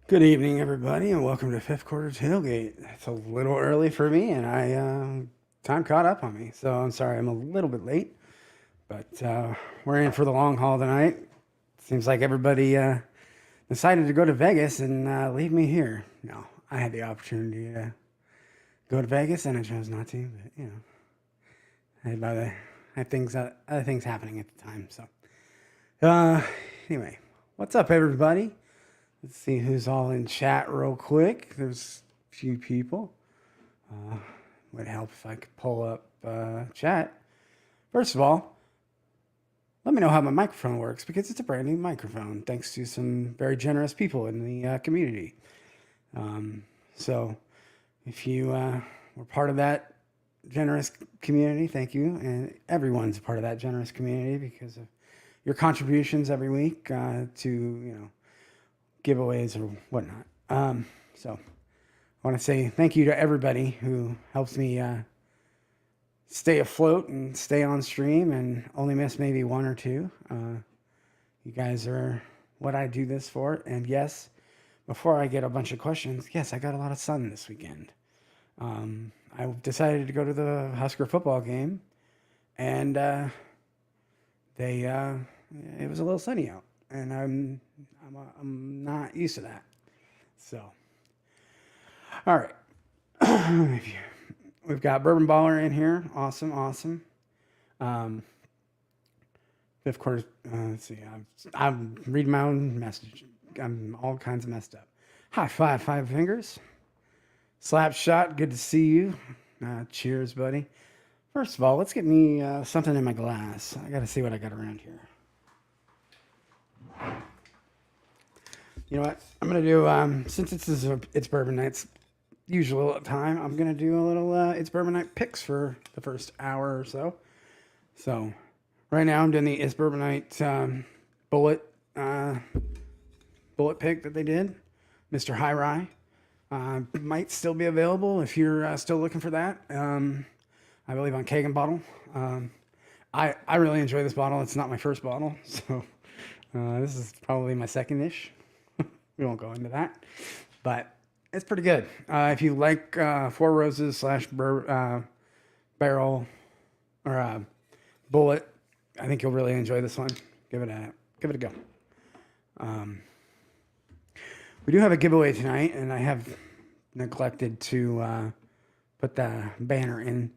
Good evening, everybody, and welcome to Fifth Quarter Tailgate. It's a little early for me, and time caught up on me, so I'm sorry I'm a little bit late. But we're in for the long haul tonight. Seems like everybody decided to go to Vegas and leave me here. No, I had the opportunity to go to Vegas, and I chose not to. But I had other things happening at the time. So uh, anyway, what's up, everybody? Let's see who's all in chat real quick. There's a few people. Would help if I could pull up chat. First of all, let me know how my microphone works because it's a brand new microphone thanks to some very generous people in the community. So if you were part of that generous community, thank you. And everyone's a part of that generous community because of your contributions every week to giveaways or whatnot. So I want to say thank you to everybody who helps me stay afloat and stay on stream and only miss maybe one or two. You guys are what I do this for. And yes, before I get a bunch of questions, yes, I got a lot of sun this weekend. I decided to go to the Husker football game, and it was a little sunny out, and I'm not used to that. So, all right. We've got Bourbon Baller in here. Awesome. Fifth quarter. Let's see. I'm reading my own message. I'm all kinds of messed up. High five, five fingers. Slap shot. Good to see you. Cheers, buddy. First of all, let's get me something in my glass. I got to see what I got around here. You know what? I'm gonna do since it's Bourbon Night's usual time. I'm gonna do a little It's Bourbon Night picks for the first hour or so. So right now I'm doing the It's Bourbon Night bullet pick that they did, Mr. High Rye. Might still be available if you're still looking for that. I believe on Keg and Bottle. I really enjoy this bottle. It's not my first bottle, so this is probably my second-ish. We won't go into that, but it's pretty good. If you like Four Roses / barrel or bullet, I think you'll really enjoy this one. Give it a go. We do have a giveaway tonight, and I have neglected to put the banner in,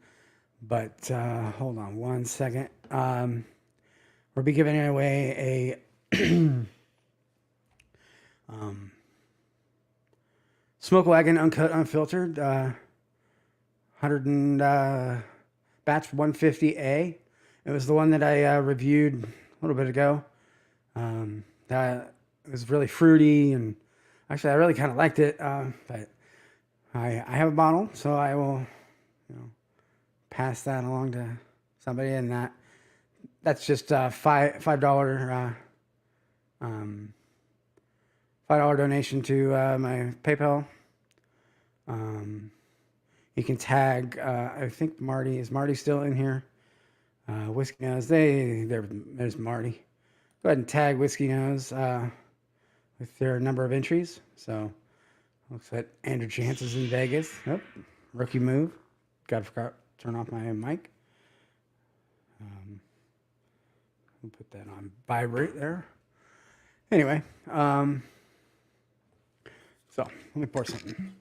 but hold on one second. We'll be giving away a Smoke Wagon Uncut Unfiltered 100 and batch 150A. It was the one that I reviewed a little bit ago. It was really fruity, and actually I really kind of liked it. But I have a bottle, so I will pass that along to somebody, and that's just $5 $5 donation to my PayPal. You can tag. I think Marty is still in here. Whiskey Nose. There's Marty. Go ahead and tag Whiskey Nose with their number of entries. So looks like Andrew Chance is in Vegas. Oh, rookie move. Forgot to turn off my mic. We'll put that on vibrate there. Anyway, so let me pour something.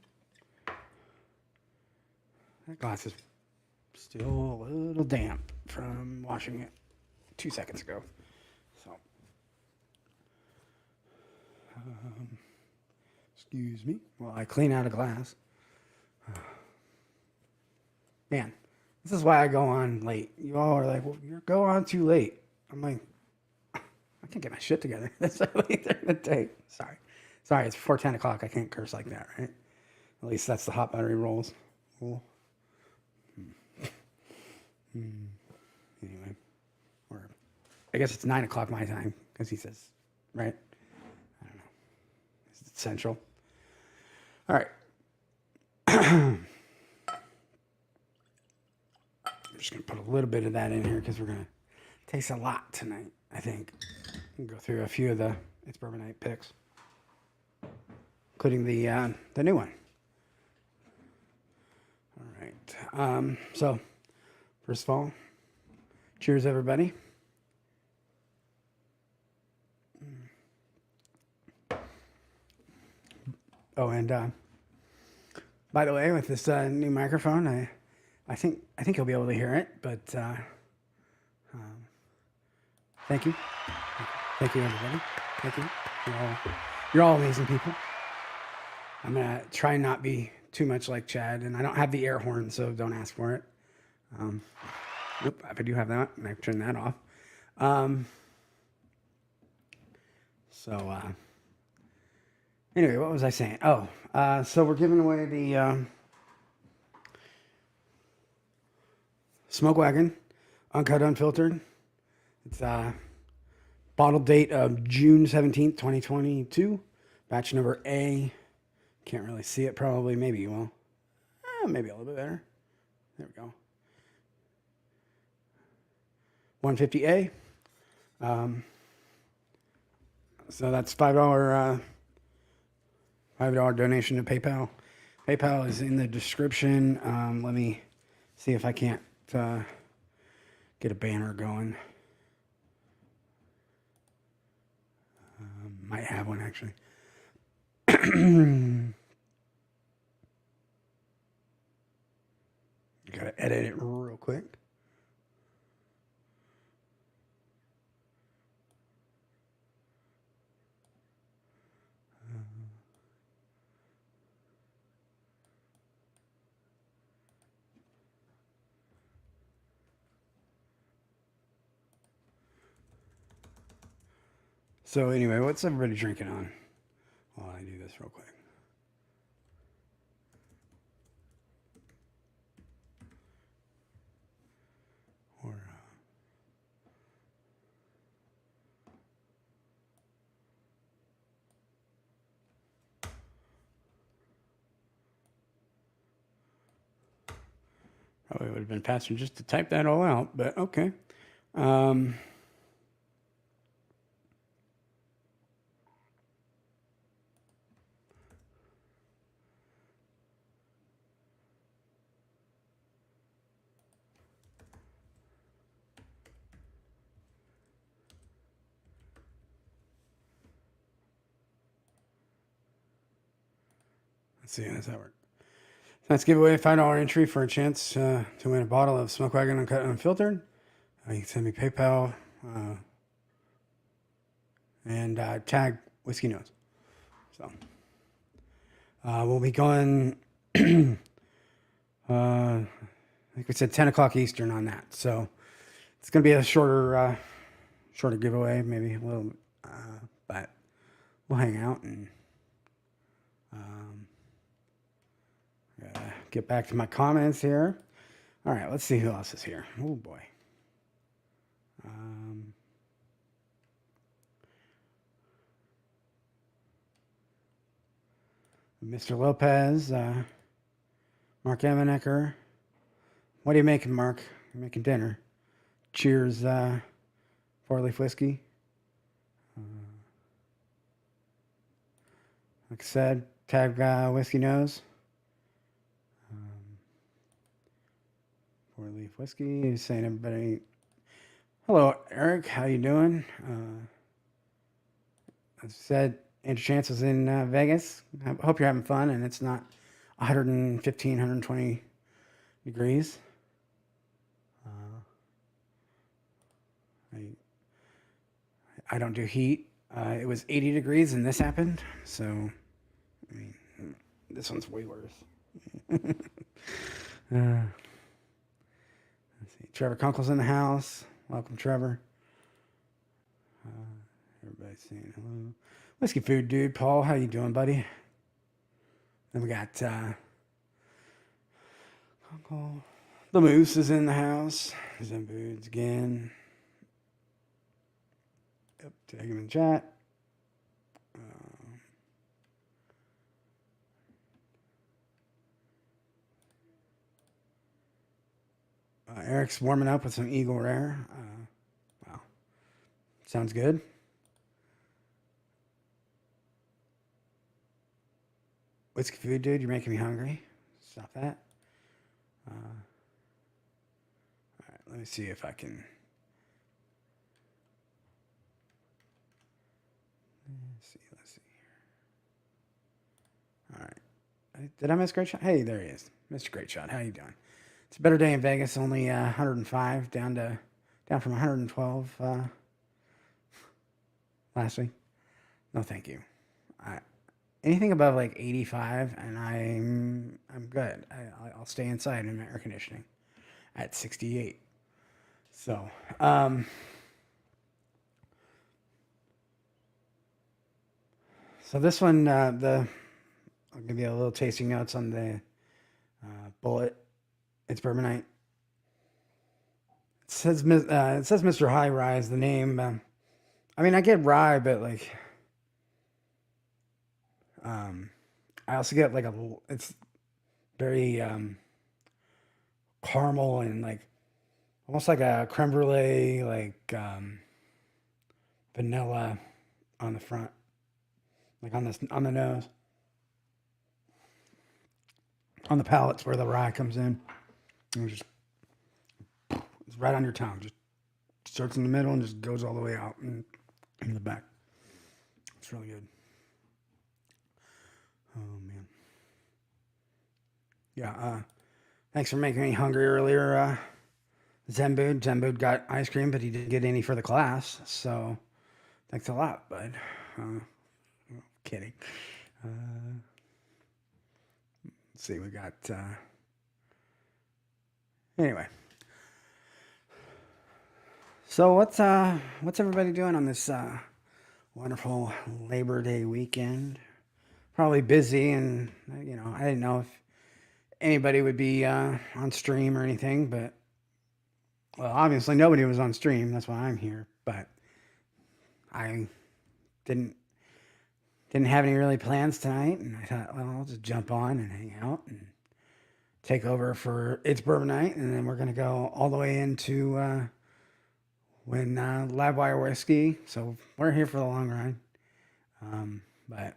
That glass is still a little damp from washing it 2 seconds ago. So, excuse me while I clean out a glass. Man, this is why I go on late. You all are like, well, you go on too late. I'm like, I can't get my shit together. That's late during the day. Sorry, it's before 10 o'clock. I can't curse like that, right? At least that's the hot buttery rolls. Cool. Anyway, or I guess it's 9 o'clock my time because he says, right? I don't know. It's central. All right. I'm just going to put a little bit of that in here because we're going to taste a lot tonight, I think. Go through a few of the It's Bourbon Night picks. including the new one. All right. So, first of all, cheers, everybody. Oh, and by the way, with this new microphone, I think you'll be able to hear it. But thank you, everybody. Thank you. You're all amazing people. I'm gonna try and not be too much like Chad, and I don't have the air horn, so don't ask for it. Nope, if I do have that, and I turn that off. Anyway, what was I saying? Oh, so we're giving away the Smoke Wagon, uncut, unfiltered. It's bottle date of June 17th, 2022. Batch number A. Can't really see it, probably. Maybe you will. Maybe a little bit better. There we go. 150A. So that's $5 donation to PayPal. PayPal is in the description. Let me see if I can't get a banner going. Might have one actually. Gotta edit it real quick. So anyway, what's everybody drinking on? While I do this real quick. Or probably would have been faster just to type that all out, but okay. Let's see how does that work. Let's give away a $5 entry for a chance to win a bottle of Smoke Wagon Uncut Unfiltered. You can send me PayPal and tag Whiskey Nose. So we'll be going, I think we said 10 o'clock Eastern on that. So it's going to be a shorter giveaway, maybe a little, but we'll hang out and get back to my comments here. All right, let's see who else is here. Oh boy. Mr. Lopez, Mark Evanecker. What are you making, Mark? You're making dinner. Cheers, 4-leaf whiskey. Like I said, tag Whiskey Nose. 4-leaf whiskey. He's saying everybody. Hello, Eric. How you doing? As I said, Andrew Chance was in Vegas. I hope you're having fun and it's not 115, 120 degrees. I don't do heat. It was 80 degrees and this happened. So, I mean, this one's way worse. Let's see. Trevor Kunkel's in the house. Welcome, Trevor. Everybody's saying hello. Whiskey Food Dude, Paul, how you doing, buddy? Then we got Kunkel. The Moose is in the house. Zen Boods again. Yep, tag him in chat. Eric's warming up with some Eagle Rare. Wow. Sounds good. Whiskey food, dude. You're making me hungry. Stop that. All right, let me see if I can. Let's see. All right. Did I miss Great Shot? Hey, there he is, Mr. Great Shot. How you doing? It's a better day in Vegas. Only 105 down from 112 last week. No, thank you. Anything above like 85, and I'm good. I'll stay inside in my air conditioning at 68. So, so this one, I'll give you a little tasting notes on the bullet. It's Bourbon Night. It says Mr. High Rise, the name. I mean, I get rye, but like, I also get like it's very caramel and like almost like a creme brulee, like vanilla on the front, like on the nose, on the palate's where the rye comes in, and it's right on your tongue. Just starts in the middle and just goes all the way out and in the back. It's really good. Oh man. Yeah. Thanks for making me hungry earlier, Zembood. Zembood got ice cream, but he didn't get any for the class. So thanks a lot, bud. Kidding. Let's see. We got. Anyway. So what's everybody doing on this wonderful Labor Day weekend? Probably busy, and I didn't know if anybody would be on stream or anything, but well, obviously nobody was on stream. That's why I'm here. But I didn't have any really plans tonight, and I thought, well, I'll just jump on and hang out and take over for It's Bourbon Night, and then we're gonna go all the way into when Livewire Whiskey. So we're here for the long run, but.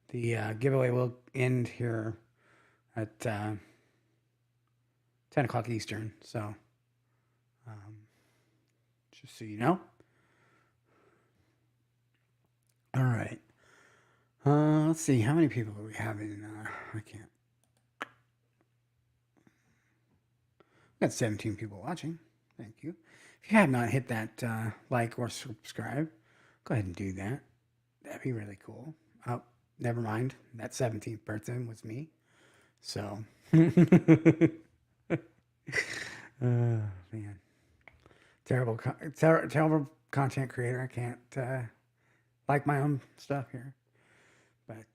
The giveaway will end here at 10 o'clock Eastern. So, just so you know. All right. Let's see. How many people are we having? I can't. We got 17 people watching. Thank you. If you have not hit that like or subscribe, go ahead and do that. That'd be really cool. Oh. Never mind. That 17th person was me. So, man, terrible content creator. I can't like my own stuff here. But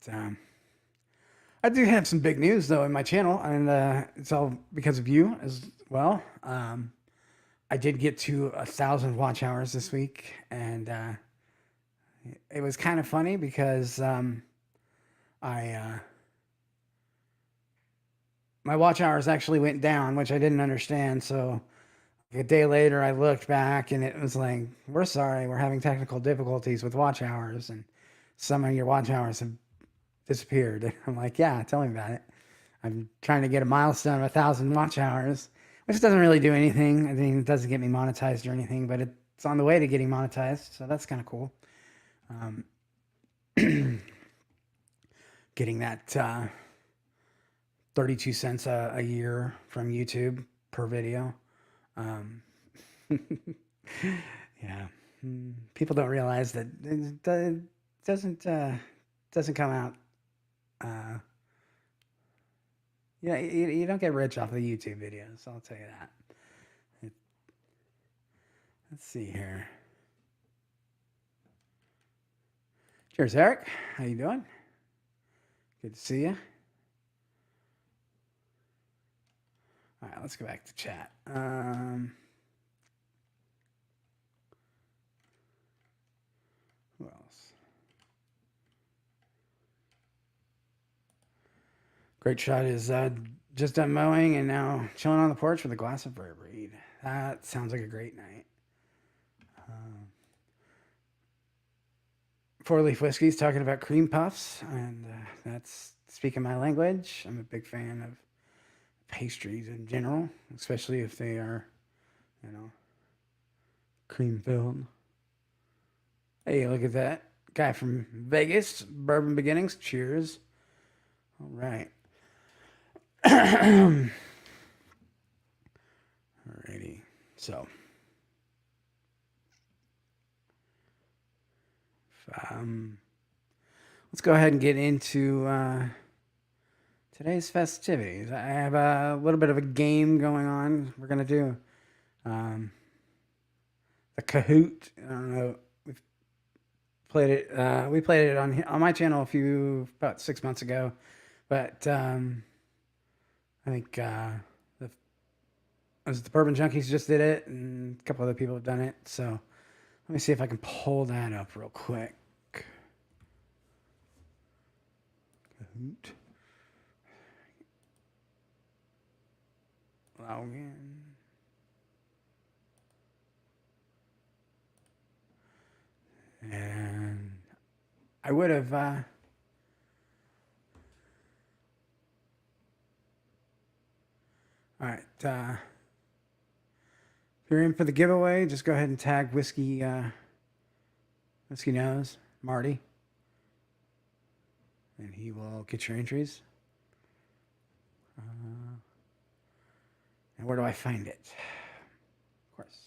I do have some big news though in my channel, and it's all because of you as well. I did get to 1,000 watch hours this week, and it was kind of funny because. My watch hours actually went down, which I didn't understand. So a day later, I looked back and it was like, we're sorry, we're having technical difficulties with watch hours, and some of your watch hours have disappeared. And I'm like, yeah, tell me about it. I'm trying to get a milestone of 1,000 watch hours, which doesn't really do anything. I mean, it doesn't get me monetized or anything, but it's on the way to getting monetized. So that's kind of cool. Getting that 32 cents a year from YouTube per video. Yeah, people don't realize that it doesn't come out. You don't get rich off of the YouTube videos. I'll tell you that. Let's see here. Cheers, Eric. How you doing? Good to see you. All right, let's go back to chat. Who else? Great Shot is just done mowing and now chilling on the porch with a glass of Bourbon. That sounds like a great night. 4-leaf whiskeys talking about cream puffs, and that's speaking my language. I'm a big fan of pastries in general, especially if they are, you know, cream filled. Hey, look at that guy from Vegas, Bourbon Beginnings. Cheers. All right. Alrighty. So, let's go ahead and get into today's festivities. I have a little bit of a game going on. We're gonna do um, the Kahoot. I don't know. We've played it. We played it on my channel about 6 months ago, but I think the Bourbon Junkies just did it, and a couple other people have done it. So let me see if I can pull that up real quick. Kahoot. Log in. And I would have all right. If you're in for the giveaway, just go ahead and tag Whiskey Nose Marty, and he will get your entries. And where do I find it? Of course.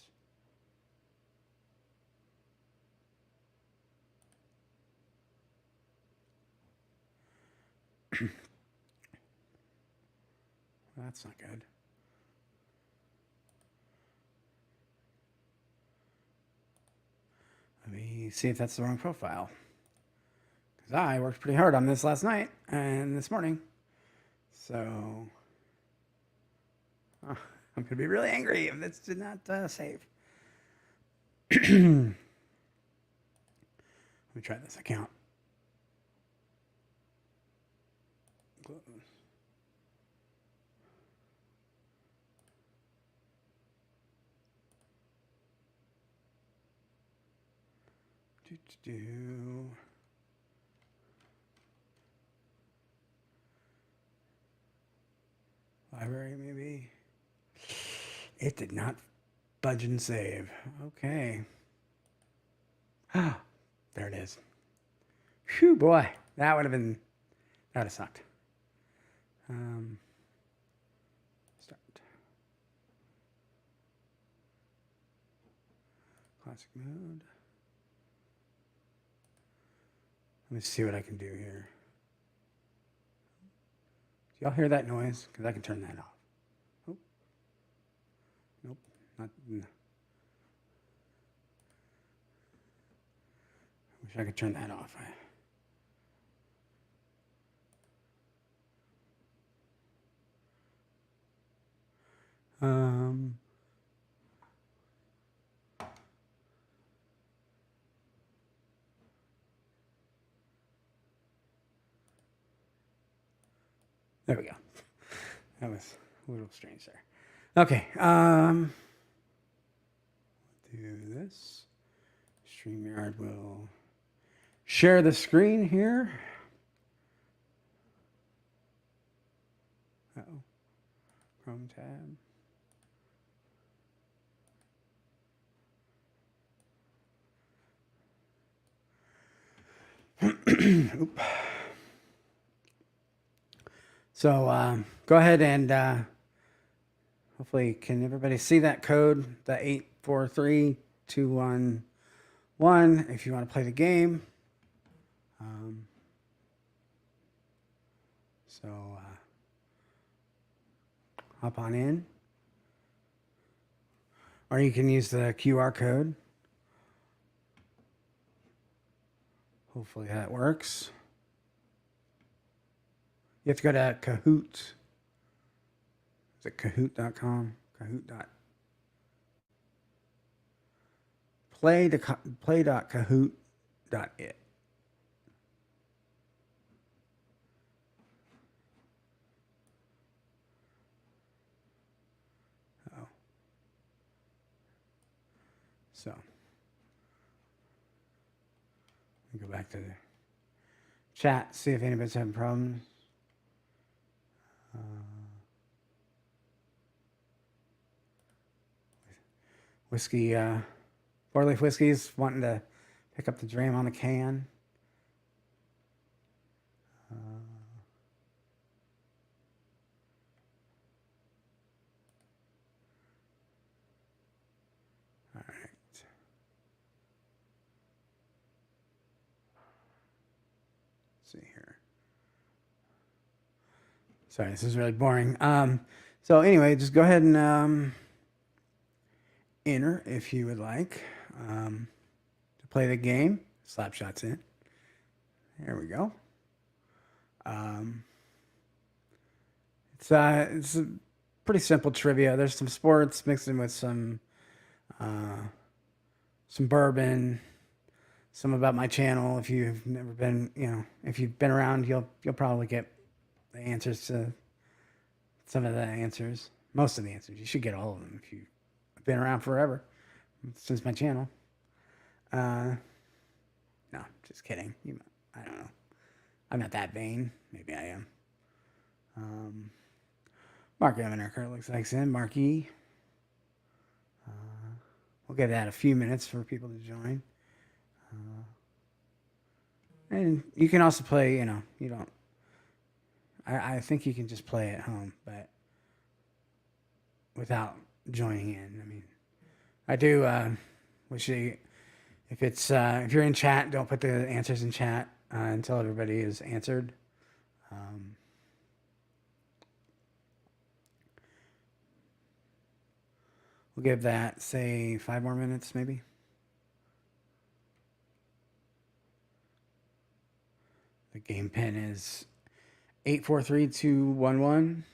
That's not good. Let me see if that's the wrong profile. Because I worked pretty hard on this last night and this morning. So I'm going to be really angry if this did not save. Let me try this account. Close. Library, maybe. It did not budge and save. Okay. Ah, there it is. Phew, boy, that would have sucked. Start. Classic mode. Let me see what I can do here. Do y'all hear that noise? Because I can turn that off. Oh. Nope. Not. No. Wish I could turn that off. There we go. That was a little strange there. Okay. Do this. StreamYard will share the screen here. Uh-oh. Chrome tab. Oop. So go ahead and hopefully can everybody see that code, the 843211, if you want to play the game. So hop on in. Or you can use the QR code. Hopefully that works. You have to go to Kahoot. Is it Kahoot.com? Play.kahoot.it. Oh. So Go back to the chat, see if anybody's having problems. Whiskey, 4-leaf whiskey's wanting to pick up the dram on the can. All right. Let's see here. Sorry, this is really boring. So anyway, just go ahead and enter if you would like to play the game. Slap shots in. There we go. It's a pretty simple trivia. There's some sports mixed in with some bourbon, some about my channel. If you've never been, if you've been around, you'll probably get the answers to some of the answers. Most of the answers. You should get all of them if you've been around forever since my channel. No, just kidding. I don't know. I'm not that vain. Maybe I am. Mark Evanecker looks like in. Mark E. We'll give that a few minutes for people to join. And you can also play, you don't. I think you can just play at home, but without joining in. I mean, I do wish you, if you're in chat, don't put the answers in chat until everybody is answered. We'll give that, say, 5 more minutes, maybe. The game pin is 843211.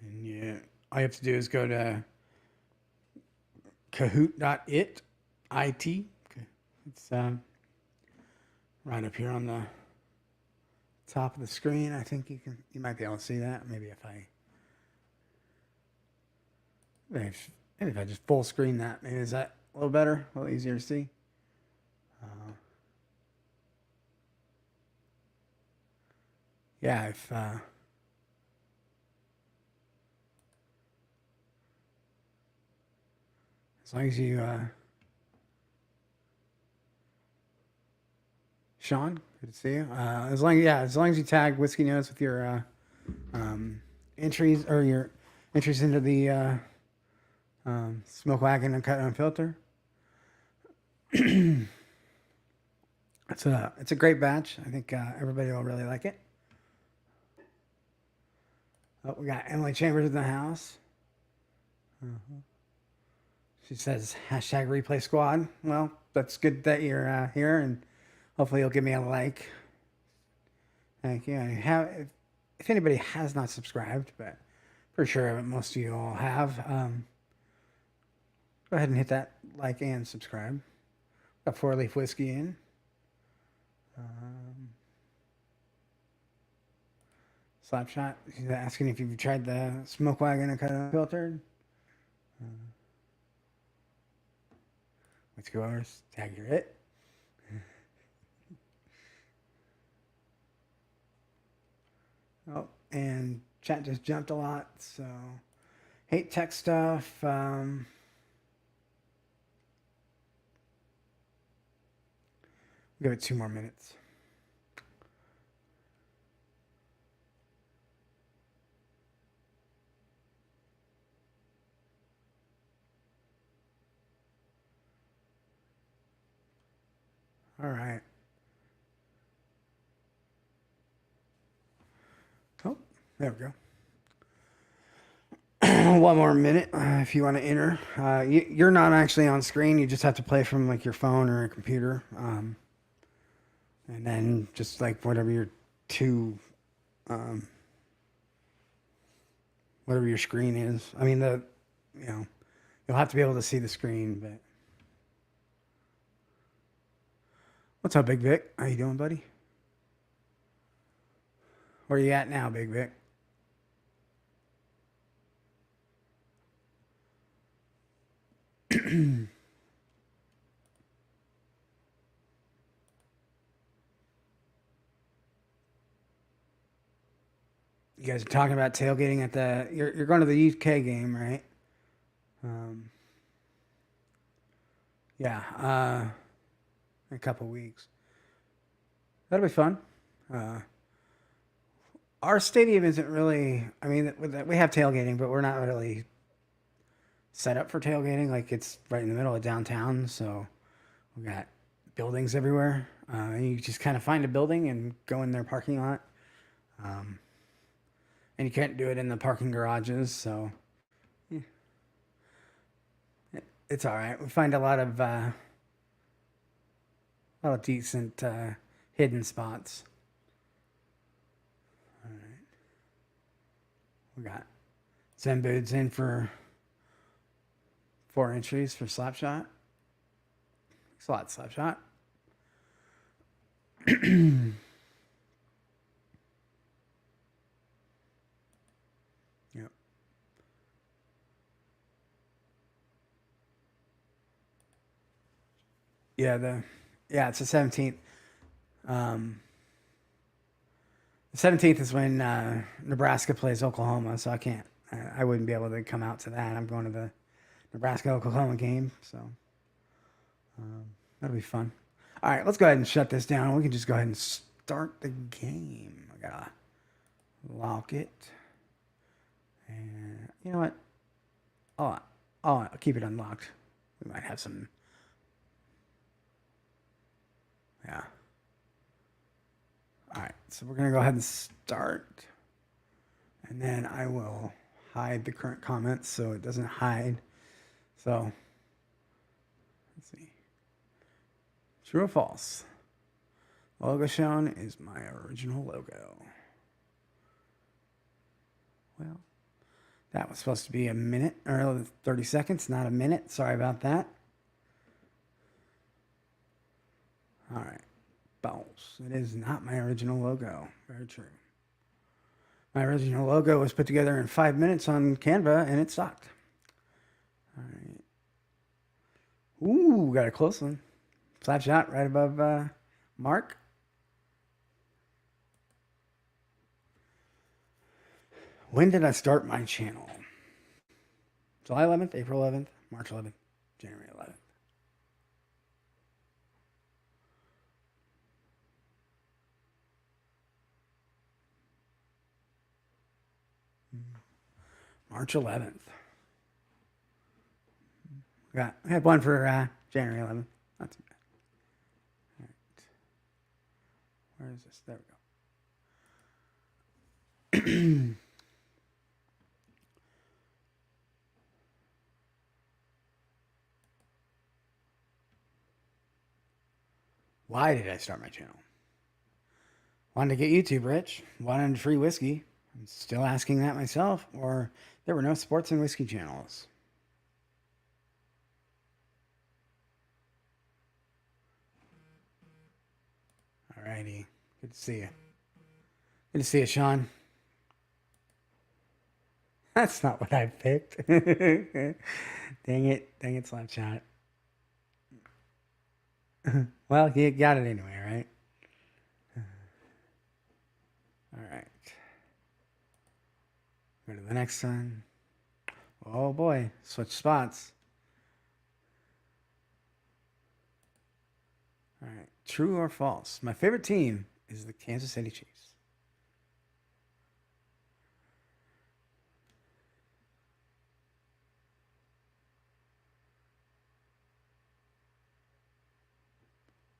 And yeah, all you have to do is go to Kahoot.it. It's right up here on the top of the screen. I think you might be able to see that. Maybe if I just full screen that, maybe is that a little better, a little easier to see. Yeah, if as long as you Sean, good to see you. As long as you tag Whiskey Notes with your entries or your entries into the Smoke Wagon and Cut Unfilter. It's a great batch. I think everybody will really like it. Oh, we got Emily Chambers in the house. She says hashtag replay squad. Well, that's good that you're here, and hopefully you'll give me a like. Thank you. If anybody has not subscribed, but for sure most of you all have, go ahead and hit that like and subscribe. Got 4-leaf whiskey in. Slapshot. She's asking if you've tried the Smoke Wagon and Cut Unfiltered. Let's go over. Tag your it. Oh, and chat just jumped a lot, so hate tech stuff. Give it 2 more minutes. All right. Oh, there we go. 1 more minute if you want to enter. You're not actually on screen. You just have to play from like your phone or a computer. And then just like whatever your whatever your screen is. I mean, you'll have to be able to see the screen, but. What's up, Big Vic? How you doing, buddy? Where you at now, Big Vic? You guys are talking about tailgating at the. You're going to the UK game, right? Um, yeah. In a couple weeks. That'll be fun. Uh, our stadium isn't really. I mean, we have tailgating, but we're not really set up for tailgating. Like it's right in the middle of downtown, so we got buildings everywhere. You just kind of find a building and go in their parking lot. Um, and you can't do it in the parking garages, so yeah, it's all right. We find a lot of decent hidden spots. All right, we got Zen Boots in for 4 entries for Slapshot. It's a lot, Slapshot. Yep. It's the 17th. Um, the 17th is when Nebraska plays Oklahoma, so I wouldn't be able to come out to that. I'm going to the Nebraska Oklahoma game, so that'll be fun. All right, let's go ahead and shut this down. We can just go ahead and start the game. I gotta lock it, and you know what? I'll keep it unlocked. We might have some. Yeah. All right, so we're gonna go ahead and start, and then I will hide the current comments so it doesn't hide. So let's see. True or false? Logo shown is my original logo. Well, that was supposed to be a minute or 30 seconds, not a minute. Sorry about that. All right. False. It is not my original logo. Very true. My original logo was put together in 5 minutes on Canva and it sucked. All right. Ooh, got a close one. Slap shot right above Mark. When did I start my channel? July 11th, April 11th, March 11th, January 11th. March 11th. I had one for January 11th. Not too bad. All right. Where is this? There we go. Why did I start my channel? Wanted to get YouTube rich. Wanted free whiskey. I'm still asking that myself. Or there were no sports and whiskey channels. Alrighty. Good to see you. Good to see you, Sean. That's not what I picked. Dang it, Slapshot. Well, you got it anyway, right? All right. Go to the next one. Oh boy, switch spots. All right, true or false? My favorite team is the Kansas City Chiefs.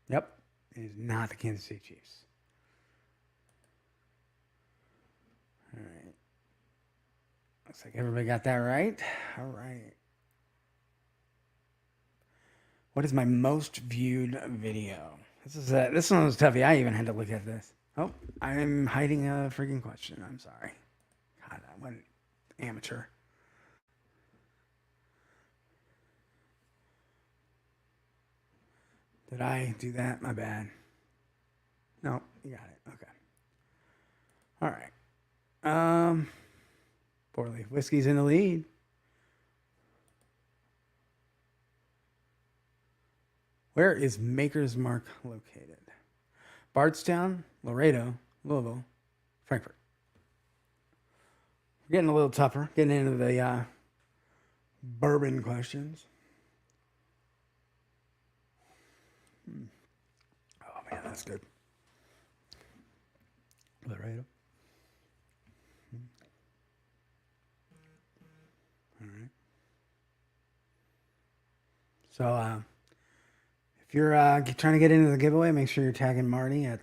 Yep, it is not the Kansas City Chiefs. All right. Looks like everybody got that right. All right. What is my most viewed video? This one was tough. I even had to look at this. Oh, I'm hiding a freaking question. I'm sorry. God, I went amateur. Did I do that? My bad. No, you got it. Okay. All right. Poorly. Whiskey's in the lead. Where is Maker's Mark located? Bardstown, Laredo, Louisville, Frankfurt. Getting a little tougher. Getting into the bourbon questions. Oh man, that's good. Is that right? All right. So if you're trying to get into the giveaway, make sure you're tagging Marty at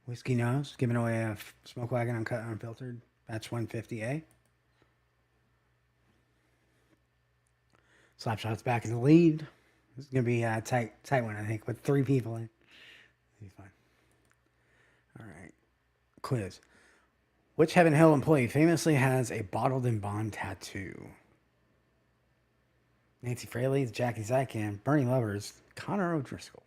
Whiskey Nose, giving away a Smoke Wagon Uncut Unfiltered Batch 150A. Slapshot's back in the lead. This is gonna be a tight one, I think, with 3 people in. It'll be fun. All right. Quiz. Which Heaven Hill employee famously has a bottled in bond tattoo? Nancy Fraley's, Jackie Zykan, Bernie Lovers, Connor O'Driscoll.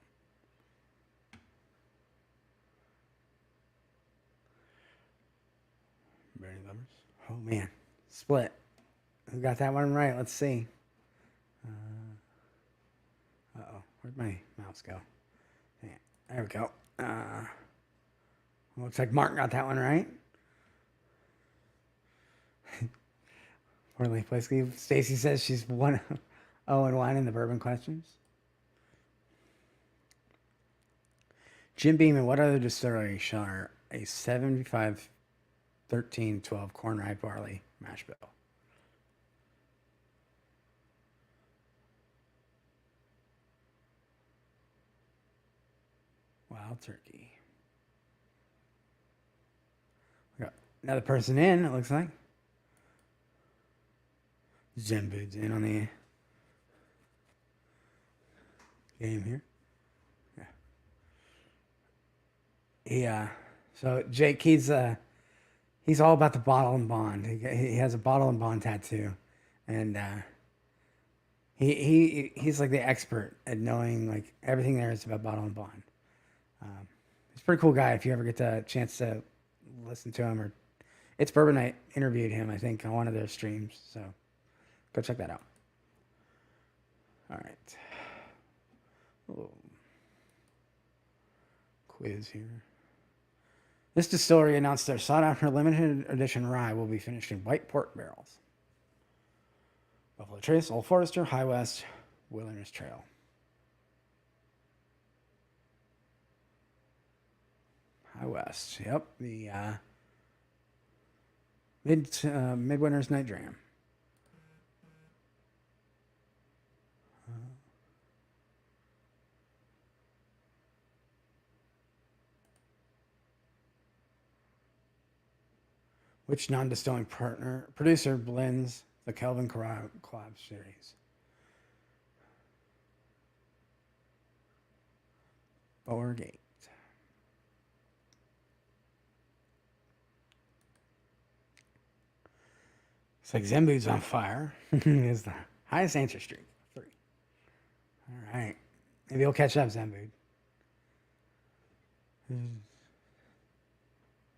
Bernie Lovers. Oh man, split. Who got that one right? Let's see. Uh-oh, where'd my mouse go? Yeah, there we go. Looks like Mark got that one right. Poor Leaf Whiskey. Stacy says she's 1-0-1 in the bourbon questions. Jim Beam and what other distillery share a 75 13-12 corn rye barley mash bill? Wild Turkey. We got another person in, it looks like. Zenbood's in on the game here. Yeah. So Jake, he's all about the bottle and bond. He has a bottle and bond tattoo, and he's like the expert at knowing like everything there is about bottle and bond. He's a pretty cool guy. If you ever get the chance to listen to him, or it's Bourbon Night interviewed him, I think, on one of their streams. So go check that out. All right. Ooh. Quiz here. This distillery announced their sought-after limited edition rye will be finished in white port barrels. Buffalo Trace, Old Forester, High West, Wilderness Trail. High West. Yep, the Midwinter's Night Dram. Which non-distilling producer blends the Kelvin Collab series? Gate. It's like Zenbu's on fire. Is the highest answer streak. 3. All right. Maybe he'll catch up, Zenbu.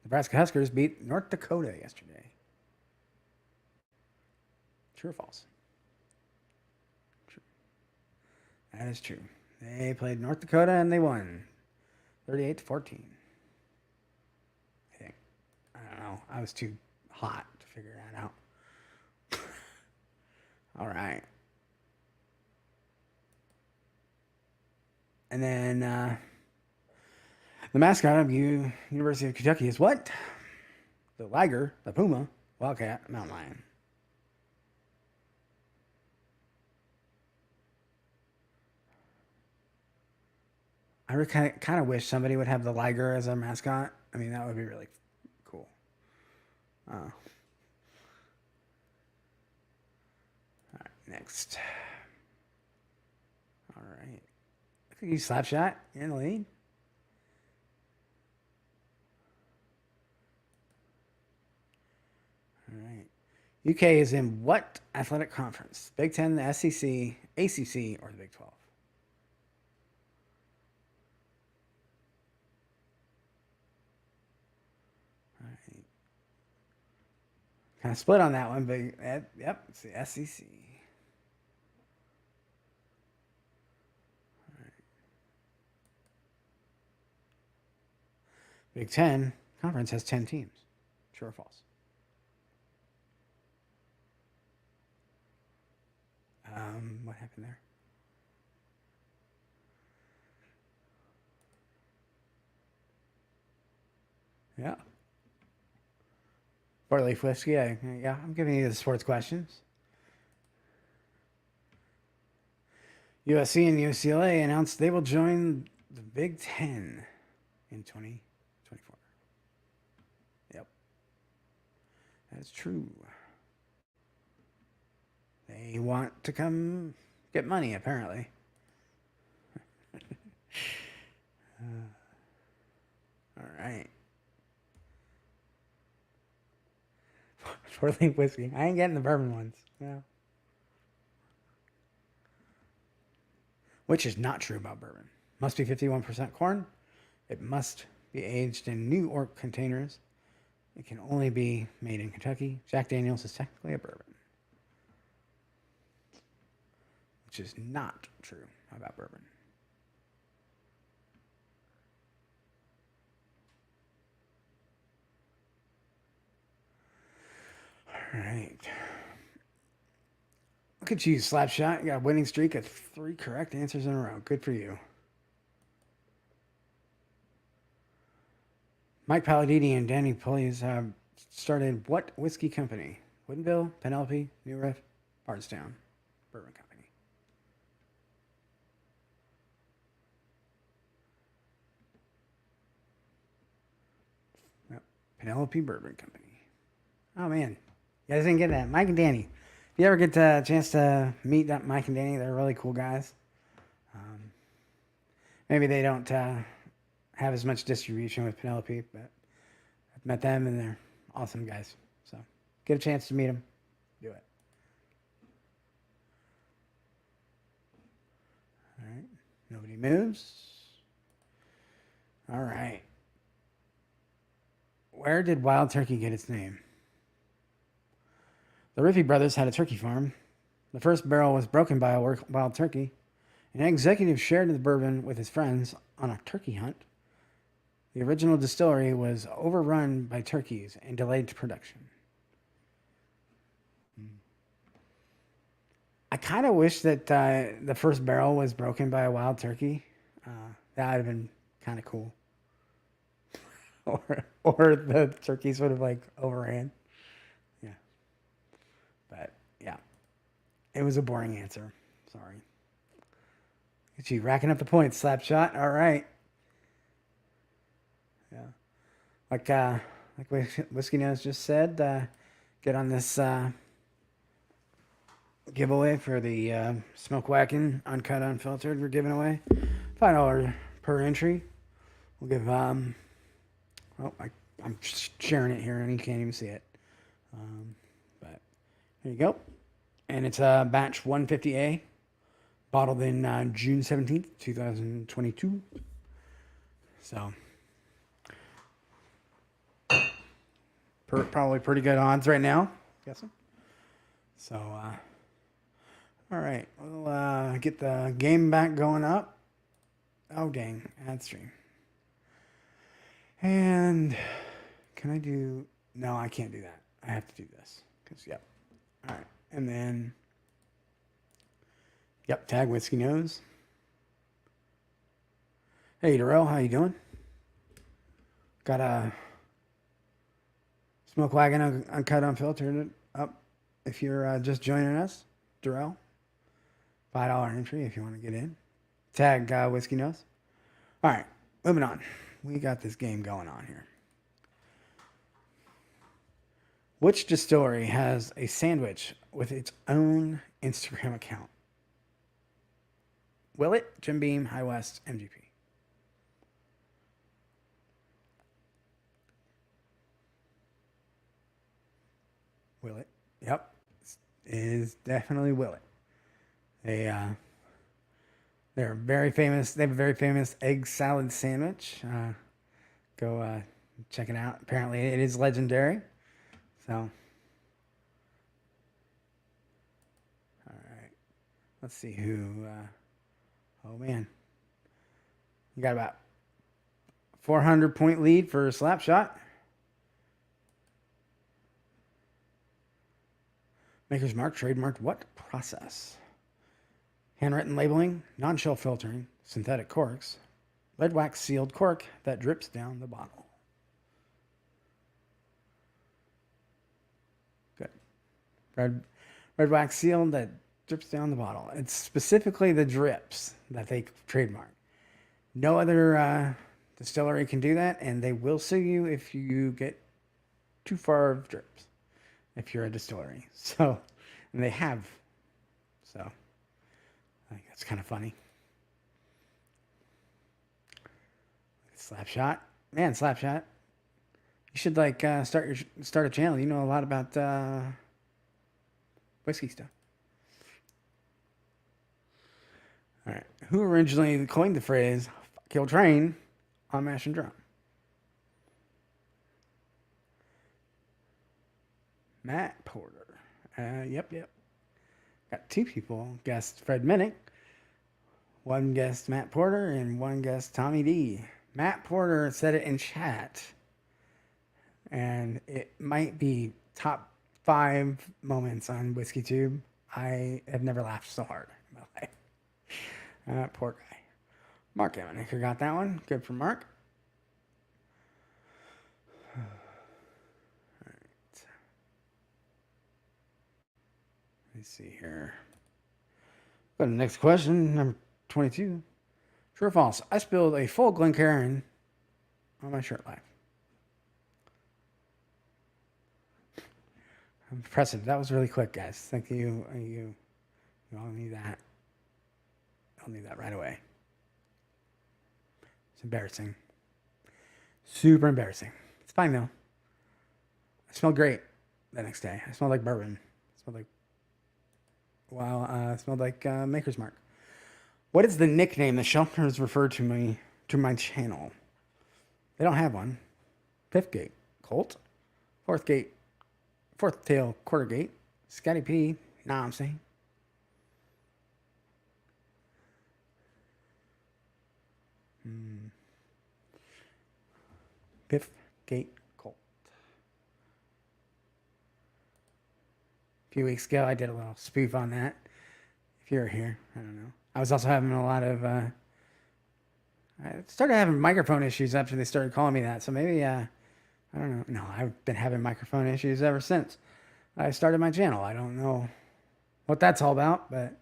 Nebraska Huskers beat North Dakota yesterday. True or false? True. That is true. They played North Dakota and they won 38-14. I think. I don't know. I was too hot to figure that out. All right. And then the mascot of University of Kentucky is what? The Liger, the Puma, Wildcat, Mountain Lion. I kind of wish somebody would have the Liger as a mascot. I mean, that would be really cool. All right, next. All right. Look at you, Slapshot. You're in the lead. All right. UK is in what athletic conference? Big Ten, the SEC, ACC, or the Big 12? All right. Kind of split on that one, but yep, it's the SEC. All right. Big Ten conference has 10 teams. True or false? What happened there? Yeah. Four-leaf whiskey. Yeah, I'm giving you the sports questions. USC and UCLA announced they will join the Big Ten in 2024. Yep. That is true. They want to come get money, apparently. All right. Four-leaf whiskey. I ain't getting the bourbon ones. Yeah. Which is not true about bourbon. Must be 51% corn. It must be aged in new oak containers. It can only be made in Kentucky. Jack Daniels is technically a bourbon. Which is not true about bourbon. All right. Look at you, Slapshot. You got a winning streak of 3 correct answers in a row. Good for you. Mike Palladini and Danny Pugliese have started what whiskey company? Woodinville, Penelope, New Riff, Bardstown, Bourbon Company. Yep. Penelope Bourbon Company. Oh, man. You guys didn't get that. Mike and Danny. If you ever get a chance to meet Mike and Danny, they're really cool guys. Maybe they don't have as much distribution with Penelope, but I've met them and they're awesome guys. So get a chance to meet them. Do it. All right. Nobody moves. All right. Where did Wild Turkey get its name? The Riffey brothers had a turkey farm. The first barrel was broken by a wild turkey. An executive shared the bourbon with his friends on a turkey hunt. The original distillery was overrun by turkeys and delayed production. I kind of wish that the first barrel was broken by a wild turkey. That would have been kind of cool. or the turkeys would have like overran. Yeah. But yeah, it was a boring answer. Sorry. Get you racking up the points, Slapshot. All right. Yeah. Like Whiskey Nose just said, get on this giveaway for the Smoke Whacking Uncut Unfiltered. We're giving away $5 per entry. We'll give I'm sharing it here and you can't even see it. But here you go. And it's a batch 150A, bottled in June 17th, 2022. So probably pretty good odds right now, I'm guessing. So all right, we'll get the game back going up. Oh dang, ad stream. And can I do? No, I can't do that. I have to do this because yep. All right, and then yep, tag Whiskey Nose. Hey Darrell, how you doing? Got a Smoke Wagon Uncut Unfiltered up. If you're just joining us, Darrell, $5 entry if you want to get in. Tag Whiskey Nose. All right, moving on. We got this game going on here. Which distillery has a sandwich with its own Instagram account? Willet, Jim Beam, High West, MGP. Willet. Yep. It is definitely Willet. They're very famous. They have a very famous egg salad sandwich. Go check it out. Apparently, it is legendary. So, all right. Let's see who. Oh man, you got about 400-point lead for Slapshot. Maker's Mark trademarked what process? handwritten labeling, non-shelf filtering, synthetic corks, lead wax sealed cork that drips down the bottle. Good. Red wax sealed that drips down the bottle. It's specifically the drips that they trademark. No other distillery can do that, and they will sue you if you get too far of drips, if you're a distillery. So, and they have. So, I think that's kind of funny. Slapshot. Man, Slapshot. You should start a channel. You know a lot about whiskey stuff. All right. Who originally coined the phrase "kill train" on Mash and Drum? Matt Porter. Yep. Got two people guessed Fred Minnick. One guessed Matt Porter and one guessed Tommy D. Matt Porter said it in chat. And it might be top 5 moments on Whiskey Tube. I have never laughed so hard in my life. Poor guy. Mark Emmenicker got that one. Good for Mark. All right. Let's see here. Go to the next question, number 22. True or false? I spilled a full Glencairn on my shirt life. Impressive. That was really quick, guys. Thank you. You all need that. I'll need that right away. It's embarrassing. Super embarrassing. It's fine though. I smelled great the next day. I smelled like bourbon. It smelled like Maker's Mark. What is the nickname the Shelters refer to my channel? They don't have one. Fifth Gate Colt, Fourth Tail Quarter Gate, Scotty P. Nah, I'm saying. Fifth Gate Colt. A few weeks ago, I did a little spoof on that. If you're here, I don't know. I was also having a lot of. I started having microphone issues after they started calling me that. So maybe, I don't know. No, I've been having microphone issues ever since I started my channel. I don't know what that's all about, but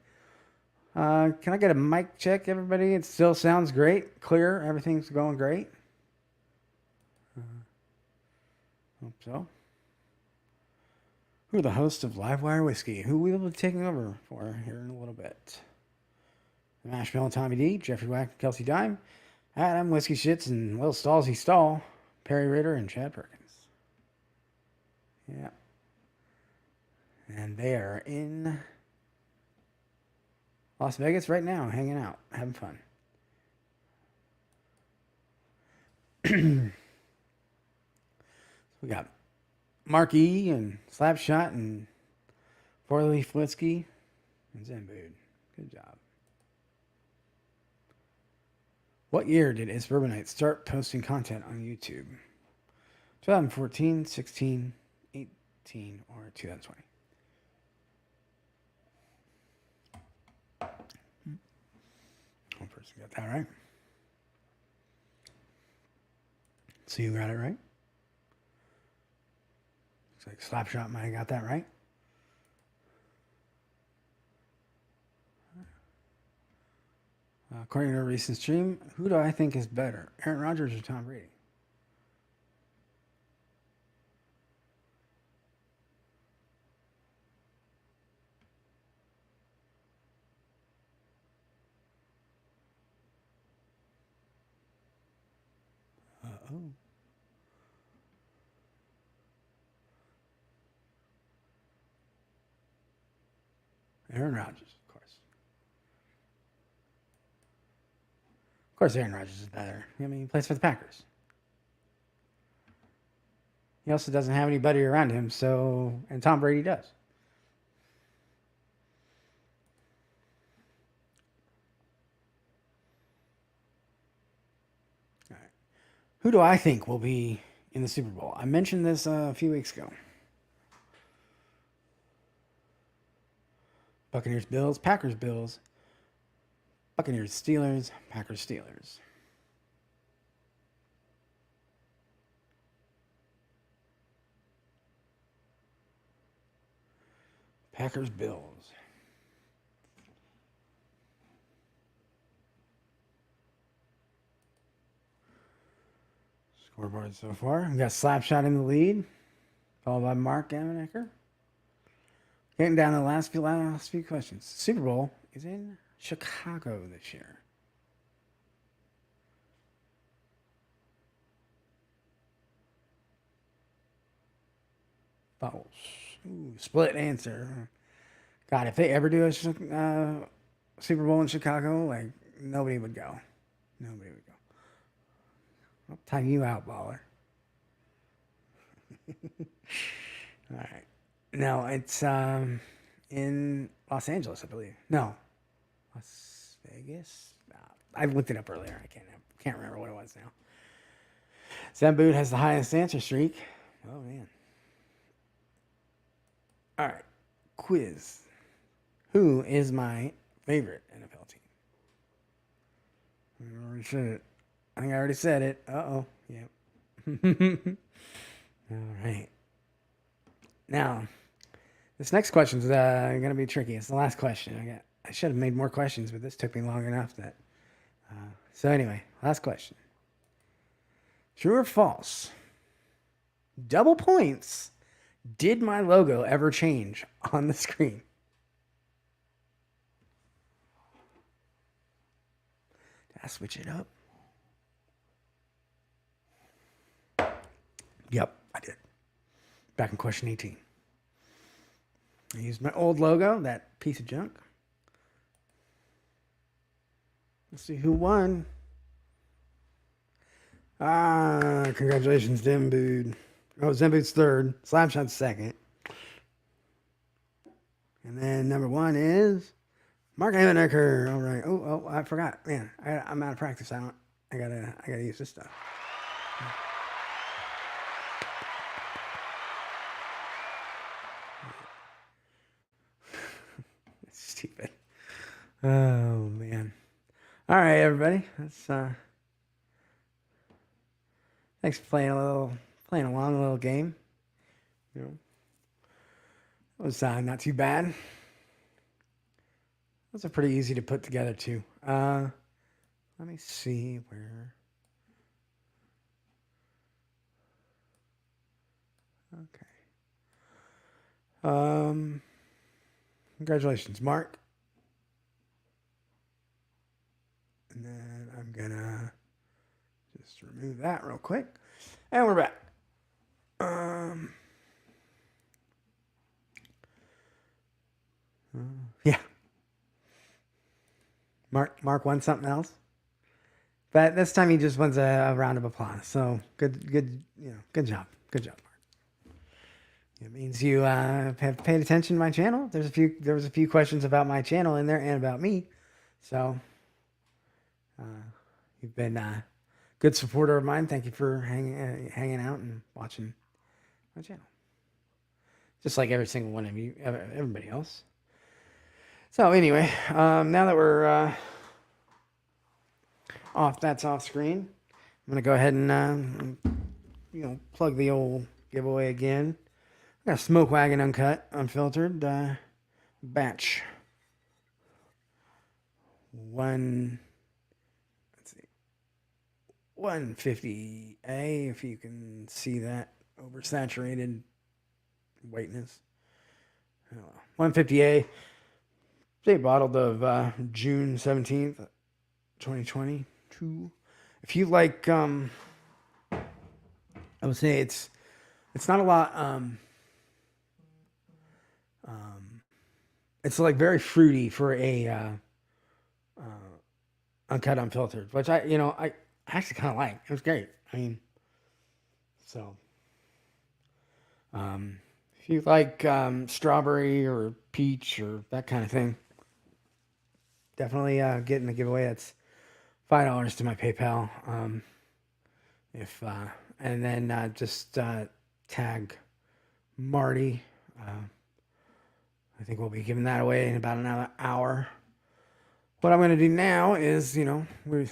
can I get a mic check, everybody? It still sounds great, clear. Everything's going great. Hope so. Who are the hosts of Livewire Whiskey? Who we will be taking over for here in a little bit. Mashmill and Tommy D, Jeffrey Wack, Kelsey Dime, Adam Whiskey Shits, and Will Stallsy Stall, Perry Ritter, and Chad Perkins. Yeah. And they are in Las Vegas right now, hanging out, having fun. We got Mark E. and Slapshot and Four Leaf Whiskey and Zenbood. Good job. What year did Is Bourbonite start posting content on YouTube? 2014, 16, 18, or 2020? One person got that right. So you got it right. Looks like Slapshot might have got that right. According to a recent stream, who do I think is better, Aaron Rodgers or Tom Brady? Uh-oh. Aaron Rodgers, of course. Of course, Aaron Rodgers is better. I mean, he plays for the Packers. He also doesn't have anybody around him, and Tom Brady does. All right. Who do I think will be in the Super Bowl? I mentioned this a few weeks ago. Buccaneers, Bills, Packers, Bills, Buccaneers, Steelers, Packers, Steelers. Packers, Bills. Scoreboard so far. We got Slapshot in the lead, followed by Mark Amenecker. Getting down to the last few questions. Super Bowl is in Chicago this year. False. Ooh, split answer. God, if they ever do a Super Bowl in Chicago, like nobody would go. Nobody would go. I'll time you out, baller. All right. No, it's in Los Angeles, I believe. No, Las Vegas. I looked it up earlier. I can't remember what it was now. Zamboot has the highest answer streak. Oh man. All right. Quiz. Who is my favorite NFL team? I already said it. I think I already said it. Uh-oh. Yep. All right. Now, this next question is going to be tricky. It's the last question. I should have made more questions, but this took me long enough that... so anyway, last question. True or false? Double points. Did my logo ever change on the screen? Did I switch it up? Yep, I did. Back in question 18. I used my old logo, that piece of junk. Let's see who won. Congratulations, Zembood. Oh, Zembood's third. Slapshot's second. And then number one is Mark Amenecker. All right. Oh, I forgot. Man, I'm out of practice. I gotta use this stuff. Stupid. Oh man. All right, everybody. That's thanks for playing along a little game. You know, it was not too bad. Those are pretty easy to put together too. Let me see where. Okay. Congratulations, Mark. And then I'm gonna just remove that real quick, and we're back. Yeah. Mark won something else, but this time he just wins a round of applause. So good, good job, Mark. It means you have paid attention to my channel. There was a few questions about my channel in there and about me, so you've been a good supporter of mine. Thank you for hanging out and watching my channel, just like every single one of you, everybody else. So anyway, now that we're off screen, I'm gonna go ahead and plug the old giveaway again. I got a Smoke Wagon Uncut, Unfiltered batch 150A, if you can see that oversaturated whiteness. 150A. They bottled of June 17th, 2022. If you like, I would say it's not a lot. It's like very fruity for a uncut unfiltered, which I actually kind of like. It was great. I mean, so if you like strawberry or peach or that kind of thing, definitely get in the giveaway. That's $5 to my PayPal. And then just tag Marty. I think we'll be giving that away in about another hour. what I'm going to do now is, we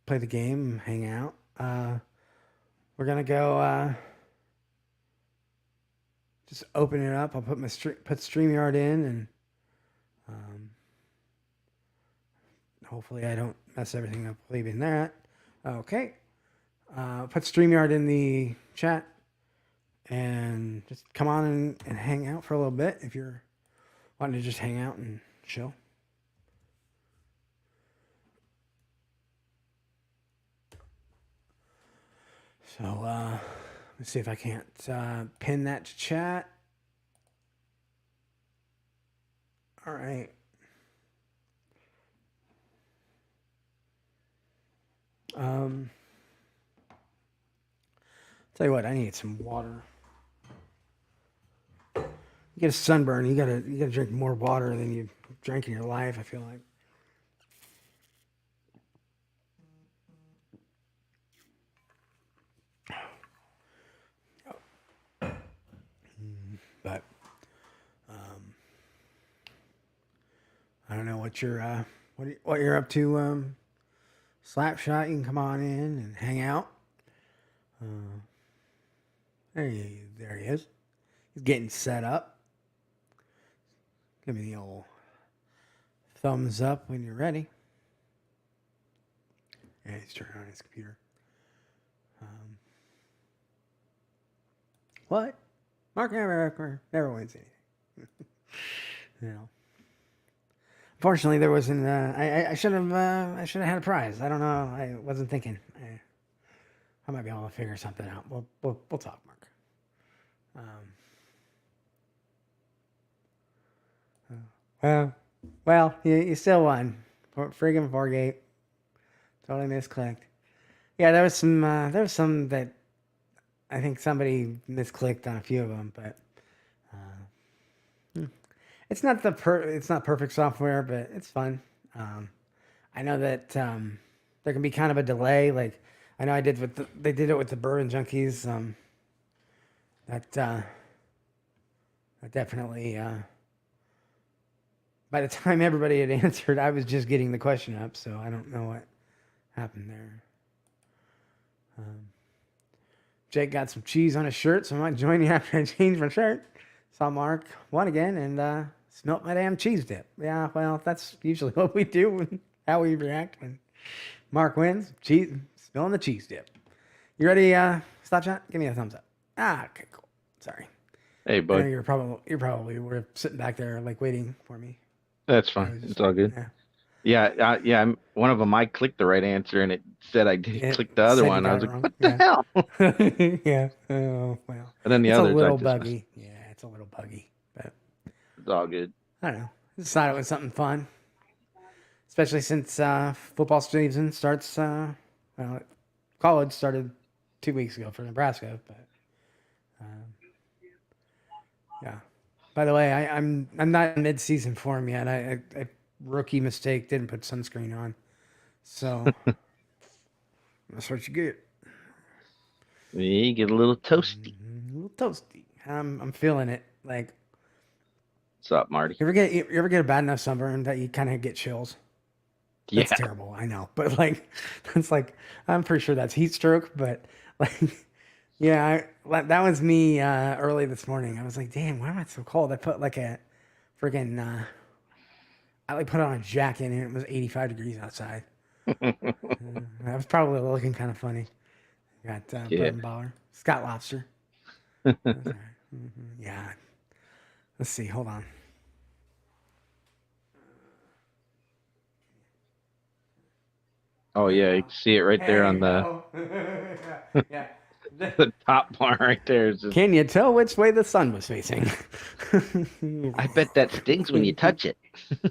play the game, hang out. We're going to go just open it up. I'll put put StreamYard in, and hopefully I don't mess everything up leaving that. Okay. Put StreamYard in the chat and just come on and hang out for a little bit if you're wanting to just hang out and chill. So let's see if I can't pin that to chat. All right. Tell you what, I need some water. You get a sunburn, you gotta drink more water than you drank in your life, I feel like. But I don't know what you're what you're up to. Slapshot, you can come on in and hang out. There he is. He's getting set up. Give me the old thumbs up when you're ready. Yeah, he's turning on his computer. What? Mark never wins anything. Unfortunately, there wasn't. I should have had a prize. I don't know. I wasn't thinking. I might be able to figure something out. We'll talk, Mark. Well, you still won. Friggin' Fargate. Totally misclicked. Yeah, there was some that I think somebody misclicked on a few of them, but it's not it's not perfect software, but it's fun. I know that there can be kind of a delay. Like I know they did it with the Bourbon Junkies. That definitely. By the time everybody had answered, I was just getting the question up, so I don't know what happened there. Jake got some cheese on his shirt, so I might join you after I change my shirt. Saw Mark won again and smelt my damn cheese dip. Yeah, well, that's usually what we do and how we react when Mark wins. Spilling the cheese dip. You ready, Slapshot? Give me a thumbs up. Okay, cool. Sorry. Hey, bud. I know you're probably were sitting back there like waiting for me. That's fine. It's all good. Yeah. One of them, I clicked the right answer, and it said I did click the other one. I was like, wrong. "What the hell?" Yeah. Oh well. And then the it's others, a little buggy. Yeah, it's a little buggy, but it's all good. I don't know. I just thought it was something fun, especially since football season starts. College started 2 weeks ago for Nebraska, but yeah. By the way, I'm not in mid-season form yet. I rookie mistake, didn't put sunscreen on, so that's what you get. You get a little toasty. A little toasty. I'm feeling it. Like, what's up, Marty? You ever get a bad enough sunburn that you kind of get chills? That's terrible. I know, but like, it's like I'm pretty sure that's heat stroke. But like, yeah, that was me early this morning. I was like, damn, why am I so cold? I put like a freaking I put on a jacket and it was 85 degrees outside. I was probably looking kind of funny. Got Bourbon Baller, Scott Lobster. Yeah. Let's see. Hold on. Oh yeah, you can see it right there on the the top bar right there. Can you tell which way the sun was facing? I bet that stings when you touch it.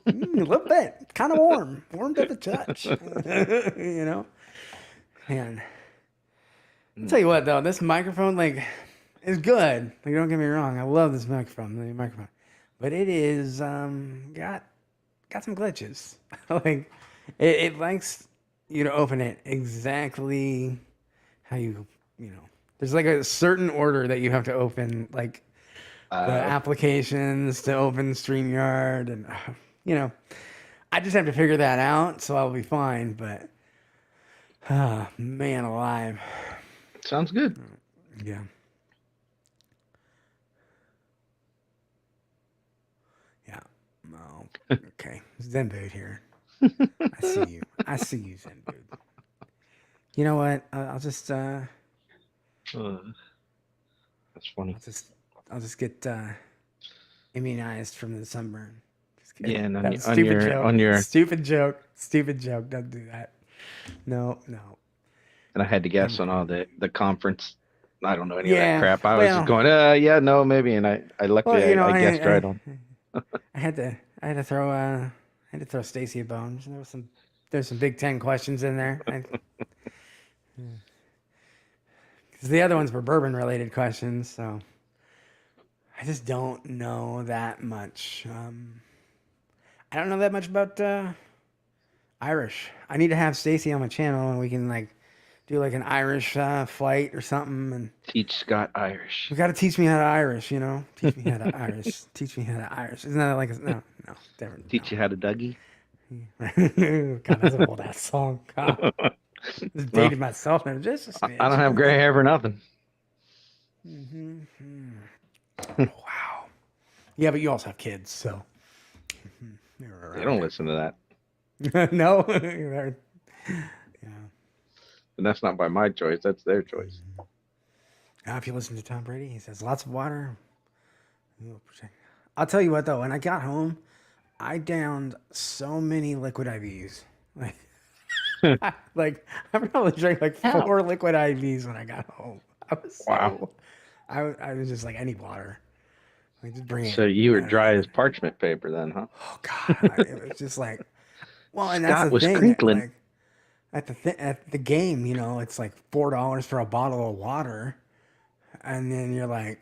A little bit. It's kind of warm to the touch. Man. I'll tell you what though, this microphone is good. Like, don't get me wrong, I love this microphone, but it is got some glitches. Like it likes you to open it exactly how you There's like a certain order that you have to open, like the applications to open StreamYard, and I just have to figure that out, so I'll be fine. But, man alive. Sounds good. Yeah. Yeah. Oh, okay. Zen Boot here. I see you. I see you, Zen Boot. You know what? I'll just That's funny. I'll just get immunized from the sunburn. Just Yeah, kidding. and That was a stupid joke. on your Stupid joke. Stupid joke. Don't do that. No, no. and I had to guess I'm on all the conference. I don't know any of that yeah. crap. I was just Well, going, yeah, no, maybe, and I well, luckily you know, I guessed right on. I had to throw Stacy a bone. There's some Big Ten questions in there. Because the other ones were bourbon related questions, so I just don't know that much. I don't know that much about Irish. I need to have Stacy on my channel and we can like do like an Irish flight or something. And Teach Scott Irish. you got to teach me how to Irish. You know, teach me how to Irish. Teach me how to Irish. Isn't that like no, different? Teach you how to Dougie. God, that's an old ass song. God, just Well, dated myself now. Just a I don't smidge. have gray hair for nothing. Wow. Yeah, but you also have kids, so They don't listen to that. No. Yeah. and that's not by my choice. That's their choice. Now, if you listen to Tom Brady, he says lots of water. I'll tell you what, though, when I got home, I downed so many liquid IVs. Like I probably drank like 4 liquid IVs when I got home. I was Wow. I was just like, I need water. Like, just bring it. So you were dry as parchment paper then, huh? Oh God, it was just like, well, and that's Scott the was thing. crinkling. Like at the game, you know, it's like $4 for a bottle of water, and then you're like,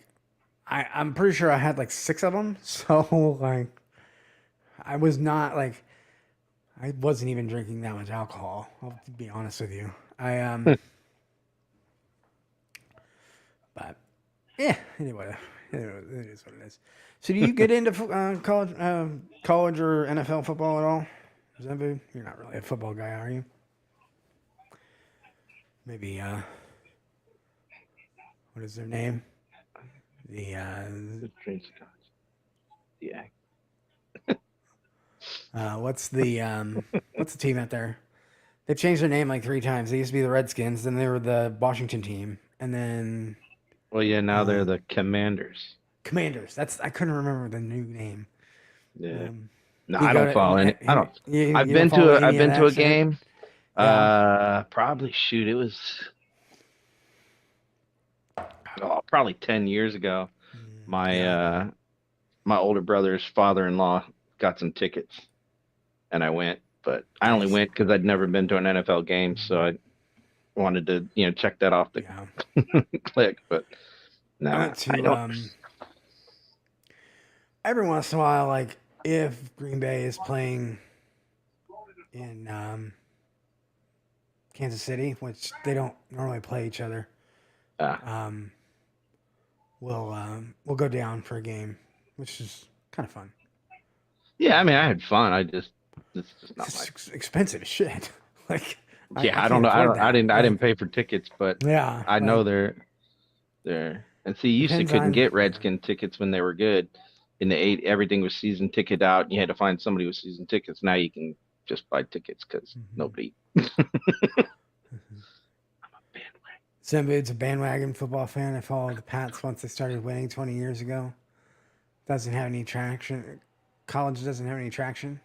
I'm pretty sure I had like 6 of them. So like, I was not like, I wasn't even drinking that much alcohol. I'll be honest with you. But yeah, anyway, it is what it is. So do you get into college or NFL football at all? Zambu? You're not really a football guy, are you? Maybe what is their name? The Yeah. what's the team out there? They've changed their name like 3 times. They used to be the Redskins, then they were the Washington team, and then Well, yeah, now they're the Commanders. Commanders. I couldn't remember the new name. Yeah. No, You I go don't follow any. I don't. I've you been don't follow to any of that a shit? game. Yeah. Probably shoot. It was probably 10 years ago. My my older brother's father-in-law got some tickets, and I went. But I only went because I'd never been to an NFL game, so I wanted to check that off the click. But I nah, went to I don't. every once in a while, like if Green Bay is playing in Kansas City, which they don't normally play each other, we'll go down for a game, which is kind of fun. Yeah, I mean, I had fun. It's just not It's expensive as shit. Like, yeah, I I don't can't know. afford that. I didn't pay for tickets, but Yeah, I know they're and see, you used to depends couldn't on get Redskin tickets when they were good. In the eight, everything was season ticket out. You had to find somebody with season tickets. Now you can just buy tickets because nobody. Simba's a bandwagon football fan. I followed the Pats once they started winning 20 years ago. Doesn't have any traction. College doesn't have any traction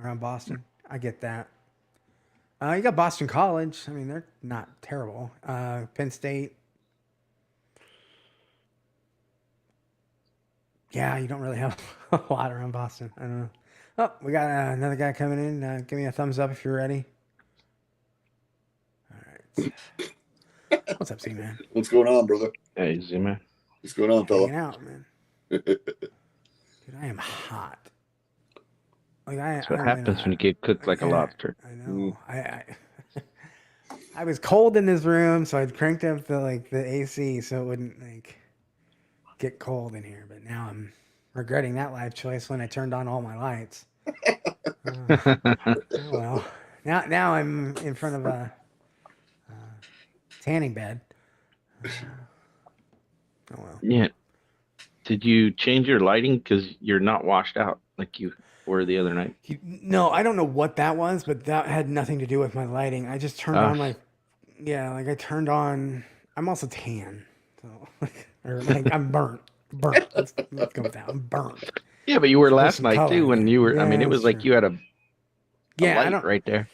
around Boston. I get that. You got Boston College. I mean, they're not terrible. Penn State. Yeah, you don't really have a lot around Boston. I don't know. Oh, we got another guy coming in. Give me a thumbs up if you're ready. All right. What's up, C-Man? What's going on, brother? Hey, Z-Man. What's going on, fella? Hanging out, man. Dude, I am hot. Like That's what happens when you get cooked like a lobster. I know. I was cold in this room, so I cranked up the AC so it wouldn't get cold in here. But now I'm regretting that life choice when I turned on all my lights. Oh well. Now I'm in front of a tanning bed. Oh well. Yeah. Did you change your lighting? Because you're not washed out like you were the other night. No, I don't know what that was, but that had nothing to do with my lighting. I just turned Uh, on my yeah, like I turned on. I'm also tan, so or like I'm burnt. Burnt. Let's go with that. I'm burnt. yeah, but you were So there's last some night color too in when there. you were. I mean, Yeah, it was that's like true. you had a Yeah, I light don't. right there.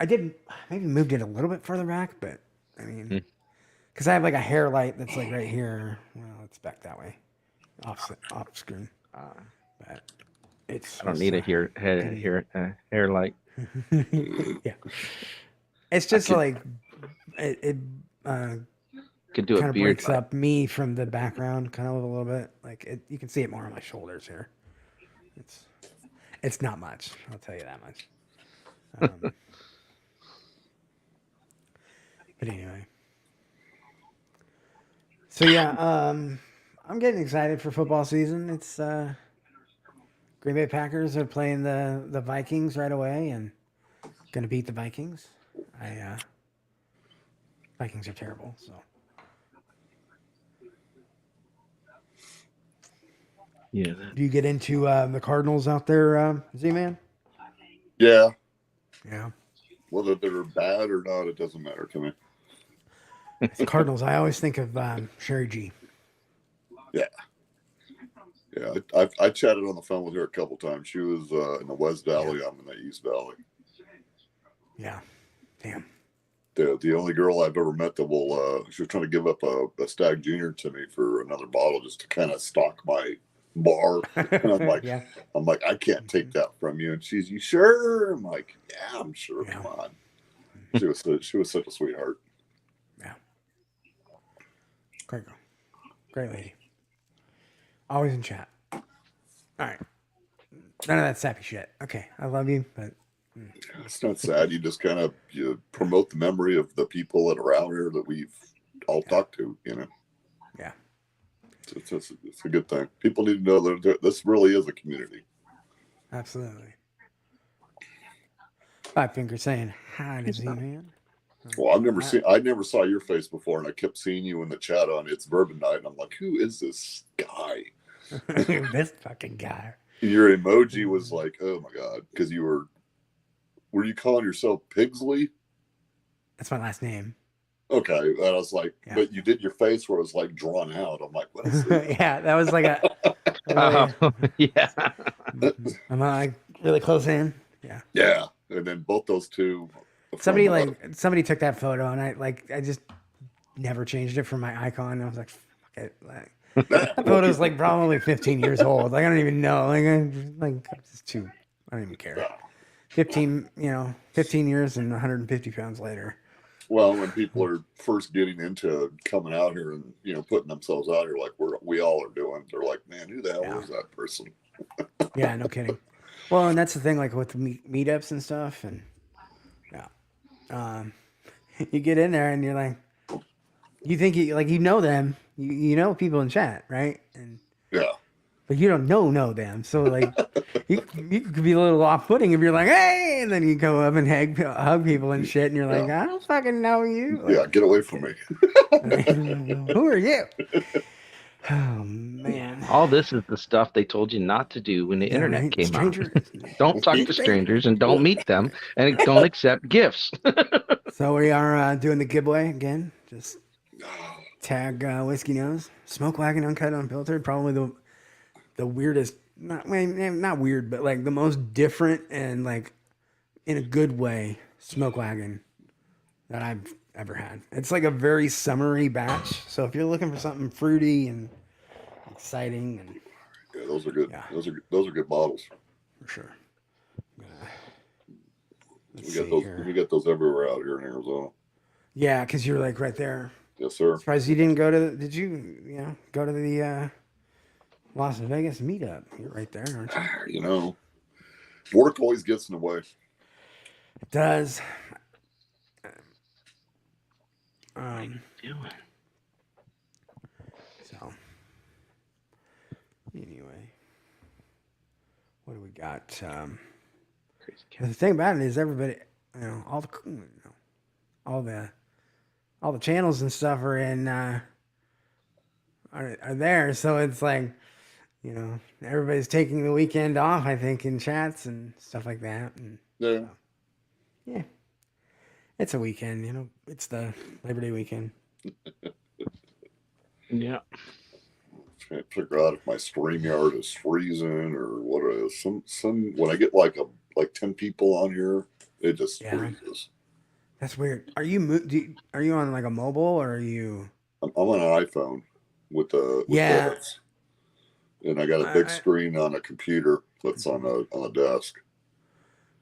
I did maybe moved it a little bit further back, but I mean, Hmm. because I have like a hair light that's like right here. Well, it's back that way, off screen. Uh, But it's I don't supposed need a to hair hair be. hair light. Yeah, it's I just could like it uh, could do a kind of beard breaks light. up me from the background, kind of a little bit. Like you can see it more on my shoulders here. It's it's not much. I'll tell you that much. Um, but anyway, so yeah, I'm getting excited for football season. It's Green Bay Packers are playing the Vikings right away and going to beat the Vikings. I Vikings are terrible. So Yeah. do you get into the Cardinals out there, Z-Man? Yeah, Yeah, whether they're bad or not, it doesn't matter to me. it's Cardinals. I always think of Sherry G. Yeah, yeah. I chatted on the phone with her a couple times. She was in the West Valley. I'm in the East Valley. Yeah, damn. The only girl I've ever met that will she was trying to give up a Stag Junior to me for another bottle just to kind of stock my bar. And Yeah, I'm like, I can't take that from you. And she's, you sure? I'm like, yeah, I'm sure. yeah, Come on. She was such a sweetheart. yeah. Great girl, great lady. Always in chat. All right, none of that sappy shit. Okay, I love you, but It's not sad. You just kind of you promote the memory of the people that are out here that we've all talked to. You know, yeah, it's a good thing. People need to know that this really is a community. absolutely. Five Finger saying hi to Z-Man. Well, I never saw your face before, and I kept seeing you in the chat on It's Bourbon Night, and I'm like, who is this guy? This fucking guy. Your emoji was like, oh my god, because were you calling yourself Pigsley? That's my last name. Okay, and I was like, Yeah. but you did your face where it was like drawn out. I'm like, what is this? Yeah, that was like a really, Yeah. I'm like really close in. Yeah. Yeah, and then both those two. Somebody took that photo and I just never changed it from my icon. I was like, fuck it. Like, that photo's like probably 15 years old. Like I don't even know. I'm just too. I don't even care. 15 years and 150 pounds later. Well, when people are first getting into coming out here and putting themselves out here like we all are doing, they're like, man, who the hell is that person? Yeah, no kidding. Well, and that's the thing, like with meetups and stuff, and yeah, you get in there and you're like, you think you know them, you know people in chat, right? And Yeah. but you don't know them, so like you could be a little off-putting if you're like, hey, and then you go up and hug people and shit, and you're like, I don't fucking know you. Like, Yeah, get away from me. who are you? Oh man. All this is the stuff they told you not to do when the internet right? came out. Stranger. Don't talk to strangers and don't meet them and don't accept gifts. So we are doing the giveaway again. Just tag Whiskey Nose, Smoke Wagon Uncut Unfiltered. Probably the weirdest, not weird, but like the most different and like in a good way Smoke Wagon that I've ever had. It's like a very summery batch. So if you're looking for something fruity and exciting, and Yeah, those are good. Yeah. Those are good bottles. for sure. We get those everywhere out here in Arizona. Yeah, because you're like right there. Yes, sir. Surprised you didn't go to. Did you go to the Las Vegas meetup? You're right there, aren't you? Work always gets in the way. It does. What are you doing? So anyway, what do we got? Crazy The thing about it is everybody, all the channels and stuff are in are there. So it's like, everybody's taking the weekend off, I think, in chats and stuff like that. And Yeah. yeah, it's a weekend, it's the Labor Day weekend. Yeah. Trying to figure out if my StreamYard is freezing or what it is. Some when I get like 10 people on here, it just freezes. That's weird. Are you are you on like a mobile or are you? I'm on an iPhone with this, and I got a big screen on a computer that's on a desk.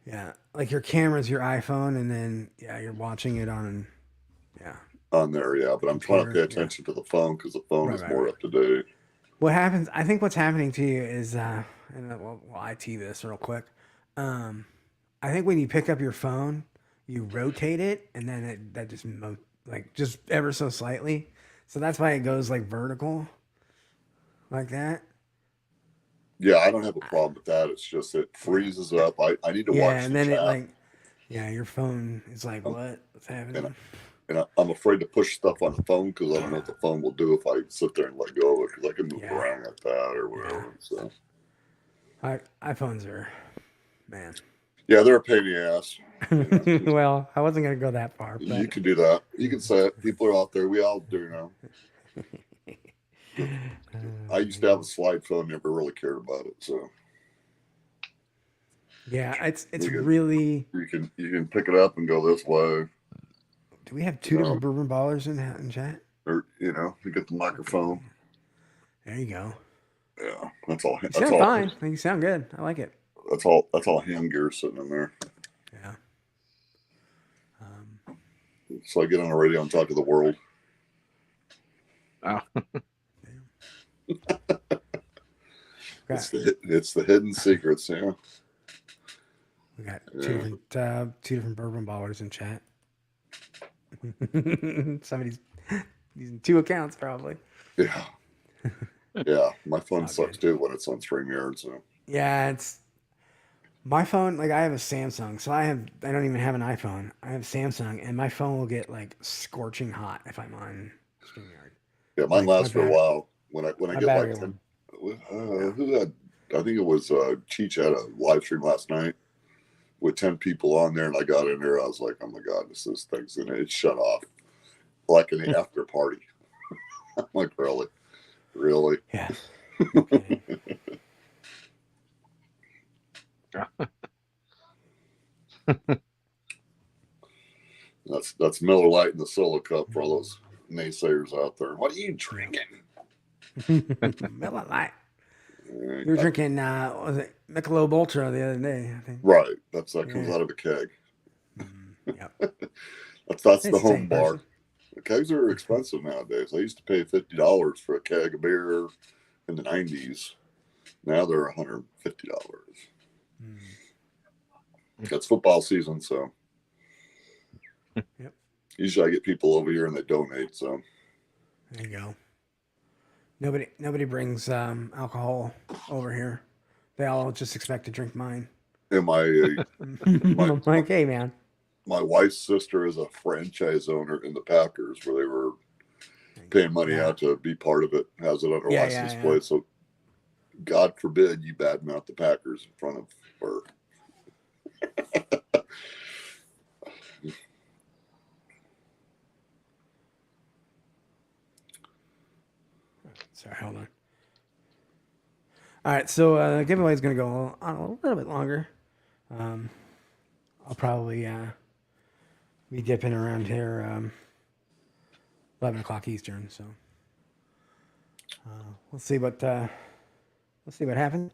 Yeah, like your camera's your iPhone, and then you're watching it on on there. Yeah, but I'm trying to pay attention to the phone because the phone is more up to date. What happens? I think what's happening to you is, and we'll IT this real quick. I think when you pick up your phone, you rotate it, and then that just just ever so slightly. So that's why it goes like vertical, like that. Yeah, I don't have a problem with that. It's just it freezes up. I need to watch. Yeah, and then chat. Your phone is like, what's happening? And I'm afraid to push stuff on the phone because I don't know what the phone will do if I sit there and let go of it because I can move around like that or whatever. So, iPhones are, man. Yeah, they're a pain in the ass. Well, I wasn't gonna go that far. But... You can do that. You can say it. People are out there. We all do now. I used to have a slide phone. Never really cared about it. So. Yeah, it's really. You can pick it up and go this way. Do we have two different Bourbon Ballers in chat? Or you get the microphone. There you go. Yeah, that's all. You sound fine. You sound good. I like it. That's all hand gear sitting in there. Yeah. So I get on the radio and talk to the world. Oh. It's the hidden secrets, yeah. We got two different Bourbon Ballers in chat. Somebody's using two accounts probably. Yeah. Yeah, my phone sucks too when it's on StreamYard. So yeah, it's my phone. Like I have a Samsung, so I don't even have an iPhone. I have Samsung, and my phone will get like scorching hot if I'm on StreamYard. Yeah, mine lasts for a while. When I get like who had, I think it was Cheech had a live stream last night with 10 people on there, and I got in there. I was like, oh my god, this thing's in it. It shut off like in the after party. I'm like, really? Yeah. Okay. That's Miller Lite in the solo cup for all those naysayers out there. What are you drinking? Miller Lite. You were drinking was it Michelob Ultra the other day, I think. Right. That comes out of a keg. Yep. that's the home bar. The kegs are expensive nowadays. I used to pay $50 for a keg of beer in the 90s. Now they're $150. It's football season, so yep. Usually I get people over here and they donate. So there you go. Nobody brings alcohol over here. They all just expect to drink mine. And I'm like, hey man. My wife's sister is a franchise owner in the Packers, where they were paying money out to be part of it. Has it on her license plate. So God forbid you badmouth the Packers in front of her. Sorry, hold on. All right, so the giveaway is going to go on a little bit longer. I'll probably be dipping around here 11 o'clock Eastern. So we'll see what happens.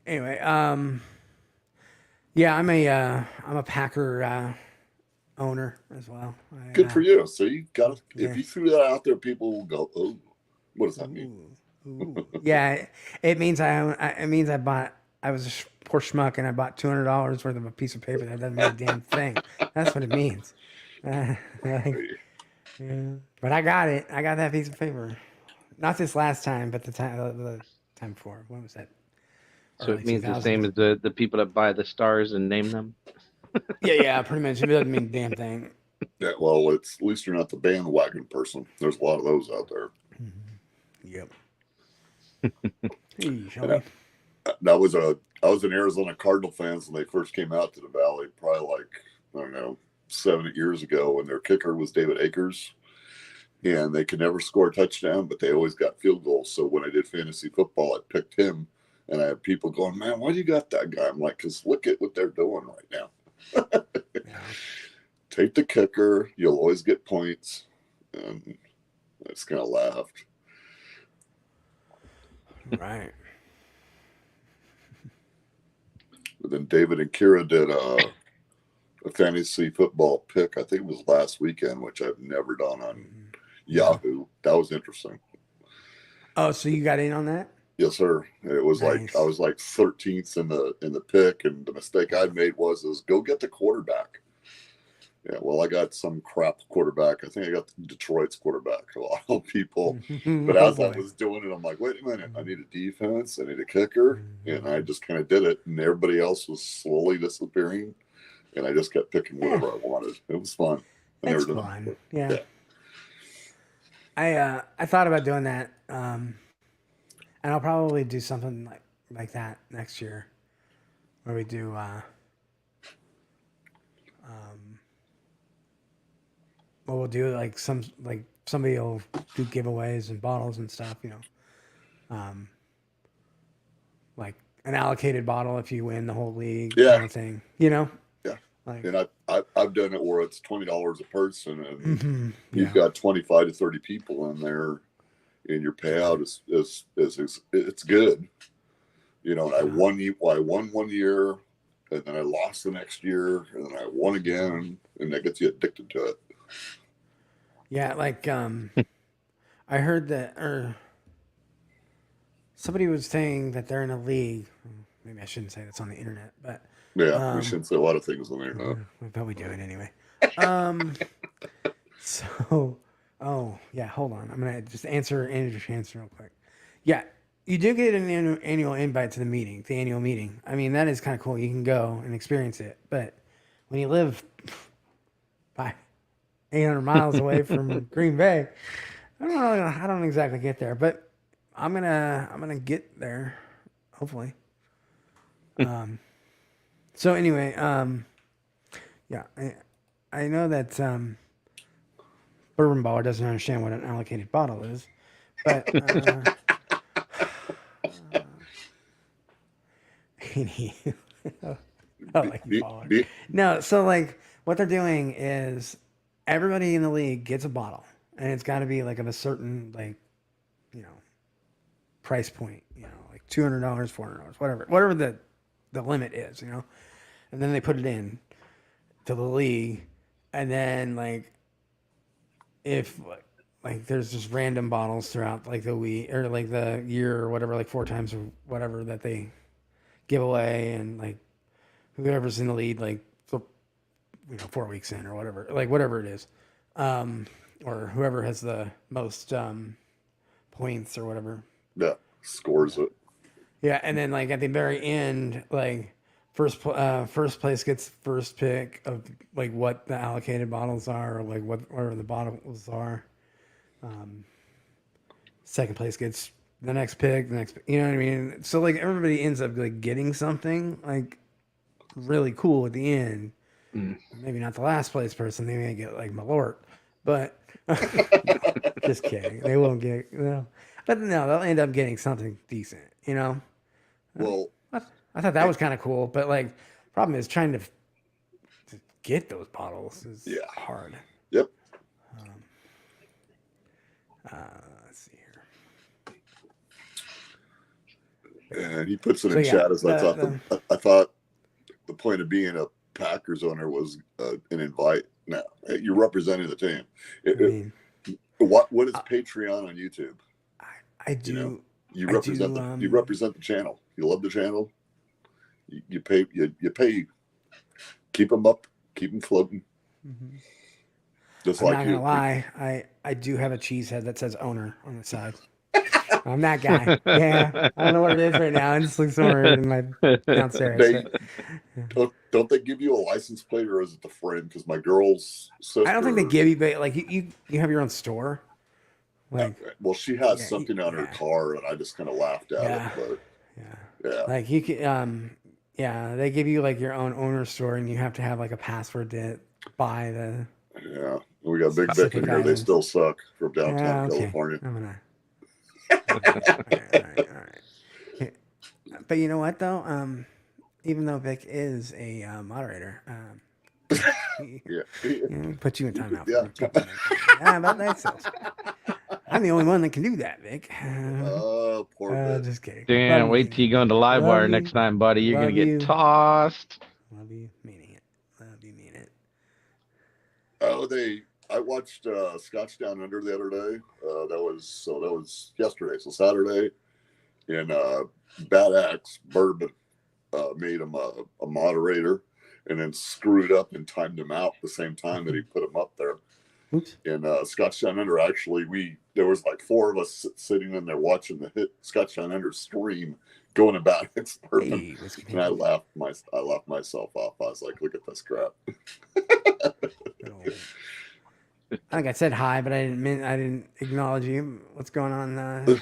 Anyway, yeah, I'm a Packer owner as well. Good for you. So you got if you threw that out there, people will go, "Oh, what does that mean?" Ooh. Yeah, it means I bought. I was a poor schmuck and I bought $200 worth of a piece of paper that doesn't mean a damn thing. That's what it means. Yeah. But I got it. I got that piece of paper. Not this last time, but the time before. What was that? So Early it means 2000s. the same as the people that buy the stars and name them. Yeah, pretty much. It doesn't mean a damn thing. Yeah, well, it's at least you're not the bandwagon person. There's a lot of those out there. Yep. Hey, And I was in Arizona Cardinal fans when they first came out to the Valley, probably like, I don't know, 7 8 years ago, and their kicker was David Akers. And they could never score a touchdown, but they always got field goals. So when I did fantasy football, I picked him. And I had people going, man, why do you got that guy? I'm like, because look at what they're doing right now. Yeah. Take the kicker. You'll always get points. And I just kind of laughed. Right. But then David and Kira did a fantasy football pick. I think it was last weekend, which I've never done on Yahoo. That was interesting. Oh, so you got in on that? Yes, sir. It was Nice. like I was like 13th in the pick, and the mistake I made was go get the quarterback. Yeah, well, I got some crap quarterback. I think I got Detroit's quarterback. A lot of people, but as I was doing it, I'm like, wait a minute, I need a defense, I need a kicker, and I just kind of did it, and everybody else was slowly disappearing, and I just kept picking whatever I wanted. It was fun. It's fun. Yeah. I thought about doing that, and I'll probably do something like that next year, where we do we'll do like somebody will do giveaways and bottles and stuff, like an allocated bottle if you win the whole league, kind of thing, Yeah. Like, And I've done it where it's $20 a person, and you've got 25 to 30 people in there, and your payout is it's good. And I won 1 year, and then I lost the next year, and then I won again, and that gets you addicted to it. Yeah, like I heard that, or somebody was saying that they're in a league. Maybe I shouldn't say that's on the internet, but Yeah, we shouldn't say a lot of things on the internet. But we do it anyway. Oh yeah, hold on. I'm gonna just answer Andrew's answer real quick. Yeah, you do get an annual invite to the annual meeting. I mean, that is kind of cool. You can go and experience it. But when you live 800 miles away from Green Bay, I don't exactly get there. But I'm gonna get there, hopefully. So anyway, yeah, I know that Bourbon Baller doesn't understand what an allocated bottle is, but no. So like, what they're doing is everybody in the league gets a bottle, and it's got to be like of a certain price point, like $200, $400, whatever the limit is, and then they put it in to the league, and then like if like there's just random bottles throughout like the week or like the year or whatever, like 4 times or whatever that they give away, and like whoever's in the lead like 4 weeks in or whatever it is, or whoever has the most points or whatever, scores it. Yeah, and then like at the very end, like first place gets first pick of like what the allocated bottles are, or like whatever the bottles are. Second place gets the next pick, you know what I mean? So like everybody ends up like getting something like really cool at the end. Maybe not the last place person; they may get like Malort, but just kidding. They won't get but no, they'll end up getting something decent, Well, I thought that was kind of cool, but like, problem is trying to get those bottles is hard. Yep. Let's see here. And he puts it in chat as I thought the point of being a Packers owner was an invite. Now you're representing the team. What is Patreon on YouTube? I do. You represent the channel. You love the channel. You pay. Keep them up. Keep them floating. Just I'm not gonna lie. I do have a cheese head that says owner on the side. I'm that guy. Yeah, I don't know what it is right now. I just look somewhere in my downstairs. Don't they give you a license plate, or is it the friend? Because my girl's sister. I don't think they give you, but like you have your own store. Like, well, she has something on her car, and I just kind of laughed at it. But yeah, like you can, yeah, they give you like your own owner store, and you have to have like a password to buy the. Yeah, we got Big Vic in here. They still suck from downtown California. I'm gonna. all right. But you know what though? Even though Vic is a moderator, put you in timeout. About that self. I'm the only one that can do that, Vic. Oh, poor Vic. Just kidding. Dan, wait till you go into Livewire next time, buddy. You're gonna get tossed. Love you, meaning it. Love you, mean it. Oh, I watched Scotch Down Under the other day. That was yesterday, so Saturday, and Bad Axe Bourbon made him a moderator, and then screwed up and timed him out the same time that he put him up there. Oops. And Scotch Down Under, actually, there was like 4 of us sitting in there watching the hit Scotch Down Under stream going about its bourbon, and I laughed myself off. I was like, "Look at this crap." I think I said hi, but I didn't acknowledge you. What's going on,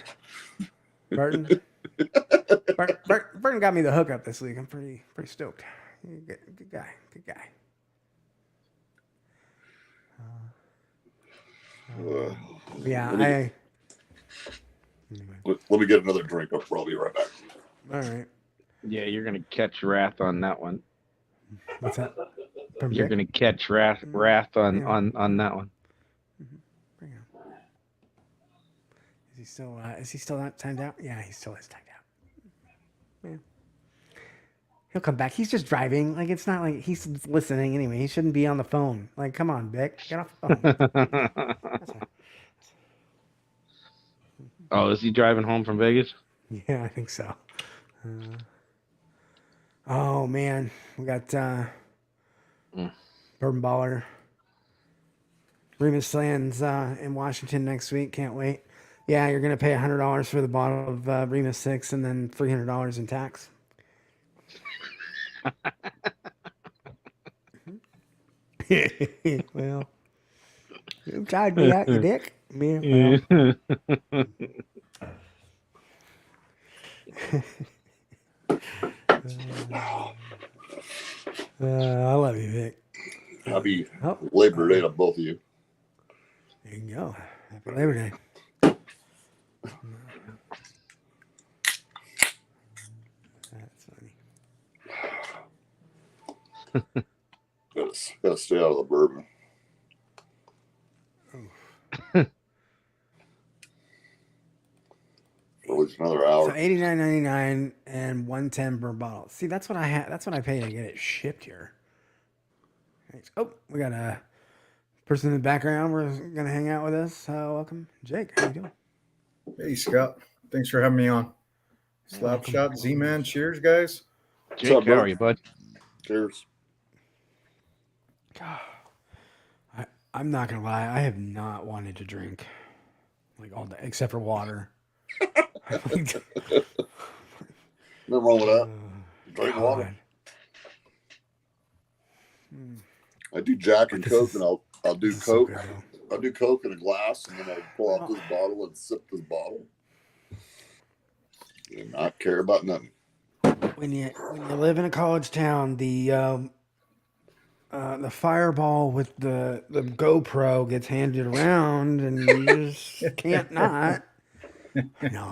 Burton? Burton got me the hookup this week. I'm pretty stoked. Good guy. Let me get another drink. I'll be right back. All right. Yeah, you're gonna catch wrath on that one. What's that? You're gonna catch wrath on that one. Bring it on. Is he still not timed out? Yeah, he still is timed out. Yeah. He'll come back. He's just driving. Like, it's not like he's listening anyway. He shouldn't be on the phone. Like, come on, Vic. Get off the phone. Oh, is he driving home from Vegas? Yeah, I think so. Oh, man. We got Bourbon Baller. Remus lands in Washington next week. Can't wait. Yeah, you're going to pay $100 for the bottle of Remus 6 and then $300 in tax. Well, you tried me out, you dick. Yeah, I love you, Vic. Happy Labor Day to both of you. There you go. Happy Labor Day. That's funny. Gotta stay out of the bourbon. At least another hour. So $89.99 and $110 per bottle. See, that's what I had. That's what I pay to get it shipped here. Oh, we got a person in the background. We're gonna hang out with us. Welcome, Jake. How you doing? Hey, Scott. Thanks for having me on. Slapshot, Z-Man. Cheers, guys. Jake, how are you, bud? Cheers. I'm not gonna lie. I have not wanted to drink like all day, except for water. Nothing wrong with that. Drink water. I do Jack and Coke, and I'll do Coke. So I'll do Coke in a glass, and then I pull out this bottle and sip this bottle. And not care about nothing. When you live in a college town, the fireball with the GoPro gets handed around, and you just can't not. No,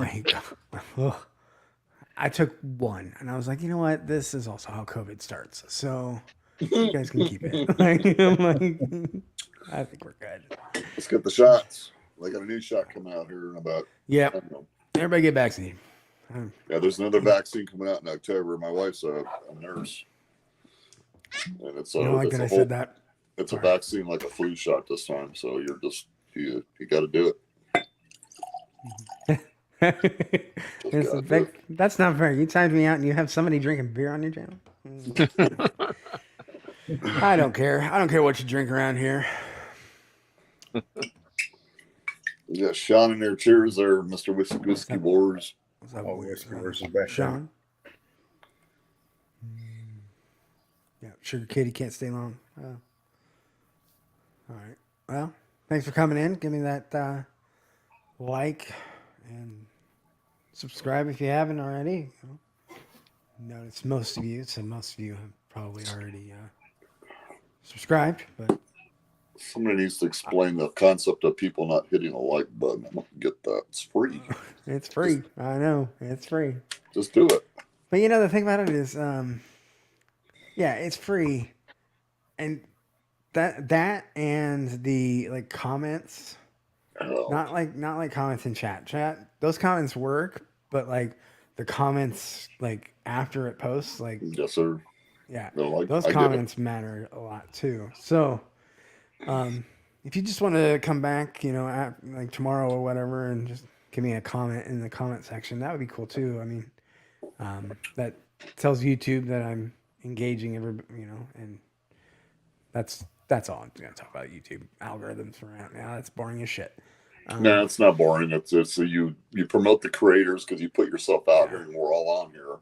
I took one, and I was like, you know what? This is also how COVID starts, so you guys can keep it. I think we're good. Let's get the shots. They got a new shot coming out here in about. Yeah. Everybody get vaccinated. Yeah, there's another vaccine coming out in October. My wife's a nurse, and it's a vaccine like a flu shot this time. So you're just you got to do it. That's not fair. You timed me out, and you have somebody drinking beer on your channel. I don't care. I don't care what you drink around here. Yeah, Sean in there. Cheers there, Mr. Whiskey Wars. What's up, Whiskey versus back Sean? Yeah, Sugar Kitty can't stay long. All right. Well, thanks for coming in. Give me that like and subscribe if you haven't already. Notice most of you have probably already subscribed, but Somebody needs to explain the concept of people not hitting a like button. I don't get that. It's free. it's free. I know it's free. Just do it. But you know the thing about it is, yeah, it's free, and that and the like comments, Oh, not like comments in chat. Those comments work, but like the comments like after it posts, like yes, sir. yeah, No, like, those I get it. comments matter a lot too. So, if you just want to come back, like tomorrow or whatever, and just give me a comment in the comment section, that would be cool too. I mean, that tells YouTube that I'm engaging and that's all I'm gonna talk about. YouTube algorithms for right now. That's boring as shit. No, it's not boring. It's so you promote the creators because you put yourself out here, and we're all on here.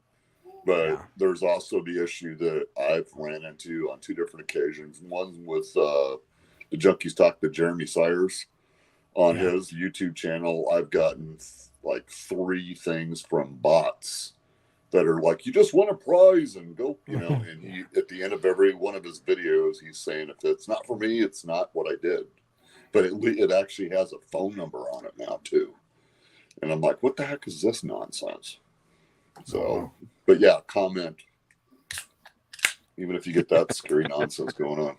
But there's also the issue that I've ran into on two different occasions. One with the Junkies Talk to Jeremy Sayers on his YouTube channel. I've gotten like 3 things from bots that are like, you just won a prize and go, and he, at the end of every one of his videos, he's saying, if it's not for me, it's not what I did. But it actually has a phone number on it now too. And I'm like, what the heck is this nonsense? So, but yeah, comment. Even if you get that scary nonsense going on.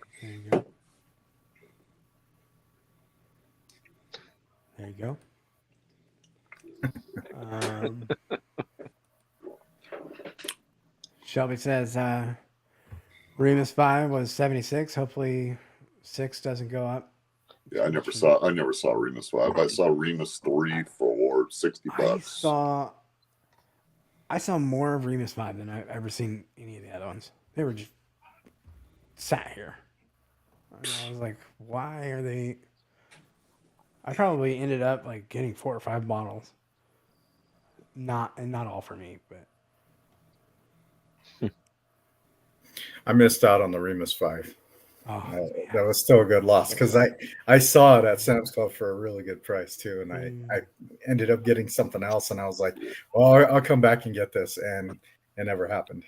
There you go. Shelby says Remus 5 was 76. Hopefully 6 doesn't go up. Yeah, I never saw Remus 5. I saw Remus 3 for $60. I saw more of Remus 5 than I've ever seen any of the other ones. They were just sat here. And I was like, why are they? I probably ended up like getting 4 or 5 bottles. Not all for me, but I missed out on the Remus 5. oh, that was still a good loss because I saw it at Sam's Club for a really good price too, and I ended up getting something else, and I was like, well, I'll come back and get this, and it never happened.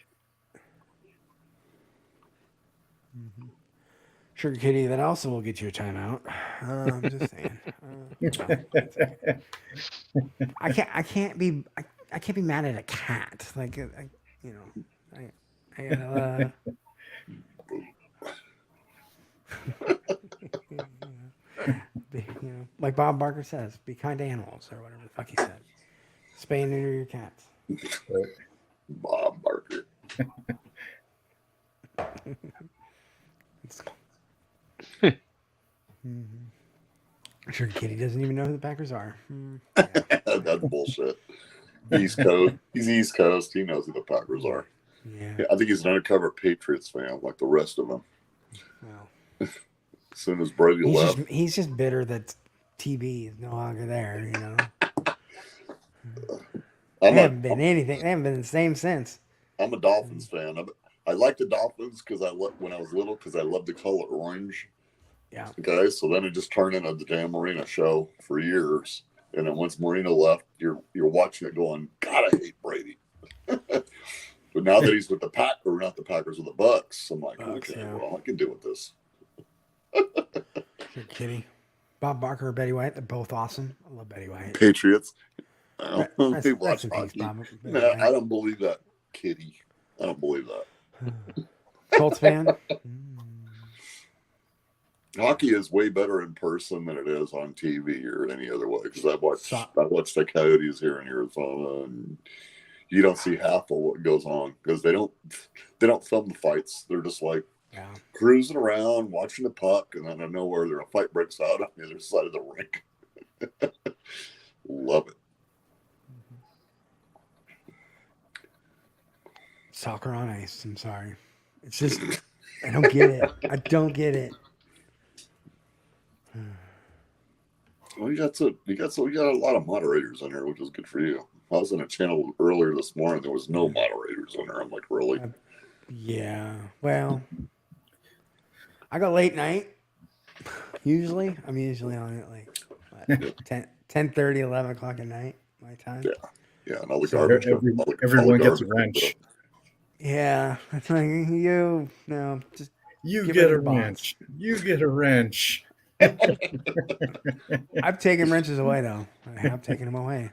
Mm-hmm. Sugar Kitty, that also will get you a timeout. I'm just saying. I can't be mad at a cat. Like I gotta. Like Bob Barker says, be kind to animals or whatever the fuck he said. Spay and neuter your cats. Bob Barker. Sure, Kitty doesn't even know who the Packers are. Yeah. That's bullshit. East Coast. He's East Coast. He knows who the Packers are. Yeah, I think he's an undercover Patriots fan, like the rest of them. Well, as soon as Brady left, he's just bitter that TB is no longer there. They haven't been the same since. I'm a Dolphins fan. I like the Dolphins because when I was little, because I loved the color orange. Yeah. Okay, so then it just turned into the Dan Marino show for years, and then once Marino left, you're watching it going, God, I hate Brady. But now that he's with the not the Packers, with the Bucks, I'm like, well, I can deal with this. You're kidding. Bob Barker or Betty White, they're both awesome. I love Betty White. Patriots. I don't believe that, Kitty. I don't believe that. Colts fan? Hockey is way better in person than it is on TV or any other way. Because I watched the Coyotes here in Arizona, and you don't see half of what goes on because they don't film the fights. They're just like cruising around, watching the puck, and then out of nowhere, a fight breaks out on the other side of the rink. Love it. Soccer on ice. I'm sorry. It's just I don't get it. I don't get it. Well, you got a lot of moderators in there, which is good for you. I was in a channel earlier this morning. There was no moderators in there. I'm like, really? Yeah. Well, I go late night. Usually, I'm usually on at like what, 10:30, 11 o'clock at night, my time. Yeah. Yeah, and all the So garbage. Everyone gets a wrench. Yeah, it's like you no, just You get get rid a of the box. wrench. You get a wrench. I've taken wrenches away though. I have taken them away.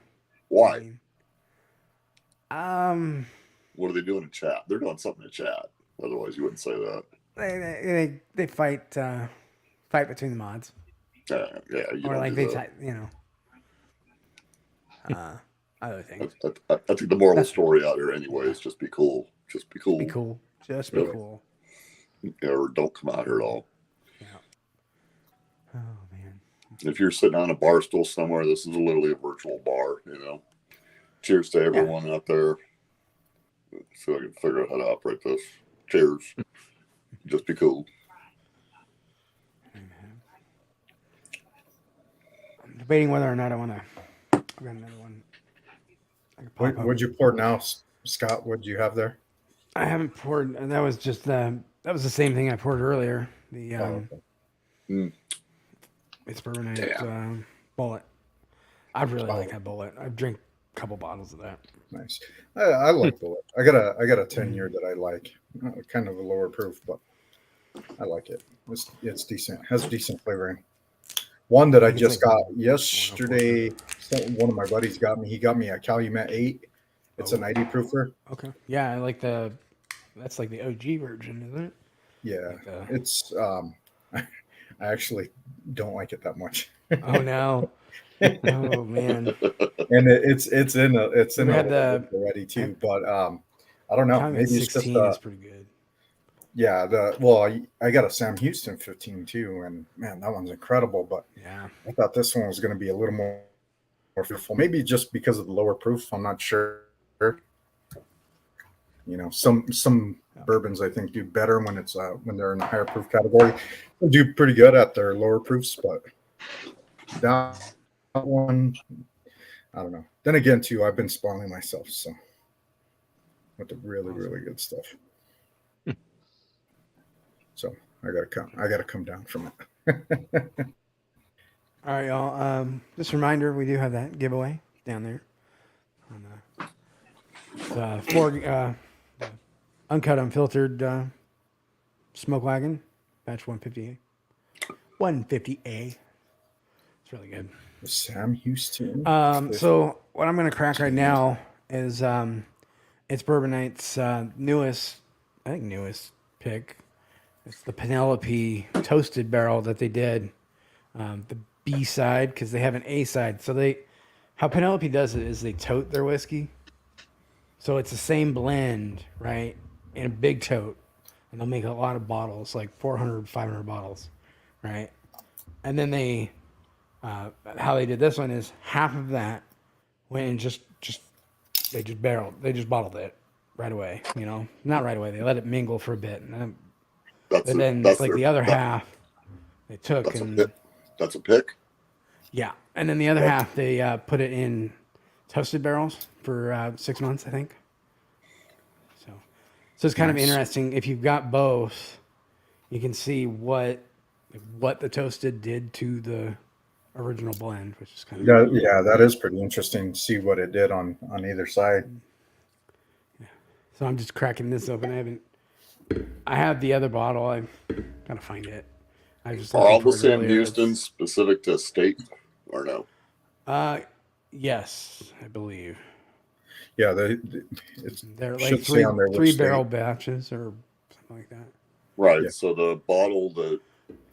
Why? What are they doing in chat? They're doing something in chat. Otherwise, you wouldn't say that. They fight between the mods. Yeah, or like they other things. I think the moral of the story out here anyway is just be cool. Just be cool. Be cool. Just be cool. Yeah, or don't come out here at all. Yeah. Oh man. If you're sitting on a bar stool somewhere, this is literally a virtual bar, you know. Cheers to everyone out there. Let's see if I can figure out how to operate this. Cheers. Just be cool. I'm debating whether or not I want to. I've got another one. What'd you pour now, Scott? What'd you have there? I haven't poured. That was just that was the same thing I poured earlier. The it's Bourbon Bullet. I really like that Bullet. I've drank a couple bottles of that. Nice. I like Bullet. I got a 10-year that I like. Kind of a lower proof, but I like it. It's decent. Has decent flavoring. One that I just got yesterday, one of my buddies got me. He got me a Calumet 8. It's a 90 proofer. Okay. Yeah, I like that's like the OG version, isn't it? Yeah. Like it's I actually don't like it that much. Oh no. Oh man. And it's in the already too, but I don't know. Maybe it's just is pretty good. Yeah, I got a Sam Houston 15 too, and man, that one's incredible. But yeah, I thought this one was going to be a little more fruitful. Maybe just because of the lower proof. I'm not sure. You know, some bourbons I think do better when they're in the higher proof category. They do pretty good at their lower proofs, but that one, I don't know. Then again, too, I've been spoiling myself with the really good stuff. So I gotta come down from it. All right, y'all. Just a reminder, we do have that giveaway down there on the uncut, unfiltered smoke wagon, batch 150A. 150A. It's really good. Sam Houston. So what I'm gonna crack right now is it's Bourbon Night's newest pick. It's the Penelope toasted barrel that they did, the B side, because they have an A side. So how Penelope does it is they tote their whiskey. So it's the same blend, right, in a big tote, and they'll make a lot of bottles, like 400, 500 bottles, right? And then how they did this one is half of that went and they just bottled it right away. You know, not right away. They let it mingle for a bit, and then the other half they took that's a pick. Yeah, and then the other half they put it in toasted barrels for 6 months, I think. So it's kind of interesting. If you've got both, you can see what the toasted did to the original blend, which is kind of that is pretty interesting to see what it did on either side. Yeah. So I'm just cracking this open. I have the other bottle. I gotta find it. I just are all the Sam Houston specific to state or no? Yes, I believe. Yeah, they're like three barrel batches or something like that. Right. Yeah. So the bottle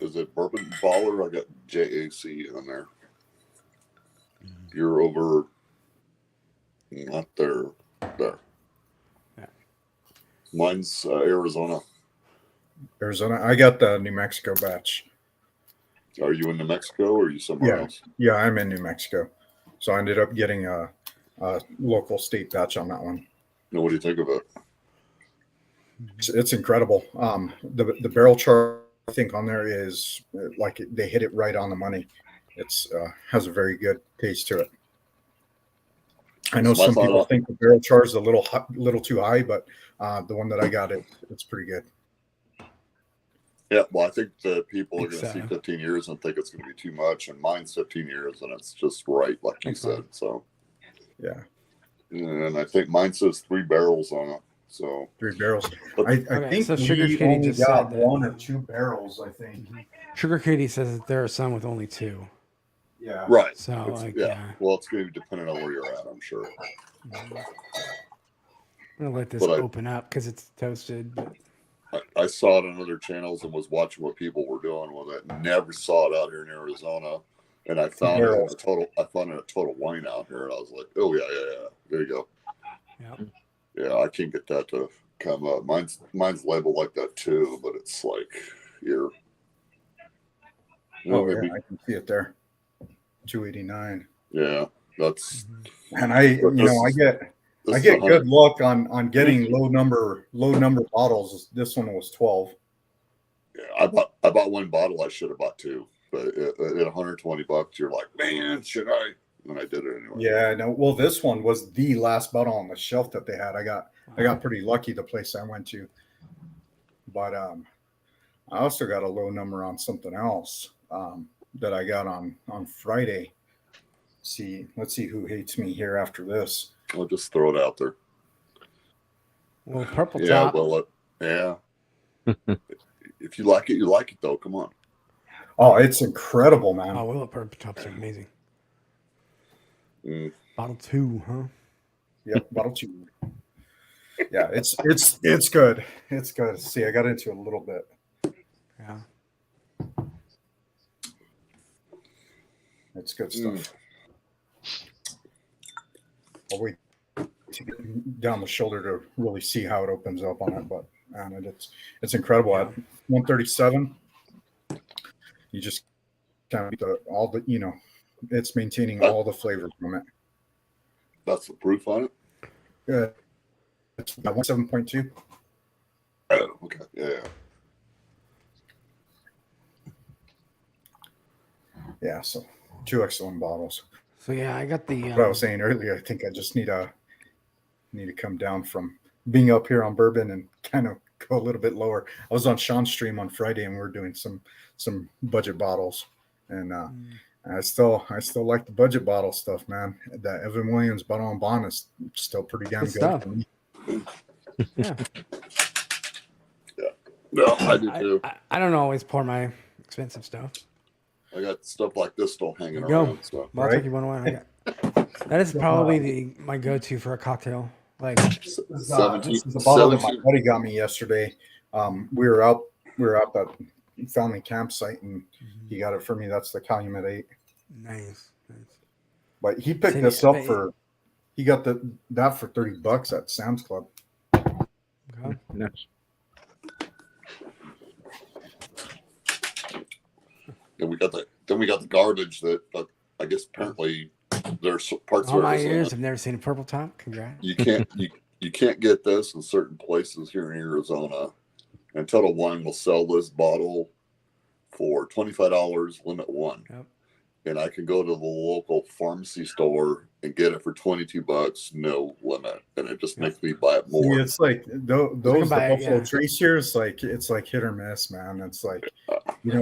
is it Bourbon Baller? I got JAC on there. You're over, not there. Yeah. Mine's Arizona. I got the New Mexico batch. Are you in New Mexico or are you somewhere else? Yeah, I'm in New Mexico. So I ended up getting a local state batch on that one. Now, what do you think of it? It's incredible. The barrel chart I think on there is like they hit it right on the money. It's has a very good taste to it. I know So my some people thought- think the barrel char is a little too high, but the one that I got, it's pretty good. Yeah, well, I think that people are going to Think see so. 15 years and think it's going to be too much, and mine's 15 years, and it's just right, like you Thanks, said. man. So, Yeah, and I think mine says 3 barrels on it. So, 3 barrels. But- I Okay, think so Sugar we Kitty only just got said that. 1 or 2 barrels. I think. Sugar Katie says that there are some with only 2. Yeah. right. So, It's- like, yeah. yeah. Well, it's going to be depending on where you're at, I'm sure. I'm gonna let this But I- open up because it's toasted. But I saw it on other channels and was watching what people were doing with it. Never saw it out here in Arizona, and I found it in a total. I found it a Total Wine out here, and I was like, "Oh yeah. There you go." yeah, Yeah, I can't get that to come up. Mine's labeled like that too, but it's like here. Oh maybe. yeah, I can see it there. 289. Yeah, that's. And I get good luck on getting low number bottles. This one was 12. Yeah, I bought 1 bottle. I should have bought 2, but at $120, you're like, man, should I? And I did it anyway. Yeah, no. Well, this one was the last bottle on the shelf that they had. I got pretty lucky the place I went to. But I also got a low number on something else that I got on Friday. Let's see who hates me here after this. I'll just throw it out there. well, purple Yeah, top. well, yeah. If you like it, you like it, though. Come on. Oh, it's incredible, man. Oh, Willow purple tops are amazing. Mm. Bottle 2, huh? Yep, bottle 2. Yeah, it's good. It's good. See, I got into it a little bit. Yeah. It's good stuff. I'll wait to get down the shoulder to really see how it opens up on it, but man, it's incredible. At 137, you just kind of it's maintaining all the flavor from it. That's the proof on it. Yeah, it's about 7.2. Oh, okay. Yeah. Yeah, so 2 excellent bottles. So yeah, I got the. What I was saying earlier, I think I just need to come down from being up here on Bourbon and kind of go a little bit lower. I was on Sean's stream on Friday and we are doing some budget bottles, and I still like the budget bottle stuff, man. That Evan Williams Bottle on Bond is still pretty damn Good good stuff. for me. Yeah. No, I do too. I don't always pour my expensive stuff. I got stuff like this still hanging Go. around. So Well, I'll Right. take you one away. That is probably my go-to for a cocktail. Like, This is the bottle that my buddy got me yesterday. We were out at family campsite and he got it for me. That's the Calumet 8. nice. But he picked See, this up but- he got that for $30 at Sam's Club. Okay. Nice. and we got the garbage that I guess apparently there's parts All of my Arizona. years, I've never seen a purple top. Congrats. You can't get this in certain places here in Arizona. And Total Wine will sell this bottle for $25, limit 1. Yep. And I can go to the local pharmacy store and get it for $22, no limit. And it just makes me buy it more. See, it's like those buy it, Buffalo yeah. Trace here. It's like hit or miss, man. It's like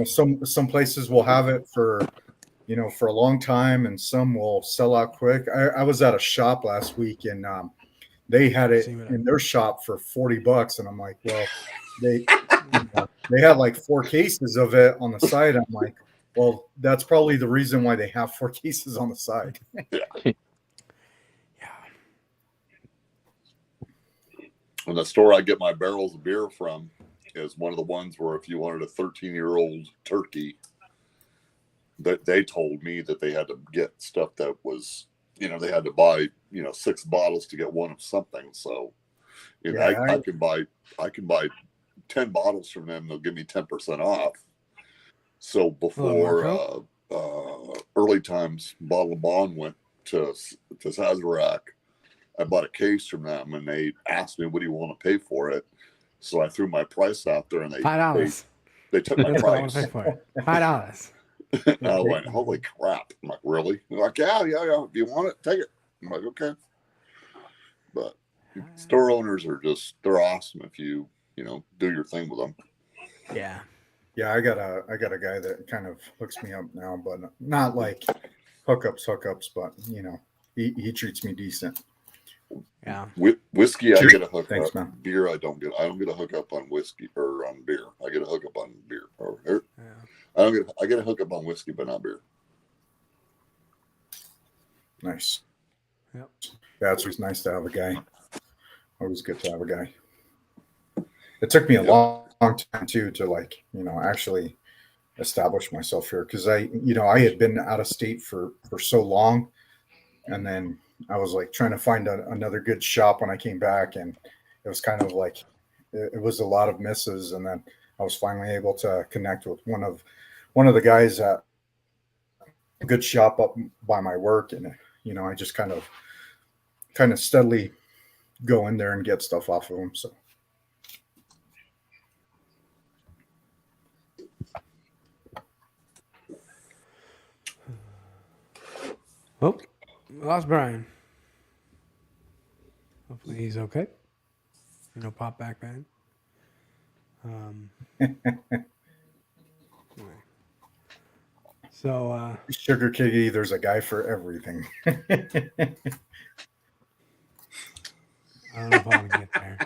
some places will have it for for a long time, and some will sell out quick. I was at a shop last week, and they had it in their shop for $40, and I'm like, well, they had like 4 cases of it on the side. I'm like, well, that's probably the reason why they have 4 cases on the side. Yeah. And the store I get my barrels of beer from is one of the ones where if you wanted a 13-year-old turkey, that they told me that they had to get stuff that was, they had to buy, 6 bottles to get one of something. So, I can buy 10 bottles from them. They'll give me 10% off. So before early times, Bottle of Bond went to Sazerac, I bought a case from them, and they asked me, "What do you want to pay for it?" So I threw my price out there, and $5. they took my That's what I want price. to pay for it. $5. I went, holy crap. I'm like, really? They're like, yeah. If you want it, take it. I'm like, okay. But store owners are they're awesome if you do your thing with them. Yeah. Yeah, I got a guy that kind of hooks me up now, but not like hookups, but he treats me decent. Yeah. Whiskey, I get a hookup. Thanks, man. Beer, I don't get a hookup on whiskey or on beer. I get a hookup on beer. I get a hookup on whiskey, but not beer. Nice. Yep. Yeah, it's always nice to have a guy. Always good to have a guy. It took me a long time too to actually establish myself here, because I had been out of state for so long, and then I was like trying to find another good shop when I came back, and it was kind of like it was a lot of misses, and then I was finally able to connect with one of the guys at a good shop up by my work, and I just kind of steadily go in there and get stuff off of him. So. Oh, we lost Brian. Hopefully he's okay. Pop back in. Anyway. So Sugar Kiggy, there's a guy for everything. I don't know if I want to get there.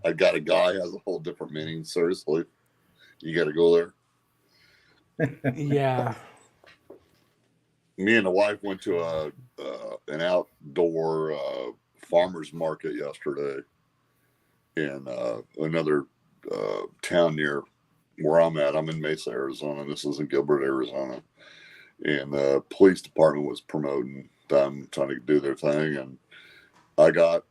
I got a guy has a whole different meaning. Seriously, you got to go there. Yeah. Me and the wife went to an outdoor farmers market yesterday in another town near where I'm at. I'm in Mesa, Arizona. This is in Gilbert, Arizona. And the police department was promoting them, trying to do their thing. And I got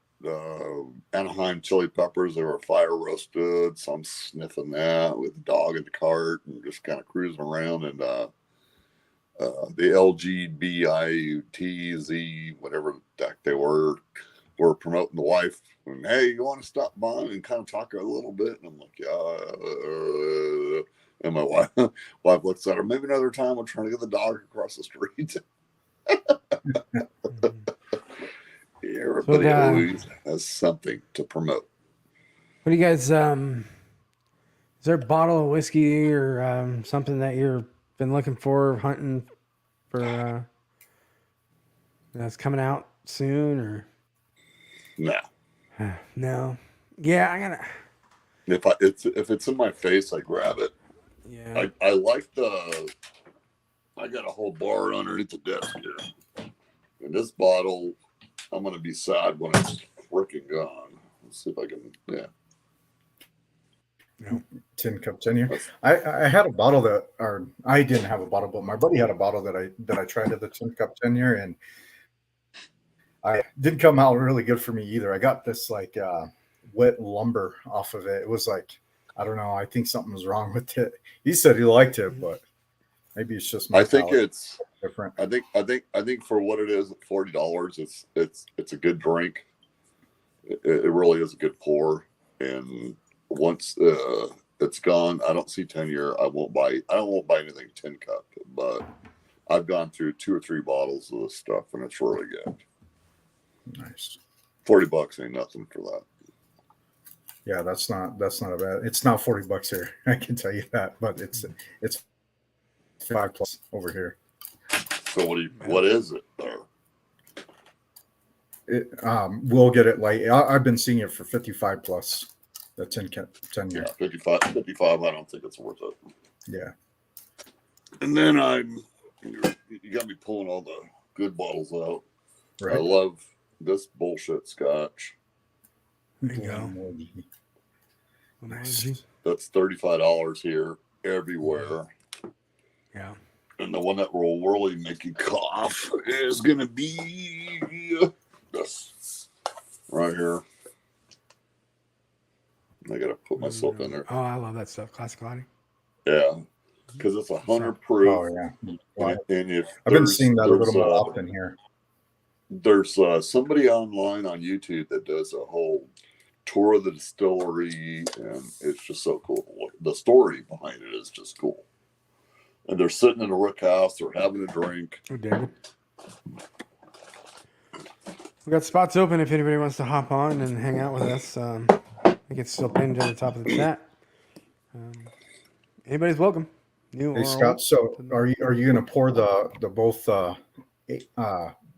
Anaheim chili peppers. They were fire roasted. So I'm sniffing that with the dog in the cart and just kind of cruising around. And the LGBTZ, whatever the heck they were promoting the wife. And, hey, you want to stop by and kind of talk a little bit? And I'm like, yeah. And my wife looks at her. Maybe another time I'm trying to get the dog across the street. Everybody always has something to promote. What do you guys? Is there a bottle of whiskey or something that you've been looking for, hunting for? That's coming out soon, or no? No. Yeah, I gotta. If it's in my face, I grab it. Yeah. I like I got a whole bar underneath the desk here. And this bottle, I'm going to be sad when it's freaking gone. Let's see if I can, yeah. No. Tin Cup tenure. I had a bottle or I didn't have a bottle, but my buddy had a bottle that I tried at the Tin Cup tenure, and I didn't come out really good for me either. I got this wet lumber off of it. It was like, I don't know. I think something was wrong with it. He said he liked it, but maybe it's just my think it's different. I think for what it is, at $40, it's a good drink. It really is a good pour. And once it's gone, I don't see 10-year. I won't buy anything Tin Cup, but I've gone through 2 or 3 bottles of this stuff, and it's really good. Nice. $40 ain't nothing for that. Yeah, that's not a bad. It's not $40 here. I can tell you that, but it's $5+ over here. So what is it there? We'll get it light. I've been seeing it for $55+. The 10 year. Yeah, 55. I don't think it's worth it. Yeah. And then you got me pulling all the good bottles out. Right. I love this bullshit scotch. There you go. Nice. That's $35 here everywhere. Yeah. And the one that will really make you cough is gonna be this right here. I gotta put myself in there. Oh, I love that stuff. Classic Lottie. Yeah, because it's 100 proof. Oh yeah. Well, and if I've been seeing that a little more often here. There's somebody online on YouTube that does a whole tour of the distillery, and it's just so cool. The story behind it is just cool. And they're sitting in a rook house. They're having a drink. Oh, David. We got spots open if anybody wants to hop on and hang out with us. I think it's still pinned to the top of the chat. Anybody's welcome. New Hey or Scott, old. so are you going to pour the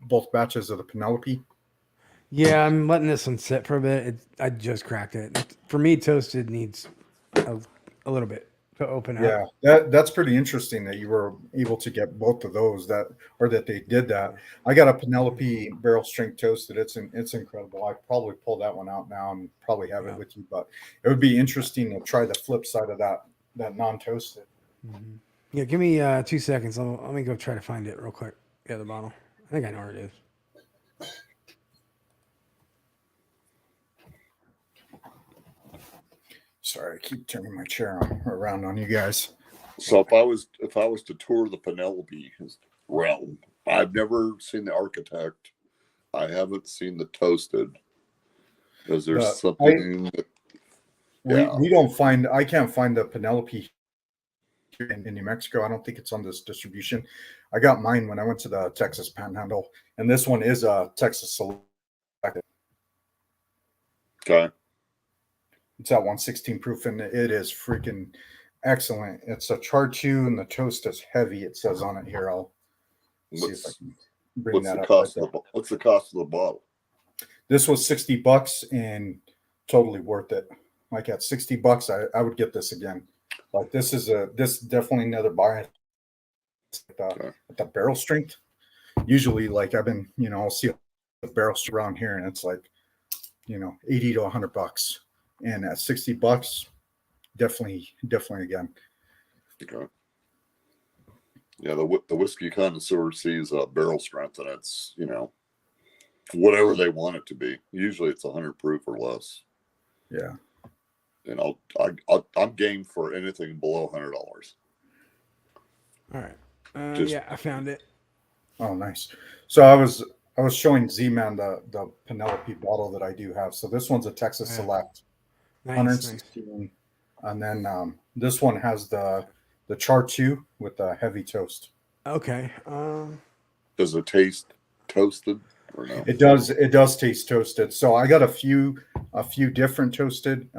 both batches of the Penelope? Yeah, I'm letting this one sit for a bit. I just cracked it. For me, toasted needs a little bit to open up. Yeah, that's pretty interesting that you were able to get both of those that they did that. I got a Penelope barrel strength toasted. It's incredible. I probably pull that one out now and probably have it with you, but it would be interesting to try the flip side of that non-toasted. Mm-hmm. Yeah, give me 2 seconds. Let me go try to find it real quick. The other bottle. I think I know where it is. Sorry, I keep turning my chair around on you guys. So if I was to tour the Penelope realm, I've never seen the Architect. I haven't seen the Toasted. Is there something? We don't find. I can't find the Penelope here in New Mexico. I don't think it's on this distribution. I got mine when I went to the Texas Panhandle, and this one is a Texas Select. Okay. It's at 116 proof, and it is freaking excellent. It's a char chew, and the toast is heavy. It says on it here. I'll see if I can bring that up. What's the cost of the bottle? This was $60 and totally worth it. Like at $60, I would get this again. Like this is definitely another buy. The barrel strength. Usually, like I've been, I'll see a barrel strength around here, and it's like, $80 to $100. And at $60, definitely again. Okay. Yeah, the whiskey connoisseur sees barrel strength, and it's whatever they want it to be. Usually, it's 100 proof or less. Yeah. And I'm game for anything below $100. All right. Yeah, I found it. Oh, nice. So I was showing Z-Man the Penelope bottle that I do have. So this one's a Texas Select. Nice, 116. Nice. And then this one has the char chew with the heavy toast. Okay. Does it taste toasted or no? It does taste toasted. So I got a few different toasted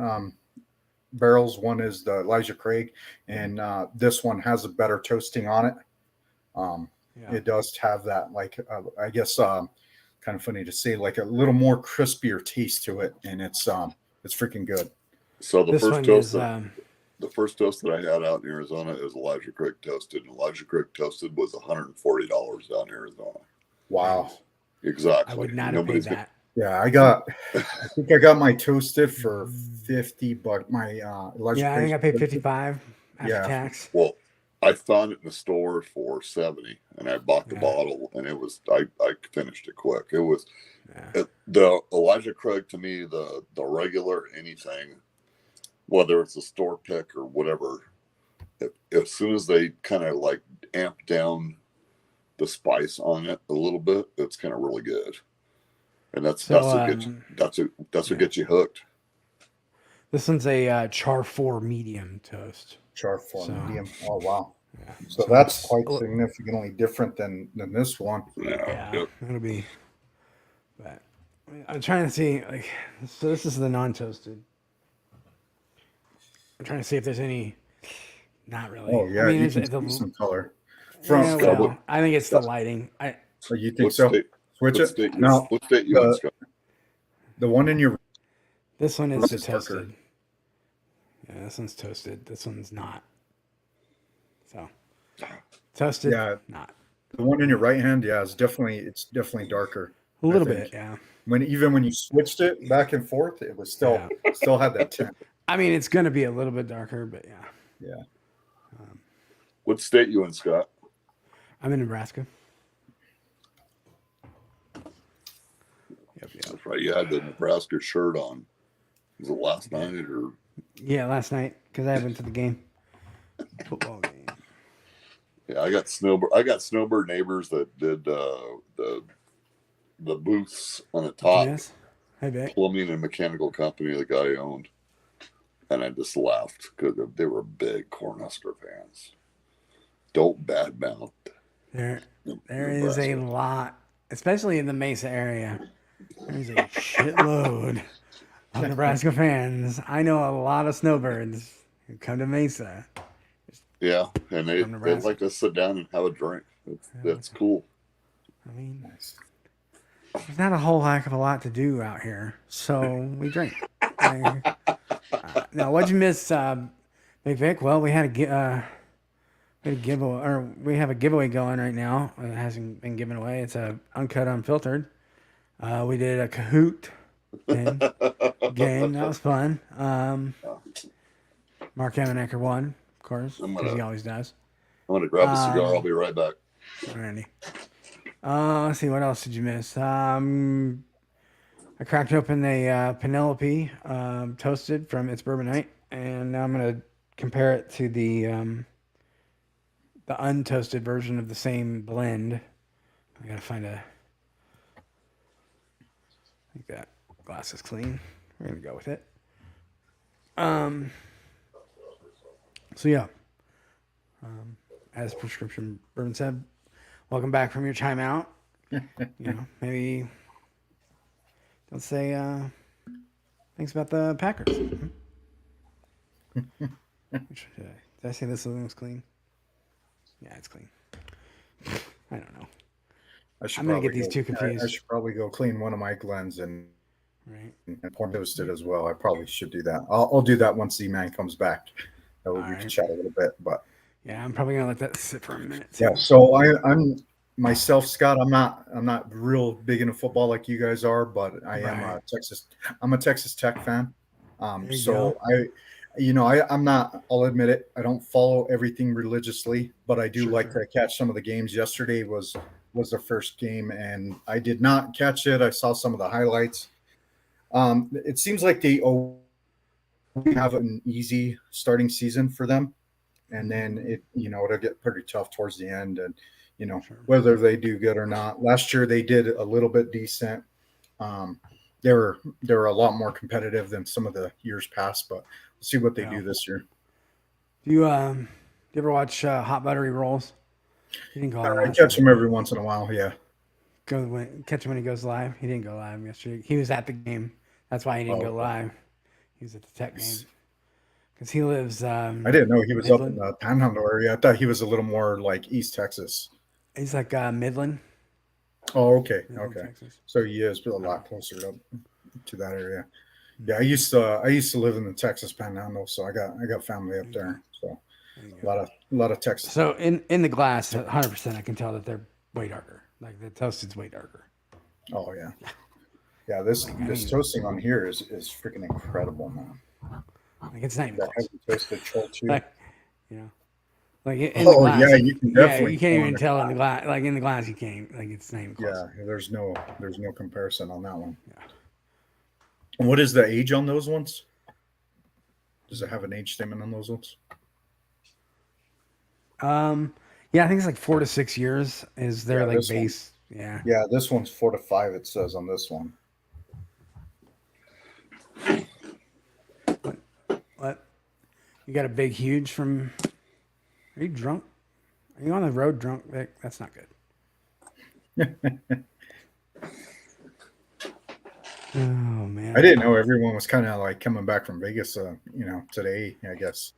barrels. One is the Elijah Craig, and this one has a better toasting on it. It does have that, like I guess kind of funny to say, like a little more crispier taste to it, and it's freaking good. So the first toast that I had out in Arizona is Elijah Craig toasted, and Elijah Craig toasted was $140 down in Arizona. Wow. Exactly. I would not have paid that. Yeah, I think I got my toasted for $50. My Elijah I think I paid $55 after tax. Well, I found it in the store for $70, and I bought the bottle, and it was I finished it quick. It was the Elijah Craig, to me, the regular anything, whether it's a store pick or whatever. As soon as they kind of like amp down the spice on it a little bit, it's kind of really good, and that's what gets you hooked. This one's a char 4 medium toast. Char 4 medium. Oh wow! Yeah. So that's quite significantly different than this one. Yeah, it'll be. But I'm trying to see, like, so this is the non-toasted. I'm trying to see if there's any. Not really. Oh yeah, you can see some color. I think it's the lighting. So you think so? Switch it. No. What state you in, Scott? The one in your. This one is the toasted. Yeah, this one's toasted. This one's not. So toasted. Yeah, not. The one in your right hand, it's definitely darker. A little bit, yeah. When you switched it back and forth, it was still had that tint. I mean, it's going to be a little bit darker, but yeah. Yeah. What state you in, Scott? I'm in Nebraska. Yep. That's right. You had the Nebraska shirt on. Was it last night or? Yeah, last night because I went to the game. Football game. Yeah, I got snowbird neighbors that did the booths on the top. Yes. Hi, Beck. Plumbing and mechanical company the guy owned, and I just laughed because they were big Cornhusker fans. don't badmouth. There is a lot, especially in the Mesa area. There's a shitload of Nebraska fans. I know a lot of snowbirds who come to Mesa. Yeah, and they From Nebraska. like to sit down and have a drink. That's cool. I mean, there's not a whole heck of a lot to do out here, so we drink. Now, what'd you miss, Big Vic? Well, we had a giveaway, or we have a giveaway going right now. It hasn't been given away. It's a uncut, unfiltered. We did a Kahoot game. That was fun. Mark Amenecker won, of course, because he always does. I'm gonna grab a cigar. I'll be right back. Alrighty. Let's see. What else did you miss? I cracked open a Penelope toasted from its Bourbon night, and now I'm gonna compare it to the untoasted version of the same blend. I gotta find a. I think that glass is clean. We're gonna go with it. So yeah. As Prescription Bourbon said, welcome back from your timeout. Maybe don't say things about the Packers. Did I say this was clean? Yeah, it's clean. I don't know. I'm gonna get these two confused. I should probably go clean one of my Glens and toast it as well. I probably should do that. I'll do that once Z-Man comes back. That way we can chat a little bit. But yeah, I'm probably gonna let that sit for a minute. Yeah. So I'm myself, Scott. I'm not real big into football like you guys are, but I am a Texas. I'm a Texas Tech fan. So I'm not. I'll admit it. I don't follow everything religiously, but I do like to catch some of the games. Yesterday was the first game, and I did not catch it. I saw some of the highlights. It seems like they have an easy starting season for them, and then it'll get pretty tough towards the end, and whether they do good or not. Last year they did a little bit decent. They were a lot more competitive than some of the years past, but we'll see what they do this year. Do you ever watch Hot Buttery Rolls? He didn't go I catch him every once in a while. Yeah. Catch him when he goes live. He didn't go live yesterday. He was at the game. That's why he didn't go live. He was at the Tech game because he lives. I didn't know he was Midland. Up in the Panhandle area. I thought he was a little more like East Texas. He's like Midland. Oh, okay, Midland, okay. Texas. So he is a lot closer to that area. Yeah, I used to live in the Texas Panhandle, so I got family up there. So a lot of Texas. So in the glass, 100%, I can tell that they're way darker. Like the toasted's way darker. Oh yeah, yeah. This toasting on here is freaking incredible, man. Like it's not even that close. Toasted troll too. Like in the glass. Yeah, you can definitely. You can't even tell in the glass. Like in the glass, you can't. Like it's not even close. Yeah, there's no comparison on that one. Yeah. And what is the age on those ones? Does it have an age statement on those ones? Yeah, I think it's like 4 to 6 years is their base. One. Yeah, this one's 4 to 5. It says on this one. What? You got a big huge from? Are you drunk? Are you on the road drunk, Vic? That's not good. Oh man! I didn't know everyone was kind of like coming back from Vegas. Today, I guess.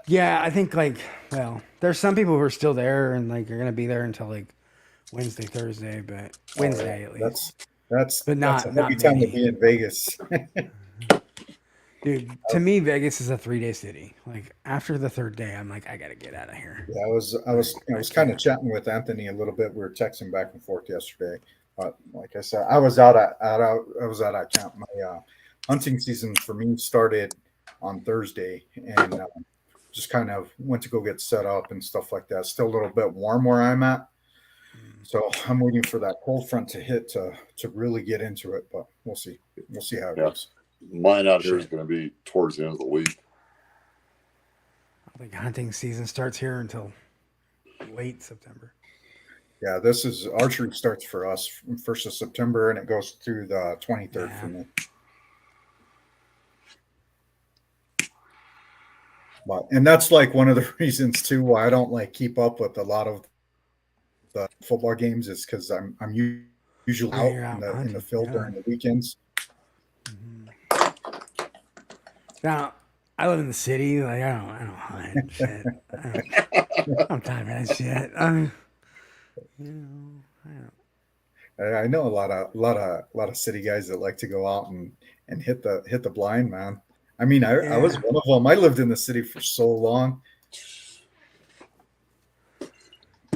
Yeah, I think there's some people who are still there and like are gonna be there until like Wednesday, Thursday, but Wednesday at least. That's but not a heavy time to be in Vegas. Dude, to me, Vegas is a 3-day city. Like after the third day, I'm like, I gotta get out of here. Yeah, I was kind of chatting with Anthony a little bit. We were texting back and forth yesterday. But like I said, I was out at camp. My hunting season for me started on Thursday, and just kind of went to go get set up and stuff like that. Still a little bit warm where I'm at, so I'm waiting for that cold front to hit to really get into it. But we'll see. We'll see how it goes. Mine out here is going to be towards the end of the week. I think hunting season starts here until late September. Yeah, this is archery starts for us from 1st of September and it goes through the 23rd for me. And that's like one of the reasons too why I don't like keep up with a lot of the football games is because I'm usually Yeah, out you're out in the hunting, field yeah. during the weekends. Now, I live in the city. Like I don't hunt shit. I'm tired of that shit. You know, I don't. I know a lot of city guys that like to go out and hit the blind, man. I mean, I was Yeah. one of them. I lived in the city for so long.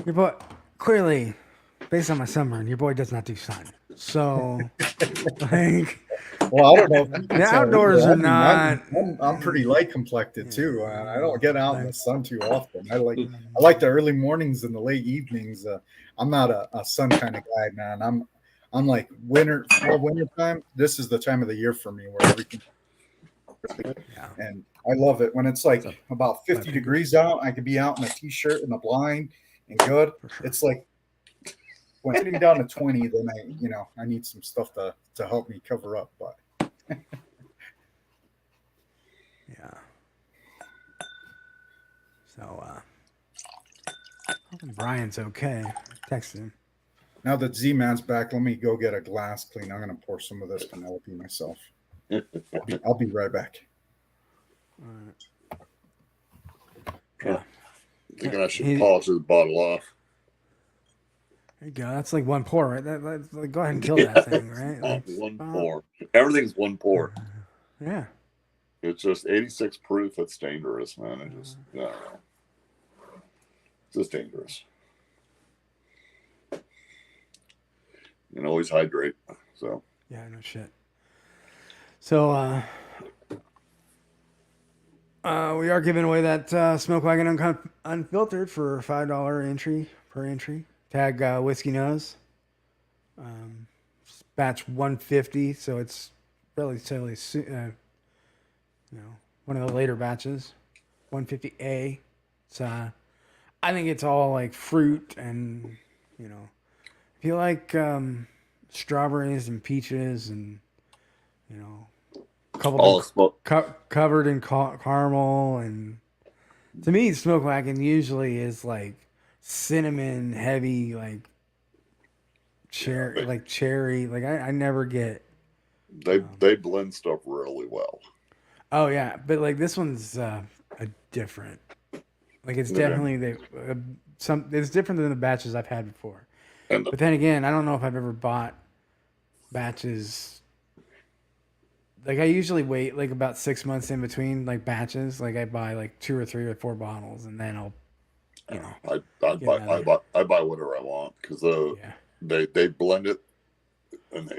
Your boy, clearly, based on my sunburn, your boy does not do sun. So, like, Well, I don't know if you the can tell outdoors either. are I mean, not. I'm pretty light complected too. I don't get out in the Like, sun too often. I like the early mornings and the late evenings. I'm not a sun kind of guy, man. I'm like winter time. This is the time of the year for me where everything, yeah. and I love it when it's What's up? like about 50 Five fingers? degrees out. I could be out in a t-shirt and a blind and good. For sure. It's like when it's getting down to 20, then I need some stuff to help me cover up. But Yeah. So, hoping Brian's okay. Texted him. now that Z-Man's back, let me go get a glass clean. I'm gonna pour some of this Penelope myself. I'll be right back. Yeah. Thinking I should polish this bottle off. There you go. That's like one pour, right? Like, go ahead and kill that thing, right? Like, One pour. Everything's one pour. Yeah. It's just 86 proof. It's dangerous, man. It just, I don't know. It's just dangerous. And always hydrate. So. Yeah, no shit. So, we are giving away that Smoke Wagon Unfiltered for $5 entry per entry. Tag Whiskey Nose. Batch 150, so it's relatively one of the later batches. 150A. It's I think it's all like fruit and if you like strawberries and peaches and covered in caramel, and to me Smoke Wagon usually is like cinnamon heavy, like cherry. Like I never get. They blend stuff really well. Oh yeah, but like this one's a different. Like it's definitely it's different than the batches I've had before. But then again, I don't know if I've ever bought batches. Like I usually wait like about 6 months in between like batches. Like I buy like 2 or 3 or 4 bottles, and then I'll, I buy whatever I want because they blend it, and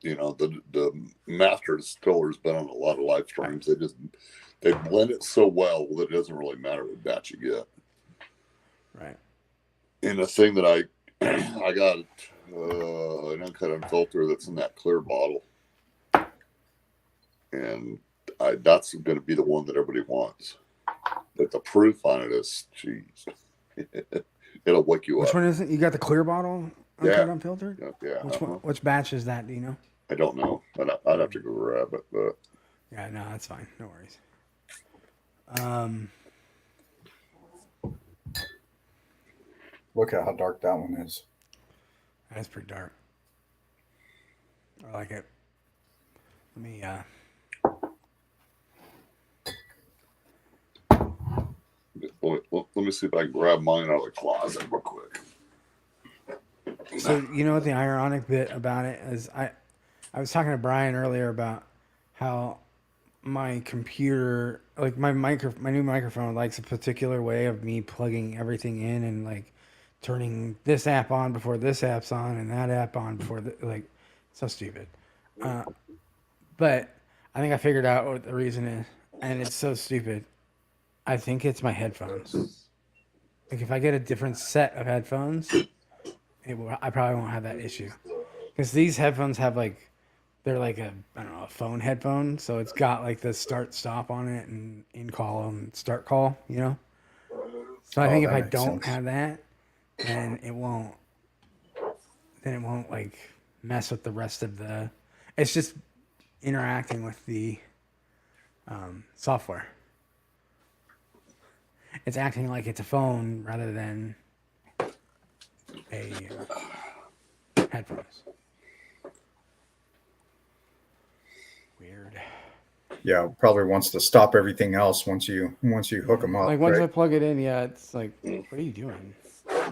the master distiller has been on a lot of live streams. They blend it so well that it doesn't really matter what batch you get. Right. And the thing that I got an uncut unfiltered that's in that clear bottle. And that's going to be the one that everybody wants. But the proof on it is, geez, it'll wake you up. Which one is it? You got the clear bottle? Uncut unfiltered? Yeah. Which batch is that? Do you know? I don't know. I'd have to go grab it. But yeah, no, that's fine. No worries. Look at how dark that one is. That's pretty dark. I like it. Let me let me see if I can grab mine out of the closet real quick. So you know what the ironic bit about it is? I was talking to Brian earlier about how my computer, like my new microphone, likes a particular way of me plugging everything in and like turning this app on before this app's on and that app on before so stupid. But I think I figured out what the reason is, and it's so stupid. I think it's my headphones. Like if I get a different set of headphones, I probably won't have that issue. Because these headphones have they're like a phone headphone, so it's got like the start stop on it and in call and start call, So I think if I don't have that, then it won't like mess with the rest of the. It's just interacting with the software. it's acting like it's a phone rather than a headphones. Weird. Yeah, probably wants to stop everything else once you hook them up. Like once right? I plug it in, yeah, it's like, what are you doing?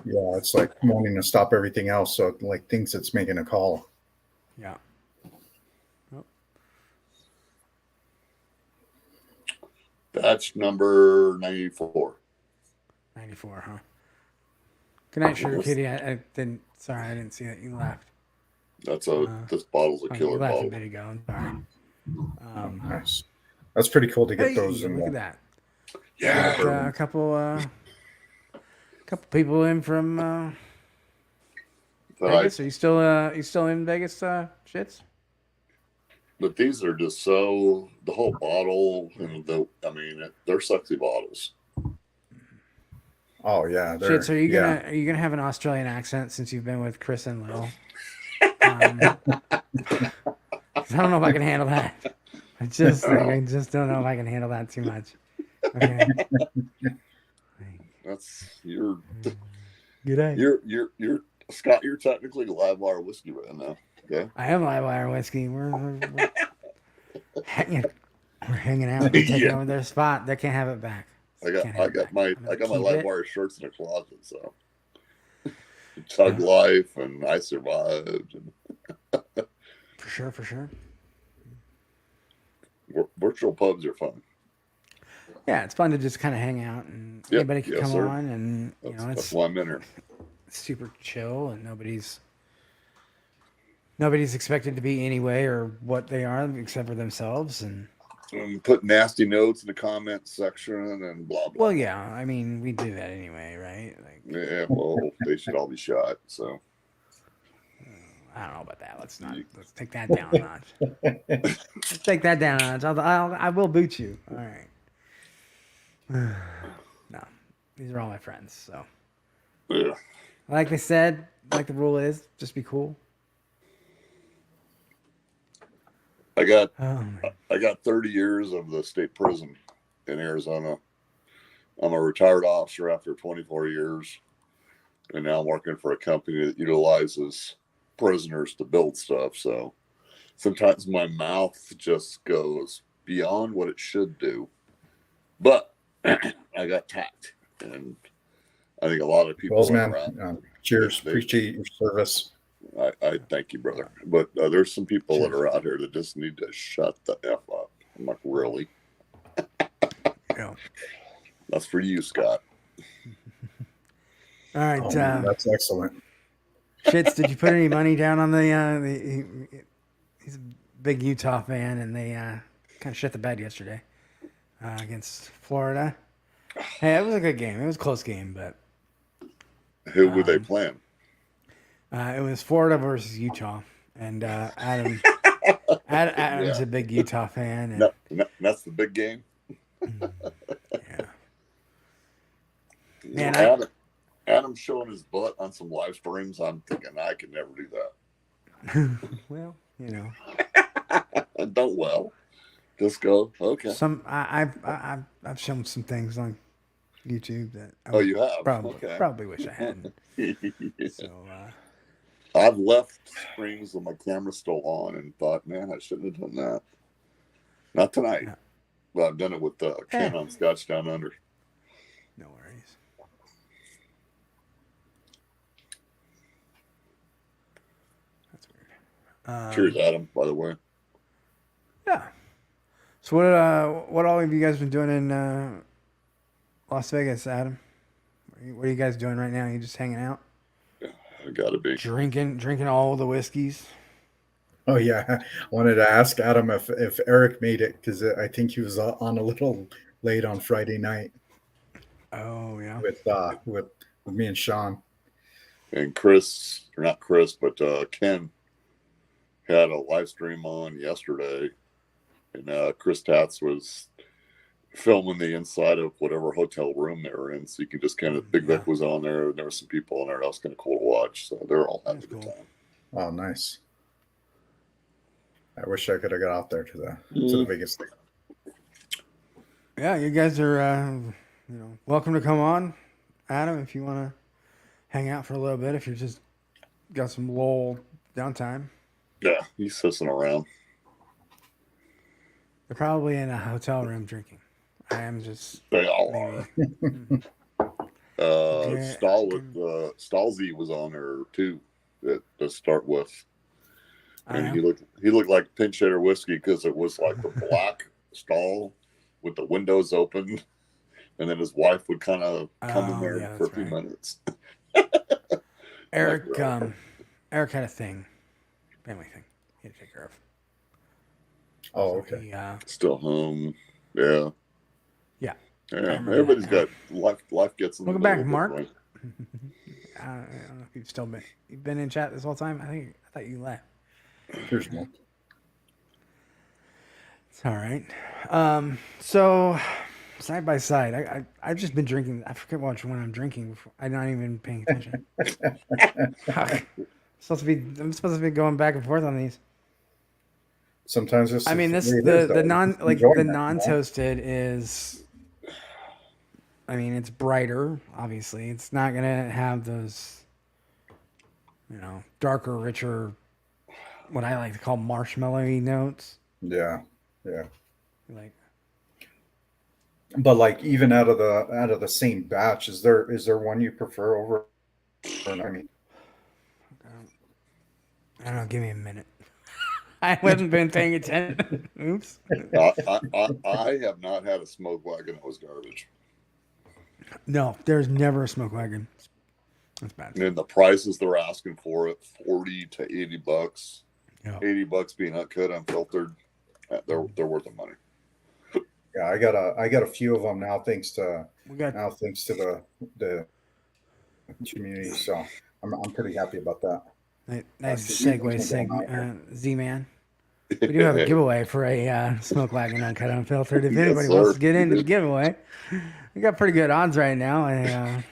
Yeah, it's like wanting to stop everything else, so it like thinks it's making a call. Yeah. Oh, Batch number 94. 94, huh? Good night, Sugar Kitty. I didn't. Sorry, I didn't see that you left. That's this bottle's a Oh, killer you left a bottle. bit ago. I'm sorry. Nice. That's pretty cool to get Hey, those in look there. at that. Yeah. Got, a couple people in from Vegas. Are you still in Vegas, shits? But these are just so, the whole bottle and they're sexy bottles. Oh yeah, Shits. Are you gonna have an Australian accent since you've been with Chris and Lil? 'Cause I don't know if I can handle that. I just don't know if I can handle that too much. Okay. That's you're Good day. you're Scott. You're technically live wire whiskey right now. Okay. I am live wire whiskey. We're hanging out. We're taking over their spot. They can't have it back. I got my live wire shirts in a closet. So Tug Life and I Survived and For sure. Virtual pubs are fun. Yeah, it's fun to just kind of hang out and anybody can come on and that's why I'm in here. It's super chill and nobody's expected to be any way or what they are except for themselves and put nasty notes in the comment section and blah blah. Well, yeah, I mean we do that anyway, right? Like, yeah, well, they should all be shot. So I don't know about that. Let's take that down a notch. Let's take that down a notch. I will boot you. All right. No, these are all my friends. So, yeah. like they said, like the rule is, just be cool. I got Oh, 30 years of the state prison in Arizona. I'm a retired officer after 24 years, and now I'm working for a company that utilizes prisoners to build stuff. So sometimes my mouth just goes beyond what it should do, but I got tact, and I think a lot of people cheers. Appreciate your service. I thank you, brother. But there's some people that are out here that just need to shut the F up. I'm like, really? yeah. That's for you, Scott. All right. That's excellent. Shits, did you put any money down on he's a big Utah fan, and they kind of shit the bed yesterday against Florida. Hey, it was a good game. It was a close game, but who were they playing? It was Florida versus Utah, and Adam's a big Utah fan. And, no, that's the big game. Yeah. Man, Adam's showing his butt on some live streams. I'm thinking I could never do that. Well, Don't just go. Okay. I've shown some things on YouTube that you have probably wish I hadn't. So I've left streams with my camera still on and thought, man, I shouldn't have done that. Not tonight. No. But I've done it with Ken on Scotch Down Under. No worries. That's weird. Cheers, Adam, by the way. Yeah. So what all have you guys been doing in Las Vegas, Adam? What are you guys doing right now? You just hanging out? I gotta be Drinking all the whiskeys. Oh yeah, I wanted to ask Adam if Eric made it because I think he was on a little late on Friday night. Oh yeah. With me and Sean. And Chris, or not Chris, but Ken had a live stream on yesterday, and Chris Tatz was filming the inside of whatever hotel room they were in, so you can just kind of Big Vic was on there, and there were some people on there that was kind of cool to watch, so they're all having a good time. Oh, nice. I wish I could have got out there to the biggest thing. Yeah, you guys are welcome to come on, Adam, if you want to hang out for a little bit, if you're just got some lull downtime. Yeah, he's sissing around. They're probably in a hotel room drinking. I am just. They all maybe. are. Stalzy was on there too to start with. And he looked like pinch hitter whiskey because it was like the black stall with the windows open, and then his wife would kind of come in there for a few minutes. Eric Eric had a family thing he had to take care of. Oh, okay. Still home. Yeah. Yeah. Everybody's got life gets in. Welcome back, Mark. I don't know if you've been in chat this whole time. I thought you left. Here's Mark. It's all right. So side by side, I've just been drinking. I forget which one I'm drinking before. I'm not even paying attention. I'm supposed to be going back and forth on these. Sometimes it's. I mean, the non-toasted is. I mean, it's brighter. Obviously, it's not gonna have those, darker, richer, what I like to call marshmallowy notes. Yeah. Like. But like even out of the same batch, is there one you prefer over? I mean, I don't know. Give me a minute. I wasn't been paying attention. Oops. I have not had a smoke wagon that was garbage. No, there's never a smoke wagon. That's bad. And the prices they're asking for it, $40 to $80. Yeah. $80 being uncut, unfiltered. They're worth the money. Yeah, I got a few of them now, thanks to the community. So I'm pretty happy about that. Nice segue, Z-Man. We do have a giveaway for a smoke wagon uncut unfiltered. If anybody wants to get into the giveaway, we got pretty good odds right now. And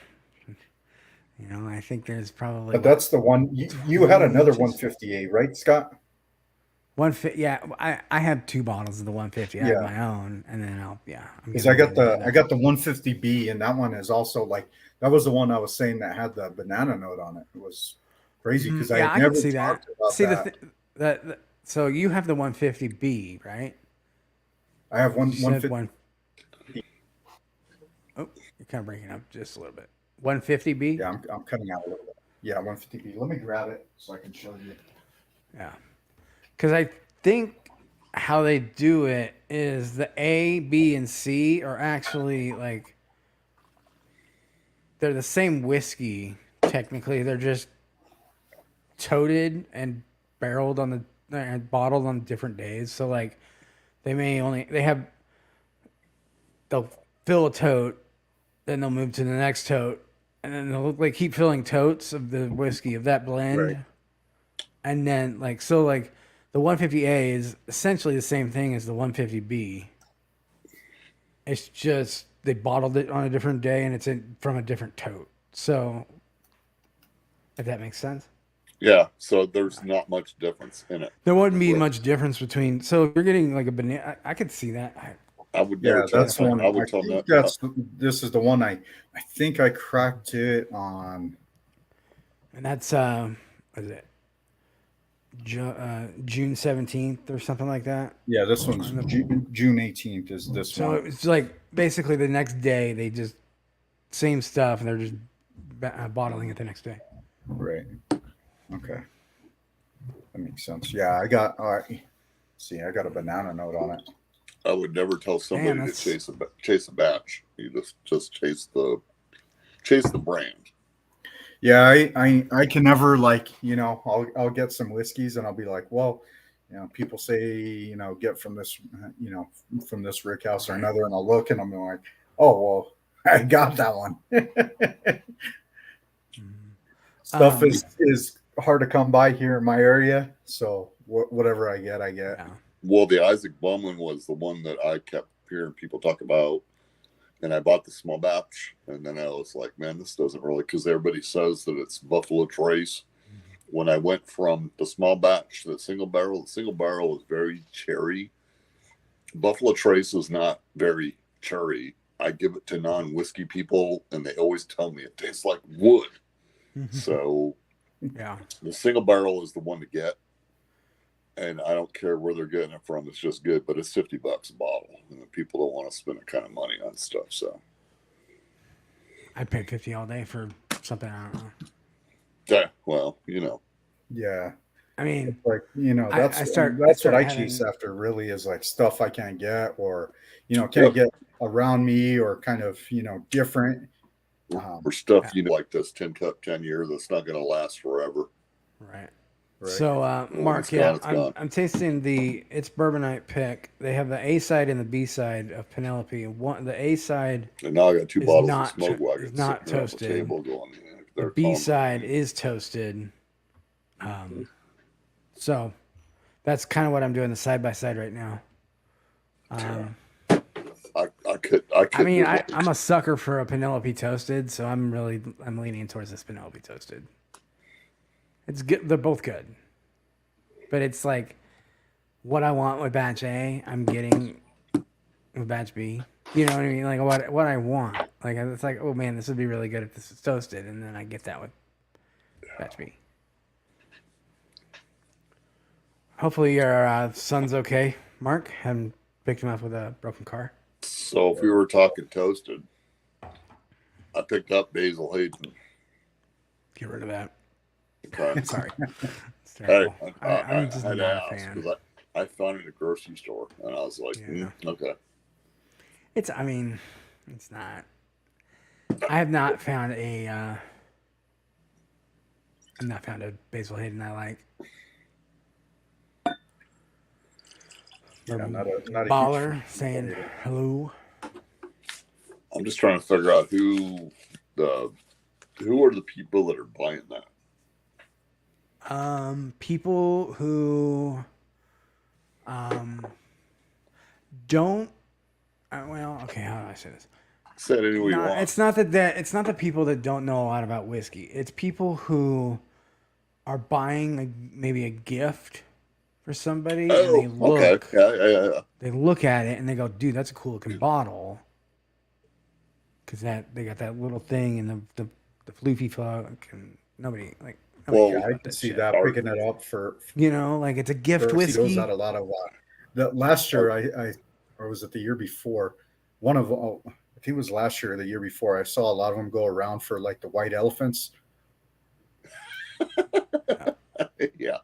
I think there's probably. But that's the one you had another 158, right, Scott? 150. Yeah, I have 2 bottles of the 150. I have my own, and then because I got the 150B, and that one is also like that was the one I was saying that had the banana note on it. It was crazy because I never see talked that. about that. So you have the 150B, right? I have 150. Oh, you're kind of breaking up just a little bit. 150B. Yeah, I'm cutting out a little bit. Yeah, 150B. Let me grab it so I can show you. Yeah. Because I think how they do it is the A, B, and C are actually they're the same whiskey technically. They're just toted and barreled and bottled on different days. So they'll fill a tote, then they'll move to the next tote, and then they'll keep filling totes of the whiskey of that blend, right. And then the 150A is essentially the same thing as the 150B. It's just they bottled it on a different day and it's from a different tote. So, if that makes sense. Yeah, so there's not much difference in it. There wouldn't be much difference between. So if you're getting a banana, I could see that. I would never. That's one. I would tell them. This is the one I think I cracked it on. And that's what is it? June 17th or something like that. Yeah, this one's June 18th is this one. So it's basically the next day they just same stuff and they're just bottling it the next day. Right. Okay. That makes sense. Yeah, I got I got a banana note on it. I would never tell somebody to chase a batch. You just chase the brand. Yeah, I can never I'll get some whiskeys and I'll be like, well, people say, get from this, from this rick house or another, and I'll look and I'm like, oh, well, I got that one. Stuff is hard to come by here in my area, so whatever I get. Yeah. Well, the Isaac Bumlin was the one that I kept hearing people talk about. And I bought the small batch, and then I was like, man, this doesn't really, because everybody says that it's Buffalo Trace. When I went from the small batch to the single barrel was very cherry. Buffalo Trace is not very cherry. I give it to non-whiskey people, and they always tell me it tastes like wood. So yeah, the single barrel is the one to get, and I don't care where they're getting it from. It's just good, but it's $50 a bottle, and people don't want to spend that kind of money on stuff. So I'd pay 50 all day for something I don't know. yeah, well, you know, Yeah. I mean, Like, you know, I that's start what I having, chase after really is like stuff I can't get, or, you know, Yep. can't get around me, or kind of, you know, different. or stuff, you know, like this 10 cup 10 year that's not going to last forever. right. Right. So, When Mark, it's gone, it's gone. I'm tasting it's Bourbonite pick. They have the A side and the B side of Penelope. The A side And now I got 2 is bottles not of smoke wagon is not sitting around the toasted. table going. The They're B calling me. side is toasted. So that's kind of what I'm doing the side by side right now. I could. I mean, I'm a sucker for a Penelope toasted, so I'm leaning towards this Penelope toasted. It's good. They're both good, but it's like what I want with batch A, I'm getting with batch B. You know what I mean? Like what I want. Like it's like, oh man, this would be really good if this is toasted, and then I get that with batch B. Hopefully your son's okay, Mark. Haven't picked him up with a broken car. So if we were talking toasted, I picked up Basil Hayden. Get rid of that. Okay. Sorry. It's Hey, terrible. I I'm just had not to a ask fan. because I found it at a grocery store, and I was like, Yeah. okay. I mean, it's not. I have not found a. I've not found a Basil Hayden I like. Yeah, not a Baller huge saying hello. I'm just trying to figure out who are the people that are buying that. People who don't. Well, okay. How do I say this? Say it any way you want. It's not it's not the people that don't know a lot about whiskey. It's people who are buying maybe a gift for somebody, and they look. Okay. Yeah. They look at it and they go, "Dude, that's a cool looking bottle." Because they got that little thing and the floofy fuck, and nobody Well, cares I about can that see shit. that picking it up for like it's a gift he whiskey. does that a lot of the last year I or was it the year before, one of I think it was last year or the year before, I saw a lot of them go around for like the white elephants. Yeah,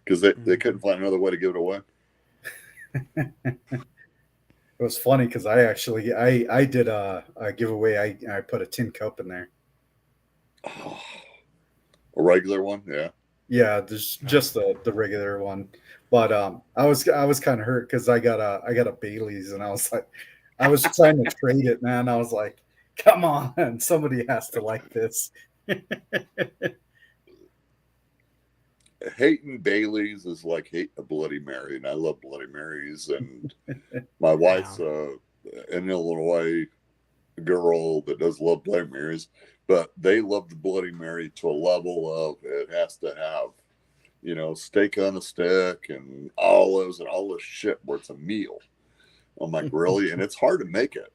because they couldn't find another way to give it away. It was funny because I did a giveaway. I put a tin cup in there. Oh, a regular one, yeah. Yeah, there's just the regular one, but I was kind of hurt because I got a Bailey's, and I was like, I was trying to trade it, man. I was like, come on, somebody has to like this. Hating Bailey's is like hating a Bloody Mary, and I love Bloody Marys. And my wife's an Illinois girl that does love Bloody Marys, but they love the Bloody Mary to a level of it has to have, steak on a stick and olives and all this shit where it's a meal. I'm like, really? And it's hard to make it,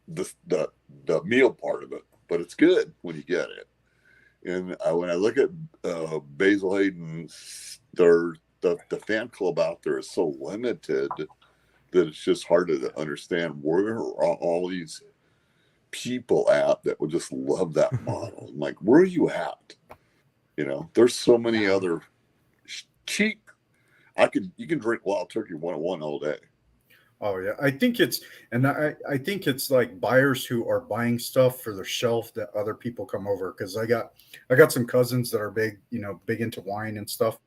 the meal part of it, but it's good when you get it. And when I look at Basil Hayden, the fan club out there is so limited that it's just hard to understand where are all these people at that would just love that model. I'm like, where are you at? There's so many other cheap. You can drink Wild Turkey 101 all day. Oh yeah, I think it's like buyers who are buying stuff for their shelf that other people come over, because I got some cousins that are big into wine and stuff.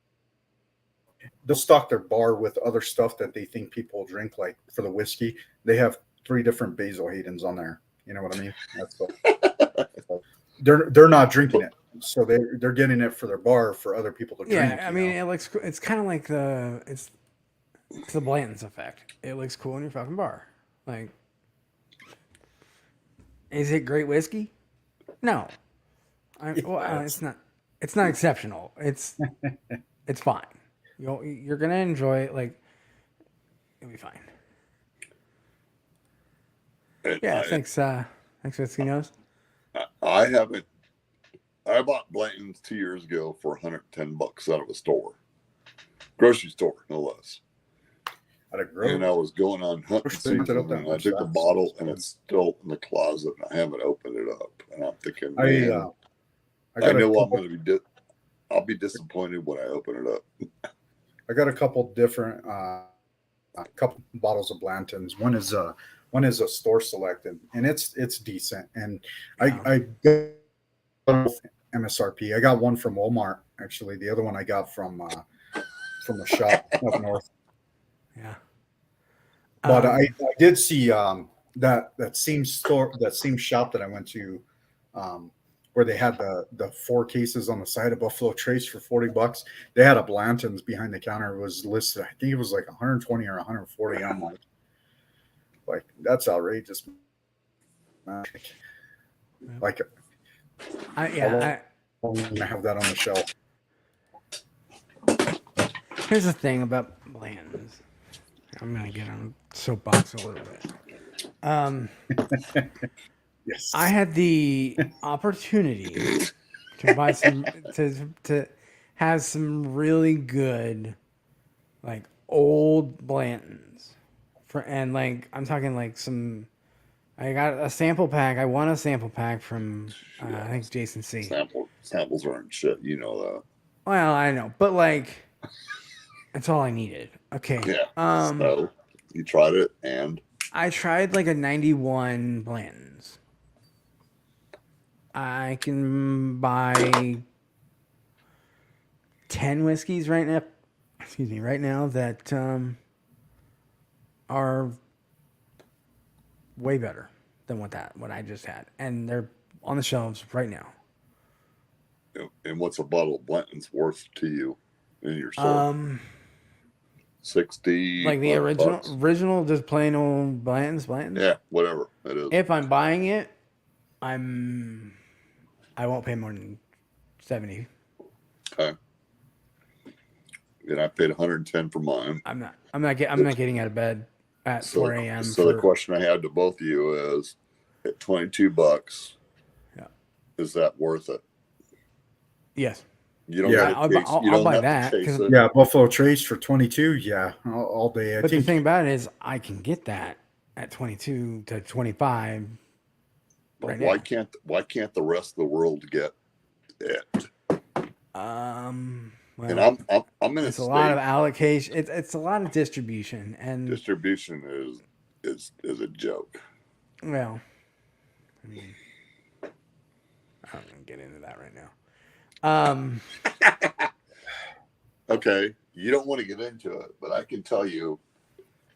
They'll stock their bar with other stuff that they think people drink, like for the whiskey. They have 3 different Basil Haydens on there. You know what I mean? They're not drinking it, so they're getting it for their bar for other people to drink. Yeah, I mean, it's kind of like it's the Blanton's effect. It looks cool in your fucking bar. Like, is it great whiskey? No. It's not. It's not exceptional. It's fine. You're gonna enjoy it. Like, it'll be fine. And Yeah, thanks. Thanks, Whiskey Nose. I haven't. I bought Blanton's 2 years ago for $110 out of a store, grocery store, no less. At a grocery. And I was going on hunting season, and I took the bottle, and it's still in the closet, and I haven't opened it up. And I'm thinking, man, I know I'm going to be. I'll be disappointed when I open it up. I got a couple different, a couple bottles of Blanton's. One is a store selected, and it's decent. And I got MSRP. I got one from Walmart actually. The other one I got from a shop up north. Yeah. But I did see that same store, that same shop that I went to, where they had the 4 cases on the side of Buffalo Trace for $40. They had a Blanton's behind the counter. It was listed. I think it was like 120 or 140. I'm like that's outrageous. Like, I have that on the shelf. Here's the thing about Blanton's. I'm gonna get on a soapbox a little bit. Yes. I had the opportunity to buy some to have some really good like old Blantons and like I'm talking like some. I got a sample pack. I won a sample pack from I think Jason C. Samples aren't shit, you know that. Well, I know, but like that's all I needed. Okay. Yeah. So you tried it, and I tried like a 91 Blanton's. I can buy 10 whiskeys right now. Excuse me, right now that are way better than what I just had, and they're on the shelves right now. And what's a bottle of Blanton's worth to you in your store? 60. Like the original, just plain old Blanton's. Yeah, whatever it is. If I'm buying it, I won't pay more than 70. Okay. And I paid 110 for mine. I'm not getting out of bed at 4 a.m. So the question I had to both of you is, at $22, yeah, is that worth it? Yes. You don't. Yeah, I'll buy that. Yeah, Buffalo Trace for 22. Yeah, all day. But the thing about it is, I can get that at 22 to 25. But why can't the rest of the world get it? Well, and I'm in it's a lot of allocation. It's a lot of distribution, and distribution is a joke. Well, I mean, I don't even get into that right now. Okay, you don't want to get into it, but I can tell you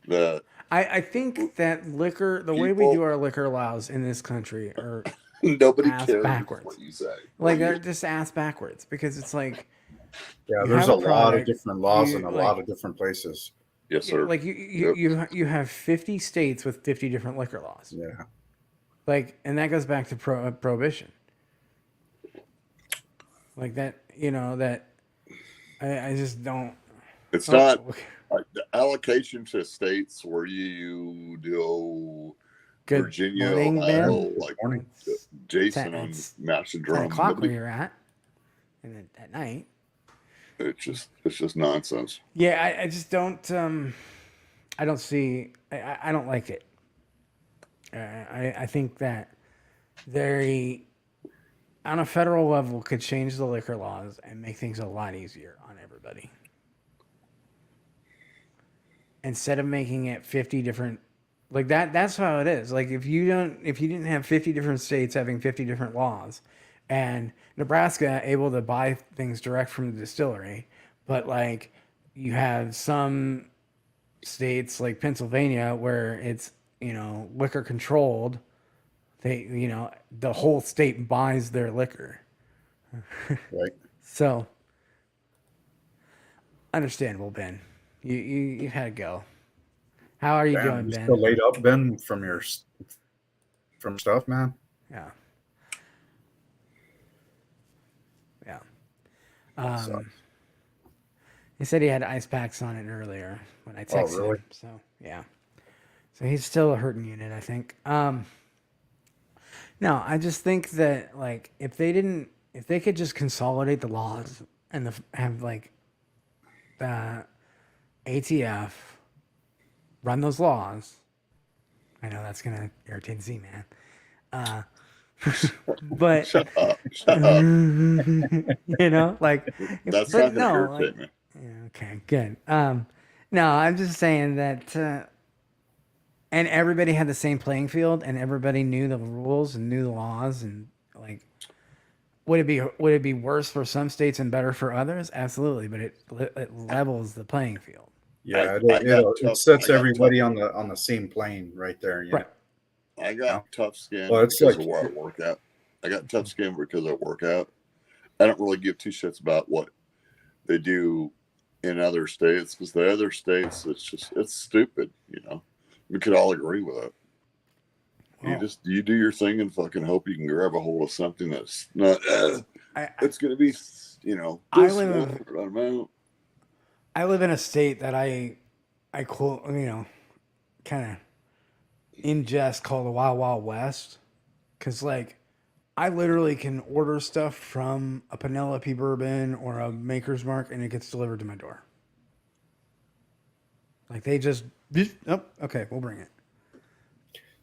that I think that liquor, the way we do our liquor laws in this country, are nobody ass cares backwards. What you say. Like they're just ass backwards because it's like, yeah, there's a lot of different laws in a lot of different places. Yes, sir. Like you have 50 states with 50 different liquor laws. Yeah. Like, and that goes back to prohibition. Like that, that I just don't. It's not like the allocation to states where you do Good Virginia, morning, Ohio, Ben. like Jason on Master Drum. 10 o'clock where you're at, and at night. It's just nonsense. Yeah, I just don't. I don't see. I don't like it. I think that they, on a federal level, could change the liquor laws and make things a lot easier on everybody. Instead of making it 50 different, like that's how it is. Like if you didn't have 50 different states having 50 different laws, and Nebraska able to buy things direct from the distillery, but like you have some states like Pennsylvania where it's liquor controlled. They the whole state buys their liquor. Right. So understandable, Ben. You've had to go. How are you doing, Ben? Still laid up, Ben, from stuff, man? Yeah. Yeah. He said he had ice packs on it earlier when I texted him. So yeah. So he's still a hurting unit, I think. No, I just think that like if they could just consolidate the laws and have like the ATF run those laws. I know that's gonna irritate the Z-Man. But Shut up. Shut up. like, That's but not going to no, like, irritate me. yeah, okay, good. No, I'm just saying that, and everybody had the same playing field, and everybody knew the rules and knew the laws, and like, would it be worse for some states and better for others? Absolutely, but it levels the playing field. Yeah, I got it tough. sets I got everybody tough. on the same plane right there. You Right. know? I got tough skin Well, it's because like of where I work at. I got tough skin because I work out. I don't really give two shits about what they do in other states because the other states, it's stupid. We could all agree with it. Well, You do your thing and fucking hope you can grab a hold of something that's not. It's going to be this amount. I live in a state that I quote, kind of in jest call the Wild Wild West, because like I literally can order stuff from a Penelope Bourbon or a Maker's Mark and it gets delivered to my door. Like they just, oh, okay, we'll bring it.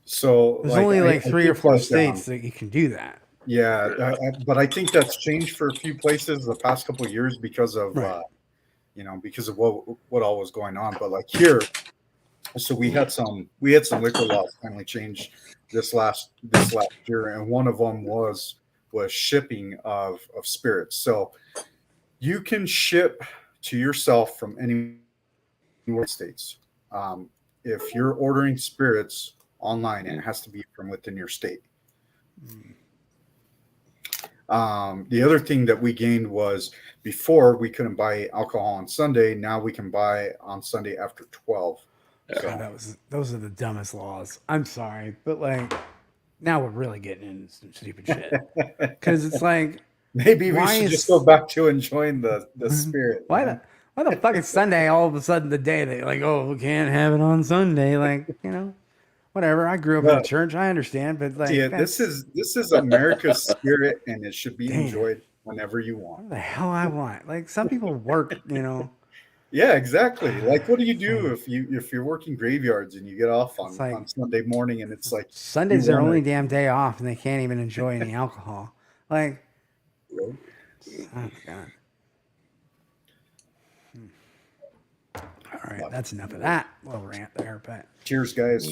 so. There's Like only like I 3 or think 4 that, states that you can do that. yeah, but I think that's changed for a few places the past couple of years because of Right. because of what all was going on. But like here, so we had some liquor laws finally changed this last year, and one of them was shipping of spirits. So you can ship to yourself from anywhere states. If you're ordering spirits online, and it has to be from within your state. The other thing that we gained was before we couldn't buy alcohol on Sunday. Now we can buy on Sunday after 12. God, those are the dumbest laws. I'm sorry, but like now we're really getting into some stupid shit. Because it's like, Maybe we why should is- just go back to enjoying the spirit. why the fuck is Sunday all of a sudden the day that like, oh, we can't have it on Sunday? Like, whatever. I grew up in Well, a church. I understand, but like, Yeah, this is America's spirit, and it should be Damn. enjoyed whenever you want. what the hell I want. Like, some people work, Yeah, exactly. Like, what do you do if you're working graveyards and you get off on, It's like- on Sunday morning, and it's like Sunday's you their wanna- only damn day off, and they can't even enjoy any alcohol. Like, oh god. All right, that's enough of that little rant there, but Cheers, guys.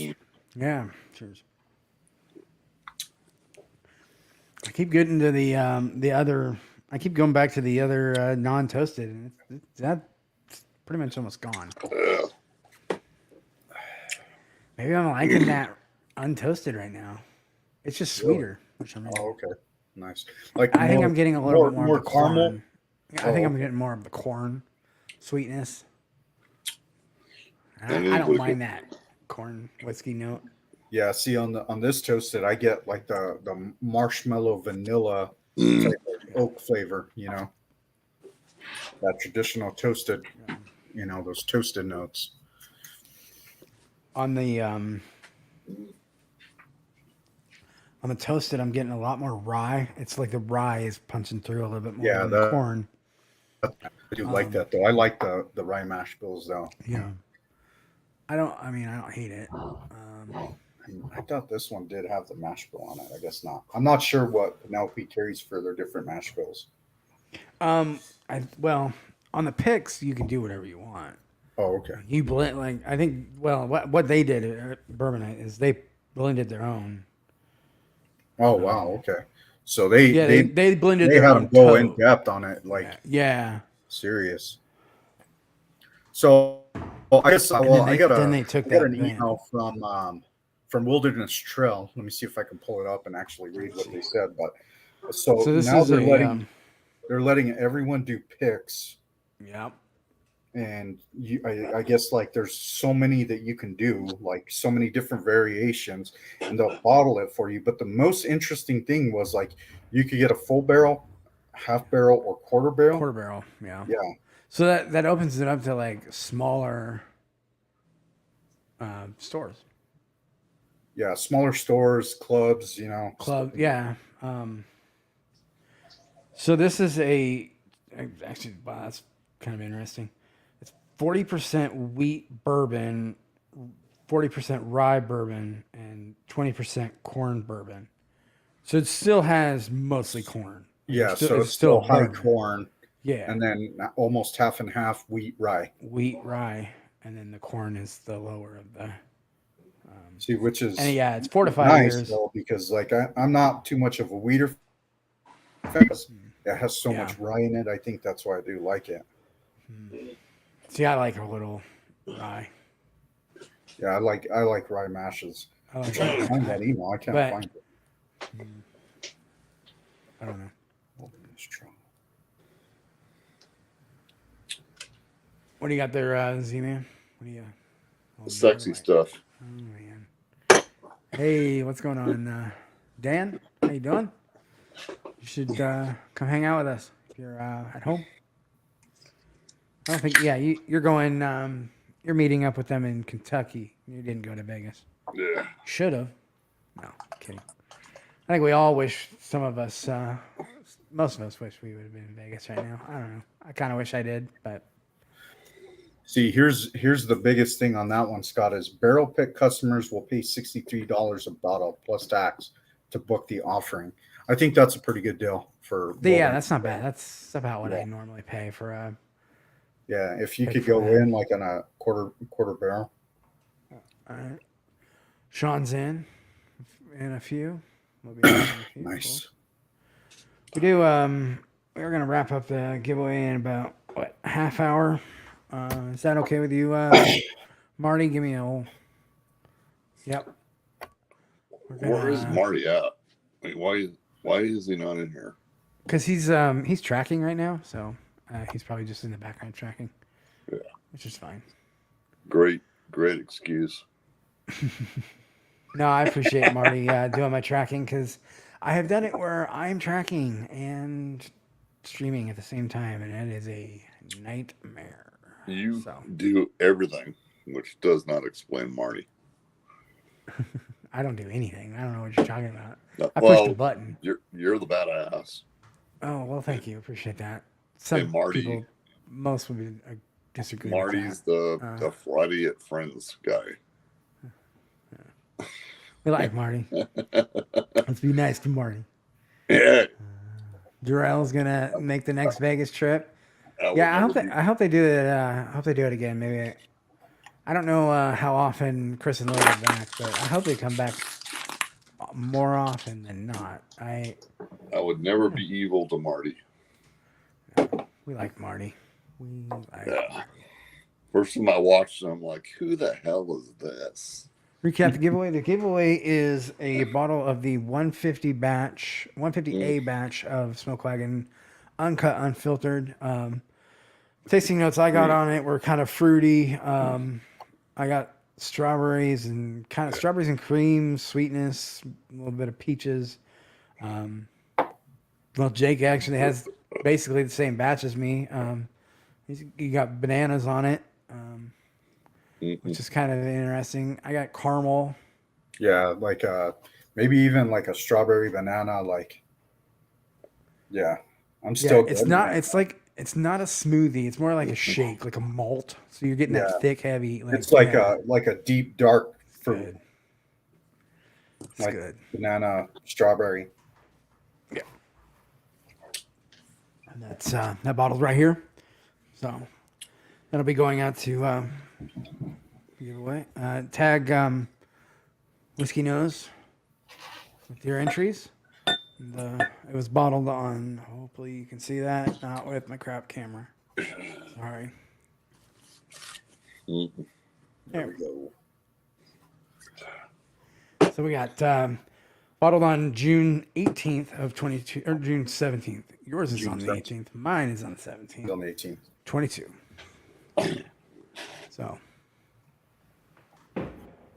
yeah, cheers. I keep getting to the other. I keep going back to the other non-toasted, and that's pretty much almost gone. Maybe I'm liking that untoasted right now. It's just sweeter. Which I'm Oh, okay, nice. Like I think I'm getting a little bit more of the caramel. corn. Yeah, I think I'm getting more of the corn sweetness. I don't mind that corn whiskey note. Yeah, see on this toasted, I get like the marshmallow vanilla type of oak flavor. That traditional toasted. Those toasted notes. On the toasted, I'm getting a lot more rye. It's like the rye is punching through a little bit more than the corn. I do like that though. I like the rye mash bills though. Yeah. I don't hate it. I thought this one did have the mash bill on it. I guess not. I'm not sure what Penelope carries for their different mash bills. On the picks you can do whatever you want. Oh, okay. You blend I think what they did at Bourbon is they blended their own. Oh wow, okay. So they blended they their had own to go in tote. depth on it, like Yeah. serious. So I guess I got an van. email from Wilderness Trail. Let me see if I can pull it up and actually read what they said. But so this now is they're letting everyone do picks. Yep. And I guess like there's so many that you can do, like so many different variations, and they'll bottle it for you. But the most interesting thing was like you could get a full barrel, half barrel, or quarter barrel. Quarter barrel, yeah. Yeah. So that opens it up to like smaller stores. Yeah, smaller stores, clubs, Club, yeah. So this is actually, wow, that's kind of interesting. It's 40% wheat bourbon, 40% rye bourbon, and 20% corn bourbon. So it still has mostly corn. Yeah, Still, so it's it's still a high bourbon. corn, Yeah, and then almost half and half wheat rye. wheat, rye, and then the corn is the lower of the. See, which is And yeah, it's 4 to 5 nice years. though, because like I'm not too much of a wheater fan. It has so Yeah. much rye in it. I think that's why I do like it. See, I like a little rye. Yeah, I like rye mashes. I like I'm trying to find that email. I can't But- find it. I don't know. Let's try. What do you got there, Z-Man? What do you? Sexy stuff. Oh man. Hey, what's going on, Dan? How you doing? You should come hang out with us if you're at home. I don't think. Yeah, you're going. You're meeting up with them in Kentucky. You didn't go to Vegas. Yeah. Should have. No, kidding. I think we all wish. Some of us, most of us, wish we would have been in Vegas right now. I don't know. I kind of wish I did, but. See, here's the biggest thing on that one, Scott, is Barrel Pick customers will pay $63 a bottle plus tax to book the offering. I think that's a pretty good deal for. Yeah, that's not bad. That's about what I Yeah. normally pay for a. Yeah, if you Pick could for go that. in like on a quarter barrel. All right. Sean's in a few. We'll be in a few. Nice. Cool. We do. We're gonna wrap up the giveaway in about what, half hour. Is that okay with you, Marty? Give me a whole. Yep. Where is Marty at? I mean, why is he not in here? Because he's tracking right now, so he's probably just in the background tracking. Yeah. Which is fine. Great excuse. No, I appreciate Marty doing my tracking because I have done it where I'm tracking and streaming at the same time, and it is a nightmare. You do everything, which does not explain Marty. I don't do anything. I don't know what you're talking about. I Well, pushed the button. You're the badass. Oh, well, thank you. Appreciate that. Hey, Marty. People, most would be disagree. Marty's with the Friday at Friends guy. that. We like Marty. Let's be nice to Marty. Yeah. Durrell's gonna make the next Vegas trip. That Yeah, would never I hope they do it. I hope they do it again. Maybe I don't know how often Chris and Lloyd are back, but I hope they come back more often than not. I would never be evil to Marty. We like Marty. We like Yeah. Marty. First time I watched him, I'm like, who the hell is this? Recap the giveaway. The giveaway is a bottle of the 150A batch of Smoke Wagon, uncut, unfiltered. Tasting notes I got on it were kind of fruity. I got strawberries and cream, sweetness, a little bit of peaches. Well, Jake actually has basically the same batch as me. You got bananas on it. Which is kind of interesting. I got caramel. Yeah, like maybe even like a strawberry banana. Like, yeah, I'm still. It's not. It's like it's not a smoothie. It's more like a shake, like a malt. So you're getting that thick, heavy. It's like a deep dark fruit. Good. It's like good. Banana, strawberry. Yeah. And that's that bottle's right here. So that'll be going out to giveaway. Tag Whiskey Nose with your entries. And, it was bottled on. Hopefully you can see that. Not with my crap camera. Sorry. There we go. So we got bottled on June 18th of 22 or June 17th. Yours is June on the 17th. 18th. Mine is on the 17th. On the 18th. 22. So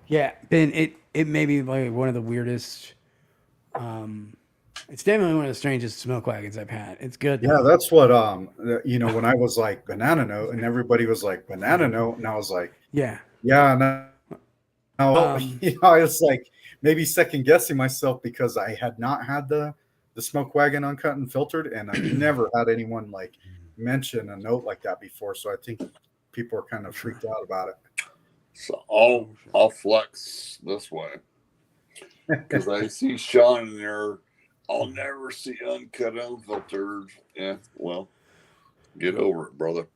yeah, Ben, it may be like one of the weirdest. It's definitely one of the strangest smoke wagons I've had. It's good. Yeah, that's what when I was like banana note and everybody was like banana note and I was like, Yeah. yeah, no, Um, it's like maybe second guessing myself because I had not had the Smoke Wagon uncut and filtered, and I've never had anyone like mention a note like that before. So I think people are kind of freaked out about it. So I'll flex this way because I see Sean in there. I'll never see uncut, unfiltered. Yeah, well, get over it, brother.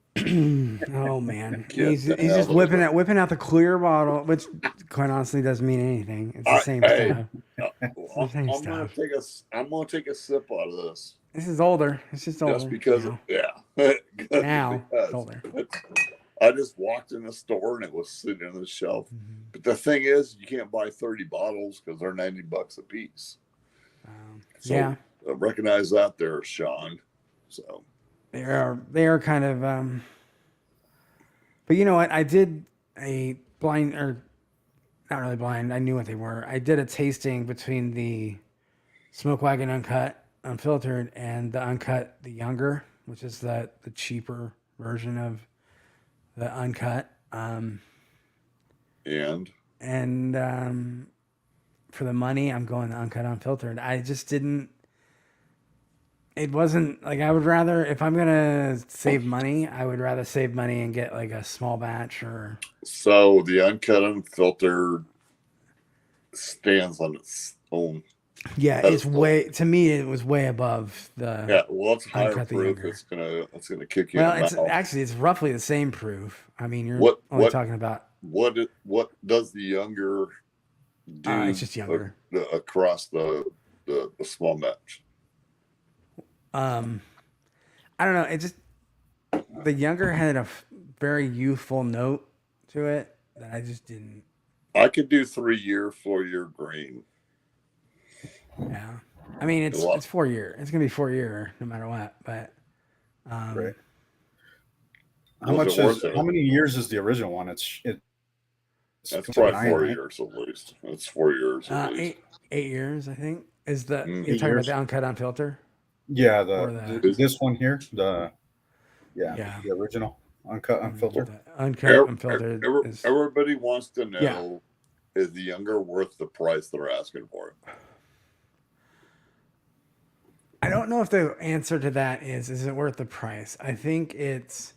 Oh man, he's just whipping out the clear bottle, which quite honestly doesn't mean anything. It's the same stuff. I'm gonna take a sip out of this. This is older. It's just older. Just because, Now it's older. I just walked in the store and it was sitting on the shelf. Mm-hmm. But the thing is, you can't buy 30 bottles because they're $90 a piece. So recognize that there, Sean. So they are kind of. But you know what? I did a blind, or not really blind. I knew what they were. I did a tasting between the Smoke Wagon Uncut Unfiltered and the Uncut the Younger, which is the cheaper version of the Uncut. And for the money, I'm going the Uncut Unfiltered. I just didn't. It wasn't like I would rather, if I'm gonna save money, I would rather save money and get like a small batch or. So the Uncut Unfiltered stands on its own. Yeah, it's way, to me it was way above the. Yeah, well, it's higher proof. It's gonna kick you. Well, it's roughly the same proof. I mean, you're only talking about what does the Younger do? It's just younger across the small batch. I don't know. It just, the Younger had a very youthful note to it that I just didn't. I could do 3 year, 4 year green. Yeah, I mean it's 4 year. It's gonna be 4 year no matter what. But right. How many years is the original one? It's that's probably 4 years at least. It's 4 years at least. 8 years, I think. Is the you're talking about the Uncut Unfiltered? Yeah, this one here, the original Uncut Unfiltered. Uncut Unfiltered. Everybody wants to know, is the Younger worth the price they're asking for it? I don't know if the answer to that is it worth the price? I think it's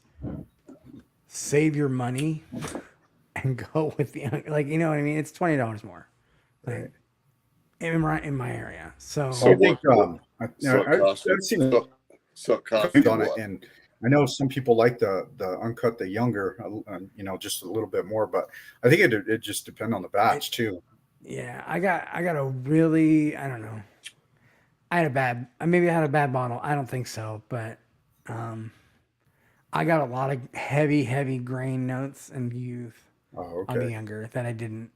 save your money and go with the, like, you know what I mean? It's $20 more. Like, in my area. So I think I've seen it on it, and I know some people like the Uncut the Younger, just a little bit more, but I think it just depends on the batch too. Yeah, I got a really, I don't know. Maybe I had a bad bottle. I don't think so, but I got a lot of heavy grain notes and youth on the Younger that I didn't.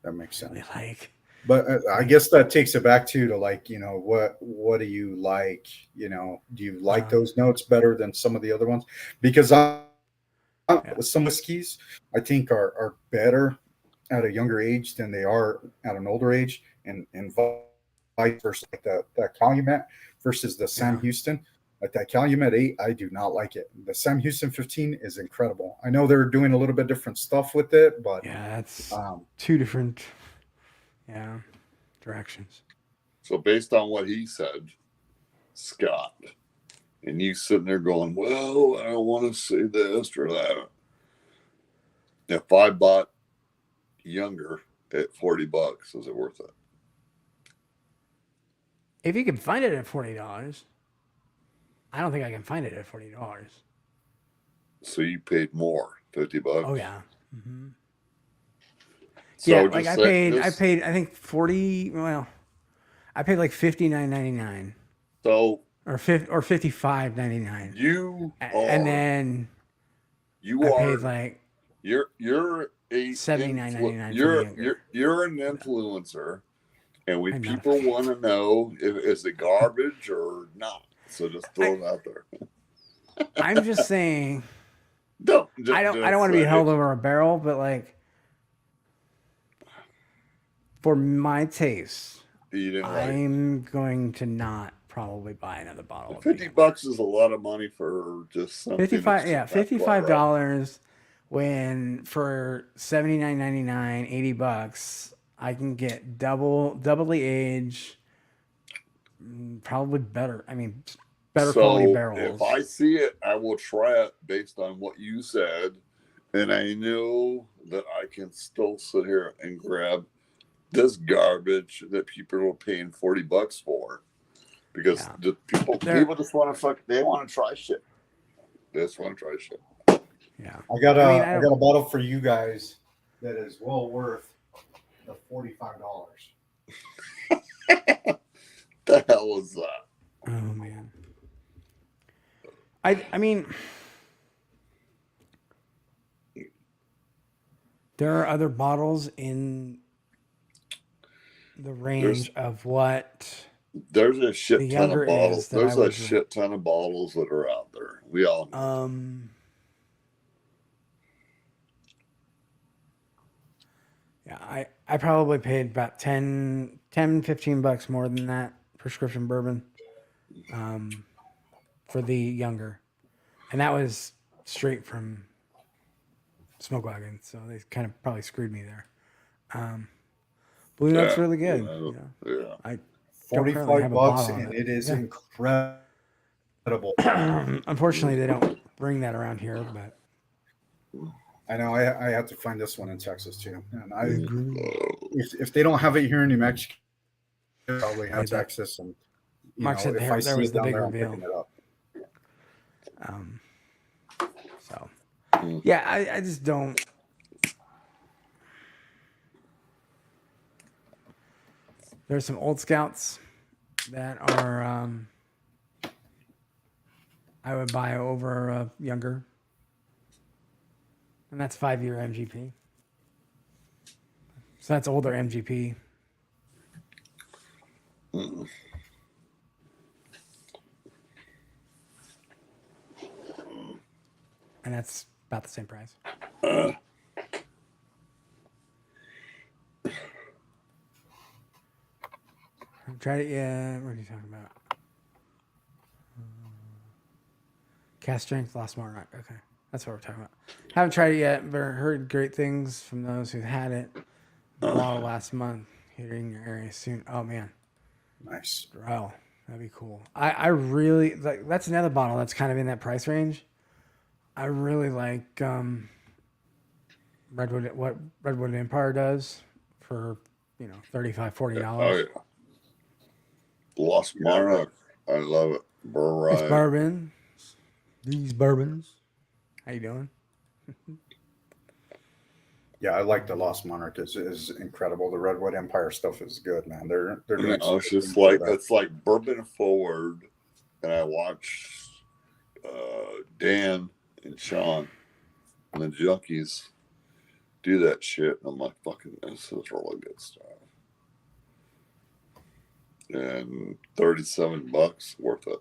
That makes sense. Really like. But I guess that takes it back to like, what do you like? Do you like those notes better than some of the other ones? Because some whiskeys I think are better at a younger age than they are at an older age, and vice versa. Like that Calumet versus the Sam Houston. Like that Calumet 8, I do not like it. The Sam Houston 15 is incredible. I know they're doing a little bit different stuff with it, but that's two different directions. So based on what he said, Scott, and you sitting there going, well, I don't want to say this or that. If I bought Younger at $40, is it worth it? If you can find it at $40, I don't think I can find it at $40. So you paid more, $50? Oh yeah. Mm-hmm. So yeah, like I paid I think 40. Well, I paid like $59.99. So or $55.99. You paid like you're a $79.99. You're an influencer, and people want to know is it garbage or not. So just throw it out there. I'm just saying. I don't want to be held over a barrel, but like. For my taste, I'm going to not probably buy another bottle. $50 is a lot of money for just something. $55 when for $79.99, $80, I can get double the age, probably better. I mean, better quality So barrels. if I see it, I will try it based on what you said. And I know that I can still sit here and grab this garbage that people are paying $40 for. Because the people just want to they want to try shit. They just want to try shit. Yeah. I got a bottle for you guys that is well worth the $45. The hell was that? Oh man. I mean, there are other bottles in the range of what there's a shit the ton younger of bottles. is that There's I a would shit ton of bottles that are out there. We all know. Yeah, I probably paid about 10, 15 bucks more than that prescription bourbon for the younger. And that was straight from Smoke Wagon, so they kind of probably screwed me there. Blue Note's really good. Yeah. I $45 and it is incredible. Unfortunately, they don't bring that around here, but I know I have to find this one in Texas too. And if they don't have it here in New Mexico, they probably have Texas. And Mark said if I there see was it the down big there, I'm reveal. picking it up. So yeah, I just don't. There's some old scouts that are I would buy over younger, and that's 5-year MGP. So that's older MGP. Mm. And that's about the same price. Tried it yet? What are you talking about? Cast strength, lost Monarch. Okay, that's what we're talking about. Haven't tried it yet, but heard great things from those who had it. Bottle last month. Hitting your area soon. Oh man, nice. Oh, that'd be cool. I really like. That's another bottle that's kind of in that price range. I really like Redwood. What Redwood Empire does for $35, $40. Oh yeah. Lost Monarch. I love it. It's bourbon. These bourbons. How you doing? Yeah, I like the Lost Monarch. Is incredible. The Redwood Empire stuff is good, man. They're doing. It's just like it's like bourbon forward, and I watch Dan and Sean and the Junkies do that shit, and I'm like, fucking, this is really good stuff. And $37 worth it.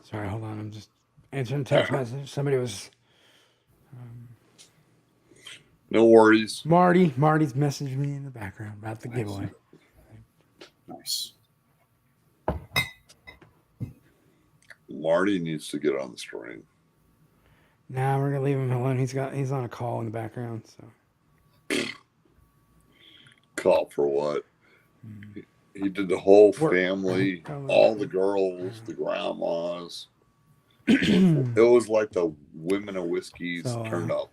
Sorry, hold on. I'm just answering text message. Somebody was. No worries. Marty's messaging me in the background about the giveaway. Nice. Marty needs to get on the string. Nah, we're gonna leave him alone. He's on a call in the background. So. Call for what? He did the whole family, all the girls, the grandmas. It was like the women of whiskeys turned up.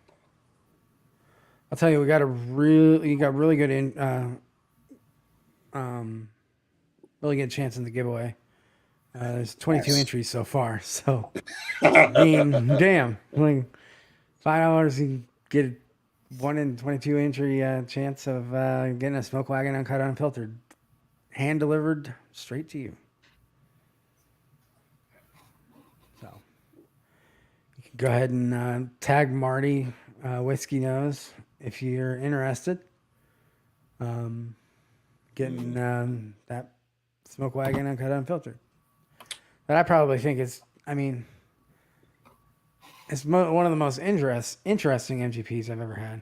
I'll tell you, you got really good really good chance in the giveaway. There's 22 entries so far, so I mean, damn, like $5, you get 1 in 22 entry chance of getting a Smoke Wagon uncut, unfiltered, hand delivered straight to you. So you can go ahead and tag Marty Whiskey Nose if you're interested. Getting that Smoke Wagon uncut, unfiltered. But I probably think it's one of the most interesting MGPs I've ever had.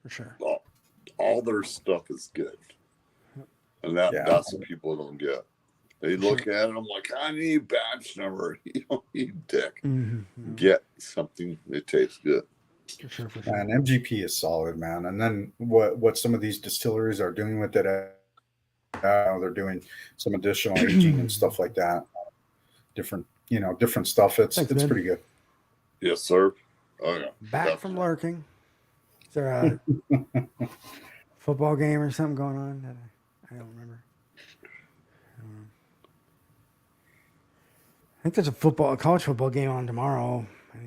For sure. All their stuff is good. And that's what people don't get. They look at it, I'm like, I need batch number. You don't need dick. Mm-hmm. Get something that tastes good. For sure. And MGP is solid, man. And then what some of these distilleries are doing with it, they're doing some additional aging and stuff like that. Different stuff. It's pretty good. Yes, sir. Oh yeah. Back from lurking. Is there a football game or something going on? That I don't remember. I think there's a college football game on tomorrow. I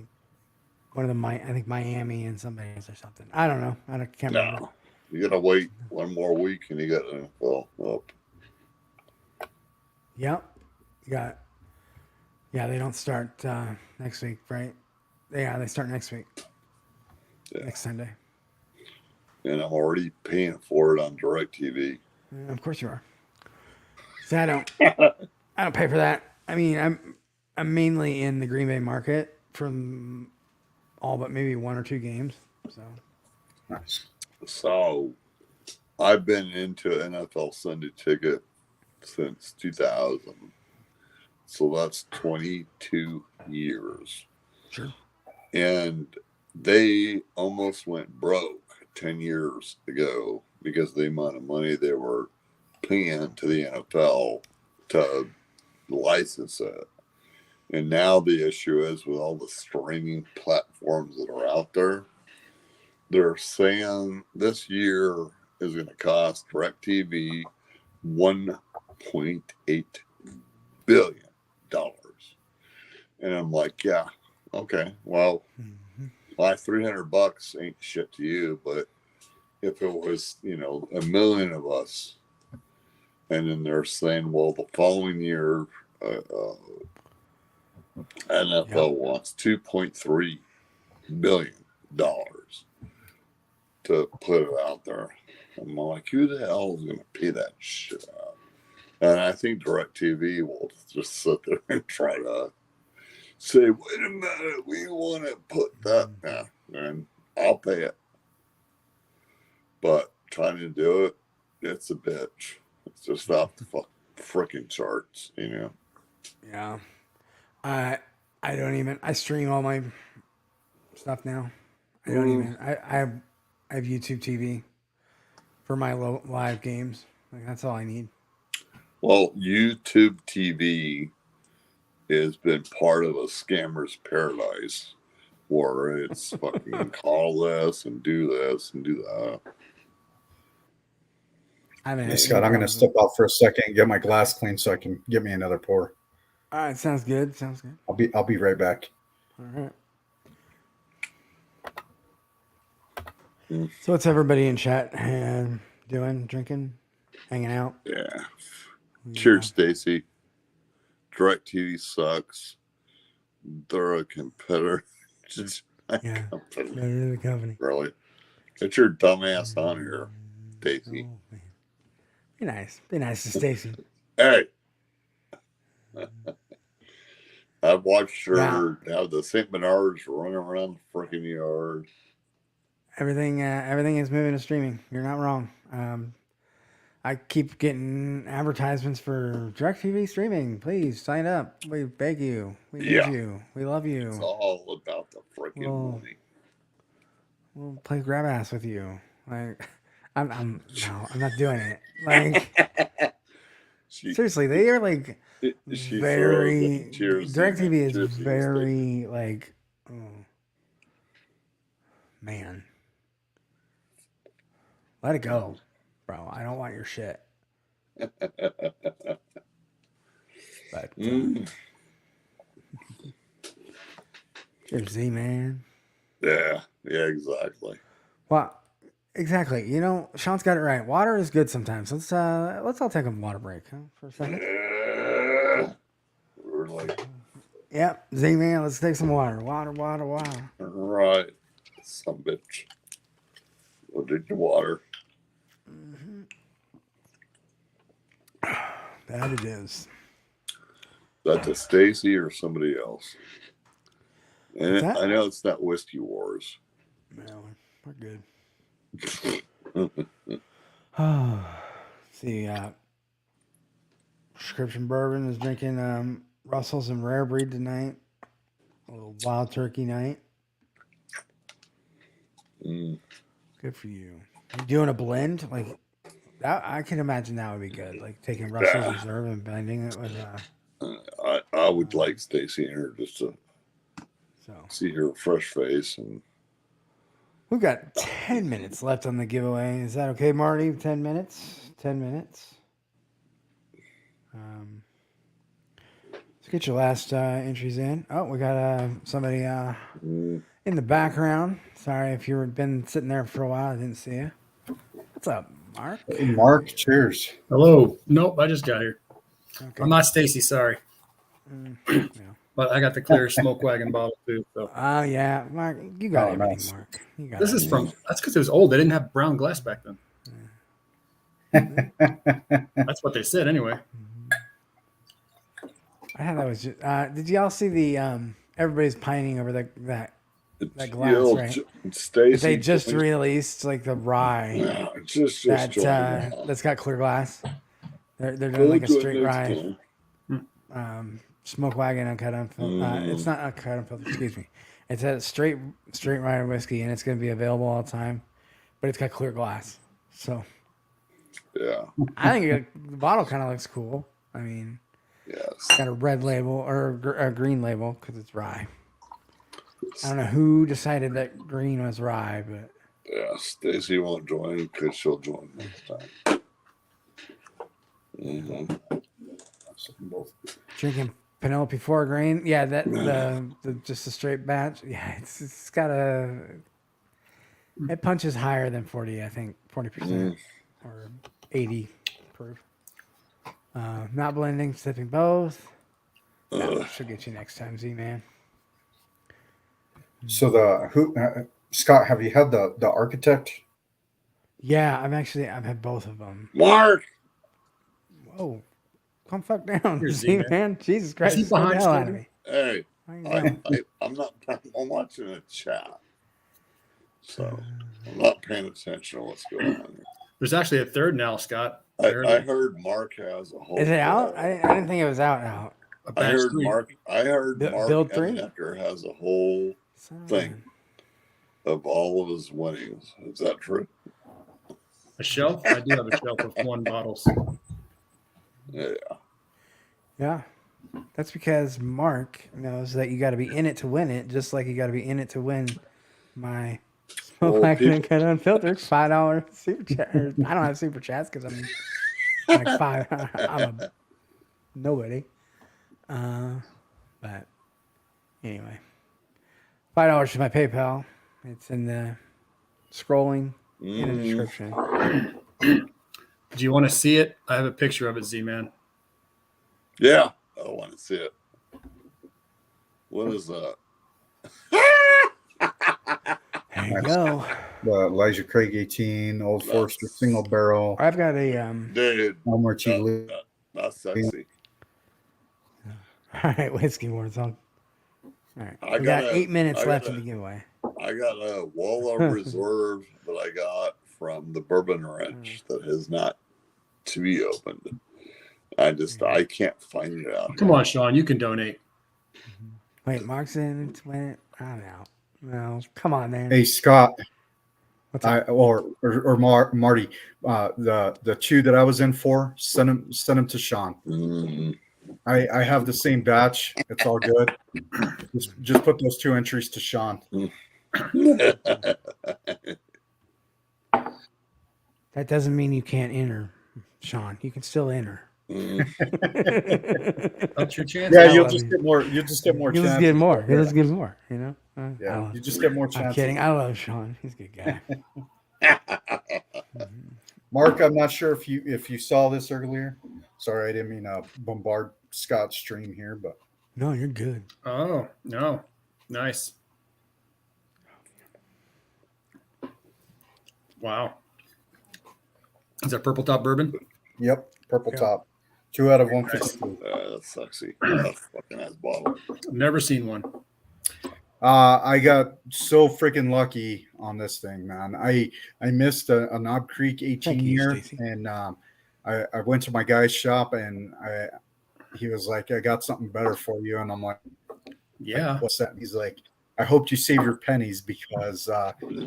think Miami and somebody else or something. I don't know. Can't remember. You gotta wait one more week and you got NFL up. Yep. Yeah, they don't start next week, right? Yeah, they start next week. Yeah. Next Sunday. And I'm already paying for it on DirecTV. Of course you are. See, I don't pay for that. I mean, I'm mainly in the Green Bay market from all but maybe one or two games. So nice. So I've been into NFL Sunday Ticket since 2000. So that's 22 years. Sure. And they almost went broke 10 years ago because of the amount of money they were paying to the NFL to license it. And now the issue is with all the streaming platforms that are out there, they're saying this year is going to cost DirecTV $1.8 billion. And I'm like, yeah, okay, well, my $300 ain't shit to you, but if it was, a million of us, and then they're saying, well, the following year, NFL wants $2.3 billion to put it out there. I'm like, who the hell is going to pay that shit out? And I think DirecTV will just sit there and try to say, wait a minute, we want to put that now, and I'll pay it. But trying to do it, it's a bitch. It's just off the freaking charts, Yeah. I stream all my stuff now. I have YouTube TV for my live games. Like, that's all I need. Well, YouTube TV has been part of a scammer's paradise where it's fucking call this and do this and do that. Hey, Scott, I'm going to step out for a second and get my glass clean so I can get me another pour. All right, sounds good. I'll be right back. All right. So what's everybody in chat doing? Drinking? Hanging out? Yeah. Cheers, Stacy. DirecTV sucks. They're a competitor. Yeah. They're the company. Really? Get your dumb ass on here, Stacy. Oh, be nice. Be nice to Stacy. Hey. I've watched her have the St. Bernards running around the freaking yard. Everything is moving to streaming. You're not wrong. I keep getting advertisements for DirecTV streaming. Please sign up. We beg you. We need you. We love you. It's all about the freaking money. We'll play grab ass with you. Like, I'm not doing it. Like, seriously, they are like very. DirecTV is very like, oh, man. Let it go, bro. I don't want your shit. But you're Z, man. Yeah, exactly. Well, exactly. Sean's got it right. Water is good sometimes. Let's all take a water break for a second. We're like, yep, Z man, let's take some water. Water. Right, some bitch. We'll drink your water. Mm-hmm. That it is. That's a Stacy or somebody else. And I know it's not Whiskey Wars. No, we're good. See, Prescription Bourbon is drinking Russell's and Rare Breed tonight. A little Wild Turkey night. Good for you. You doing a blend like that? I can imagine that would be good. Like taking Russell's Reserve and blending it with. I would like Stacy in her just to see her fresh face. And we've got 10 minutes left on the giveaway. Is that okay, Marty? 10 minutes. 10 minutes. Let's get your last entries in. Oh, we got somebody in the background. Sorry if you've been sitting there for a while. I didn't see you. What's up, Mark? Hey, Mark, cheers. Hello. Nope, I just got here. Okay. I'm not Stacy, sorry. Yeah. But I got the clear smoke wagon bottle too. So. Oh yeah, Mark, you got everything, nice. Mark. You got This is from. That's because it was old. They didn't have brown glass back then. That's what they said anyway. I thought that was just. Did y'all see the everybody's pining over that glass, right? Stacy, they just released like the rye just that's got clear glass. They're doing like a straight rye. Smoke wagon uncut unfiltered. It's not uncut unfiltered. Excuse me. It's a straight rye whiskey, and it's going to be available all the time, but it's got clear glass. So, yeah, I think the bottle kind of looks cool. I mean, yes, it's got a red label or a green label because it's rye. I don't know who decided that green was rye, but yeah, Stacy won't join because she'll join next time. Drinking Penelope 4 grain. Yeah, that the just a straight batch. Yeah, it's got it punches higher than 40. I think 40% or 80 proof. Not blending, sipping both. That should get you next time, Z-Man. So Scott, have you had the architect? Yeah, I've had both of them. Mark, whoa, calm fuck down, Here's Z-Man. Jesus Christ, he behind the hell out of me. hey, How you doing? I'm watching a chat, so I'm not paying attention to what's going on here. There's actually a third now, Scott. I heard Mark has a whole. Is it out? I didn't think it was out. I heard Mark. Build 3 Ecker has a whole thing of all of his winnings. Is that true? A shelf? I do have a shelf of one bottles. Yeah. Yeah. That's because Mark knows that you got to be in it to win it, just like you got to be in it to win my Smoke Wagon and Cut Unfiltered $5 super chat. I don't have super chats because I'm like I'm a nobody. But anyway, $5 to my PayPal. It's in the scrolling in the description. Do you want to see it? I have a picture of it, Z-Man. Yeah, I want to see it. What is that? There you go. The Elijah Craig 18, Old Forester single barrel. I've got a Dude, Elmer T. that's sexy. All right, whiskey wars on. All right, we got 8 minutes left in the giveaway. I got a Walla Reserve that I got from the Bourbon Ranch that has not to be opened. I can't find it out. Come on, Sean. You can donate. Wait, Mark's in to win it? I don't know. No, come on, man. Hey, Scott. What's up? Marty, the two that I was in for, send them to Sean. I have the same batch. It's all good. Just put those 2 entries to Sean. That doesn't mean you can't enter, Sean. You can still enter. That's your chance. Yeah, you'll just get more. You'll just get more. You'll just get more. You'll just get more. You know. Yeah, you just get more chances. I'm kidding. I love Sean. He's a good guy. Mark, I'm not sure if you saw this earlier. Sorry, I didn't mean to bombard Scott's stream here, but No, you're good. Oh, no. Nice. Wow. Is that purple top bourbon? yep, purple top, 2 out of 152. That's sexy. That's fucking ass bottle. Never seen one. I got so freaking lucky on this thing, man. I missed a Knob Creek 18 Thank you, year, Stacy. and I went to my guy's shop, and he was like, "I got something better for you," and I'm like, Yeah. "What's that?" And he's like, "I hope you save your pennies because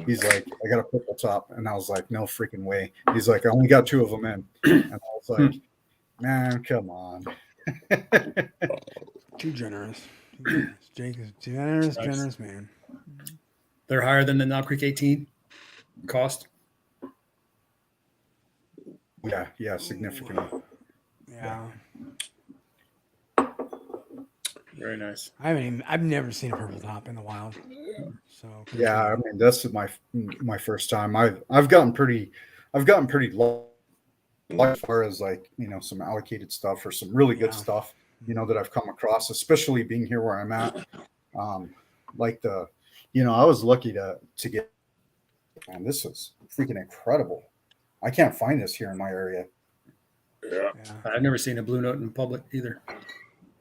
he's like, I got a purple top," and I was like, "No freaking way." He's like, "I only got 2 of them in," and I was like, "Man, come on." Too generous. Jake is generous, Nice. generous man. They're higher than the Knob Creek 18 cost. Yeah, significantly. Yeah. Very nice. I've never seen a purple top in the wild. So Yeah, I mean that's my first time. I've gotten pretty low as far as like some allocated stuff or some really good Yeah. stuff that I've come across, especially being here where I'm at. Like I was lucky to get. Man, this is freaking incredible. I can't find this here in my area. Yeah. I've never seen a blue note in public either.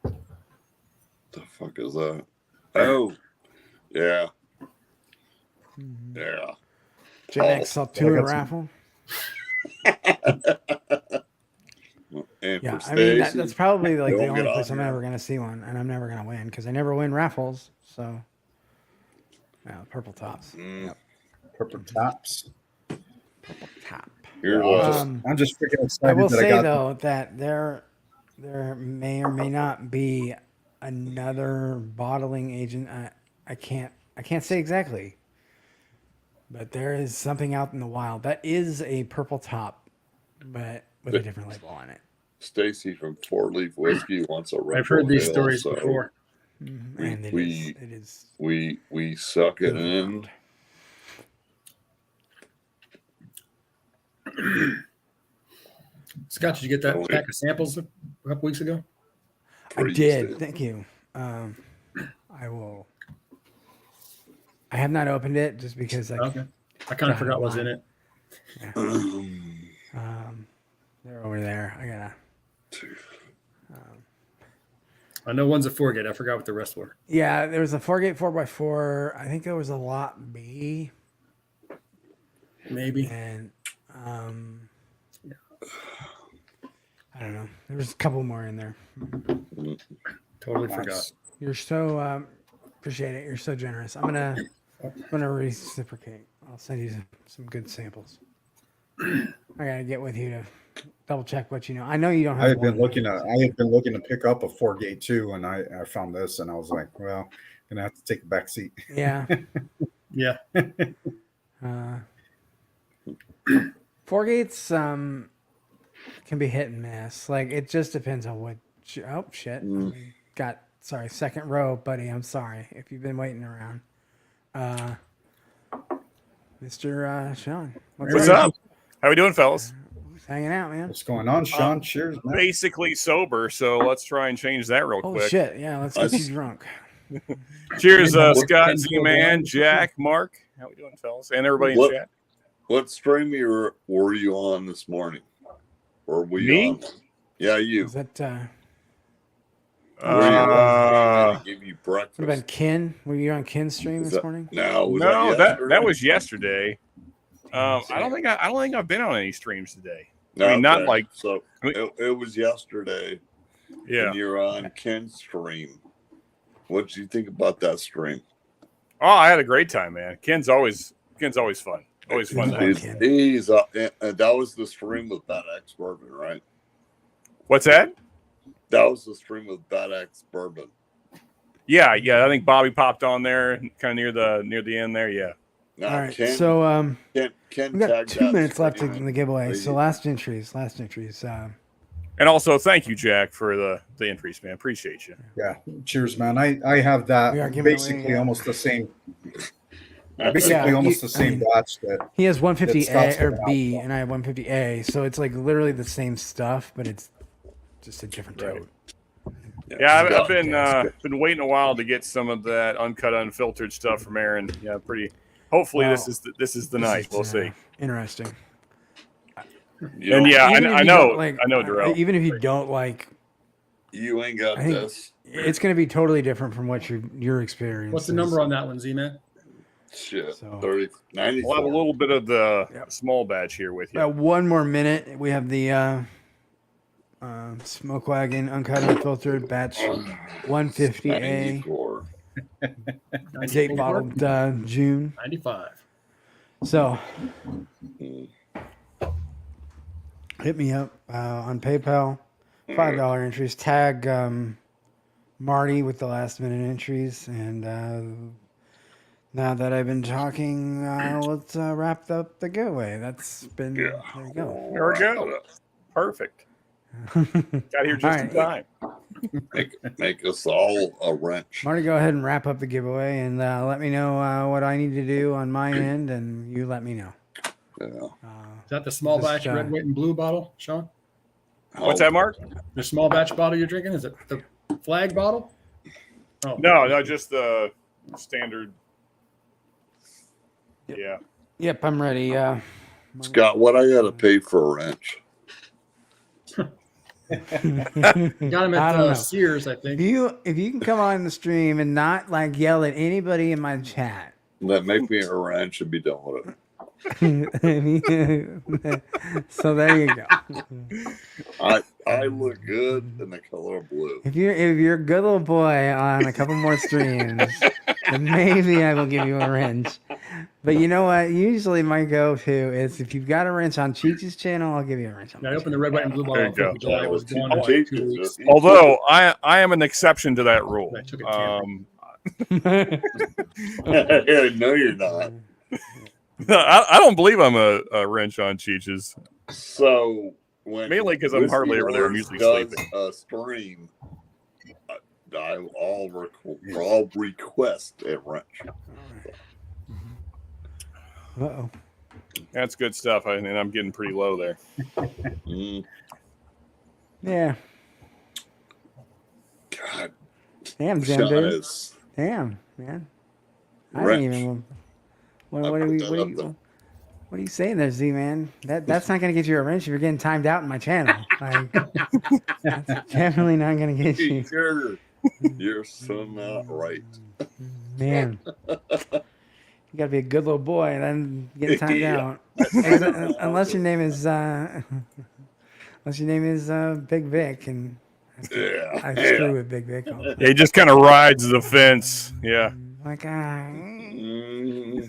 The fuck is that? Oh, yeah, Mhm. yeah. J-Max saw 2 in a got some- raffle. And Yeah, for I mean Stacy, that's probably like the don't only get place on I'm here. ever gonna see one, and I'm never gonna win because I never win raffles. So, yeah, purple tops, Purple tops. purple top. Here's I'm just freaking I excited will that say I got. though that there may or may not be another bottling agent. I can't say exactly, but there is something out in the wild that is a purple top, but with a different label on it. Stacy from 4-Leaf Whiskey wants a retro I've heard these ale, stories so before. And it is we suck it in. Scott, did you get that pack of samples a couple weeks ago? I did. Thank you. I will. I have not opened it just because Okay. I kind of forgot what was in it. They're over there. I gotta. I know one's a 4-gate. I forgot what the rest were. Yeah, there was a 4-gate 4x4. I think there was a lot B, Maybe. and I don't know. There was a couple more in there. Totally forgot. You're so appreciate it. You're so generous. I'm gonna reciprocate. I'll send you some good samples. I gotta get with you to double check what you know. I know you don't have. I had been looking to pick up a 4-gate too, and I found this, and I was like, well, gonna have to take a back seat. Yeah. Yeah. 4-gates can be hit and miss. Like it just depends on what. Oh shit! Second row, buddy. I'm sorry if you've been waiting around. Mr. Sean, What's up? How we doing, fellas? Hanging out, man. What's going on, Sean? Cheers, man. Basically sober, so let's try and change that real Holy quick. shit! Yeah, let's get you drunk. Cheers, Scott, Z-Man, Jack, Mark. How we doing, fellas? And everybody in chat. What stream were you on this morning? Or were you Me? on? Yeah, you. Is that Give you breakfast. what about Ken? Were you on Ken's stream this morning? No, that was yesterday. I don't think I've been on any streams today. I mean, not like so. It was yesterday. Yeah. And you're on Ken's stream. What did you think about that stream? Oh, I had a great time, man. Ken's always fun. Always fun. He's that was the stream with Bad X Bourbon, right? What's that? That was the stream with Bad X Bourbon. Yeah. I think Bobby popped on there, kind of near the end there. Yeah. Now, All right, Ken, so Ken we got tagged 2 that minutes left stream in the giveaway. So last entries. And also, thank you, Jack, for the entries, man. Appreciate you. Yeah, cheers, man. I have We are that giving basically away, almost the same. Yeah, Basically, almost the I same mean, batch that. He has 150A Scott's or giving B, out. and I have 150A. So it's like literally the same stuff, but it's just a different toad. Yeah, I've been waiting a while to get some of that uncut, unfiltered stuff from Aaron. Yeah, pretty. Hopefully, Well, this is the night. We'll see. Interesting. And yeah, Even if I you know, don't like- I know, Darrell. Even if you don't like, You ain't got I think this. it's going to be totally different from what your experience. What's the number on that one, Z-Man? Shit, So- 30, 94. We'll have a little bit of the Yep. small batch here with you. About one more minute. We have the Smoke Wagon Uncut Unfiltered batch 150A. 94. Date bottled June. 95. So Mm. hit me up on PayPal. $5 entries. Tag Marty with the last minute entries. And now that I've been talking, let's wrap up the giveaway. That's been Yeah. there you go. There we go. Perfect. Got here just in time. Make us all a wrench. Marty, go ahead and wrap up the giveaway and let me know what I need to do on my end, and you let me know. Yeah. Is that the small Just, batch red, white, and blue bottle, Sean? What's that, Mark? The small batch bottle you're drinking? Is it the flag bottle? Oh, No, just the standard. Yeah. Yep, I'm ready. Scott, what I got to pay for a wrench? Got him I at don't know. Sears, I think. If you can come on the stream and not like yell at anybody in my chat. That make me a wrench and be done with it. So there you go. I look good in the color of blue. If you're a good little boy on a couple more streams, then maybe I will give you a wrench. But you know what? Usually my go-to is if you've got a wrench on Cheech's channel, I'll give you a wrench on I my opened the red, white, and blue There bottle. you go. 4th of July. It was gone in like 2 weeks. Although I am an exception to that rule. I took it camping. No, you're not. I don't believe I'm a wrench on Cheech's. So when Mainly 'cause I'm hardly ever there. I'm Whiskey usually Wars sleeping. does a stream, I'll request a wrench. Uh-oh. That's good stuff. And I'm getting pretty low there. Mm, Yeah. God, Damn, Sean Zen, is Damn, man. I wrench. didn't even. What I are put we? that What are up you? there. What are you saying there, Z man? That's not going to get you a wrench if you're getting timed out in my channel. Like, that's definitely not going to get you. You're so not right. Man, you got to be a good little boy and then get timed Yeah. out. Unless your name is Big Vic, and Yeah. I screw with Big Vic. Yeah, he just kind of rides the fence. Yeah. Like, Mm,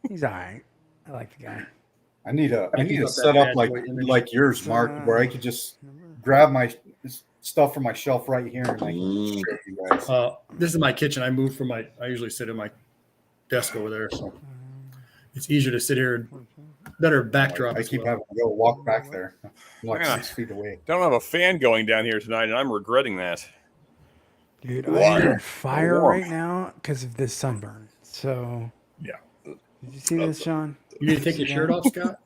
he's all right. I like the guy. I need keep to up set that up like bad boy image. like yours, Mark, where I could just grab my stuff from my shelf right here and I can show you guys. This is my kitchen. I moved from I usually sit at my desk over there, so it's easier to sit here. Better backdrop. I as keep well. having to go walk back there. I'm like Yeah. 6 feet away. Don't have a fan going down here tonight, and I'm regretting that. Dude, Why? I'm on fire Warm. right now because of this sunburn. So, Yeah. did you see this, Sean? You need to take your shirt off, Scott.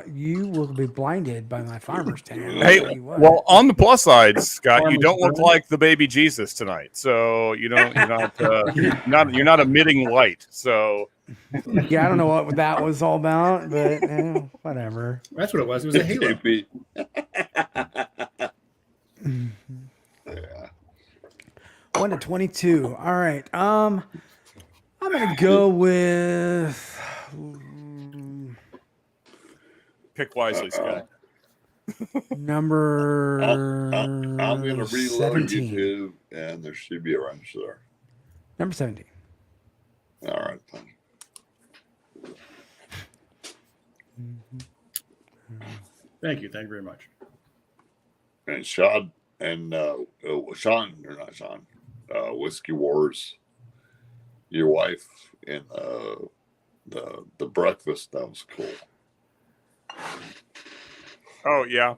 You will be blinded by my farmer's tan. I'll Hey, tell you what. well, on the plus side, Scott, you Farmer's don't look Burn. like the baby Jesus tonight. So you're not emitting light. So yeah, I don't know what that was all about, but whatever. That's what it was. It was a halo. maybe. Mm-hmm. Yeah. 1 to 22. All right. I'm gonna go with pick wisely, Scott. number I'm going to reload 17. YouTube, and there should be a wrench there. Number 17. All right, then. Thank you. Thank you very much. And Sean and Sean, or not Sean, Whiskey Wars, your wife in the breakfast, that was cool. Oh yeah.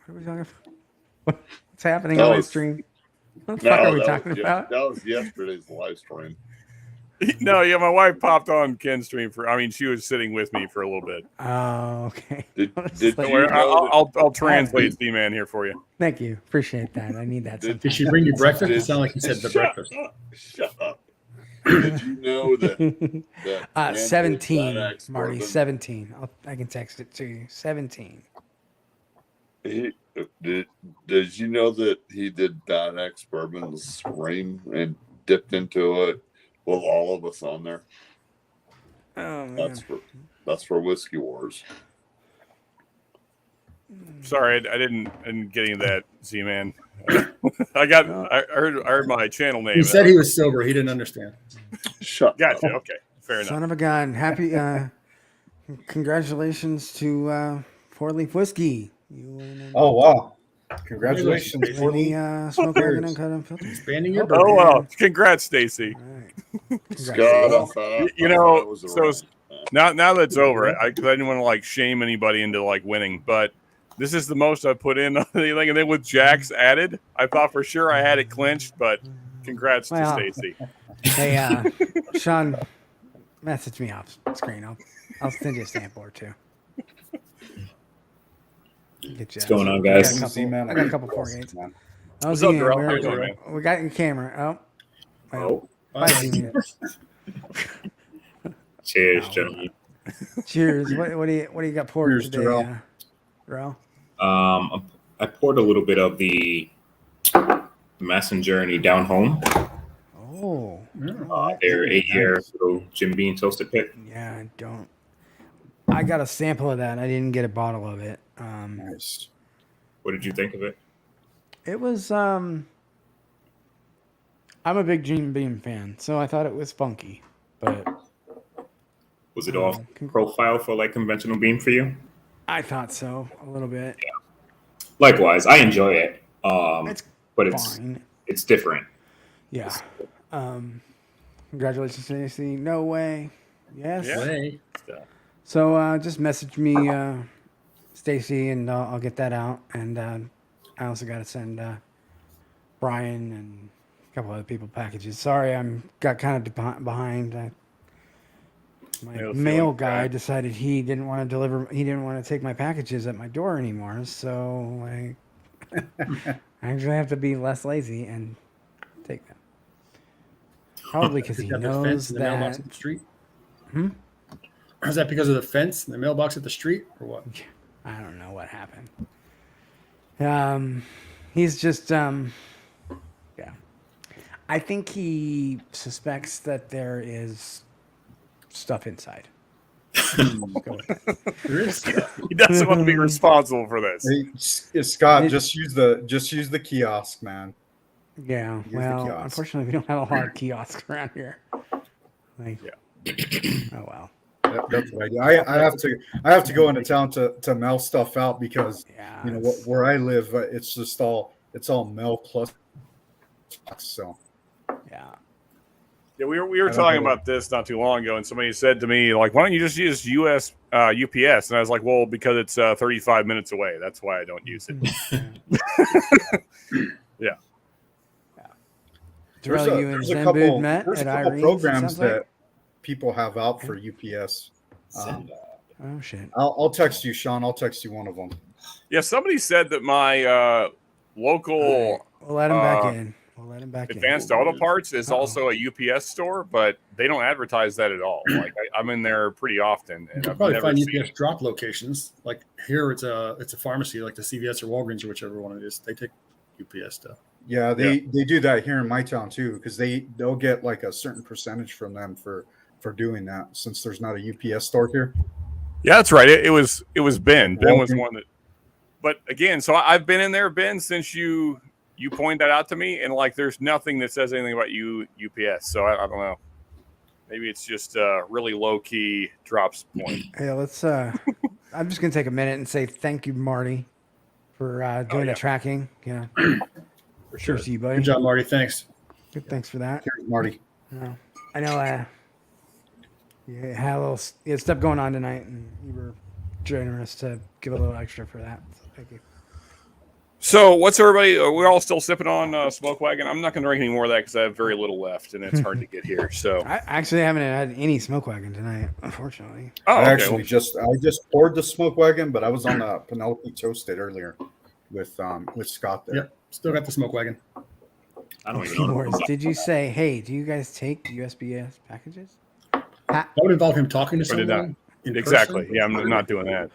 What are we talking about? What's happening That on my was- stream? What the fuck are we talking about? That was yesterday's live stream. No, yeah, my wife popped on Ken's stream she was sitting with me for a little bit. Oh, okay. Did It's you like- know that- I'll translate the man here for you. Thank you. Appreciate that. I need that. Did- Did sometimes. she bring you breakfast? It Did- sounded like you said the breakfast. Shut up. Did you know that 17, Xanax Marty. bourbon- 17. I can text it to you. 17. Did you know that he did .X Bourbon's Reign and dipped into it with all of us on there? Oh man. That's for Whiskey Wars. Sorry, I didn't get into that, Z-Man. I heard my channel name. He said he was sober. He didn't understand. Shut Gotcha. up. Okay, fair enough. Son of a gun. Happy congratulations to 4-Leaf Whiskey. You win Oh wow! Congratulations, the Smoke Wagon Uncut Unfiltered. Expanding your Oh bourbon. well, congrats, Stacy. All right. Scott, You know, so now that it's over, I didn't want to like shame anybody into like winning, but this is the most I put in on anything. And then with Jax added, I thought for sure I had it clinched, but congrats to Stacy. Hey, Sean, message me off screen. I'll send you a sample or two. What's going on, guys? I got a couple 4-gates. What's up, girl? How you doing, man? We got your camera. Oh, Bye, Z-Man. cheers, gentlemen. Cheers. What do you got poured Cheers, today, Darrell? I poured a little bit of the Messenger Journey Down Home. Oh, Their 8-year little Jim Beam toasted pick. yeah. I got a sample of that. I didn't get a bottle of it. Nice. What did you think of it? It was. I'm a big Jim Beam fan, so I thought it was funky. But Was it off profile for like conventional beam for you? I thought so a little bit. Likewise, I enjoy it. It's But fine. it's different. Yeah. Congratulations, Stacy. No way. Yes. Yeah. Way. So just message me, Stacy, and I'll get that out. And I also got to send Brian and a couple other people packages. Sorry, got kind of behind. My mail guy decided he didn't want to deliver. He didn't want to take my packages at my door anymore. So I actually have to be less lazy and take them. Probably because he Got the knows fence in the mailbox that. at the street. Hmm? Or is that because of the fence in the mailbox at the street, or what? I don't know what happened. He's just yeah. I think he suspects that there is stuff inside. There is. He doesn't want to be responsible for this. Hey, Scott, just use the kiosk, man. Yeah. Use the Well, kiosk. unfortunately, we don't have a lot of kiosks around here. Like, oh well. That's what I do. I have to go into town to mail stuff out because Yeah. you know where I live, it's just all mail plus. So Yeah. Yeah, we were talking about this not too long ago, and somebody said to me, like, why don't you just use UPS? And I was like, well, because it's 35 minutes away. That's why I don't use it. Yeah. Darrell, you and there's a Zen couple Bood met there's a at couple Irene's, programs it sounds that like? people have out for UPS. Oh shit. I'll text you, Sean. I'll text you one of them. Yeah, somebody said that my local We'll let him back in. We'll let him back Advanced in. Auto Parts is also a UPS store, but they don't advertise that at all. Like I'm in there pretty often, and You'll I've probably never find seen UPS drop locations. Like here, it's a pharmacy, like the CVS or Walgreens or whichever one it is. They take UPS stuff. Yeah, they do that here in my town too, because they'll get like a certain percentage from them for doing that, since there's not a UPS store here. Yeah, that's right. It was Ben. Ben was one that. But again, so I've been in there, Ben, since you pointed that out to me, and like there's nothing that says anything about UPS. So I don't know. Maybe it's just really low key drops point. Hey, let's. I'm just gonna take a minute and say thank you, Marty, for doing the tracking. Yeah, For sure. cheers to you, buddy. Good job, Marty. Thanks. Good, thanks for that. Here's Marty. I know. You had a little stuff going on tonight, and you were generous to give a little extra for that. So thank you. So what's everybody? We're all still sipping on Smoke Wagon. I'm not going to drink any more of that because I have very little left, and it's hard to get here. So I actually haven't had any Smoke Wagon tonight, unfortunately. oh, I okay. just poured the Smoke Wagon, but I was on the Penelope Toasted earlier with Scott there. Yep. Still got the smoke wagon. I don't even know. Morris, did you say, hey, do you guys take USPS packages? That would involve him talking to I did not. someone. In Exactly. person. Yeah, I'm not doing that.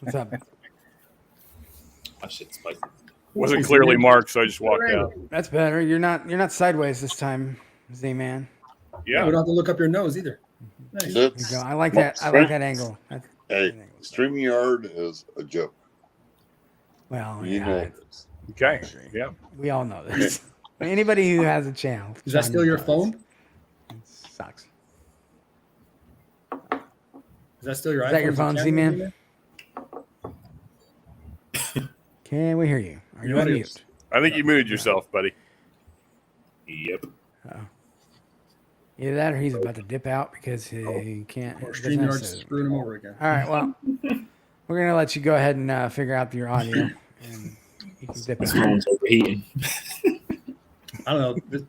What's up? My shit's spicy. Wasn't clearly marked, so I just walked out. That's better. You're not sideways this time, Z-Man. Yeah, we don't have to look up your nose either. Nice. There you go. I like that. I like that angle. Hey, StreamYard is a joke. Well, You yeah, know this. Okay. Yeah. we all know this. Anybody who has a channel. Is that still your phone? It sucks. Is that still your iPhone? Is that your phone, camera, Z-Man? Can we hear you? Are you Your on audio- mute? I think you muted yourself, buddy. Yep. Either that or he's about to dip out because he can't. Or doesn't have StreamYard's to- screwing him over again. All right, well, we're going to let you go ahead and figure out your audio. And you can dip This out. phone's overheating. I don't know. This,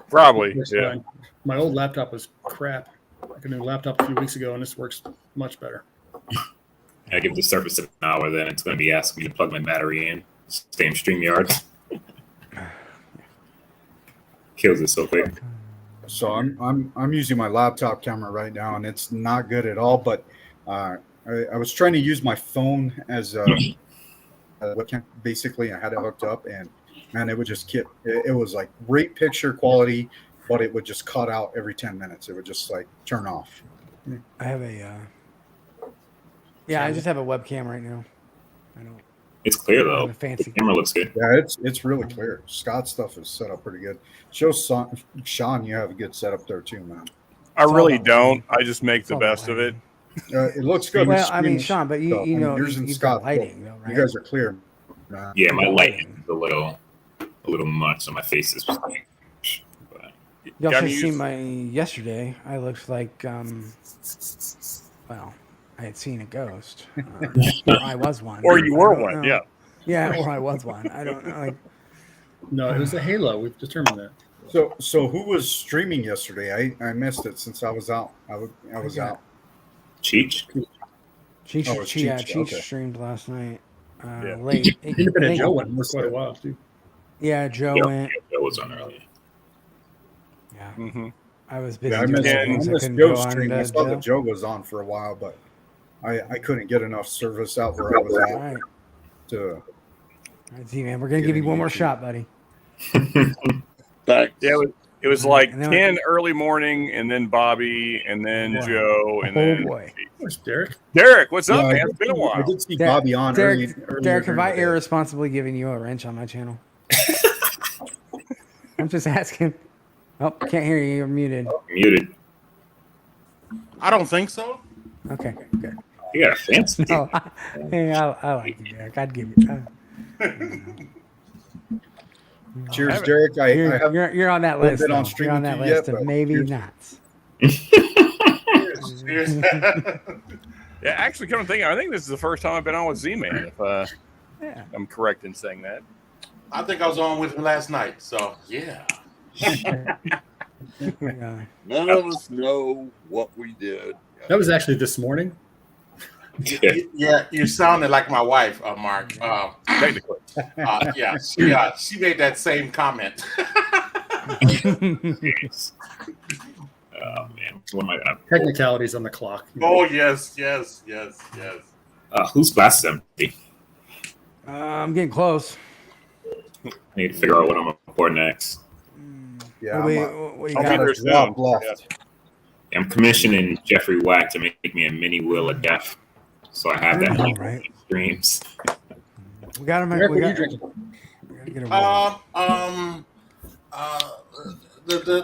Probably. works Yeah. fine. My old laptop was crap. I got a new laptop a few weeks ago, and this works much better. I give the Surface an hour, then it's going to be asking me to plug my battery in. Same StreamYard. Kills it so quick. So I'm using my laptop camera right now, and it's not good at all. But I was trying to use my phone as a webcam. Basically, I had it hooked up, and man, it would just keep. It was like great picture quality, but it would just cut out every 10 minutes. It would just like turn off. I have a. Yeah, I just have a webcam right now. I don't It's clear have though. a The fancy. camera looks good. Yeah, it's really clear. Scott's stuff is set up pretty good. Sean, you have a good setup there too, man. I all really about don't. lighting. I just make the all best about of it. It looks good. Well, I mean, Screens- Sean, but you so, know, yours and you've got Scott, lighting, though, right? you guys are clear. Man. Yeah, my You've got lighting is a little much, so my face is just like. But You Yeah, I also mean, seen you- my yesterday. I looked like, well, I had seen a ghost. Or I was one. Or you I were don't one. know. Yeah. Yeah, or I was one. I don't know. Like, No, it was a Halo. We've determined that. So who was streaming yesterday? I missed it since I was out. I was Yeah. out. Cheech? Cheech, Oh, it's yeah, Cheech, Cheech okay. streamed last night. Yeah. Late. Independent Joe went for quite a while too. Yeah, Joe Yeah, went. that was on earlier. Yeah, Mm-hmm. I was busy Yeah, I doing missed, other I things. I missed couldn't Joe's go on stream. I to saw Joe. that Joe was on for a while, but I couldn't get enough service out where I was All at right. to. All right, Z-Man, we're going to give you one more shot, buddy. Thanks. Yeah, it was like And then 10 early morning, and then Bobby, and then Boy. Joe, and Oh, then boy. Where's Derek? Derek. What's up, Yeah, man? It's been a I while. did see Derek- Bobby on Derek, earlier Derek, have during I the day. irresponsibly given you a wrench on my channel? I'm just asking. Oh, can't hear you. You're muted. Muted. I don't think so. Okay, good. You got a fancy. No, hey, I like you, Derek. I'd give you. Cheers, Derek. I have You're on that haven't list. been on Though. stream You're on with that you list yet, of but maybe cheers. nots. Cheers. Yeah, actually, come to think, of it, I think this is the first time I've been on with Z-Man. If Yeah. I'm correct in saying that. I think I was on with him last night. So yeah. Yeah. None of us know what we did. That was actually this morning. Yeah, you sounded like my wife, Mark. Technically. Yeah, she made that same comment. Jeez. Oh man, what am I gonna? Technicalities on the clock. Oh yes. Whose glass is empty? I'm getting close. I need to figure out what I'm gonna pour next. Yeah, what do you I got? got a There's drop no- left. I'm commissioning Jeffrey Wack to make me a mini Wheel of Death, so I have that Oh, on right. streams. We got him. Derek, We what are you got, drinking? we gotta get a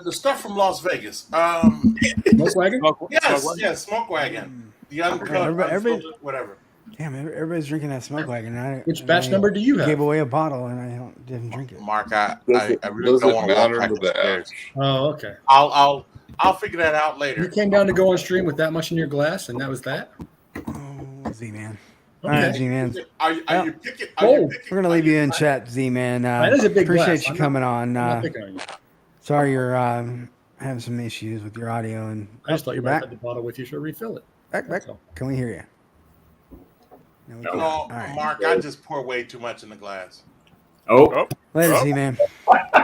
The stuff from Las Vegas. Volkswagen? Yes, Smoke Wagon. The uncut, Everybody- unfiltered, whatever. Damn, everybody's drinking that smoke wagon. Which batch number do you have? Gave away a bottle and I didn't drink it. Mark, Does I really it don't want to matter walk to back the upstairs. Oh, okay. I'll figure that out You later. came down to go on stream with that much in your glass, and that was that? Oh, Z-Man. Okay. All right, Z-Man. Are you Oh, picking? We're gonna leave you in chat, Z-Man. That is a big appreciate glass. you I'm coming on. I'm not picking on you. Sorry you're having some issues with your audio and I just thought you you're might back. have the bottle with you, so refill it. Back. That's all. Can we hear you? No, we No. can't. No, All right. Mark, I just pour way too much in the glass. Oh, Oh, Later, Oh. Z-Man.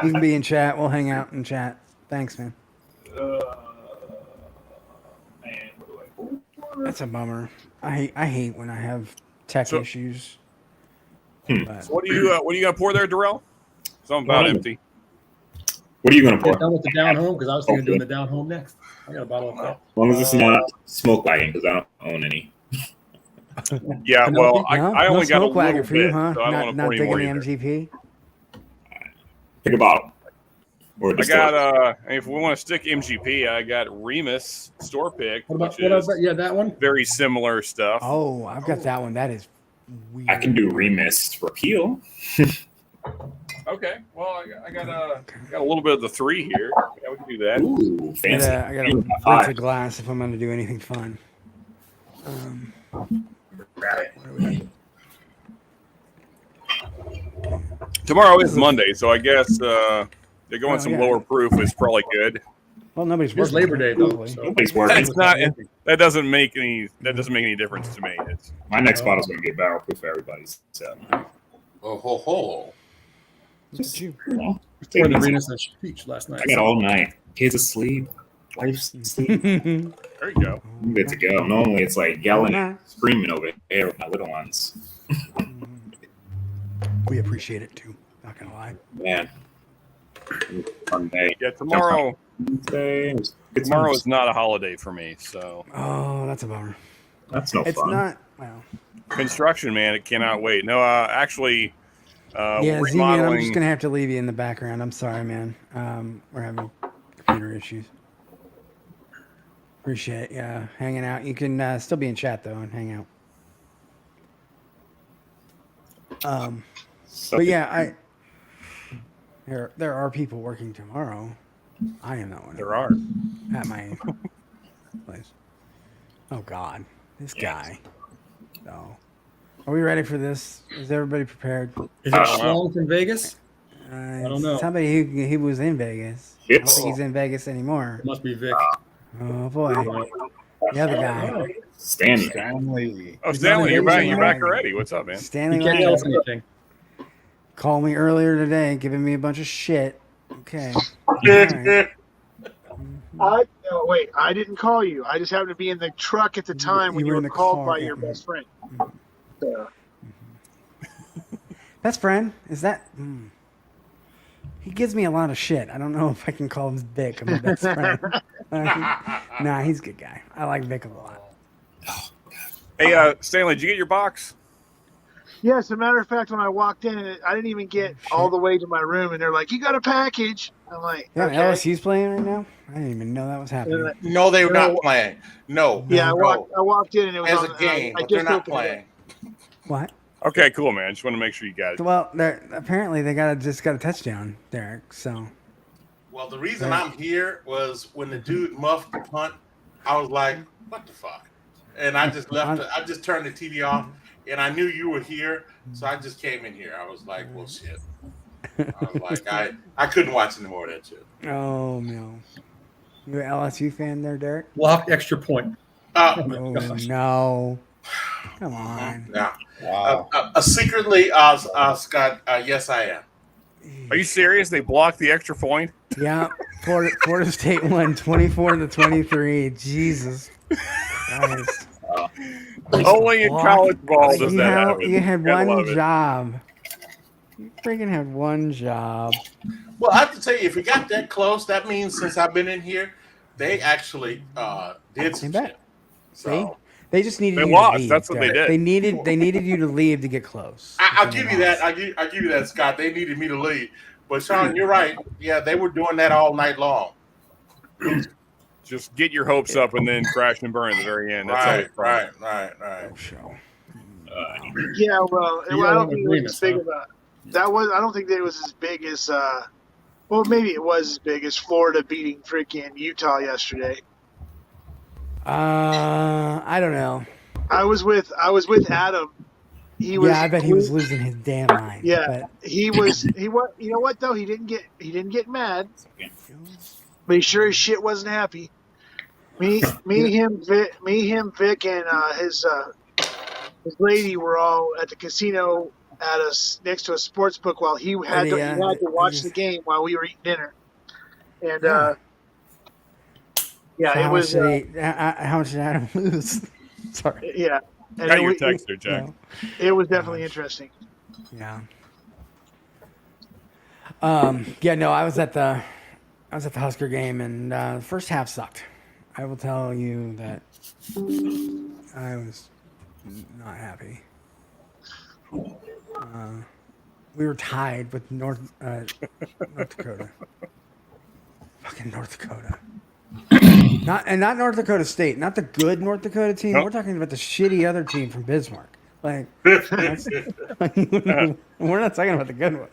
You can be in chat. We'll hang out in chat. Thanks, man. man, what do I pour? That's a bummer. I hate when I have tech So- issues. But, So what are you gonna pour there, Darrell? Something about empty. What are you going to Get pour? done with the down home because I was thinking of doing the down home next. I got a bottle of that. As long as it's not smoke wagon, because I don't own any. Yeah, well, I no only got a smoke wagon little for you, bit, huh? so I don't want to Not pour any more digging either. the MGP. Pick a bottle. Or I just got if we want to stick MGP, I got Remus store pick, which is that one? very similar stuff. Oh, I've got that one. That is weird. I can do Remus repeal. Okay, well, I got a little bit of the 3 here. Yeah, we can do that. Ooh, fancy. I gotta rinse a glass if I'm gonna do anything fun. Tomorrow is Monday, so I guess they're going some lower proof is probably good. Well, nobody's It's working. Labor Day though. hopefully. So. Nobody's working. It's not. That doesn't make any difference to me. It's My next bottle's going to be a barrel proof for everybody. So, Oh ho ho! just, you. you know, Poured take it the easy. Venus and Peach last night. I got all night. Kids asleep. Wife's asleep. there you go. I'm good to go. Normally it's like yelling and screaming over here with my little ones. We appreciate it too. Not gonna lie. Man. Fun day. Yeah, tomorrow Good tomorrow times. is not a holiday for me, so Oh, that's a bummer. That's no It's fun. not. Well, construction, man, it cannot wait. No, actually, yeah, Z-Man, I'm remodeling. just gonna have to leave you in the background. I'm sorry, man. We're having computer issues. Appreciate hanging out. You can still be in chat though and hang out. But yeah, there are people working tomorrow. I am not one. There are. At my place. Oh God, this guy. No. Are we ready for this? Is everybody prepared? Is it I don't know. Schlong from Vegas? I don't know. Somebody he was in Vegas. I don't It's think he's in Vegas anymore. It must be Vic. Oh boy, the other guy, Stanley. Stanley. Oh, He's Stanley, you're not back. in You're Vegas. back already. What's up, man? Stanley. You can't tell us anything. Called me earlier today, giving me a bunch of shit. Okay. All right. Wait, I didn't call you. I just happened to be in the truck at the time when you you were in were the called car, by yeah. your best friend. So, Best friend? Is that? He gives me a lot of shit. I don't know if I can call him Vic. My best friend. Nah, he's a good guy. I like Vic a lot. Hey, Stanley, did you get your box? yeah, as a matter of fact, when I walked in, I didn't even get all the way to my room, and they're like, "You got a package." I'm like, Yeah, okay. LSU's playing right now. I didn't even know that was happening. No, they were No. not playing. No. Yeah, I no. walked in, and it was As on, a game, I but they're just not opened it up. playing. What? Okay, cool, man. Just want to make sure you got it. Well, apparently they just got a touchdown, Derek. So Well, the reason I'm here was when the dude muffed the punt, I was like, "What the fuck?" And I just left. I just turned the TV off, and I knew you were here, so I just came in here. I was like, "Well, shit." I was like, I couldn't watch any more of that shit. oh no, you an LSU fan there, Derek? Block extra point. Oh gosh. no, come on. Yeah. Wow. Secretly, Scott, yes, I am. Are you serious? They blocked the extra point? Yeah, Florida State won 24-23. Jesus Christ. Only in college ball does that happen. You had Gotta one love it. job. You freaking had one job. Well, I have to tell you, if we got that close, that means since I've been in here, they actually did some bet. shit. See? So They just needed They you lost. to leave. That's what they Derek. did. They needed you to leave to get close. I'll And they give you that. lost. I'll give you that, Scott. They needed me to leave. But Sean, you're right. Yeah, they were doing that all night long. Just get your hopes up and then crash and burn at the very end. That's all Right, it's from. right. Show. Yeah, well, You I got don't one think it with was as Remus, big huh? of a. That was. I don't think that it was as big as. Well, maybe it was as big as Florida beating freaking Utah yesterday. I don't know. I was with Adam. He was. Yeah, I bet he was losing his damn mind. Yeah, But he was. He was. You know what though? He didn't get mad. But he sure as shit wasn't happy. Me, him, Vic, and his lady were all at the casino at us next to a sports book while he had to watch the game while we were eating dinner. And so it was. how much did Adam lose? Sorry. Yeah. And Got your text there, Jack. No. it was definitely interesting. Yeah. Yeah. No, I was at the Husker game, and the first half sucked. I will tell you that I was not happy. We were tied with North Dakota. Fucking North Dakota. Not North Dakota State, not the good North Dakota team. Nope. We're talking about the shitty other team from Bismarck. Like, we're not talking about the good one.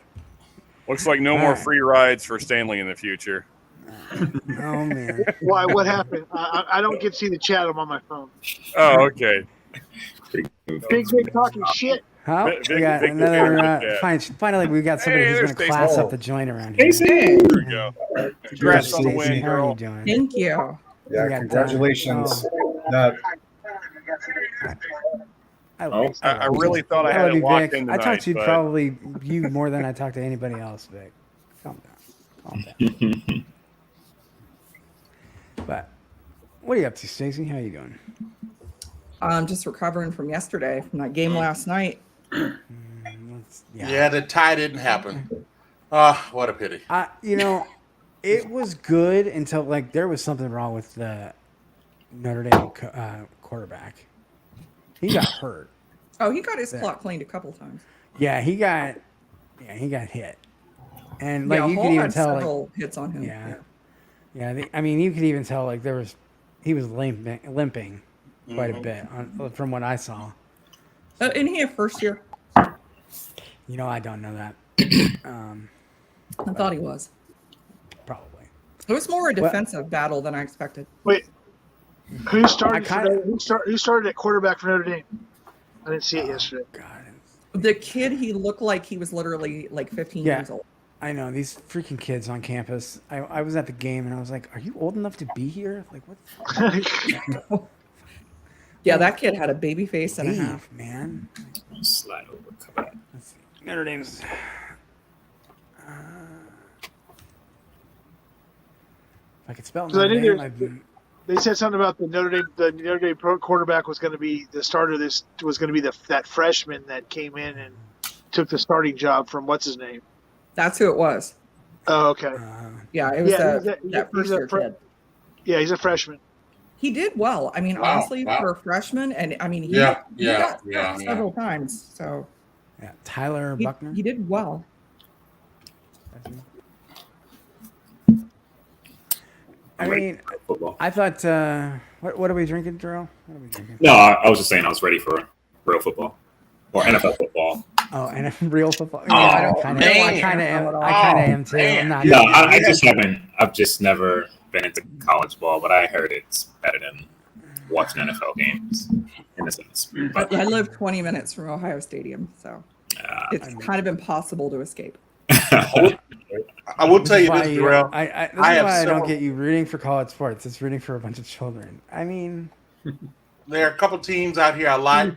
Looks like no All more right. free rides for Stanley in the future. Oh man. Why? What happened? I don't get to see the chat. I'm on my phone. Oh, okay. Big talking shit. How? Vic- We got Vic- another. Finally, we got somebody Hey, who's there's going to class Stacey. up the joint around here. There we go. Congrats on the Stacey, win, how are you girl. doing? Thank you. Yeah, We got, congratulations. I love I you. really thought I I had love it you, locked Vic. in tonight. I talked to you but probably more than I talked to anybody else, Vic. Calm down. But what are you up to, Stacey? How you doing? I'm just recovering from yesterday, from that game last night. Yeah, the tie didn't happen. What a pity. It was good until like there was something wrong with the Notre Dame quarterback. He got hurt. Oh, he got his clock cleaned a couple times. Yeah, he got hit, and like Yeah, you Hall could even had tell several hits on him. Yeah. I mean, you could even tell like he was limping quite a bit from what I saw. In here first year. I don't know that. I thought he was. Probably. It was more a defensive battle than I expected. Wait, who started at quarterback for Notre Dame? I didn't see it yesterday. God. The kid, he looked like he was literally like 15 years old. I know these freaking kids on campus. I was at the game and I was like, "Are you old enough to be here?" Like, what? Yeah, that kid had a baby face and a half. Man. Slide over. Come on. Let's see. Notre Dame's. If I could spell So I Notre knew Dame, They said something about the Notre Dame pro quarterback was going to be the starter. This was going to be that freshman that came in and took the starting job from what's his name. That's who it was. Oh, okay. Yeah, it was that first year kid. Yeah, he's a freshman. He did well. I mean, honestly, for a freshman, and I mean, he got several times. So yeah, Tyler Buckner. He did well. I mean, I thought. What are we drinking, Darrell? What are we drinking? No, I was just saying I was ready for real football or NFL football. Oh, and real football. Oh, I kind of am too. I'm not. No, I just haven't. I've just never been into college ball, but I heard it's better than watching NFL games in a sense. But I live 20 minutes from Ohio Stadium, so it's kind of impossible to escape. I will tell you this, Darrell. This is why I don't get you rooting for college sports. It's rooting for a bunch of children. I mean, there are a couple teams out here I like.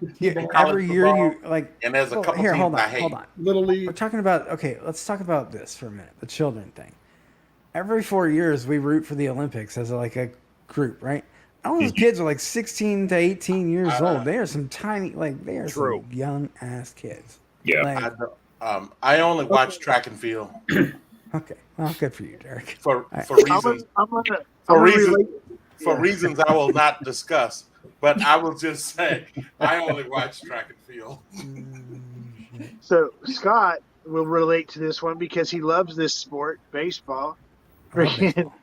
Every year you like, and there's a couple here. teams Hold on, I hate. hold on. Little League. We're talking about let's talk about this for a minute. The children thing. Every 4 years we root for the Olympics as a group, right? All those kids are like 16 to 18 years old. They are some tiny, they are some young ass kids. Yeah. I only watch track and field. Okay, well, good for you, Derek. For reasons I will not discuss, but I will just say I only watch track and field. So Scott will relate to this one because he loves this sport, baseball. Hell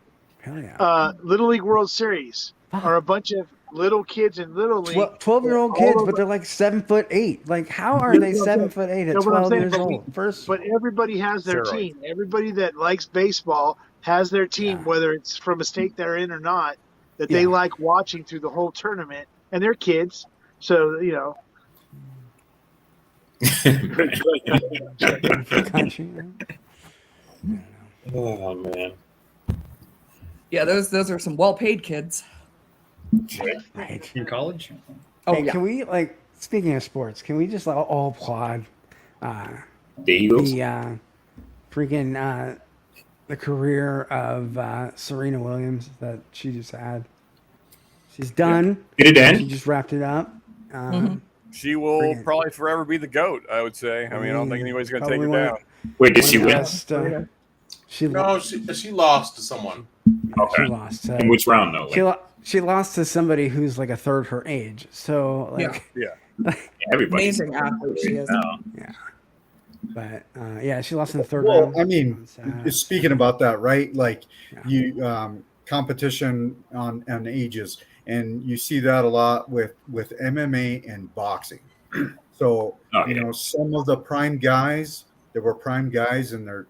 yeah. Little League World Series are a bunch of little kids in Little League. 12-year-old kids, but they're like 7'8". Like, how are they 7'8" at 12 years old? But everybody has their team. Everybody that likes baseball has their team, whether it's from a state they're in or not, that they like watching through the whole tournament. And they're kids, so Oh man. Yeah, those are some well-paid kids. Right. In college? Oh, hey, yeah. Can we, speaking of sports, can we just all applaud the Eagles? The career of Serena Williams that she just had. She's done. Did it end? She just wrapped it up. She will Bring it. probably forever be the GOAT, I would say. I mean, I don't think anybody's going to take her Probably down. Wait, did one she of the win? best, No, she lost to someone. she lost. In which round, though? Like, She lost to somebody who's like a third her age. So like, Yeah. everybody's Amazing athlete she is. now. yeah. But yeah, she lost in the third Well, round. I mean, speaking about that, right? Like Yeah. you competition on ages, and you see that a lot with MMA and boxing. So you know, some of the prime guys, there were prime guys in their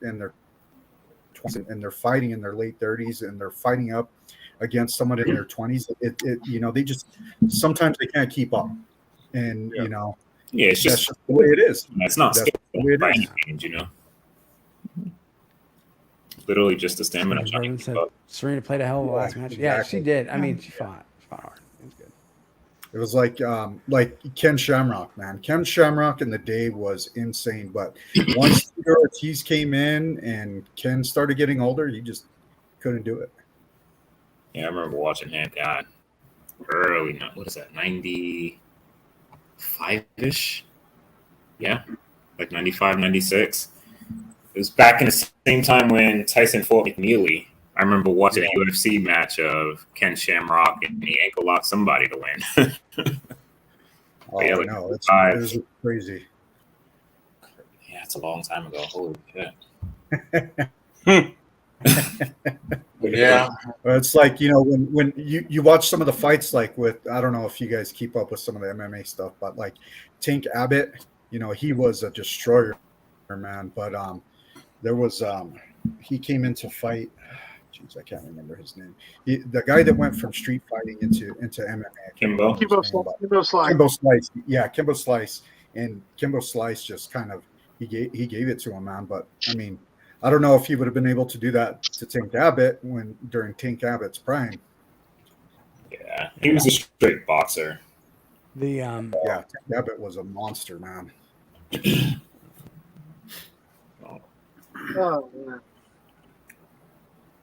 20s, and they're fighting in their late 30s, and they're fighting up against someone in their 20s. It you know, they just sometimes they can't keep up, and you know, Yeah, it's that's just just the way it is. it's not That's the way it by is. any means, you know. Literally just a stamina. Bourbon said Serena played a hell of a last match. Yeah, she did. I mean, she fought hard. It was good. It was like Ken Shamrock, man. Ken Shamrock in the day was insane, but once Tito Ortiz came in and Ken started getting older, you just couldn't do it. Yeah, I remember watching him. God, early. What is that? 95-ish. Yeah, like 95, 96. It was back in the same time when Tyson fought McNeely. I remember watching a UFC match of Ken Shamrock and he ankle locked somebody to win. Oh, yeah, I like know. It 5. was crazy. Yeah, it's a long time ago. Holy shit. Yeah. It's like, you know, when you watch some of the fights, like with, I don't know if you guys keep up with some of the MMA stuff, but like Tank Abbott, you know, he was a destroyer, man. But there was he came into fight. Jeez, I can't remember his name. The guy that went from street fighting into MMA. Kimbo Slice. Yeah, Kimbo Slice. And Kimbo Slice just kind of he gave it to him, man. But I mean, I don't know if he would have been able to do that to Tank Abbott during Tank Abbott's prime. Yeah, he was a straight boxer. Yeah, Tank Abbott was a monster, man. Oh, man.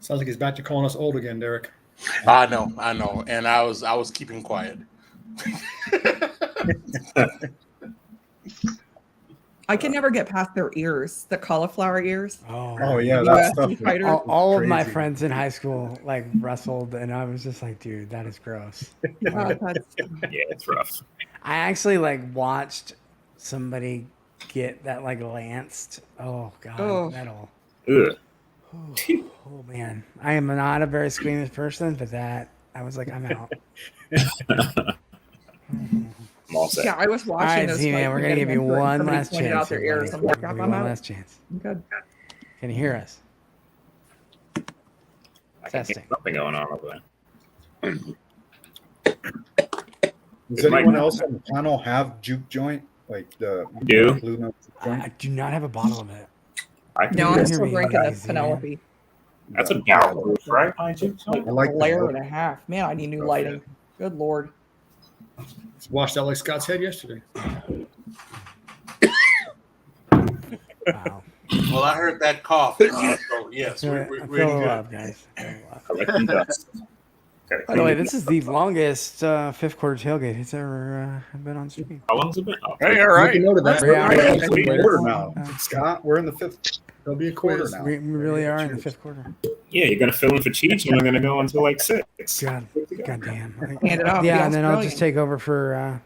Sounds like he's back to calling us old again, Derek. I know, and I was keeping quiet. I can never get past their ears, the cauliflower ears. Oh yeah, that stuff. All of my friends in high school like wrestled, and I was just like, dude, that is gross. Yeah, it's rough. I actually like watched somebody get that like lanced. Oh god, that'll. Ugh. Oh man, I am not a very squeamish person, but that I was like, I'm out. I'm all set. Yeah, I was watching All right, this. Z-Man, we're gonna give you one last chance. Out their ears. I'm like, I'm one out. last chance. I'm good. Can you hear us? I can hear something going on over there. Does anyone else on the panel have juke joint? Like the do? Blue Note juke joint? I do not have a bottle of it. No, I'm hear still me, drinking a Z-Man. Penelope. That's a barrel proof, right? I like a the layer look. and a half. Man, I need new lighting. Good Lord. Washed out like Scott's head yesterday. Wow. Well, I heard that cough. So yes, we're I really feel good. love, guys. I feel love. I like the dust. By the way, this is the longest fifth quarter tailgate it's ever been on stream. How long's it been? Oh, Hey, all right. Make a note of that. We're We're quarter now. Scott, we're in the fifth. There'll be a quarter quiz. now. We really are in the fifth quarter. yeah, you're gonna fill in for Cheech, and we're gonna go until like 6. God damn. Hand it off. Yeah, The and then I'll Australian. just take over for,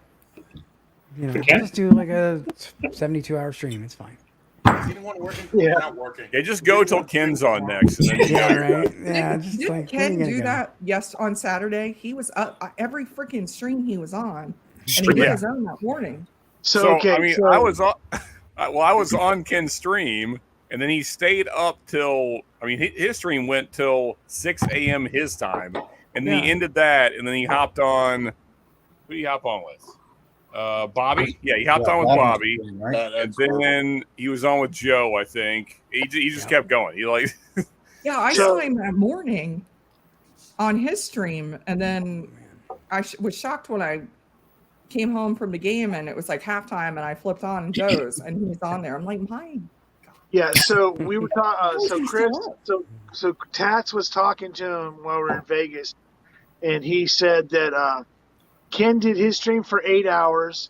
Ken? just do like a 72-hour stream. It's fine. Is anyone working? Yeah. Not working. Yeah, just go till Ken's on next. And then Yeah, right. Yeah, just Didn't like Ken where you do gonna that? Yes, on Saturday. He was up every freaking stream he was on, and he Stream? did Yeah. his own that morning. So Okay, I mean, so- I was on. I was on Ken's stream, and then he stayed up till. I mean, his stream went till 6 a.m. his time, and then he Yeah. ended that, and then he hopped on. Who did he hop on with? Bobby. Yeah, he hopped on with Bobby, Right? and then he was on with Joe. I think he just kept going. He like. Yeah, I So- saw him that morning on his stream, and then I was shocked when I came home from the game, and it was like halftime, and I flipped on Joe's, and he was on there. I'm like, my Yeah, so we were talking. So He's Chris, still so Tats was talking to him while we were in Vegas, and he said that Ken did his stream for 8 hours,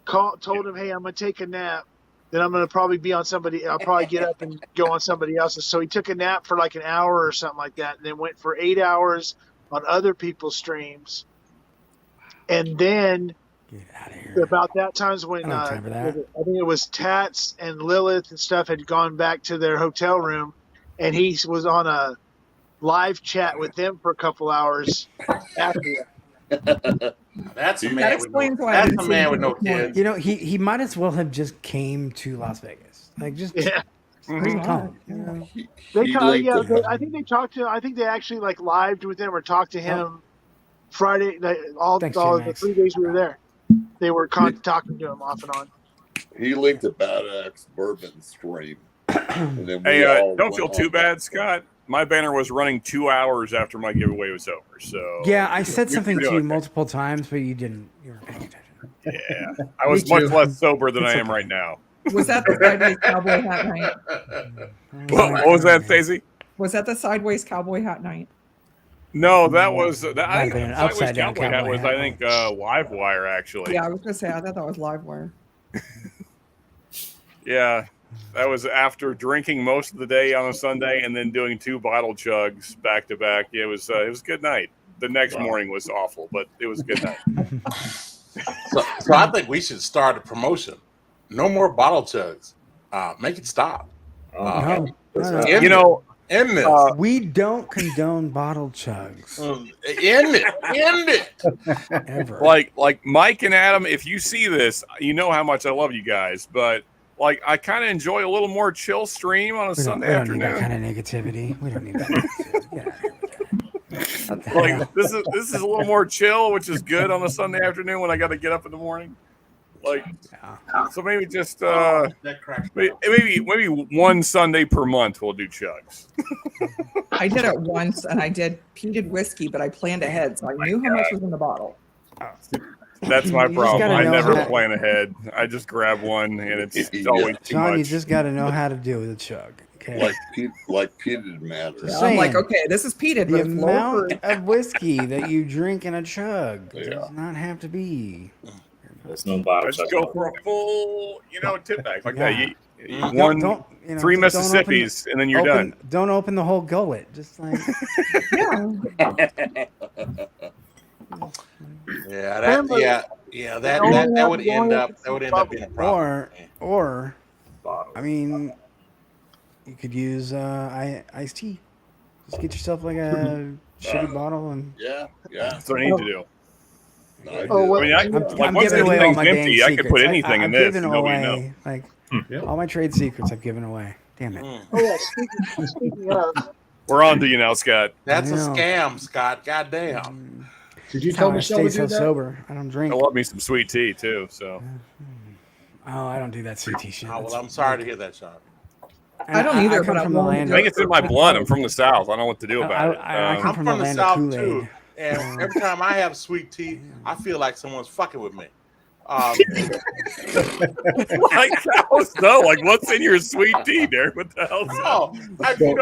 told him, "Hey, I'm gonna take a nap. Then I'm gonna probably be on somebody. I'll probably get up and go on somebody else's." So he took a nap for like an hour or something like that, and then went for 8 hours on other people's streams. And then Get out of here. about that time's when I don't have time for that. I think it was Tats and Lilith and stuff had gone back to their hotel room, and he was on a live chat with them for a couple hours after that. That's a That man with explains no, why I that's didn't a see man him with no this morning. kids. You know, he might as well have just came to Las Vegas. Like, just Yeah, bring home. You know? I think they talked to. I think they actually like lived with him or talked to him Friday. All Thanks, the J-Max. 3 days we were there, they were talking to him off and on. He linked a Bad Axe Bourbon stream. And then we Hey, all don't went feel on too that. bad, Scott. My banner was running 2 hours after my giveaway was over. So Yeah, I said you're something to doing you okay. multiple times, but you didn't. You weren't paying attention. Yeah, I was much less sober than I am right now. Was that the sideways cowboy hat night? What was that, Stacey? Was that the sideways cowboy hat night? No, that was I Might have think been the an sideways upside down cowboy hat cowboy was hat. I think Livewire actually. Yeah, I was gonna say I thought that was Livewire. Yeah, that was after drinking most of the day on a Sunday and then doing 2 bottle chugs back to back. Yeah, it was a good night. The next morning was awful, but it was a good night. So I think we should start a promotion. No more bottle chugs. Make it stop. No. End You know, end this. We don't condone bottle chugs End it. End it. ever. like Mike and Adam, if you see this, you know how much I love you guys, but like I kind of enjoy a little more chill stream on a we Sunday don't need that afternoon. kind of negativity. We don't need that. Negativity. Get out of here with that. What the hell? Like this is a little more chill, which is good on a Sunday afternoon when I got to get up in the morning. Like, so maybe just That cracks me up. maybe one Sunday per month we'll do chugs. I did it once, and I did peated whiskey, but I planned ahead, so I knew how much was in the bottle. That's my You just problem. gotta I know never how- plan ahead. I just grab one, and it's Yeah. always too John, you much. just got to know how to deal with a chug. Okay. Like peated matters. Just I'm like, saying. okay, this is peated, The but it's low amount proof. of whiskey that you drink in a chug Yeah. does not have to be. There's no bottle. I just go for a full, tip bag like Yeah. that. You Don't- one, don't, you know, 3 don't open- Mississippis, and then you're done. Don't open the whole gullet. Just like Yeah, Remember- that would end up being a problem. or Bottle. I mean, you could use iced tea. Just get yourself like a shitty bottle and. Yeah. That's what I need to do. No, I Oh, did. well, I mean, I'm like once giving away all everything's my dang empty, I could put secrets. anything in I've this, given and nobody away knows. like Yeah. all my trade secrets. I've given away. Damn it. Oh yeah, speaking of, We're on to you now, Scott. That's a I know. scam, Scott. Goddamn. Did you That's tell how I Michelle stay to so do that? sober. I don't drink. I love me some sweet tea too. So Oh, I don't do that CT shit. Oh, well, I'm sorry to hear that, Sean. I don't either, come but from I'm the willing to land. do I think it's in my blood. I'm from the South. I don't know what to do about it. I come I'm from from the the land South of Kool-Aid. too, and every time I have sweet tea, I feel like someone's fucking with me. Like what's in your sweet tea, Derek? What the hell?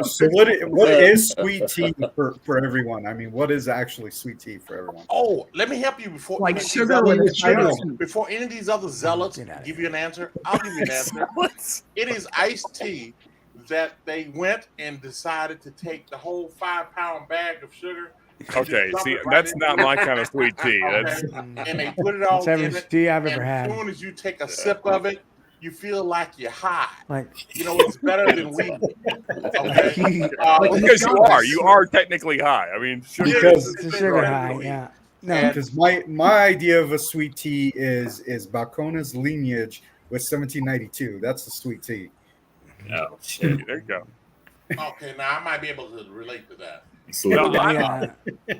So what is sweet tea for everyone? I mean, what is actually sweet tea for everyone? Oh, let me help you before Like any of these sugar other- with sugar. Before any of these other zealots Get outta give you an answer, I'll give you an answer. It is iced tea that they went and decided to take the whole 5-pound bag of sugar. Okay, Dump see, it right that's in. not my kind of sweet tea. That's Okay? And they put it all It's every in it. tea I've And ever as had. soon as you take a sip of it, you feel like you're high. Like You know, it's better than weed. Okay? because you are technically high. I mean, sugar. Because it's a sugar high. Yeah. No. Because my idea of a sweet tea is Balcones lineage with 1792. That's the sweet tea. Oh shit! There you go. Okay, now I might be able to relate to that. No, Yeah.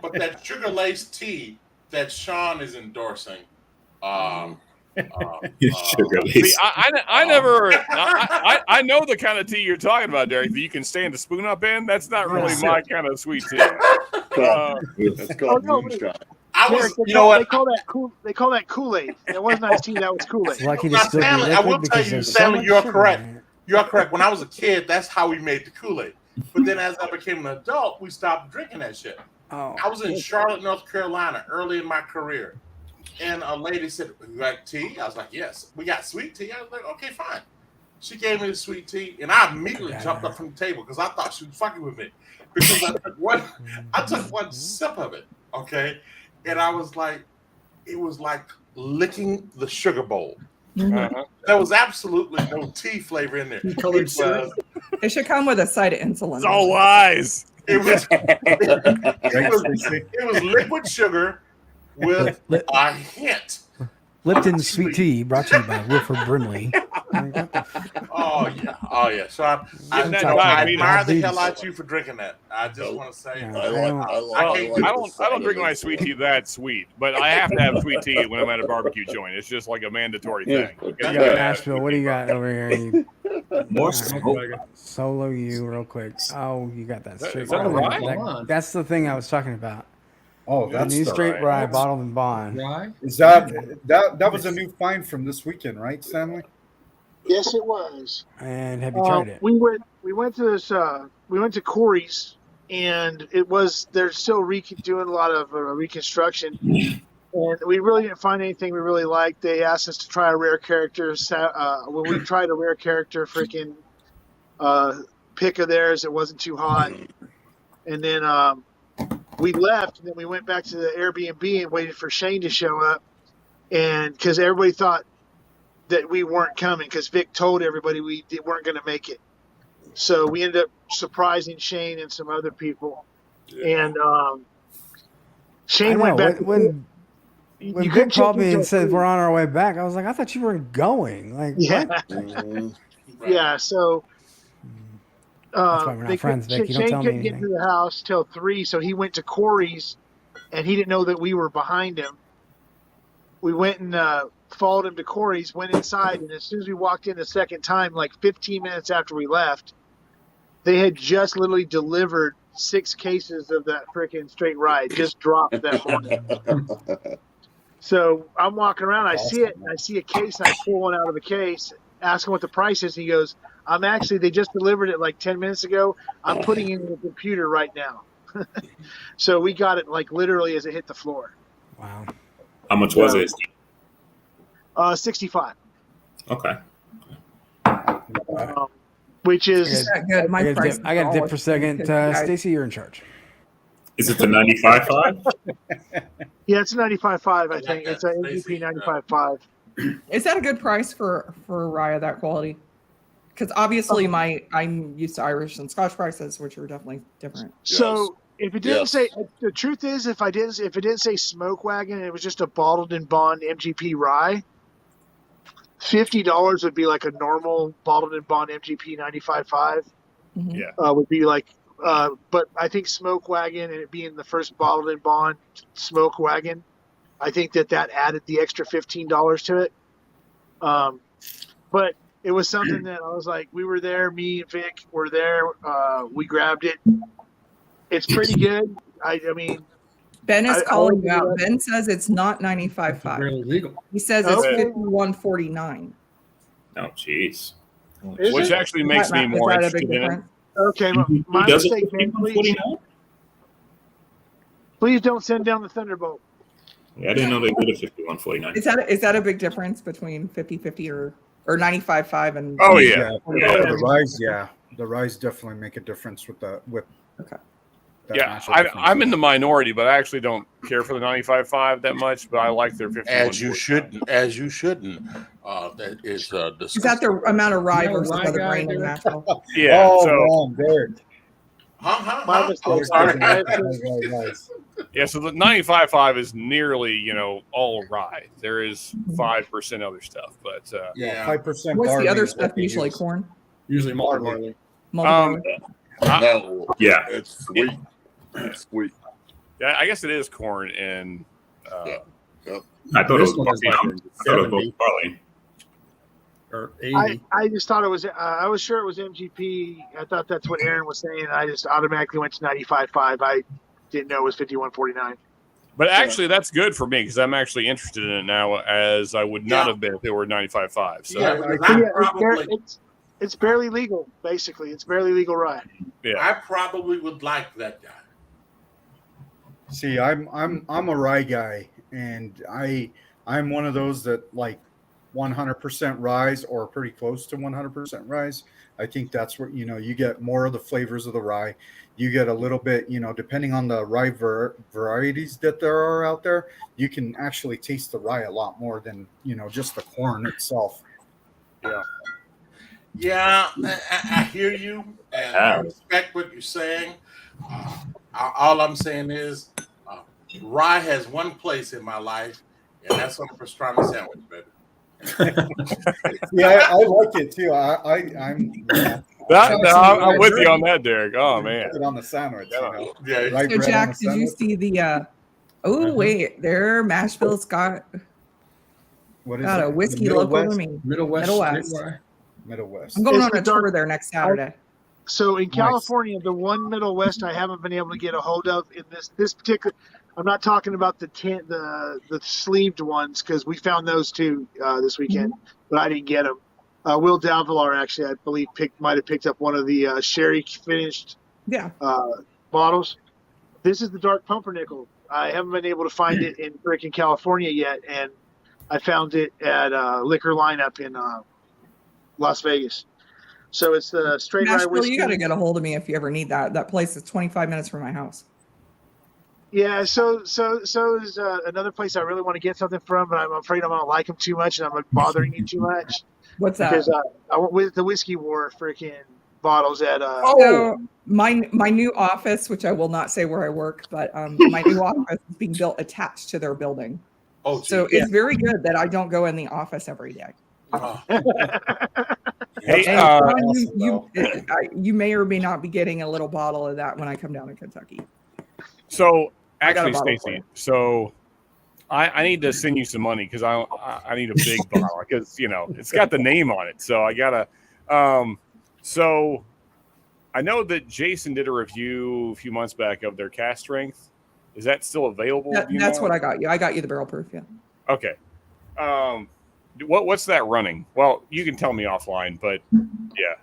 But that sugar-laced tea that Sean is endorsing, See, I never. I know the kind of tea you're talking about, Derek. That you can stand a spoon up in. That's not really my kind of sweet tea. It's called no, moonshine. I was, Derek, you know what? They call that Kool-Aid. It wasn't iced tea. That was Kool-Aid. It's lucky to Now, still be Stanley, I liquid will tell because you, there's so Stanley, much you're sugar correct. in it. You're correct. When I was a kid, that's how we made the Kool-Aid. But then as I became an adult, we stopped drinking that shit. Oh. I was in Charlotte, North Carolina, early in my career. And a lady said, "You got tea?" I was like, "Yes." "We got sweet tea." I was like, "Okay, fine." She gave me the sweet tea, and I immediately jumped up from the table because I thought she was fucking with me. Because I took one sip of it, okay, and I was like, it was like licking the sugar bowl. Uh-huh. There was absolutely no tea flavor in there. Colored syrup. It should come with a side of insulin. It's all lies. It was liquid sugar with a hint. Lipton's sweet tea, brought to you by Wilford Brimley. Oh yeah. So I admire the hell out of you for drinking that. I just want to say, I don't drink my sweet tea that sweet, but I have to have sweet tea when I'm at a barbecue joint. It's just like a mandatory thing. You got Nashville. What do you got over here? More Solo you real quick. Oh, you got that straight Is that rye. rye? That's the thing I was talking about. Oh, The that's new the straight rye bottled in bond. Rye? Is that was a new find from this weekend, right, Stanley? Yes, it was. And have you tried it? We went to this. We went to Corey's, and they're still doing a lot of reconstruction, and we really didn't find anything we really liked. They asked us to try a rare character. When we tried a rare character, freaking pick of theirs, it wasn't too hot, and then we left, and then we went back to the Airbnb and waited for Shane to show up, and because everybody thought that we weren't coming, because Vic told everybody we weren't going to make it. So we ended up surprising Shane and some other people. And Shane went back. When Vic called me and said we're on our way back, I was like, I thought you were going. Like, yeah. what? Yeah, so That's why we're not friends, Vic. You don't Shane tell me couldn't get anything. to the house till 3, so he went to Corey's, and he didn't know that we were behind him. We went and followed him to Corey's, went inside, and as soon as we walked in the second time, like 15 minutes after we left, they had just literally delivered 6 cases of that freaking straight rye. Just dropped that morning. So I'm walking around, I see it, and I see a case, and I pull one out of the case, ask him what the price is, and he goes, they just delivered it like 10 minutes ago. I'm putting it in the computer right now. So we got it like literally as it hit the floor. Wow. How much was it? 65. Okay. Which is good. My price. I got to dip for a second. Stacy, you're in charge. Is it the 95.5? Yeah, it's a 95.5. I think it's an AGP 95.5. Is that a good price for rye of that quality? Because obviously I'm used to Irish and Scotch prices, which are definitely different. So if it didn't say, the truth is, if it didn't say Smoke Wagon, and it was just a bottled in bond MGP rye, $50 would be like a normal bottled in bond MGP 95.5. Yeah. Would be like, but I think Smoke Wagon, and it being the first bottled in bond Smoke Wagon, I think that added the extra $15 to it. But it was something that I was like, we were there, me and Vic were there. We grabbed it. It's pretty good. I mean, Ben is calling you out. Ben says it's not 95.5. Really legal. He says it's 51.49. Oh, jeez. Which actually makes me more interested in it. Okay, my mistake, man. Please don't send down the Thunderbolt. Yeah, I didn't know they did a 51.49. Is that a big difference between 50-50 or 95.5 and? Oh yeah. The rise definitely make a difference with Okay. Yeah, I'm in the minority, but I actually don't care for the 95.5 that much. But I like their 51. As you shouldn't. That is disgusting. Is that the amount of rye versus other grain in Nashville? Yeah. Oh, so wrong there. My mistake. yeah, so the 95.5 is nearly all rye. There is 5% other stuff, but 5%. What's the other stuff usually? Corn. Usually malted barley. Yeah, it's sweet. It's sweet. Yeah, I guess it is corn and. I thought This it one was is like barley. Or 80. I just thought it was. I was sure it was MGP. I thought that's what Aaron was saying. I just automatically went to 95.5. I didn't know it was 51.49. But actually, that's good for me because I'm actually interested in it now, as I would not have been if it were 95.5. So it's barely legal. Basically, it's barely legal rye. Yeah, I probably would like that guy. See, I'm a rye guy, and I I'm one of those that like 100% rise or pretty close to 100% rise. I think that's where, you get more of the flavors of the rye. You get a little bit, depending on the rye varieties that there are out there, you can actually taste the rye a lot more than, just the corn itself. Yeah. Yeah, I hear you, and I respect what you're saying. All I'm saying is, rye has one place in my life, and that's on a pastrami sandwich, baby. Yeah, I like it too. I'm with you on that, Derek. Oh man, put it on the sandwich. Yeah. Rye So bread on Jack, the did you sandwich. see the? Oh wait, there, Mashville's got What is got a it? whiskey The local Middle to me. Middle West. West. I'm going It's on the a tour dark- there next Saturday. So in California, the one Middle West I haven't been able to get a hold of in this particular. I'm not talking about the sleeved ones because we found those too this weekend, but I didn't get them. Will Dalvilar actually, I believe, might have picked up one of the sherry finished bottles. This is the dark pumpernickel. I haven't been able to find it in freaking California yet, and I found it at Liquor Lineup in Las Vegas. So it's the straight rye Nashville, whiskey. you got to get a hold of me if you ever need that. That place is 25 minutes from my house. Yeah, so is another place I really want to get something from, but I'm afraid I'm gonna like them too much, and I'm bothering you too much. What's that? Because I went with the Whiskey War freaking bottles at. So my new office, which I will not say where I work, but my new office is being built attached to their building. Oh, so it's very good that I don't go in the office every day. Hey, you may or may not be getting a little bottle of that when I come down to Kentucky. So I got a actually, bottle for Stacy, you. so I need to send you some money because I need a big bottle because it's got the name on it. So I gotta. So I know that Jason did a review a few months back of their cast strength. Is that still available? That's what I got you. I got you the barrel proof. Yeah. Okay. What's that running? Well, you can tell me offline, but yeah,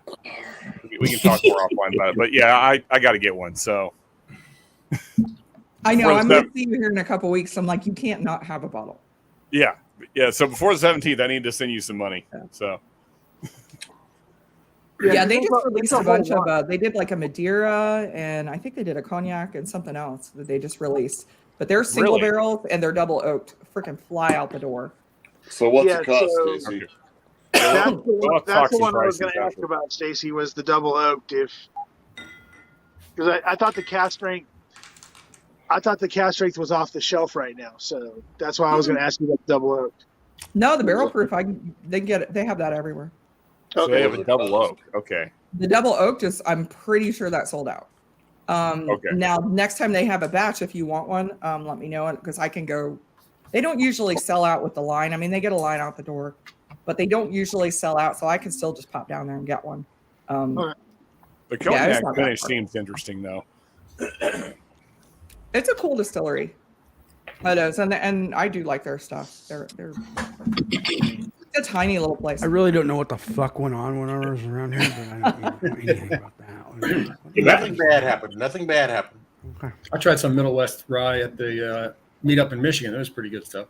we can talk more offline about it. But yeah, I got to get one. So I know I'm going to see you here in a couple weeks. I'm like, you can't not have a bottle. Yeah. So before the 17th, I need to send you some money. So. Yeah, they just released a bunch of. They did like a Madeira, and I think they did a cognac and something else that they just released. But they're single barrels and they're double oaked. Freaking fly out the door. So what's it cost, Stacy? That's the one I was going to ask about, Stacy, was the double oaked. Because I thought the cast strength. I thought the cast strength was off the shelf right now, so that's why I was going to ask you about double oaked. No, the barrel proof. They get it. They have that everywhere. So they have a double oak. Okay. The double oak I'm pretty sure that sold out. Okay. Now, next time they have a batch, if you want one, let me know because I can go. They don't usually sell out with the line. I mean, they get a line out the door, but they don't usually sell out. So I can still just pop down there and get one. The cognac finish seems interesting, though. It's a cool distillery. It is, and I do like their stuff. They're a tiny little place. I really don't know what the fuck went on when I was around here, but I don't know anything about that. Nothing bad happened. Nothing bad happened. Okay. I tried some Middle West rye at the meetup in Michigan. It was pretty good stuff.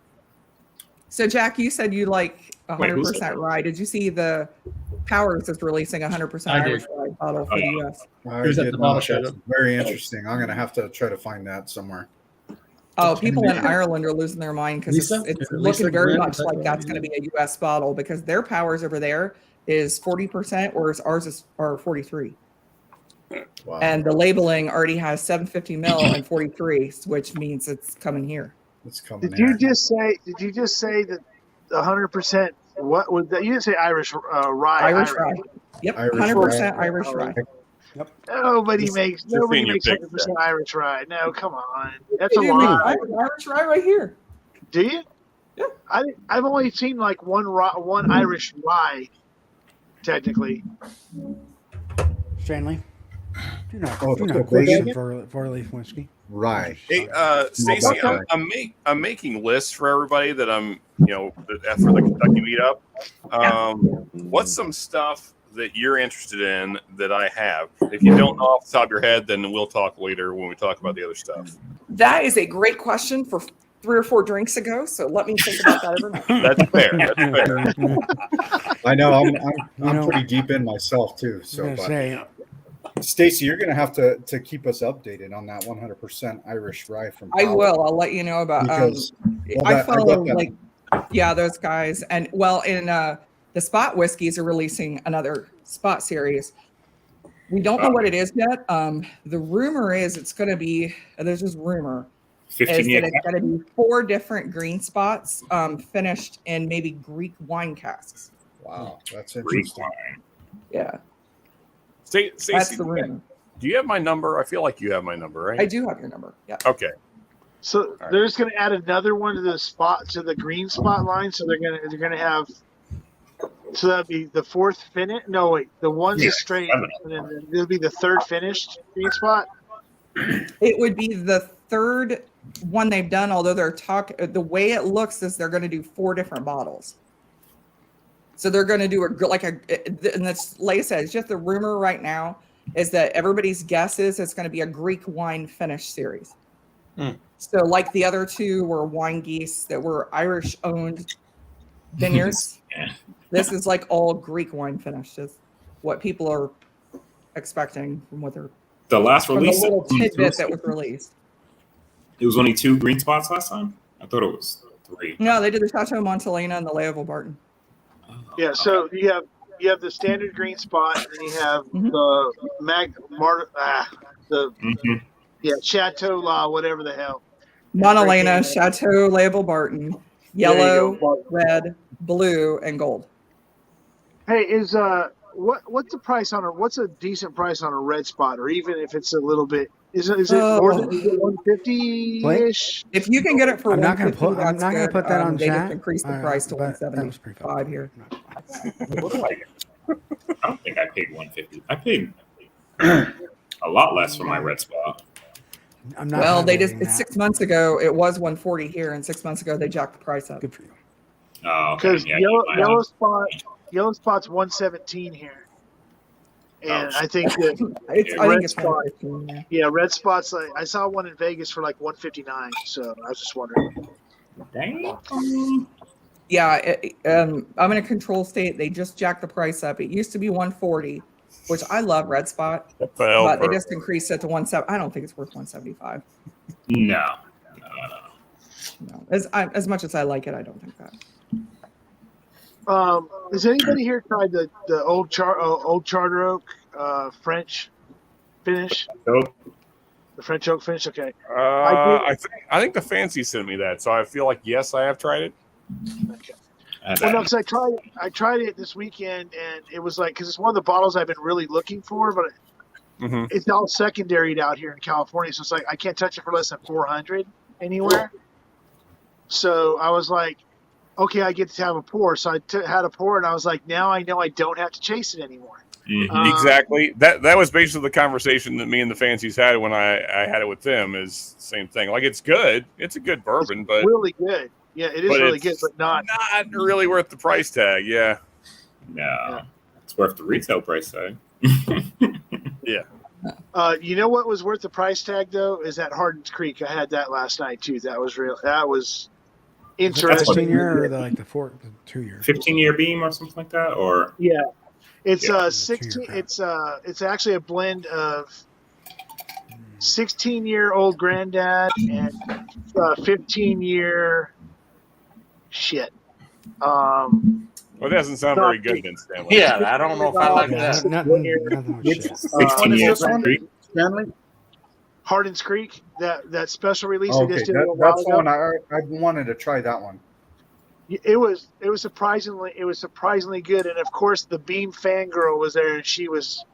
So, Jack, you said you like 100% rye. Did you see the Powers is releasing 100% Irish rye bottle for the U.S.? Very interesting. I'm going to have to try to find that somewhere. Oh, people in Ireland are losing their mind because it's looking very much like that's going to be a U.S. bottle because their Powers over there is 40%, whereas ours are 43. Wow. And the labeling already has 750 mil and 43, which means it's coming here. It's coming. Did you just say that 100%? What would that? You didn't say Irish rye. Irish rye. Yep. 100% Irish rye. Yep. Nobody makes 100% Irish rye. No, come on. That's a lie. Irish rye right here. Do you? Yeah. I've only seen like one Irish rye, technically. Stanley, do not question four-leaf whiskey. Rye. Hey, Stacy, I'm making lists for everybody that I'm, for the Kentucky meetup. What's some stuff that you're interested in that I have? If you don't know off the top of your head, then we'll talk later when we talk about the other stuff. That is a great question for 3 or 4 drinks ago, so let me think about that overnight. That's fair. That's fair. I know I'm pretty deep in myself too. So, but Stacy, you're going to have to keep us updated on that 100% Irish rye from. I will. I'll let you know about. Because, I follow those guys, and in the Spot whiskeys are releasing another Spot series. We don't know what it is yet. The rumor is it's going to be. There's this rumor. 15 years. It's going to be 4 different green spots, finished in maybe Greek wine casks. Wow, that's interesting. Greek wine. Yeah. Stacey, That's the rumor. Do you have my number? I feel like you have my number, right? I do have your number. Yeah. Okay. So they're just going to add another one to the green spot line. So they're going to have. So that'd be the 4th finish. No, wait, the one's a straight, and then it'll be the 3rd finished green spot. It would be the 3rd one they've done. Although the way it looks is they're going to do 4 different bottles. So they're going to do and that's like I said, it's just the rumor right now is that everybody's guess is it's going to be a Greek wine finish series. So like the other 2 were wine geese that were Irish owned vineyards. This is like all Greek wine finish is what people are expecting from what they're. The last release, the little tidbit that was released. It was only 2 green spots last time. I thought it was 3. No, they did the Chateau Montelena and the Leoville Barton. Yeah, so you have the standard green spot, and you have the Chateau La, whatever the hell. Montelena, Chateau Leoville Barton, yellow, red, blue, and gold. Hey, is what's the price on what's a decent price on a red spot, or even if it's a little bit is it more than 150-ish? If you can get it for I'm not going to $150, put that on they chat. just increased the price to $175 here. What do I get? I don't think I paid $150. I paid a lot less for my red spot. I'm not. It's 6 months ago. It was $140 here, and 6 months ago they jacked the price up. Good for you. Oh, okay. Because yellow spot's 117 here. And I think that red spot, red spots. Like I saw one in Vegas for like 159. So I was just wondering. Dang. Yeah, I'm in a control state. They just jacked the price up. It used to be 140, which I love red spot, but they just increased it to 170. I don't think it's worth 175. No. As much as I like it, I don't think that. Has anybody here tried the old Charter Oak French finish? Nope. The French oak finish. Okay. I think the fancy sent me that, so I feel like yes, I have tried it. Okay. Well, no, because I tried it this weekend, and it was like because it's one of the bottles I've been really looking for, but it's all secondaried out here in California, so it's like I can't touch it for less than 400 anywhere. So I was like, okay, I get to have a pour. So I had a pour, and I was like, now I know I don't have to chase it anymore. Exactly. That was basically the conversation that me and the fancies had when I had it with them. Is the same thing. Like it's good. It's a good bourbon, but really good. Yeah, it is really good, but not really worth the price tag. Yeah. No, it's worth the retail price tag. Yeah. You know what was worth the price tag though? Is that Hardin's Creek. I had that last night too. That was real. That was interesting. 15-year or the 2-year? 15-year beam or something like that, or it's 16. It's actually a blend of 16-year-old granddad and 15-year shit. Well, it doesn't sound very good then, Stanley. Yeah, I don't know if I like that. Stanley? Hardin's Creek, that special release. Okay, that's the one I wanted to try. That one. It was surprisingly good, and of course the Beam fangirl was there, and she was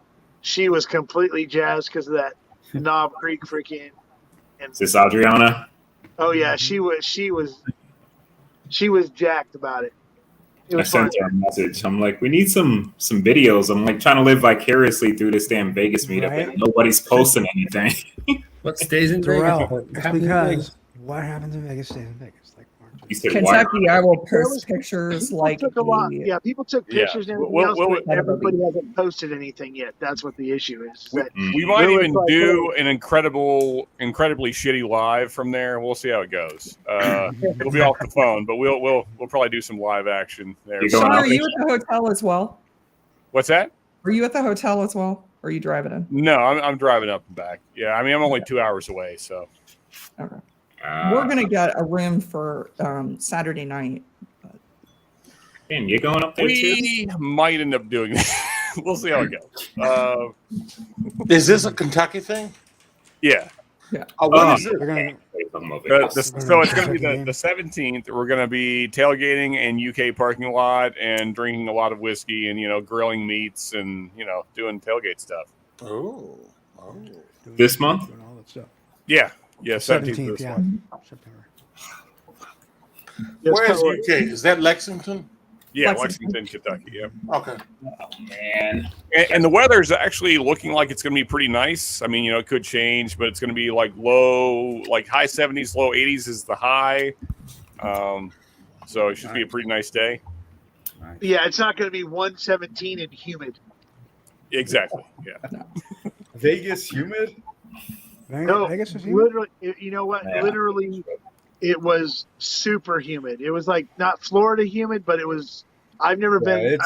completely jazzed because of that Knob Creek freaking. Is this Adriana? Oh yeah, she was jacked about it. I sent her a message. I'm like, we need some videos. I'm like trying to live vicariously through this damn Vegas meetup, and nobody's posting anything. What stays in Darrell, Vegas? it's because what happens in Vegas stays in Vegas. Like Mark You said Kentucky, I will There post was- pictures People like took a lot. a- Yeah, people took Yeah. pictures and everything We'll- else, we'll- but everybody hasn't posted anything yet. That's what the issue is. That We might Lewis even like, do an incredibly shitty live from there. We'll see how it goes. It'll be off the phone, but we'll probably do some live action there. You Sean, going are up you at the hotel as well? What's that? Are you at the hotel as well? Or are you driving in? No, I'm driving up and back. Yeah, I mean I'm only 2 hours away, so Okay. We're gonna get a room for Saturday night. And you're going up there too? we might end up doing that. We'll see how it goes. Is this a Kentucky thing? Yeah. Oh, what Oh. is it? We're gonna So it's going to be the 17th. We're going to be tailgating in UK parking lot and drinking a lot of whiskey and grilling meats and doing tailgate stuff. Oh. This month? doing all that stuff. Yeah, 17th. 17th, this yeah. month. September. Where is UK? Is that Lexington? Yeah, Lexington. Lexington, Kentucky. Yeah. Okay. Man. And the weather's actually looking like it's going to be pretty nice. I mean, it could change, but it's going to be like high 70s, low 80s is the high. So it should be a pretty nice day. yeah, it's not going to be 117 and humid. Exactly. Yeah. Vegas humid? No, Vegas was humid? literally, you know what? Yeah. Literally, it was super humid. It was like not Florida humid, but it was. I've never been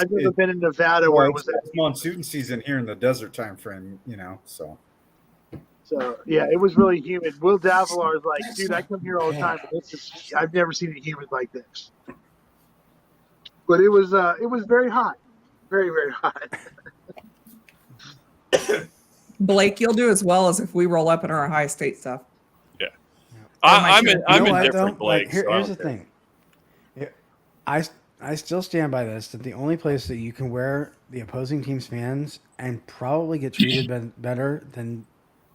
in Nevada where it was. It's monsoon season here in the desert time frame, so. So yeah, it was really humid. Will Davalar is like, dude, I come here all the time, but I've never seen it humid like this. But it was very hot, very very hot. Blake, you'll do as well as if we roll up in our Ohio State stuff. Yeah. I'm You know what, indifferent, though? Blake. Like, so I here's the don't care. thing. I still stand by this, that the only place that you can wear the opposing team's fans and probably get treated better than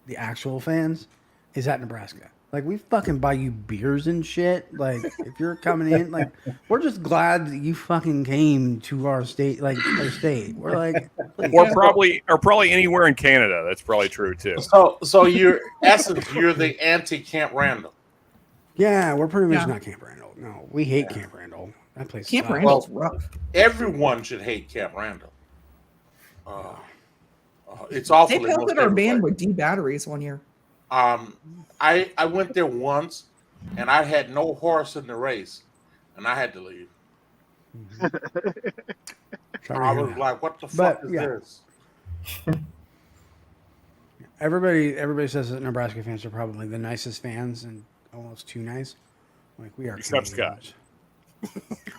the actual fans is at Nebraska. Like, we fucking buy you beers and shit. Like, if you're coming in, like, we're just glad that you fucking came to our state, like, our state. We're like, please. Or probably anywhere in Canada. That's probably true too. So you're you're the anti Camp Randall. Yeah, we're pretty much Yeah. not Camp Randall. No, we hate Camp Randall. That place Camp sucks. Randall's rough. Everyone should hate Camp Randall. It's They awful. in pelted most our every band way. with D batteries one year. I went there once, and I had no horse in the race, and I had to leave. Sorry to I hear was that. like, "What the But, fuck is yeah. this?" Everybody says that Nebraska fans are probably the nicest fans and almost too nice. Like, we are. Except Canadians.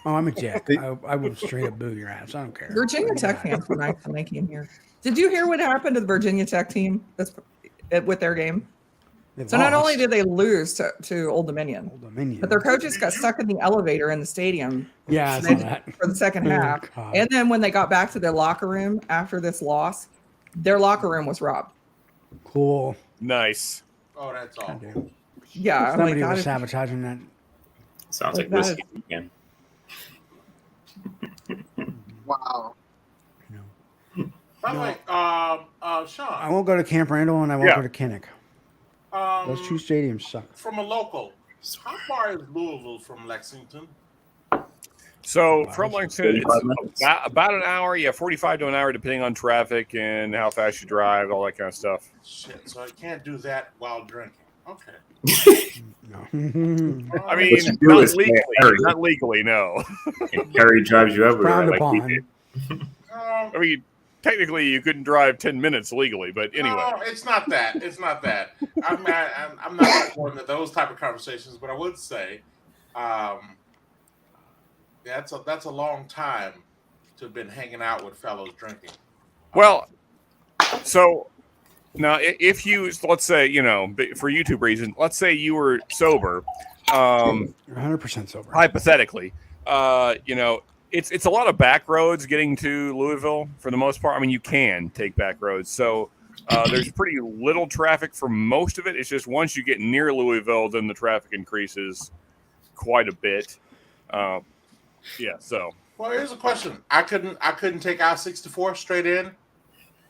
Oh, I'm a jack. I will straight up boo your ass. I don't care. Virginia Tech fans were nice when they came here. Did you hear what happened to the Virginia Tech team with their game? They So not lost. only did they lose to Old Dominion, Old Dominion. but their coaches got stuck in the elevator in the stadium Yeah, I saw that. for the second Oh, half. God. And then when they got back to their locker room after this loss, their locker room was robbed. Cool. Nice. Oh, that's awful. Goddamn. Yeah, I'm like, Somebody that was is- sabotaging that. Sounds like That whiskey weekend. Wow. By the way, Sean, I won't go to Camp Randall and I won't Yeah. go to Kinnick. Those two stadiums suck. from a local, how far is Louisville from Lexington? So from Lexington, 45 it's minutes. about an hour, 45 to an hour, depending on traffic and how fast you drive, all that kind of stuff. Shit, so I can't do that while drinking. Okay. No. I What mean, you do not is legally, Harry. not legally, no. And Harry drives you everywhere. Frowned Like we upon. did. Um, I mean, technically, you couldn't drive 10 minutes legally, but anyway. No, it's not that. It's not that. I'm not going to those type of conversations, but I would say, that's a long time to have been hanging out with fellows drinking. Well, so now if you, let's say, for YouTube reasons, let's say you were sober, You're 100% sober. hypothetically, it's a lot of back roads getting to Louisville for the most part. I mean, you can take back roads. So there's pretty little traffic for most of it. It's just once you get near Louisville, then the traffic increases quite a bit. So. Well, here's a question. I couldn't take I-64 straight in.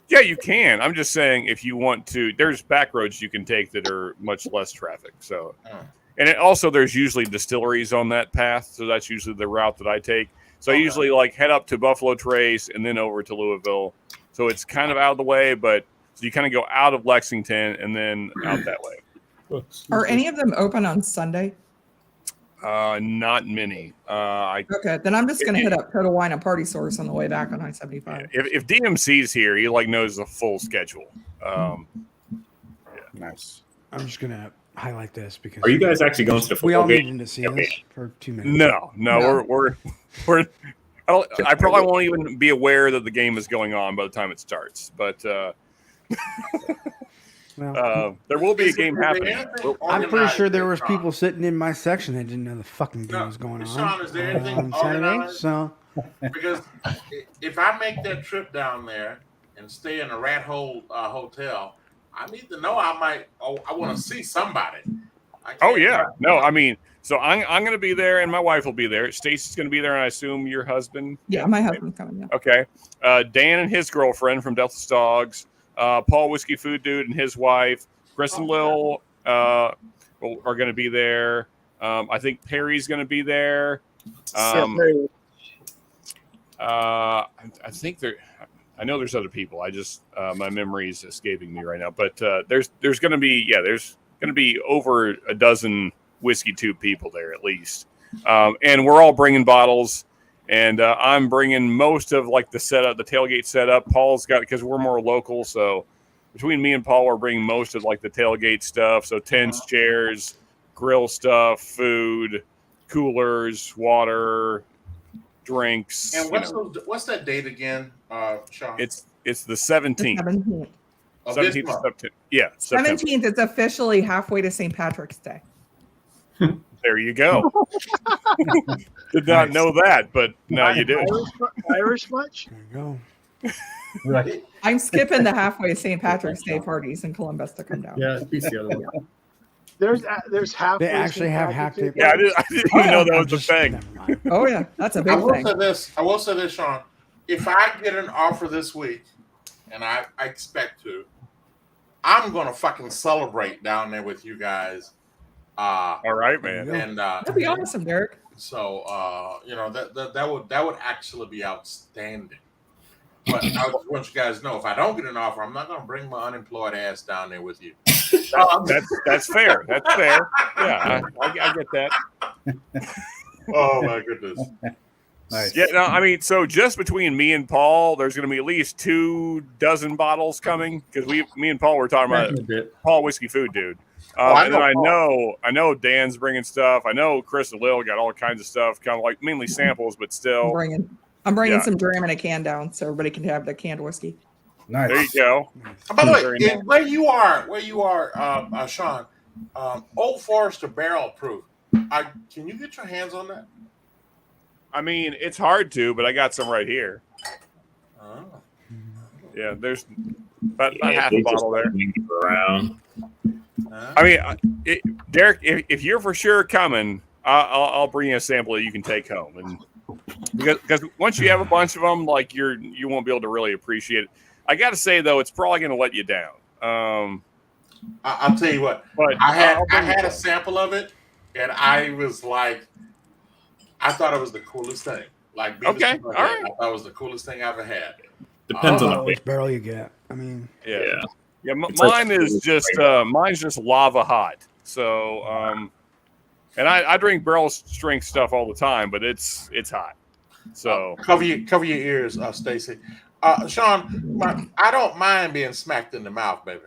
Yeah, you can. I'm just saying if you want to, there's back roads you can take that are much less traffic. So, And also, there's usually distilleries on that path, so that's usually the route that I take. So I usually like head up to Buffalo Trace and then over to Louisville. So it's kind of out of the way, but so you kind of go out of Lexington and then out that way. Are any of them open on Sunday? Not many. Okay, then I'm just going to hit up Total Wine and Party Source on the way back on I-75. If DMC's here, he like knows the full schedule. Nice. I'm just gonna highlight this because Are you guys actually going to the we all football game? needed to see this for 2 minutes. No. We're I probably won't even be aware that the game is going on by the time it starts. But there will be a game happening. I'm pretty sure there was people sitting in my section that didn't know the fucking game was going on. Sean, is there anything on Saturday? organized? So Because if I make that trip down there and stay in a rat hole hotel, I need to know I want to see somebody. Oh yeah, no, I mean, so I'm going to be there, and my wife will be there. Stacy's going to be there, and I assume your husband. Yeah, my husband's coming. Yeah. Okay, Dan and his girlfriend from Delta's Dogs, Paul Whiskey Food Dude and his wife, Chris and Lil are going to be there. I think Perry's going to be there. I think there. I know there's other people. I just my memory is escaping me right now. But there's going to be over a dozen Whiskey Tube people there at least, and we're all bringing bottles. And I'm bringing most of like the setup, the tailgate setup. Paul's got, because we're more local, so between me and Paul, we're bringing most of like the tailgate stuff. So tents, chairs, grill stuff, food, coolers, water, drinks. And what's that date again, Sean? It's the 17th. 17th. 17th of September. Yeah, 17th is officially halfway to St. Patrick's Day. There you go. Did not know that, but now you do. Irish much? there you go. Right. I'm skipping the halfway St. Patrick's Day parties in Columbus to come down. Yeah, it's the other one. There's half. They actually have half day. Yeah, I didn't even know that was a thing. Never mind. Oh yeah, that's a big thing. I will say this, Sean. If I get an offer this week, and I expect to, I'm gonna fucking celebrate down there with you guys. All right, man. And That'd be awesome, Derek. so that would actually be outstanding. But I just want you guys to know, if I don't get an offer, I'm not gonna bring my unemployed ass down there with you. That's fair. That's fair. Yeah, I get that. Oh my goodness. Nice. Yeah, no, I mean, so just between me and Paul, there's going to be at least 24 bottles coming, because me and Paul were talking about Paul Whiskey Food Dude. And then I know Dan's bringing stuff. I know Chris and Lil got all kinds of stuff, kind of like mainly samples, but still. I'm bringing some dram in a can down, so everybody can have the canned whiskey. Nice. There you go. By the way, where you are, Sean, Old Forester barrel proof. Can you get your hands on that? I mean, it's hard to, but I got some right here. Oh. Yeah, there's about half a bottle there. Around. I mean, Derek, if you're for sure coming, I'll bring you a sample that you can take home, and because once you have a bunch of them, like you won't be able to really appreciate it. I got to say though, it's probably going to let you down. I'll tell you what. But I had a sample of it, and I was like, I thought it was the coolest thing. Like, okay, all right. I thought it was the coolest thing I ever had. Depends on Which barrel you get. I mean, yeah. Mine is just mine's just lava hot. So, and I drink barrel strength stuff all the time, but it's hot. So cover your ears, Stacy. Sean, I don't mind being smacked in the mouth, baby.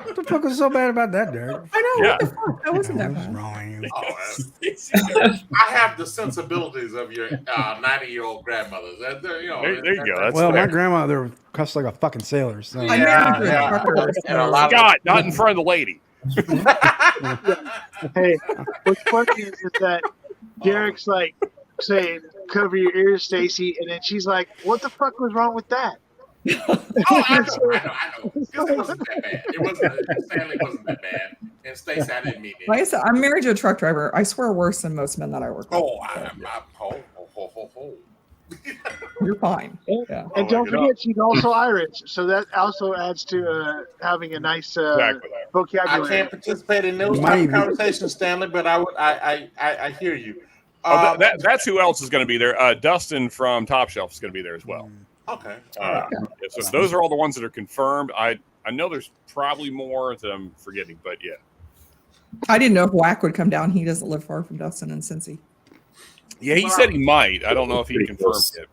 what the fuck was so bad about that, Derek? I know. Yeah. What the fuck? That wasn't that What's bad. wrong with you? I have the sensibilities of your 90-year-old grandmothers. there you go. That's Well, fair. my grandmother cussed like a fucking sailor. So I married your trucker, And a so- lot God, not in front of the lady. Hey, what's funny is that Derek's like saying, "Cover your ears, Stacy," and then she's like, "What the fuck was wrong with that?" I know. Because it wasn't that bad. Stanley wasn't that bad. And Stacey, I didn't mean it. Like I said, I'm married to a truck driver. I swear worse than most men that I work with. You're fine. Yeah. And don't forget, she's also Irish, so that also adds to having a nice Exactly. vocabulary. I can't participate in those You type might of even- conversations, Stanley, but I hear you. Oh, that's who else is going to be there. Dustin from Top Shelf is going to be there as well. Okay. Yeah, so those are all the ones that are confirmed. I know there's probably more that I'm forgetting, but yeah. I didn't know if Whack would come down. He doesn't live far from Dustin and Cincy. Yeah, he said he might. I don't know if he Pretty confirmed close. it,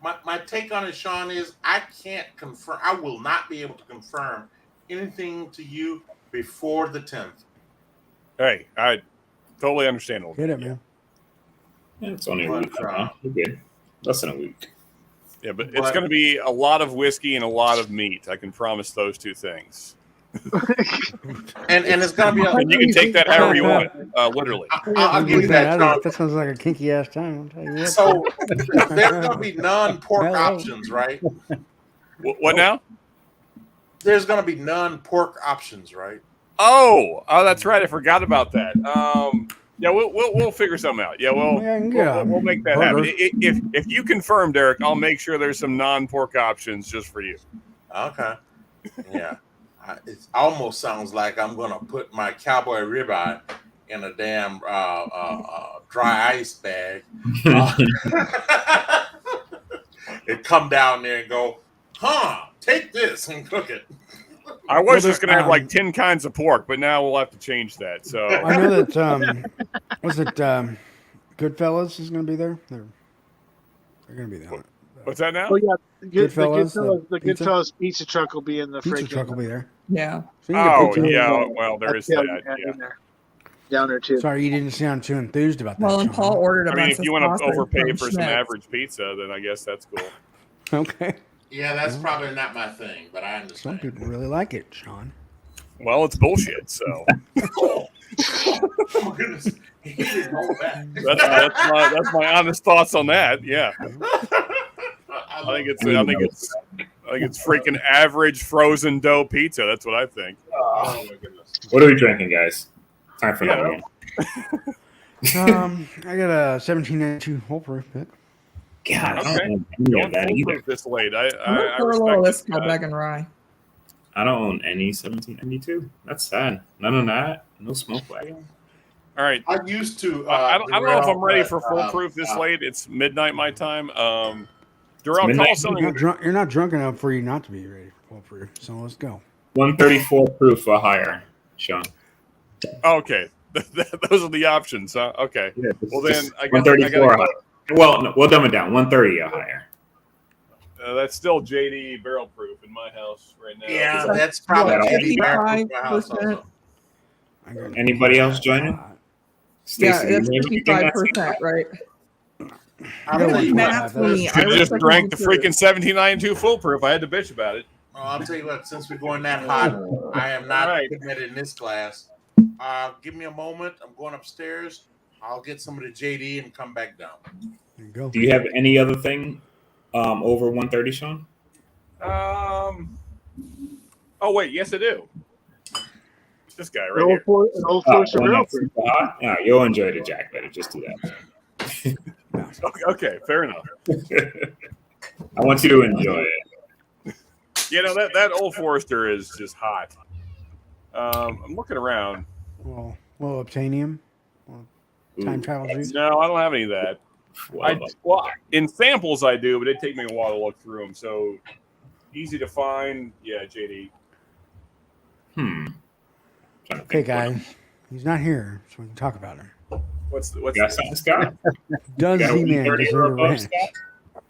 but My take on it, Sean, is I can't confirm. I will not be able to confirm anything to you before the 10th. hey, I totally understand. Get it, man. Yeah, it's only a week. Huh? We're good. Less than a week. Yeah, but it's going to be a lot of whiskey and a lot of meat. I can promise those two things. And it's going to be. And you can take that however you want, literally. I'll give you that, Sean. That sounds like a kinky ass time. I'll tell you what. So there's going to be non-pork options, right? What now? There's going to be non-pork options, right? Oh, that's right. I forgot about that. Yeah, we'll figure something out. Yeah, we'll make that happen. If you confirm, Derek, I'll make sure there's some non-pork options just for you. Okay. Yeah. It almost sounds like I'm going to put my cowboy ribeye in a damn dry ice bag and come down there and go, take this and cook it. I was just going to have like 10 kinds of pork, but now we'll have to change that. So I know that was it Goodfellas is going to be there. They're going to be there. What's that now? Oh yeah, the Goodfellas, the pizza? Goodfellas pizza truck will be in the Pizza freaking truck will be there. Yeah. So you can get Oh pizza. yeah, well there is that. Yeah. in there. Down there too. Sorry, you didn't sound too enthused about that. Well, and Sean. Paul ordered a I mean, bunch if of you want to sausage overpay from for some Schmitz. average pizza, then I guess that's cool. Okay. Yeah, that's probably not my thing, but I Some understand. people really like it, Sean. Well, it's bullshit. So Oh my goodness. He didn't know that. that's my honest thoughts on that. Yeah, I think it's freaking average frozen dough pizza. That's what I think. Oh my goodness. What are we drinking, guys? Time for another one. I got a 1792 whole proof pick. God, Okay. I don't own any of that Don't either. proof this late. I For a little respect whiskey, it. bag and rye. I don't own any 1792. That's sad. None of that. No smoke wagon. All right. I used to. I don't know if I'm ready but, for full proof this late. It's midnight my time. Darrell, midnight. call something. You're not drunk enough for you not to be ready for full proof. So let's go. 134 proof or higher, Sean. Okay, those are the options. Huh? Okay. Yeah, Well then, I guess 134 or higher. Well, no, we'll dumb it down. 130 or higher. That's still JD barrel proof in my house right now. Yeah, that's probably What, JD Barrett in my house 55%? also. I got Anybody else joining? Yeah, Stacey, that's you think that's 55%, right? I'll Yeah, tell you Math what. for me. Should I have just was drank the thinking freaking 1792 full proof. I had to bitch about it. I'll tell you what. Since we're going that hot, I am not All right. putting it in this glass. Give me a moment. I'm going upstairs. I'll get some of the JD and come back down. There you go. Do you have any other thing over 130, Sean? Oh wait, yes I do. This guy An right old here. Fort- an old Oh, Forester one barrel that's super hot? Yeah, you'll enjoy the Jack better. Just do that. Okay, fair enough. I want you to enjoy it. You know that Old Forester is just hot. I'm looking around. Well, obtainium. Time travel juice. No, I don't have any of that. Well, in samples I do, but it take me a while to look through them. So easy to find. Yeah, JD. Okay, guys. He's not here, so we can talk about him. What's You got something, Scott? Does Got a Z-Man 130 deserve a or above, ranch? Scott?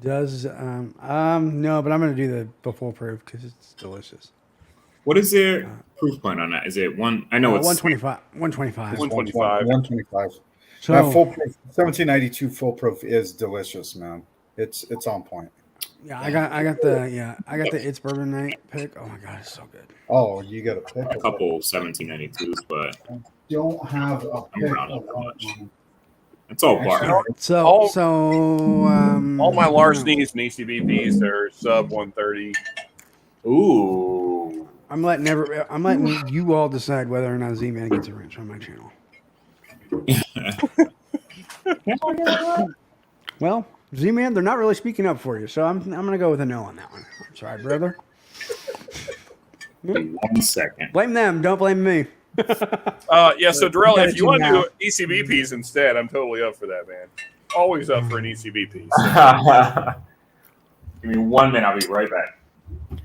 Does no, but I'm gonna do the full proof because it's delicious. What is their proof point on that? Is it one? I know it's 125. 125. 125. 125. So Now, full proof, 1792 full proof is delicious, man. It's on point. yeah, I got the It's Bourbon Night pick. Oh my god, it's so good. Oh, you got a pick. a couple 1792s, but Don't have a I'm pick. proud of of how that much. one. it's all bar. So All- all All my larcenies and ECBPs are sub 130. Ooh. I'm letting you all decide whether or not Z-Man gets a wrench on my channel. Well, Z-Man, they're not really speaking up for you, so I'm gonna go with a no on that one. I'm sorry, brother. 1 second. Blame them. Don't blame me. Yeah, so Darrell, gotta if you do want to math. do ECBPs instead, I'm totally up for that, man. Always up for an ECBP. Give me 1 minute. I'll be right back.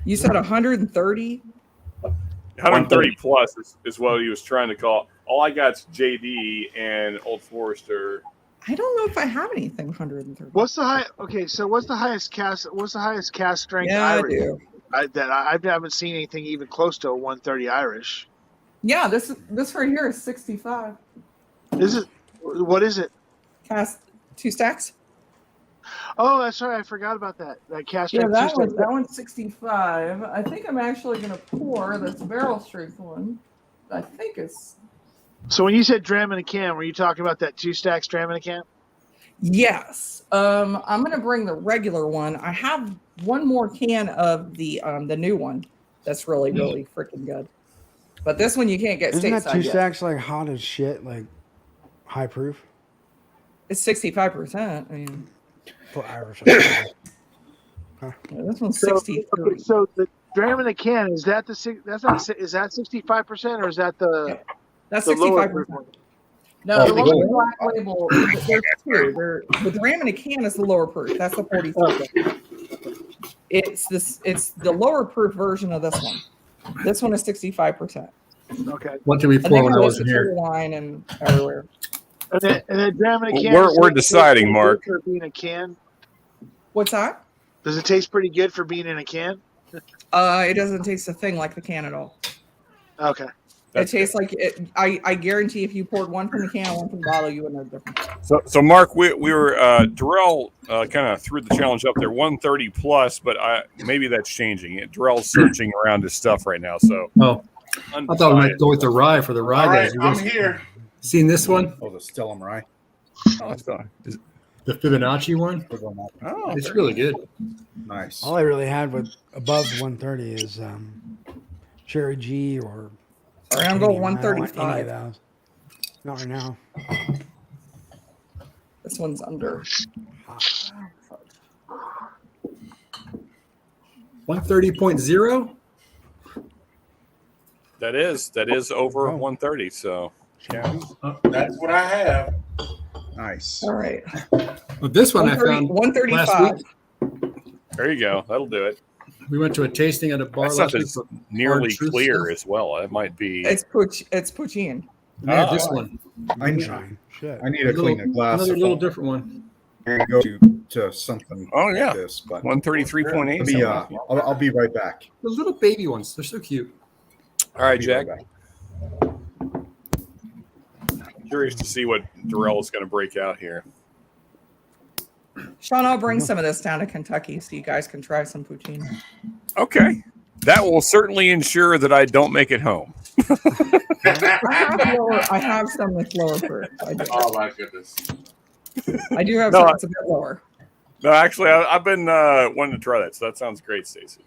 You said 130? 130 plus is what he was trying to call. All I got's JD and Old Forester. I don't know if I have anything 130. What's the high? Okay, so what's the highest cast? What's the highest cast strength Yeah, I Irish? do. I haven't seen anything even close to a 130 Irish. Yeah, this right here is 65. Is it? What is it? Cast 2 stacks. Oh, that's right. I forgot about that. That cast Yeah, strength. that one's 65. I think I'm actually gonna pour this barrel strength one. I think it's So when you said dram in a can, were you talking about that 2 stacks dram in a can? yes. I'm gonna bring the regular one. I have one more can of the new one that's really freaking good. But this one you can't get Isn't that stateside 2 yet. stacks like hot as shit, like high proof? It's 65%. I mean, For Irish. yeah, this one's 60. Okay, so the dram in a can is that is that 65% or is that the That's the lower 65%. proof one? No, the the one with lower- the black label, there's two. The dram in a can is the lower proof. That's the 47. It's the lower proof version of this one. This one is 65%. Okay. What did we And pour they when I have wasn't this here? wine and everywhere. And then dram in a can. We're does it taste deciding, pretty Mark. good for being a can. What's that? Does it taste pretty good for being in a can? It doesn't taste a thing like the can at all. Okay. That's it tastes like it. I guarantee if you poured one from the can and one from the bottle, you would know the difference. So Mark, we were Darrell kind of threw the challenge up there, 130 plus, but maybe that's changing. Darrell's searching around his stuff right now, so Oh, I thought we might go with the rye for the rye. All right, guys. You I'm guys here. seen this one? Oh, the Stellum Rye. The Fibonacci one? Oh, It's really good. Nice. All I really had with above 130 is Cherry G or. All right, I'm going Canadian. I don't want 135. any of those. Not right now. This one's under. 130.0? that is over 130. So yeah, That's what I have. Nice. All right. Well, this one I found 135. last week. there you go. That'll do it. We went to a tasting at a bar That last stuff week. is for nearly Hard Truth clear stuff. as well. It might be. It's poutine. They had Oh. this one. Moonshine. Shit. I need to clean a glass. Another if little I'm different one. gonna go to something. Oh, yeah. Like this, but 133.8. I'll be right back. The little baby ones. They're so cute. All right, Be Jack. right back. Curious to see what Darrell is going to break out here. Sean, I'll bring some of this down to Kentucky so you guys can try some poutine. Okay. That will certainly ensure that I don't make it home. I have some with lower proof. I do. Oh my goodness. I do have No, some that's a bit lower. No, actually, I've been wanting to try that, so that sounds great, Stacy.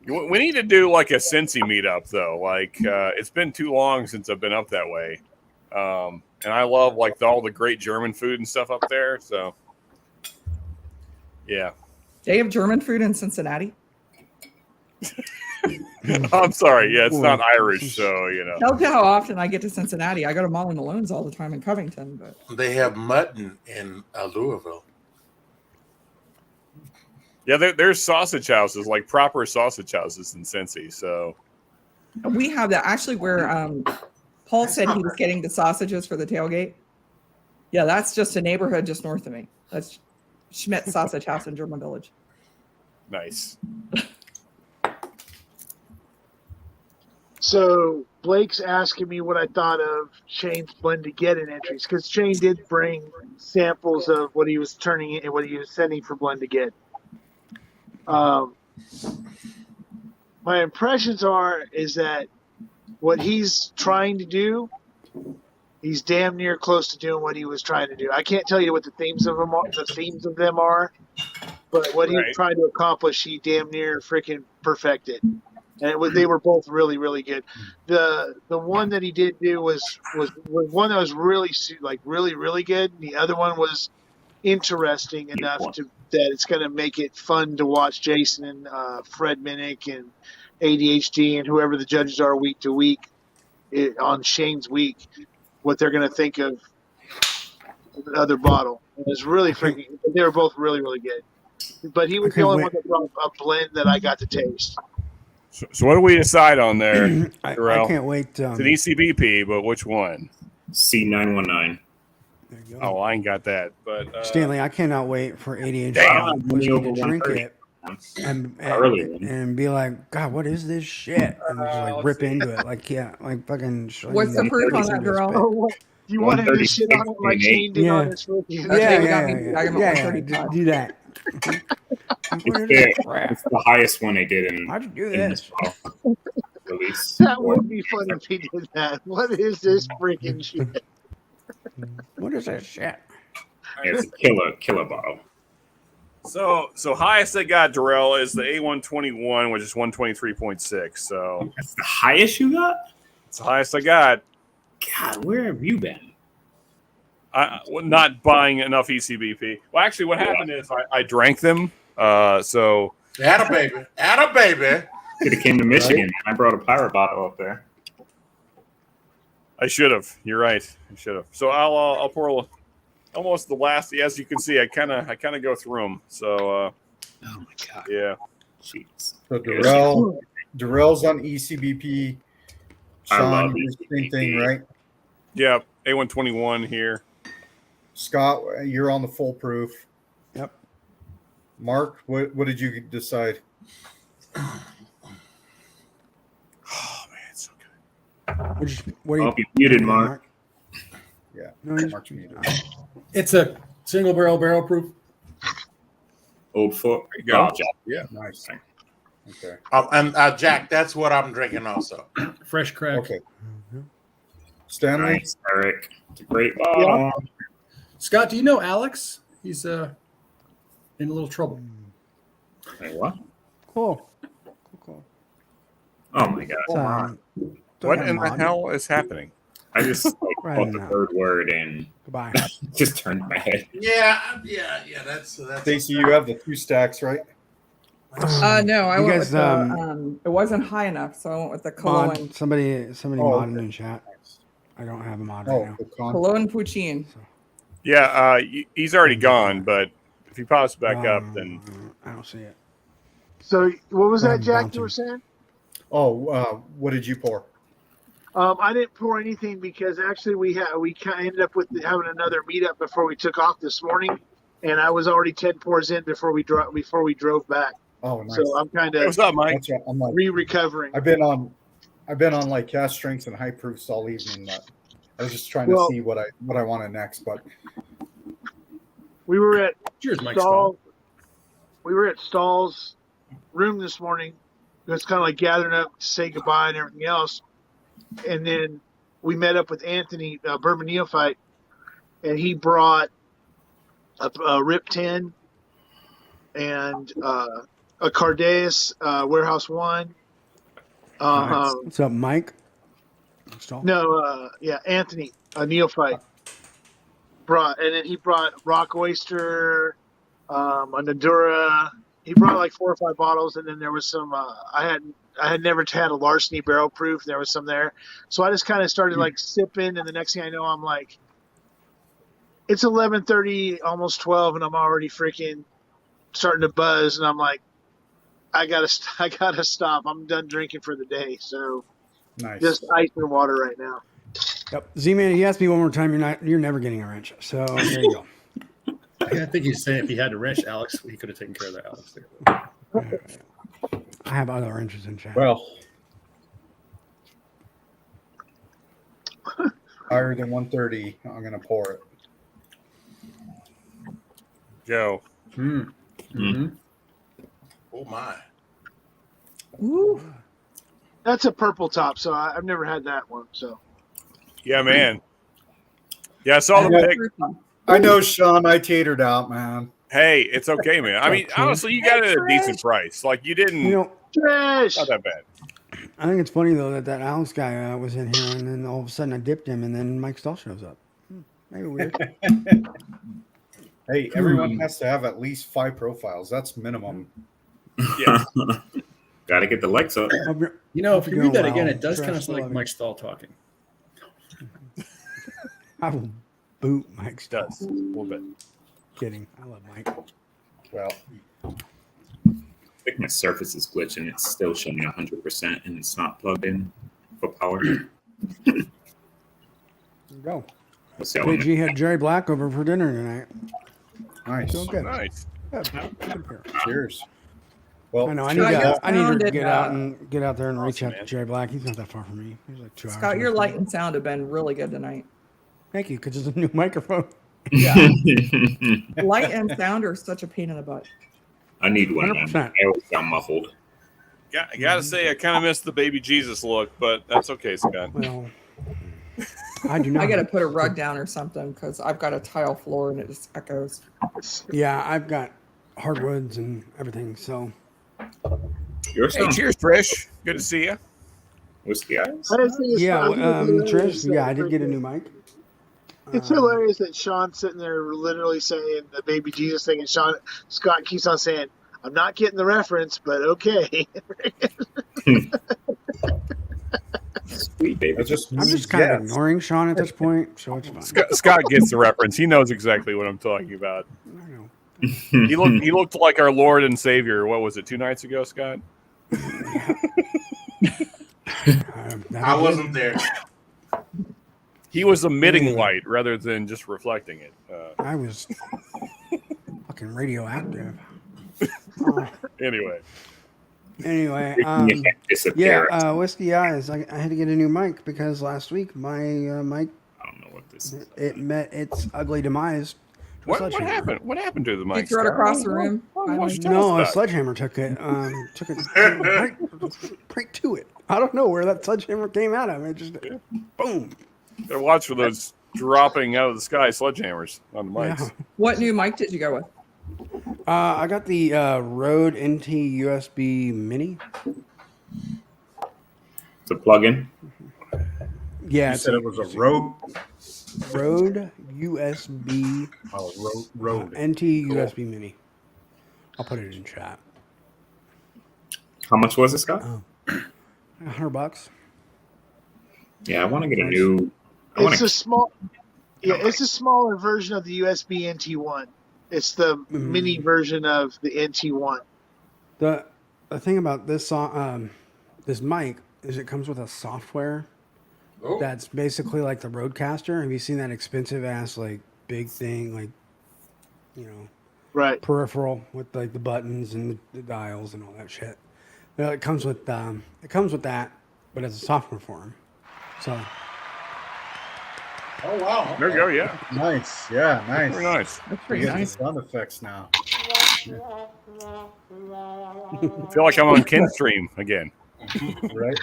We need to do like a Cincy meetup, though. Like, it's been too long since I've been up that way. And I love like all the great German food and stuff up there. So, yeah. They have German food in Cincinnati. I'm sorry. Yeah, it's not Irish, so you know. Tell you how often I get to Cincinnati. I go to Molly Malone's all the time in Covington, but They have mutton in Louisville. Yeah, there's sausage houses, like proper sausage houses in Cincy. So we have that actually where Paul said he was getting the sausages for the tailgate. Yeah, that's just a neighborhood just north of me. That's Schmidt's Sausage House in German Village. nice. So Blake's asking me what I thought of Shane's blend to get in entries because Shane did bring samples of what he was turning in and what he was sending for blend to get. My impressions is that what he's trying to do, he's damn near close to doing what he was trying to do. I can't tell you what the themes of them are, but what he was trying to accomplish, he damn near freaking perfected. And they were both really, really good. The one that he did do was one that was really really good. The other one was interesting enough that it's going to make it fun to watch Jason and Fred Minnick and ADHD and whoever the judges are week to week on Shane's week, what they're going to think of the other bottle. It was really freaking. They were both really, really good. But he was the only one that brought a blend that I got to taste. So what do we decide on there, I Terrell? can't wait. It's an ECBP, but which one? C919. There you go. Oh, I ain't got that. But Stanley, I cannot wait for ADHD Damn. to push me to drink it and be like, God, what is this shit? And just like rip into it, like fucking. What's the proof on that, girl? Oh, what? You wanted to shit on it like Shane did on his rookie. Yeah. Just do that. It's the highest one they did in. How'd you do this? Release. That would be fun if he did that. What is this freaking shit? What is this shit? It's a killer bottle. So highest they got, Darrell, is the A121, which is 123.6. So that's the highest you got? It's the highest I got. God, where have you been? Not buying enough ECBP. Well, actually, what happened is I drank them. So Atta baby. Could have came to Michigan. I brought a pirate bottle up there. I should have. You're right. I should have. So I'll pour almost the last. As you can see, I kind of go through them. So. Oh my god. Yeah. Jeez. So Darrell's on ECBP. Sean, same thing, right? Yeah. A121 here. Scott, you're on the full proof. Yep. Mark, what did you decide? Oh man, it's so good. What are you muted, Mark? Yeah. No, Mark's muted. It's a single barrel proof. Old foot. Go. Yeah. Nice. Okay. And Jack, that's what I'm drinking also. Fresh crack. Okay. Stanley? Nice, Eric. It's a great bottle. Yeah. Scott, do you know Alex? He's in a little trouble. Hey, what? Cool. Oh my god. What in the hell is happening? I just caught the third word and goodbye. Just turned my head. Yeah. That's. Stacey, you have the 2 stacks, right? No, I went guys, with the. It wasn't high enough, so I went with the Cologne. Somebody modded in chat. I don't have a mod right now. Cologne Poutine. Yeah, he's already gone, but if he pops back up, then I don't see it. So what was that, Jack? You were saying? Oh, what did you pour? I didn't pour anything because actually we kind of ended up with having another meetup before we took off this morning, and I was already 10 pours in before we drove back. Oh, nice. So I'm kind of what's up, Mike? I'm like recovering. I've been on like cast strengths and high proofs all evening, but I was just trying to see what I wanted next. But we were at Stahl. We were at Stahl's room this morning. It was kind of like gathering up to say goodbye and everything else. And then we met up with Anthony, Bourbon Neophyte, and he brought a Rip 10 and a Cardaeus Warehouse 1. What's up, Mike? No, Anthony, a Neophyte, brought, and then he brought Rock Oyster, a Nadura. He brought like 4 or 5 bottles, and then there was some. I had never had a Larceny barrel proof. There was some there, so I just kind of started like sipping, and the next thing I know, I'm like, it's 11:30, almost 12, and I'm already freaking starting to buzz, and I'm like, I gotta stop. I'm done drinking for the day, so nice. Just ice and water right now. Yep. Z-Man, he asked me one more time. You're never getting a wrench. So there you go. I think he's saying if he had a wrench, Alex, he could have taken care of that, Alex. I have other wrenches in chat. Well, higher than 130, I'm gonna pour it. Joe. Oh my. Ooh. That's a purple top, so I've never had that one. So Yeah, man. Yeah, I saw the pic. I know, Sean. I tatered out, man. Hey, it's okay, man. I mean, honestly, you got it at a decent price. Like you didn't. Trash. Not that bad. I think it's funny though that Alex guy was in here, and then all of a sudden I dipped him, and then Mike Stahl shows up. Maybe weird. Hey, everyone has to have at least 5 profiles. That's minimum. Yeah. Got to get the lights up. You know, if you read that again, well. it does kind of Trust sound like loving. Mike Stahl talking. I will boot Mike's Does a little bit. Kidding. I love Mike. Well, I think my Surface is glitching. It's still showing 100%, and it's not plugged in for power. There you go. Let's see. I wanna- PG had Jerry Black over for dinner tonight. nice. Feeling good. Nice. Good. Good beer. Cheers. Well, I know. I Scott, need you to. I need to sounded, get out and get out there and reach awesome, out to man. Jerry Black. He's not that far from me. He's like 2 hours. Scott, away your from light me. and sound have been really good tonight. Thank you, because it's a new microphone. Yeah. Light and sound are such a pain in the butt. I need one. 100%. I always sound muffled. I gotta say, I kind of missed the baby Jesus look, but that's okay, Scott. Well, I do not. I got to put a rug down or something because I've got a tile floor and it just echoes. Yeah, I've got hardwoods and everything. So Yours Hey, sounds cheers, Trish. Good to see you. whiskey eyes. I just think it's yeah, I think it's hilarious Trish. Yeah, I that did get a freaking- new mic. It's hilarious that Sean's sitting there literally saying the baby Jesus thing, and Scott keeps on saying, "I'm not getting the reference, but okay." Sweet baby. I just I'm just kind of ignoring Sean at this point, so it's fine. Scott gets the reference. He knows exactly what I'm talking about. I know. He looked like our Lord and Savior. What was it, 2 nights ago, Scott? I wasn't there. He was emitting light rather than just reflecting it. I was fucking radioactive. Anyway, Anyway, You can't disappear. yeah, whiskey eyes. I had to get a new mic because last week my mic I don't know what this is. it met its ugly demise. to a what sledgehammer. happened? What happened to the You mic? throw it Scott? across the room. What's finally? tell No, us a that? sledgehammer took it right to it. I don't know where that sledgehammer came out of. It just boom. Gotta watch for those dropping out of the sky sledgehammers on the mics. Yeah. What new mic did you go with? I got the Rode NT USB Mini. It's a plug-in. Yeah, You it's said it was a Rode. Rode USB Oh, Rode. NT USB Mini. I'll put it in chat. How much was it, Scott? $100. Yeah, I want to get a Nice. new. I want It's a to. small, yeah, it's a smaller version of the USB NT1. It's the mini version of the NT1. The thing about this this mic is it comes with a software Oh, that's basically like the Rodecaster. Have you seen that expensive ass like big thing like Right. peripheral with like the buttons and the dials and all that shit? Well, it comes with that, but it's a software for them. So oh wow. There you go. Yeah, Nice. Yeah, nice. very nice. That's We pretty get the nice. sound effects now. I feel like I'm on Ken's stream again. Right?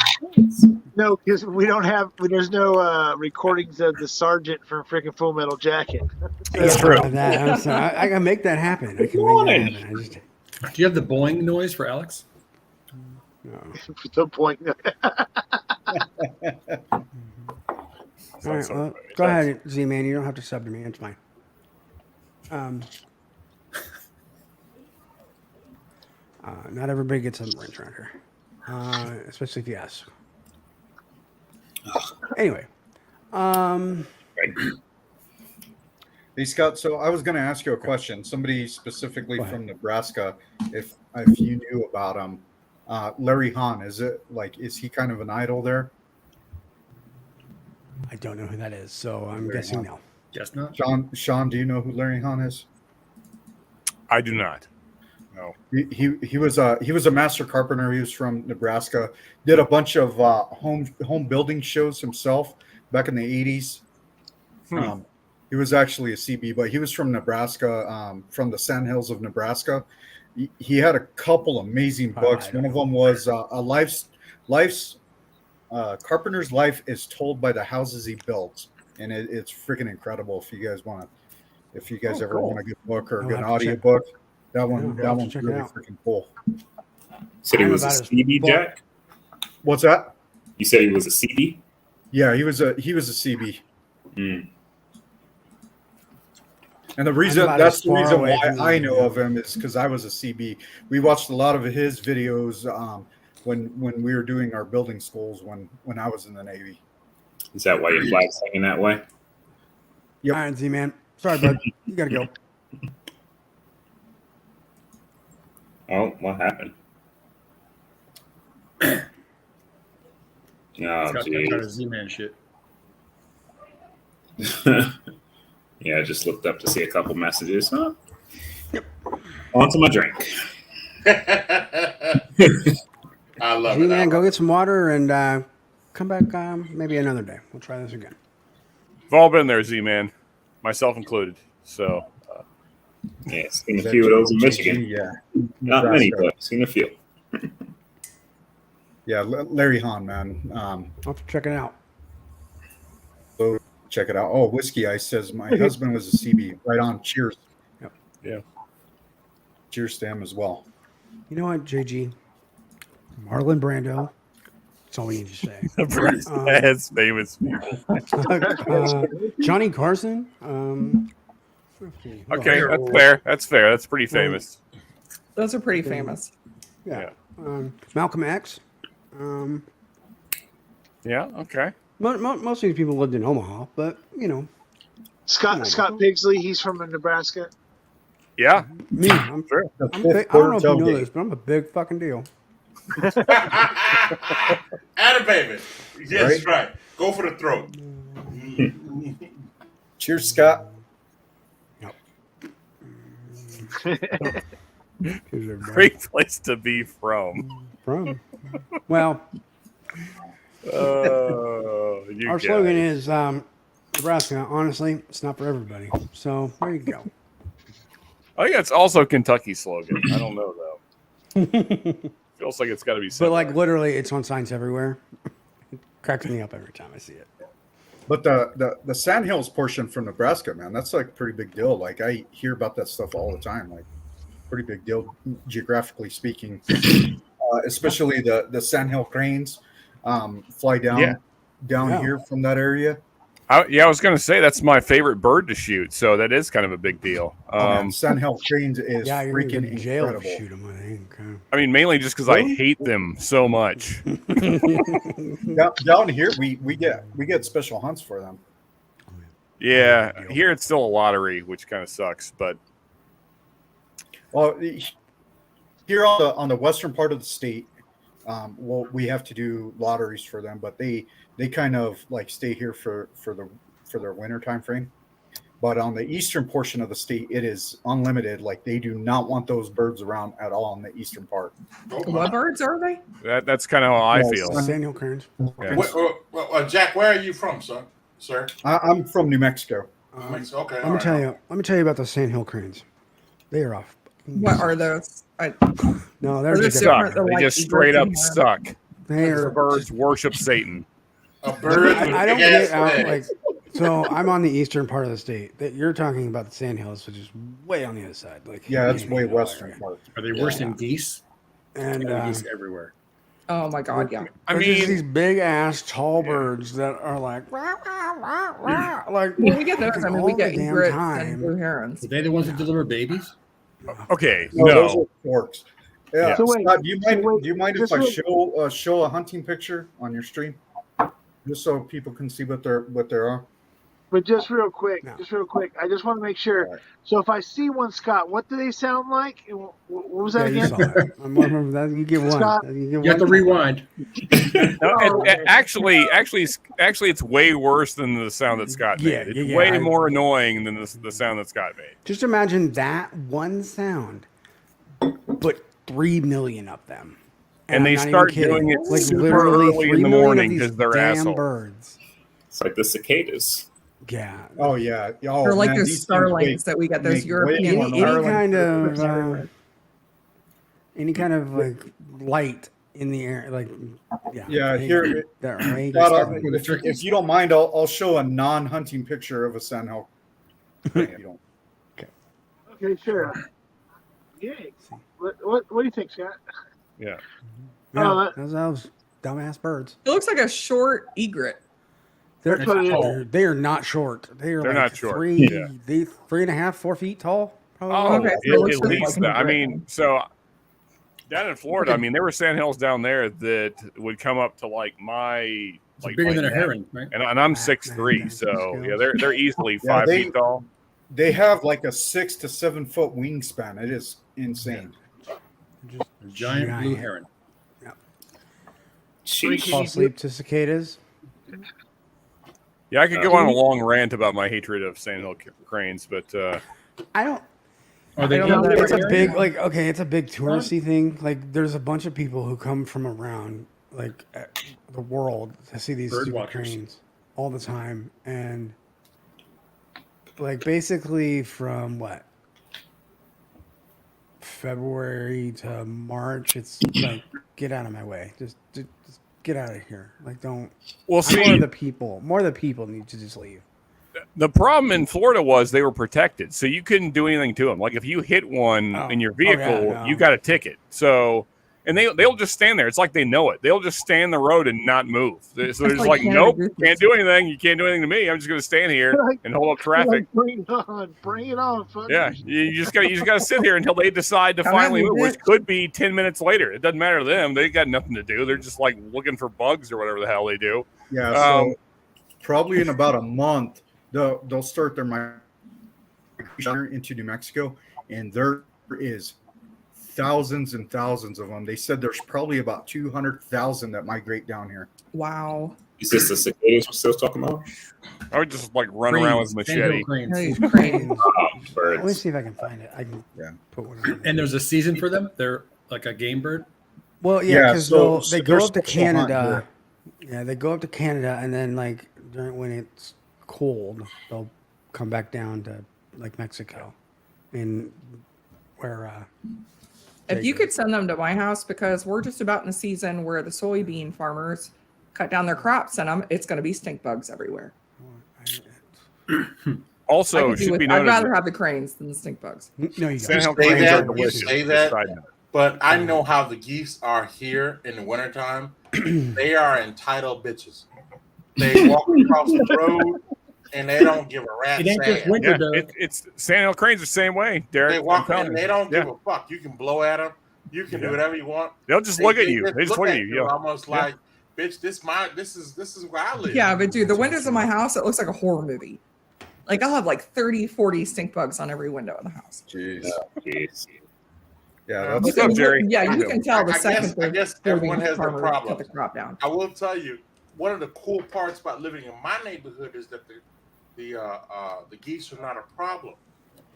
No, because we don't have. There's no recordings of the sergeant from freaking Full Metal Jacket. That's true. I'm sorry. I can make that happen. I can make that happen. I just Do you have the boing noise for Alex? no. The point. All right, well, go ahead, Z-Man. You don't have to sub to me. It's fine. Not everybody gets a wrench around here, especially if you ask. Anyway, Hey Scott, so I was going to ask you a question. Somebody specifically Go ahead. from Nebraska, if you knew about him, Larry Hahn, is he kind of an idol there? I don't know who that is, so I'm Very guessing well. no. Guess not. Sean, do you know who Larry Hahn is? I do not. No. He was a master carpenter. He was from Nebraska. Did a bunch of home building shows himself back in the 80s. He was actually a CB, but he was from Nebraska, from the Sandhills of Nebraska. He had a couple amazing books. One of them was a life's carpenter's life is told by the houses he builds, and it's freaking incredible. If you guys ever cool. want a good book or a I'll good have to check- audiobook, that Yeah, I'll have to one's check it really out. freaking cool. Said he I'm was a about as CB, full- Jack. What's that? You said he was a CB. Yeah, he was a CB. Mm. And the reason about that's as the far reason away why from I you, know yeah. of him is because I was a CB. We watched a lot of his videos when we were doing our building schools when I was in the Navy. Is that why your flag's hanging that way? Yep. All right, Z-Man. Sorry, bud. You got to go. Oh, what happened? Oh, It's got that geez. kind of Z-Man shit. Yeah, I just looked up to see a couple messages. Huh? On to my drink. I love it. Z-Man, go get some water and come back maybe another day. We'll try this again. We've all been there, Z-Man, myself included. So Yeah, seen a few of those in Michigan. Yeah. Not many, Nebraska. but seen a few. Yeah, Larry Hahn, man. I'll have to check it out. So check it out. Oh, Whiskey Ice says my husband was a CB. Right on. Cheers. Yep. Yeah. Cheers to him as well. You know what, JG? Marlon Brando. That's all we need to say. That's famous people. Johnny Carson. Okay, that's fair. That's fair. That's pretty famous. Those are pretty famous. Yeah. Malcolm X. Yeah. Okay. Most of these people lived in Omaha, but you know, Scott Pigsley, he's from Nebraska. Yeah. me. I'm Sure. I don't know if you know this, but I'm a big fucking deal. Atta baby. Yes, right. Go for the throat. Cheers, Scott. Great place to be from. Well, You our guys. slogan is Nebraska. Honestly, it's not for everybody. So there you go. I think that's also Kentucky's slogan. I don't know though. Feels like it's got to be. But Similar. like literally, it's on signs everywhere. It cracks me up every time I see it. But the Sandhills portion from Nebraska, man, that's like a pretty big deal. Like I hear about that stuff all the time. Like pretty big deal geographically speaking. Especially the Sandhill cranes fly down here from that area. I was going to say that's my favorite bird to shoot, so that is kind of a big deal. Sandhill cranes is you're freaking gonna go to jail incredible. to shoot them, I think. I mean, mainly just because I hate them so much. Down here, we get special hunts for them. Yeah, here it's still a lottery, which kind of sucks. But well, here on the western part of the state, we have to do lotteries for them, but they kind of like stay here for their winter time frame. But on the eastern portion of the state, it is unlimited. Like they do not want those birds around at all in the eastern part. What birds are they? that's kind of how I feel. Sandhill cranes. Yeah. Jack, where are you from, sir? I'm from New Mexico. Okay. Let me tell you about the Sandhill cranes. They are off. What are those? No, Are they're they just different? Suck. They're They like just straight up egrets and suck. They The are. birds worship Satan. A bird. I don't get out like. So I'm on the eastern part of the state. That you're talking about the Sandhills, which is way on the other side. Like Yeah, that's way western part. Are they worse than geese? And Geese everywhere. Oh my god, yeah. I there's just mean, these big ass tall birds that are like, rah, rah, rah, rah, like Well, we get those. I mean, we all get the damn egrets time. and blue herons. Are they the ones that deliver babies? okay, Those no. are forks. Yeah. Yeah. So wait, Scott, do you mind if I just show a hunting picture on your stream, just so people can see what there are? But just real quick, No. I just want to make sure. Right. So if I see one, Scott, what do they sound like? And what was that Yeah, you again? saw it. I'm one of them. You get one. Scott, You You have to rewind. No, actually, it's way worse than the sound that Scott made. Yeah, It's yeah, way I- more annoying than the sound that Scott made. Just imagine that one sound, but 3 million of them. And I'm they not even start kidding. doing it like super literally early 3 in the million of morning these 'cause they're damn assholes. birds. It's like the cicadas. Yeah. Oh yeah. Oh, They're like man, those these things starlings that we get, those make way European more Any noise. kind of starlings. any kind of like light in the air, like Yeah, here. that way. Scott, if you don't mind, I'll show a non-hunting picture of a sandhill. If you don't. Okay, sure. Yay. What do you think, Scott? Yeah. Yeah, those dumbass birds. It looks like a short egret. They're That's what it is. they are not short. They're They're like not short. 3.5, 4 feet tall. Probably. Oh, Okay, so it at looks least like an that. I egret. mean, so Down in Florida, I mean, there were sandhills down there that would come up to like my like bigger than a neck. heron, right? And I'm 6'3", so yeah, they're easily Yeah, 5 feet tall. They have like a 6 to 7 foot wingspan. It is insane. Just A giant blue heron. Fall asleep to cicadas. Yeah, I could go on a long rant about my hatred of sandhill cranes, but I don't. Are they I don't know, in it's that a area? big it's a big touristy thing. Like there's a bunch of people who come from around the world to see these Bird stupid watchers. cranes all the time, and like basically from February to March, it's like get out of my way, just get out of here. Like don't. Well, see, more of the people need to just leave. The problem in Florida was they were protected, so you couldn't do anything to them. Like if you hit one in your vehicle, you got a ticket. So, and they'll just stand there. It's like they know it. They'll just stand the road and not move. So they're just like, nope, can't do anything. You can't do anything to me. I'm just going to stand here and hold up traffic. Bring it on, fuckers. Yeah, you just got to sit here until they decide to Come finally on, move, which bitch. could be 10 minutes later. It doesn't matter to them. They got nothing to do. They're just like looking for bugs or whatever the hell they do. Yeah, so probably in about a month, they'll start their migration into New Mexico, and there is thousands and thousands of them. They said there's probably about 200,000 that migrate down here. Wow. Is this the cicadas we're still talking about? I would just like run around with a machete. These cranes. Let me see if I can find it. I can put one on. And there's a season for them. They're like a game bird. Well, yeah, because so they they're go up to special hunt Canada. Yeah, they go up to Canada, and then like when it's cold, they'll come back down to like Mexico, and where. If you could send them to my house, because we're just about in the season where the soybean farmers cut down their crops, and it's going to be stink bugs everywhere. Also, it should be I'd noted. rather have the cranes than the stink bugs. No, you Sandhill don't. cranes are You delicious. say that, Side note. but I know how the geese are here in the wintertime. They are entitled bitches. They walk across the road and they don't give a rat's It ain't just ass. winter, Yeah, Derek. it's Sandhill cranes the same way, Derek. They I'm walk telling and you. they don't Yeah. give a fuck. You can blow at them. You can do whatever you want. They'll just look at you. They just look at you. Yeah. Almost like, bitch, this is where I live. Yeah, but dude, the windows of my house, it looks like a horror movie. Like I'll have like 30, 40 stink bugs on every window in the house. Jeez. Jeez. Yeah, You What's up, can- Jerry? Yeah, you can tell the I second guess they're everyone has their farmers problems. cut the crop down. I will tell you, one of the cool parts about living in my neighborhood is that the geese are not a problem.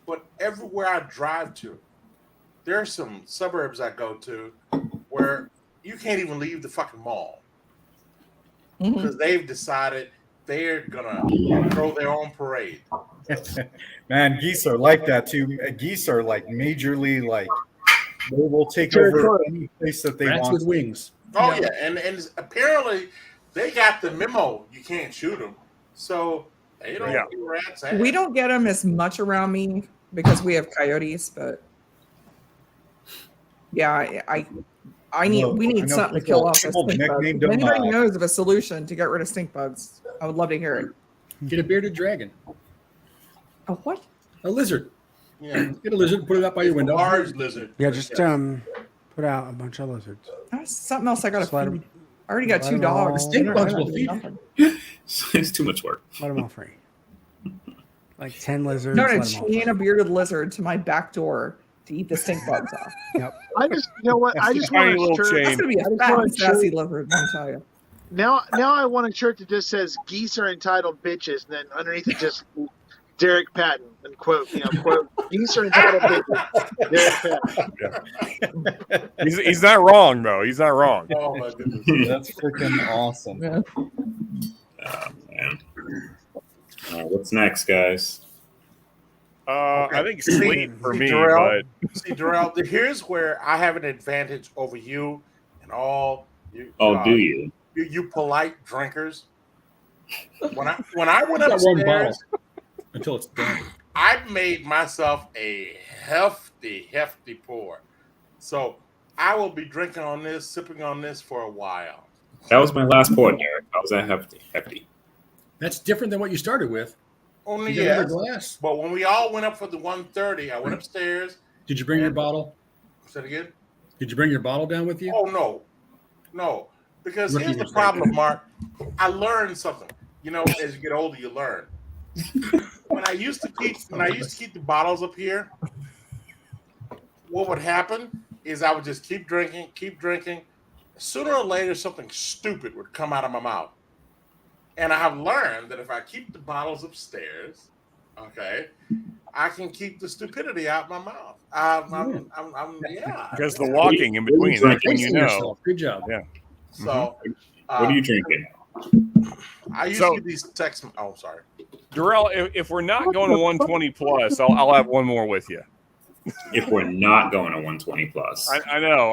But everywhere I drive to, there are some suburbs I go to where you can't even leave the fucking mall because they've decided they're gonna throw their own parade. Man, geese are like that too. Geese are like majorly like they will take Jared over Carter. any place that they Rats want. with wings. Oh yeah, and apparently they got the memo. You can't shoot them, so they don't Yeah. do rats. We don't get them as much around me because we have coyotes, but yeah, we need I know something to people- kill off the people stink bugs. nicknamed If them, anybody knows of a solution to get rid of stink bugs, I would love to hear it. Get a bearded dragon. A what? A lizard. Yeah, Get a lizard. Put it up by your window. large lizard. Yeah, just put out a bunch of lizards. That's something else I got Just let to 'em- feed. I already got let 2 'em dogs. all- Stink I bugs don't will do feed nothing. It's too much work. Let them all free. Like 10 lizards. I'm going let to 'em all chain free. a bearded lizard to my back door to eat the stink bugs off. Yep. I just, you know what? I just Tiny want a little shirt. chain. That's going to be I a just fat want and a shirt. sassy lizard, let me tell you. Now I want a shirt that just says "Geese are entitled bitches," and then underneath it just Derek Patton and quote, "Geese are entitled bitches." Derek Patton. He's not wrong though. He's not wrong. Oh my goodness. That's freaking awesome. Yeah. Oh, man. What's next, guys? I think sleep for me, Darrell, but see, Darrell, here's where I have an advantage over you and all you. Oh, do you? You polite drinkers. When I went Got one upstairs, Until it's done. I made myself a hefty pour. So I will be drinking on this, sipping on this for a while. That was my last pour, Derek. How was that hefty? That's different than what you started with. Only You got another yes. glass. But when we all went up for the 130, I went upstairs. Did you bring your bottle? Say it again. Did you bring your bottle down with you? Oh no, because Rookie here's the mistake. problem, Mark. I learned something. You know, as you get older, you learn. When I used to keep the bottles up here, what would happen is I would just keep drinking. Sooner or later, something stupid would come out of my mouth. And I have learned that if I keep the bottles upstairs, okay, I can keep the stupidity out my mouth. Yeah. Because the walking in between, that's when you know. Yourself. Good job. Yeah. So, What are you drinking? I used So- to get these texts. Oh, sorry. Darrell, if we're not going to 120 plus, I'll have one more with you. If we're not going to 120 plus, I know.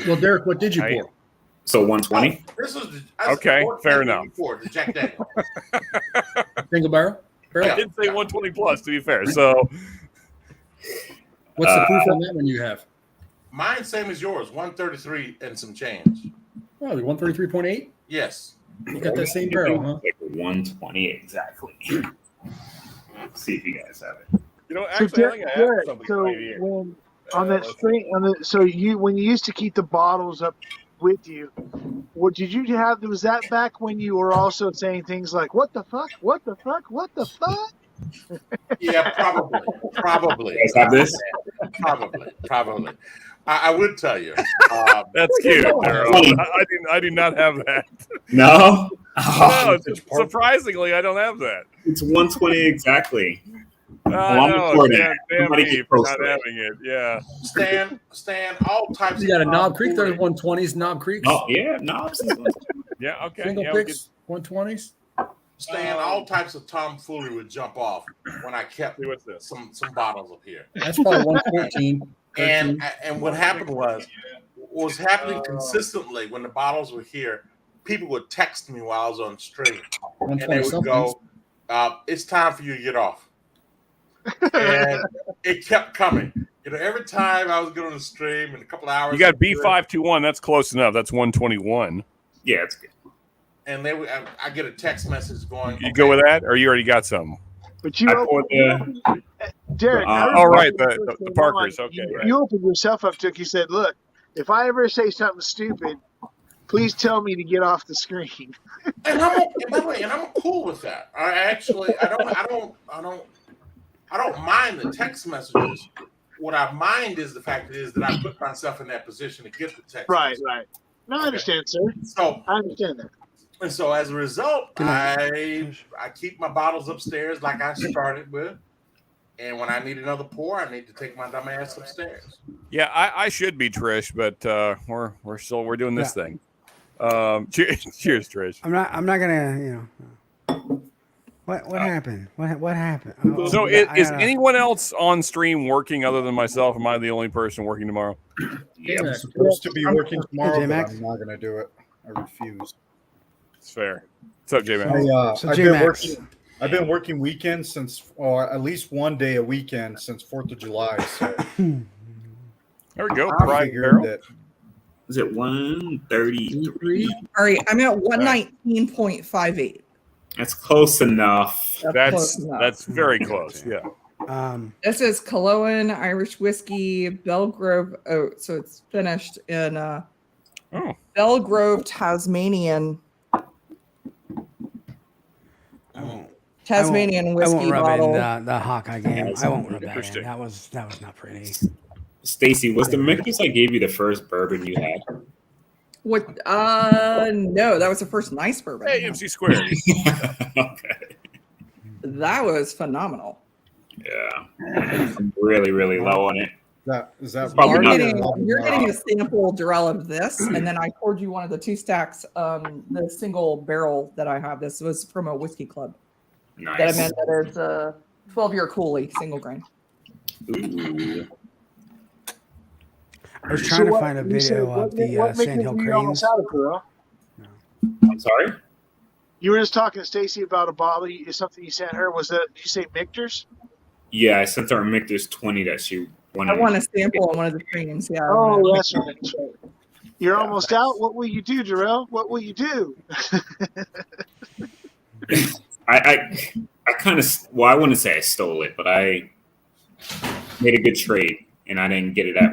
Well, Derek, what did you I- pour? so 120. This was Okay, fair enough. Before, the Jack Daniels. Single barrel? I did say 120 plus, to be fair. So What's the proof on that one you have? Mine same as yours, 133 and some change. Oh, 133.8? Yes. You got that same barrel, huh? Like 120 exactly. Let's see if you guys have it. you know, So, actually, I think I have Derek, something so right here. when on that string, when you used to keep the bottles up with you, what did you have? Was that back when you were also saying things like "What the fuck? What the fuck? What the fuck"? Yeah, probably. You guys have this? Probably. I would tell you. That's cute, Darrell. I do not have that. No. No, surprisingly, I don't have that. It's 120 exactly. I know. recording. Damn Somebody me keep for not posting it. having it. Yeah. Stan, all types. You got a of Knob Creek. There's tomfoolery. 120s, Knob Creeks. Oh yeah, knobs. Yeah. Okay. Single Yeah, we picks, 120s. Stan, all types of tomfoolery would jump off when I kept see what's this. some bottles up here. That's probably 114. And what happened was, what was happening consistently when the bottles were here, people would text me while I was on stream, and they 120 would something. go, "It's time for you to get off." And it kept coming. You know, every time I was going to stream in a couple of hours, You got B521. That's close enough. That's 121. Yeah, it's good. and I get a text message going, You go with that, or you already got some? But you, I poured the. Derek. Oh, right, the Parkers. Okay, right. You opened yourself up to it. You said, "Look, if I ever say something stupid, please tell me to get off the screen." And I'm cool with that. I don't mind the text messages. What I mind is the fact is that I put myself in that position to get the text. Right, message. right. No, I understand, sir. So I understand that. and so as a result, I keep my bottles upstairs like I started with. And when I need another pour, I need to take my dumb ass upstairs. Yeah, I should be Trish, but we're doing this thing. Cheers, Trish. I'm not gonna, What happened? What happened? Oh, So I is gotta- anyone else on stream working other than myself? Am I the only person working tomorrow? Yeah, I'm supposed to be working tomorrow, but J-Max? I'm not going to do it. I refuse. It's fair. What's up, J-Man? So I've J-Max. I've been working weekends since, at least one day a weekend since 4th of July. So There we go. I Pride figured Barrel. that Is it 133? All right, I'm at 119.58. That's close enough. Close enough. That's very close. Yeah. This is Cologne Irish whiskey, Belgrove. Oh, so it's finished in Belgrove Tasmanian Tasmanian I whiskey won't rub bottle. in the Hawkeye game. That's I won't rub that in. interesting. That was not pretty. Stacy, was the Mickey's I gave you the first bourbon you had? What? No, that was the first nice bourbon. Hey, MC Squared. Okay. That was phenomenal. Yeah. I'm really, really low on it. is that Probably not. You're getting a sample, Darrell, of this, and then I poured you one of the 2 stacks, the single barrel that I have. This was from a whiskey club that I Nice. meant that is a 12-year Cooley single grain. Ooh. I was trying to find a video of the Sandhill Cranes. I'm sorry? You were just talking to Stacy about a bottle. Something you sent her. Was that? Did you say Michter's? Yeah, I sent her a Michter's 20 that she wanted. I want a sample on one of the streams. Yeah. Oh, that's right. That's right. You're almost out. What will you do, Darrell? What will you do? I kind of, well, I wouldn't say I stole it, but I made a good trade and I didn't get it at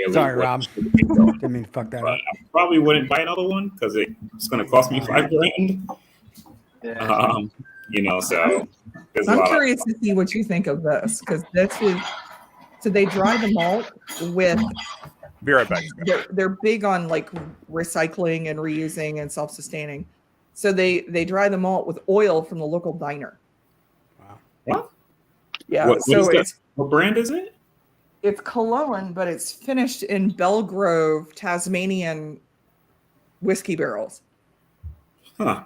daily. Sorry, Rob. Didn't mean to fuck that But up. I probably wouldn't buy another one because it's going to cost me $5,000. Yeah. You know, so there's a I'm lot curious to see what you think of this because this is so they dry the malt with. Be right back. They're big on like recycling and reusing and self-sustaining. So they dry the malt with oil from the local diner. What? Yeah. What so is that? it's What brand is it? it's Cologne, but it's finished in Belgrove, Tasmanian whiskey barrels. Huh.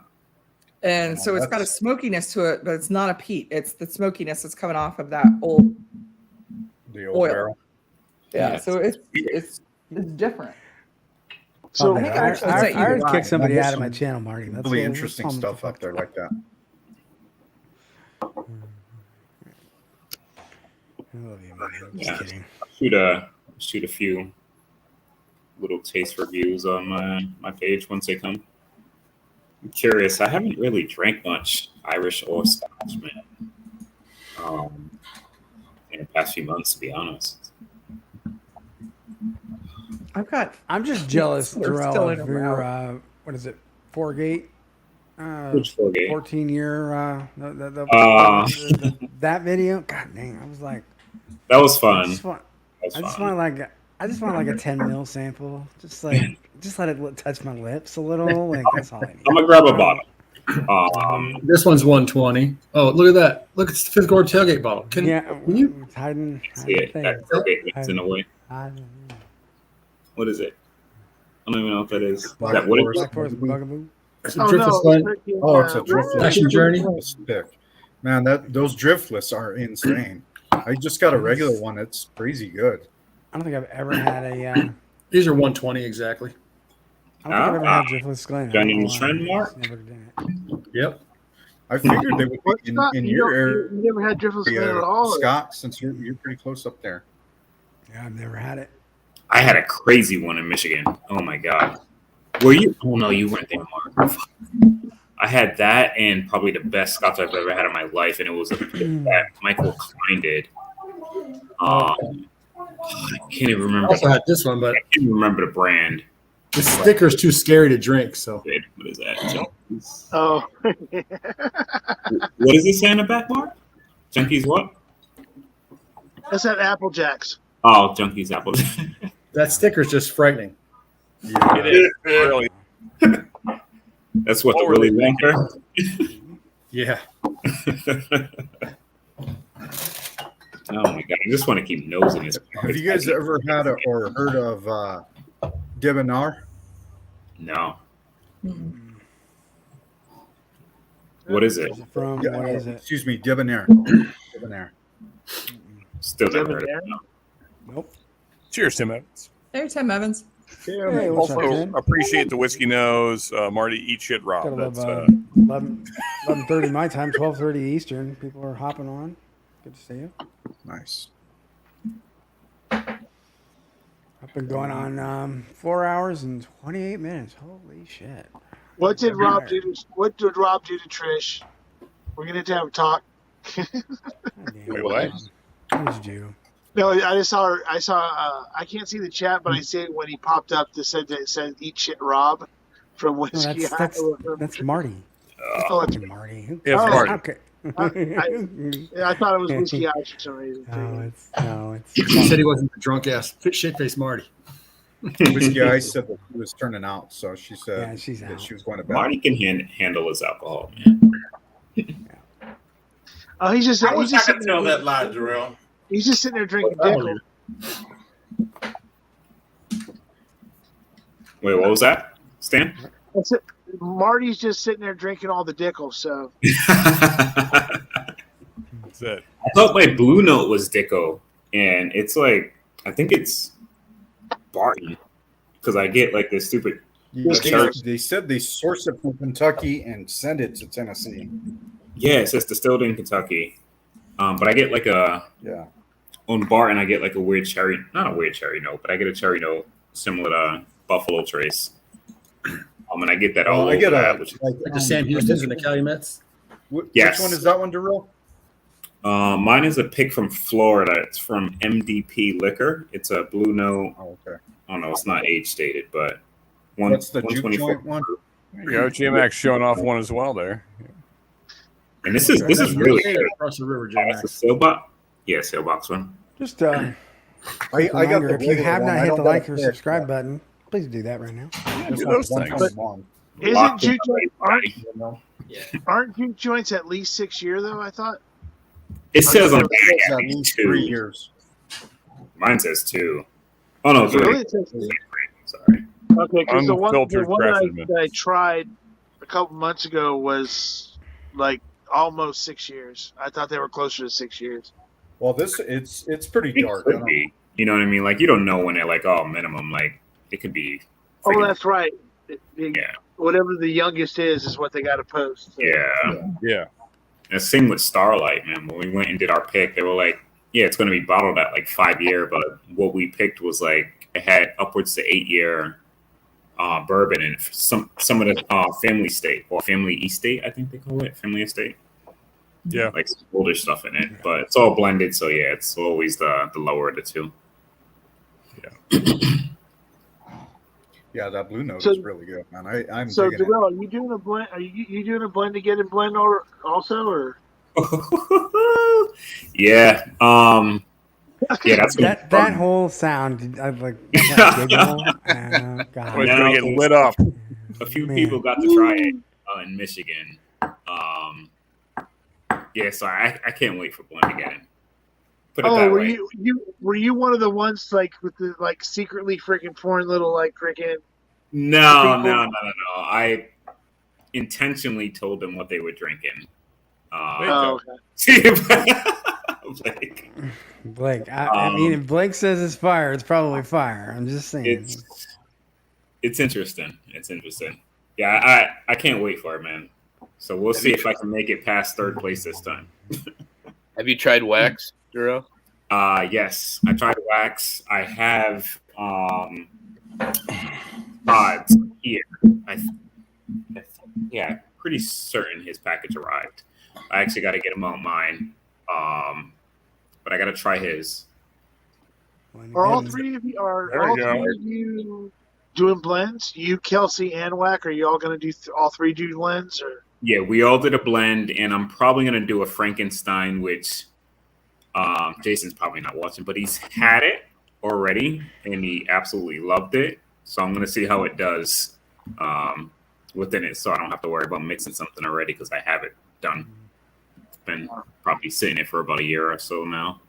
And Oh, so it's got a that's- smokiness to it, but it's not a peat. It's the smokiness that's coming off of that old The old oil. barrel. Yeah. Yeah. So it's different. So I think I, actually I, sent you I the already ride. kicked somebody There's out of my some channel, Marty. That's Really all- interesting that's all stuff up there like that. I love you, man. I'm just Yeah. kidding. Shoot a few little taste reviews on my page once they come. I'm curious. I haven't really drank much Irish or Scotch, man. In the past few months, to be honest. I've got I'm just jealous, They're Terrell, still in of a your route. what is it, Foregate? Which Foregate? 14-year that video. God dang, I was like, That was I fun. just want, That was I just fun. want like a 10 mil sample. Just let it touch my lips a little. Like that's all I need. I'm gonna grab a bottle. This one's 120. Oh, look at that! Look, it's the fifth quarter tailgate bottle. Can you? It's hiding. See it? That tailgate mix in a way. What is it? I don't even know what that is. Black That what is Black Forest Bugaboo. It's a Oh, driftless no, blend. it's freaking, Oh, it's a driftless. Action Journey. It's thick. Man, those driftless are insane. I just got a regular one. It's crazy good. I don't think I've ever had a. These are 120 exactly. I don't think I've ever had driftless Glen. Got any trend mark? Never done it. Yep. I figured they would be in you, your don't- area, you never had driftless Glen at all? Scott, since you're pretty close up there. Yeah, I've never had it. I had a crazy one in Michigan. Oh my god. Were you? Oh no, you weren't there, Mark. I had that and probably the best scotch I've ever had in my life, and it was a that Michael Klein did. I can't even I remember. also had this one, but I can't even remember the brand. the sticker's too scary to drink. So What is that? Oh, What does it say on the back, Mark? Junkies what? that's at Apple Jacks. Oh, Junkies apple. that sticker's just frightening. It is really. That's what the really banter. Yeah. Oh my god! I just want to keep nosing this. Have you guys ever had or heard of Debonair? No. Mm. What is it? Where's it from? What is it? Excuse me, Debonair. Debonair. Still never heard of it. Nope. Cheers, Tim Evans. There, Tim Evans. Hey, what's up, Also, Tim? appreciate the whiskey nose, Marty. Eat shit, Rob. Gotta love That's 11:30 my time, 12:30 Eastern. People are hopping on. Good to see you. Nice. I've been going on 4 hours and 28 minutes. Holy shit! What did Rob do? What did Rob do to Trish? We're gonna have to have a talk. God damn Wait, it, what? Rob. What did you do? No, I just saw her. I saw. I can't see the chat, but I see it when he popped up. That said "Eat shit, Rob" from No, Whiskey. that's Marty. Oh, it's, Fucking Marty. Who It's Oh, Marty. Okay. I thought it was Whiskey Eyes for some reason. No, it's. He said he wasn't a drunk ass shit face Marty. Whiskey Ice said that he was turning out, so she said Yeah, she's that out. she was going to bed. Marty can handle his alcohol, man. Oh, he's just. I He's wish I just could sitting tell there. that lie, Jarrell. He's just sitting there drinking Dickel. Wait, what was that, Stan? That's it. Marty's just sitting there drinking all the Dickel. So I That's it. thought my Blue Note was Dicko, and it's like I think it's Barton because I get like this stupid. They said they source it from Kentucky and send it to Tennessee. Yeah, it says distilled in Kentucky, but I get like a Yeah. on Barton. I get like a weird cherry, not a weird cherry note, but I get a cherry note similar to Buffalo Trace. And I get that all I over get that, a which Like the Sam Houston's and the Calumets. Yes. Which one is that one, Darrell? Mine is a pick from Florida. It's from MDP Liquor. It's a Blue Note. Oh, okay. Oh no, it's not age stated, but What's the juke 124. joint one? There you go. GMX showing off one as well there. And this is really Hey, good. across the river, Oh, that's a J-Max. sailbox. Yeah, sailbox one. Just I got reminder, the if you regular have one. not I hit don't the got like a or pick, subscribe but button, please do that right now. Yeah, do it's those not things. 121, Isn't Locked in juke joints everybody. you know? aren't juke joints at least 6 year though? I thought. It says on the It's back at at least least 2. 3 years. Mine says 2. Oh no, 3. Really? It says three? Sorry. Okay, because the one Unfiltered that I tried a couple months ago was like almost 6 years. I thought they were closer to 6 years. Well, it's pretty It dark. I could don't- be. You know what I mean? Like you don't know when they're like, oh, minimum. Like it could be. Oh, freaking- that's right. Yeah. Whatever the youngest is what they got to post. So. Yeah. Yeah. And same with Starlight, man. When we went and did our pick, they were like, yeah, it's going to be bottled at like 5 year, but what we picked was like it had upwards to 8 year bourbon and some of the family estate or family estate, I think they call it, family estate. Yeah. Like some older stuff in it, but it's all blended, so yeah, it's always the lower of the two. Yeah, that blue note So- is really good, man. I'm So, digging it. Darrell, are you doing a blend? Are you doing a blend to get in blend or also or? Yeah. Yeah, that's That whole sound, I like that giggle. Oh, God. it's gonna get lit up. a few Man. people got to try it in Michigan. Yeah, so I can't wait for blend again. Put it Oh, that were way. were you one of the ones like with the like secretly freaking pouring little like freaking? No. people- I intentionally told them what they were drinking. Oh, okay. Like, Blake, I mean, if Blake says it's fire, it's probably fire. I'm just saying. it's interesting. It's interesting. Yeah, I can't wait for it, man. So we'll see if I can make it past third place this time. Have you tried wax, Duro? Yes, I tried wax. I have pods here. Yeah, pretty certain his package arrived. I actually got to get him on mine. But I got to try his. Are all three of you doing blends? You, Kelsey, and Wack, are you all going to do all three do blends or? Yeah, we all did a blend, and I'm probably going to do a Frankenstein, which Jason's probably not watching, but he's had it already, and he absolutely loved it. So I'm going to see how it does within it, so I don't have to worry about mixing something already because I have it done. It's been probably sitting it for about a year or so now.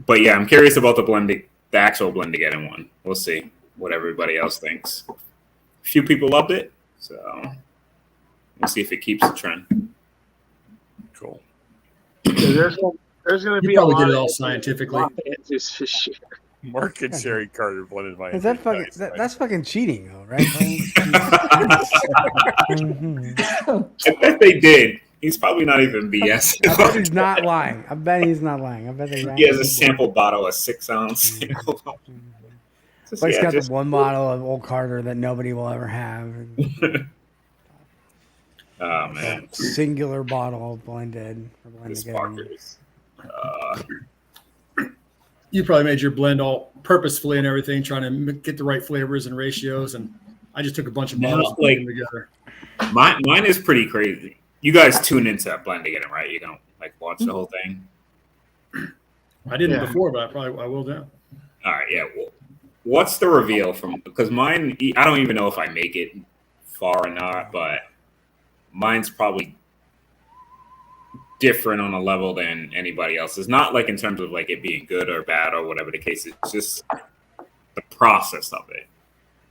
But yeah, I'm curious about the actual blend together one. We'll see what everybody else thinks. A few people loved it, so we'll see if it keeps the trend. Cool. There's going to be You a probably lot did it of all scientifically. this year. Market Sherry Carter blended my. Is that fucking? That's fucking cheating, though, right? I bet they did. He's probably not even BS. I bet he's not lying. I bet he's not lying. I bet they. He has a sample bottle of 6 ounce. Blake's got the one bottle of Old Carter that nobody will ever have. Oh man, Singular bottle blended. For blend this together. Parker's. You probably made your blend all purposefully and everything, trying to get the right flavors and ratios. And I just took a bunch of No, bottles and like- put them together. Mine is pretty crazy. You guys tune into that blend again, right? You don't like watch the whole thing. I didn't Yeah. before, but I will now. All right, yeah. Well, what's the reveal from? Because mine, I don't even know if I make it far or not, but mine's probably different on a level than anybody else's. Not like in terms of like it being good or bad or whatever the case is. It's just the process of it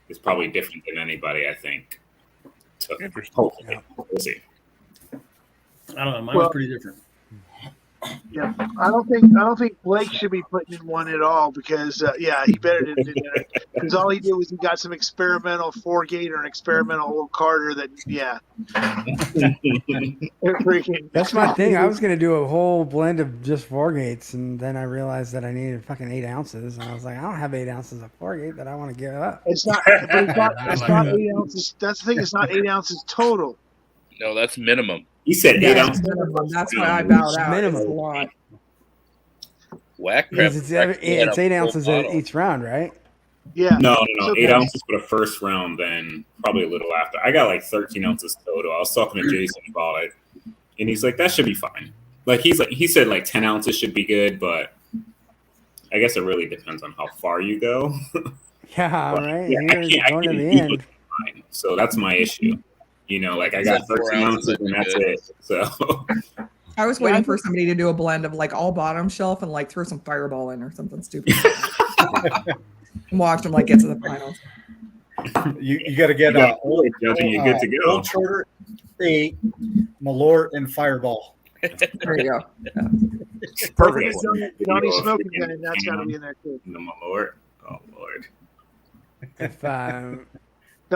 is probably different than anybody, I think. So hopefully, we'll see. I don't know. Mine Well- was pretty different. Yeah, I don't think Blake should be putting in one at all because he better didn't. Because all he did was he got some experimental 4-gate or an experimental Old Carter that freaking. That's my thing. I was gonna do a whole blend of just 4 gates, and then I realized that I needed fucking 8 ounces, and I was like, I don't have 8 ounces of 4 gate that I want to give up. It's not. But it's not 8 ounces. That's the thing. It's not 8 ounces total. No, that's minimum. He said Yeah, 8 that's ounces. minimum. That's why I bowed out. Minimum. It's a lot. Whack Because crap. it's 8 ounces each round, right? Yeah. No, So 8 then- ounces for the first round, then probably a little after. I got like 13 ounces total. I was talking to Jason about it, and he's like, that should be fine. He said like 10 ounces should be good, but I guess it really depends on how far you go. Yeah, But, right. yeah, I You're can't going to the keep end. it fine. So that's my issue. You know, like I got 4 13 ounces, ounces and that'd that's be it. So I was waiting for somebody to do a blend of like all bottom shelf and like throw some Fireball in or something stupid. And watch them like get to the finals. You got to get You got Old judging, you're good to go. Old Shorter, State, Malort, and Fireball. There you go. Yeah. perfect. Donnie smoking gun, that's got to be in there too. The Malort. Oh Lord. If No,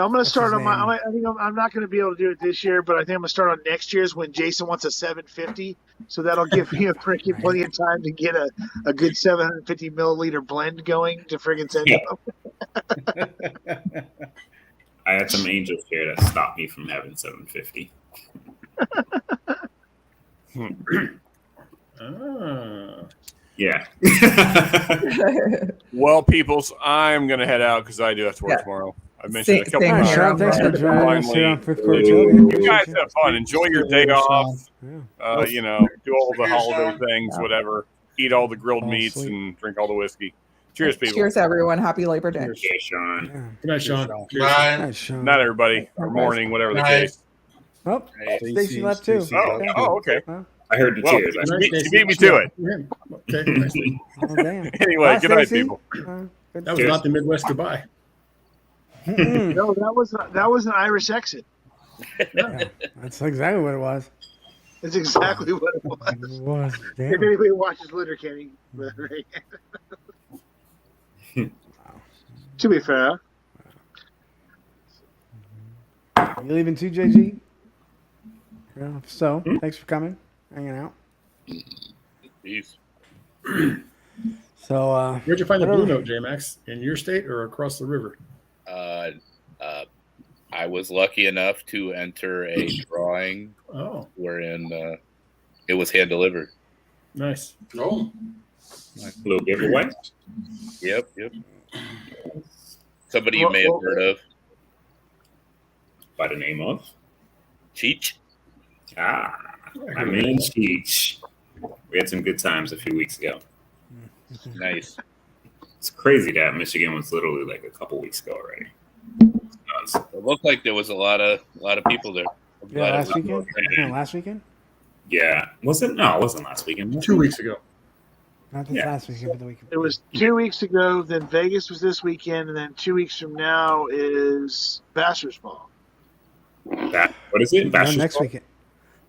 I'm going to What's start his on my. name? I think I'm not going to be able to do it this year, but I think I'm going to start on next year's when Jason wants a 750. So that'll give me a freaking plenty of time to get a good 750 milliliter blend going to friggin' send Yeah. him. I had some angels here that stopped me from having 750. Yeah. Well, peoples, I'm gonna head out because I do have to work Yeah. tomorrow. I mentioned it a couple Same All right, times. here. Sean, thanks for I'm joining us here on Finally, Fifth Quarter Tailgate. you guys have fun. Enjoy your day off. Yeah. You know, do all the Cheers, holiday Sean. things, Yeah. whatever. Eat all the grilled Fall meats asleep. and drink all the whiskey. Cheers, people. Cheers, everyone. Happy Labor Day. Yeah, Sean. Yeah. Good night, Sean. Cheers. Bye. Nice, Sean. Not everybody, or morning, whatever the Night. case. Oh, Hey, Stacy left too. Stacy. Oh, okay. Well, I heard the Well, cheers. she beat me to it. Okay. Nice. well, damn. Anyway, Bye, good night, Stacy. people. Good That was Cheers. not the Midwest goodbye. Mm-mm. No, that was an Irish exit. Yeah, that's exactly what it was. That's exactly what it was. It was. If Damn. anybody watches Letterkenny, to be fair, You leaving too, JG? Yeah, so, thanks for coming, hanging out. Peace. So, Where'd you find the whatever. Blue Note, J-Max? In your state or across the river? I was lucky enough to enter a drawing Oh, wherein it was hand delivered. nice. No. Little giveaway. Yep. Somebody you may have heard of. By the name of Cheech. my man Cheech. We had some good times a few weeks ago. Nice. It's crazy that Michigan was literally like a couple weeks ago already. It looked like there was a lot of people there. I'm Yeah, glad it last was- weekend? Yeah, last weekend? Yeah, was it? No, it wasn't last weekend. 2 weeks ago. Not this Yeah. last weekend, but the weekend. it was 2 weeks ago. Then Vegas was this weekend, and then 2 weeks from now is Bashers Ball. What is it? No, Bachelor's next Ball? weekend.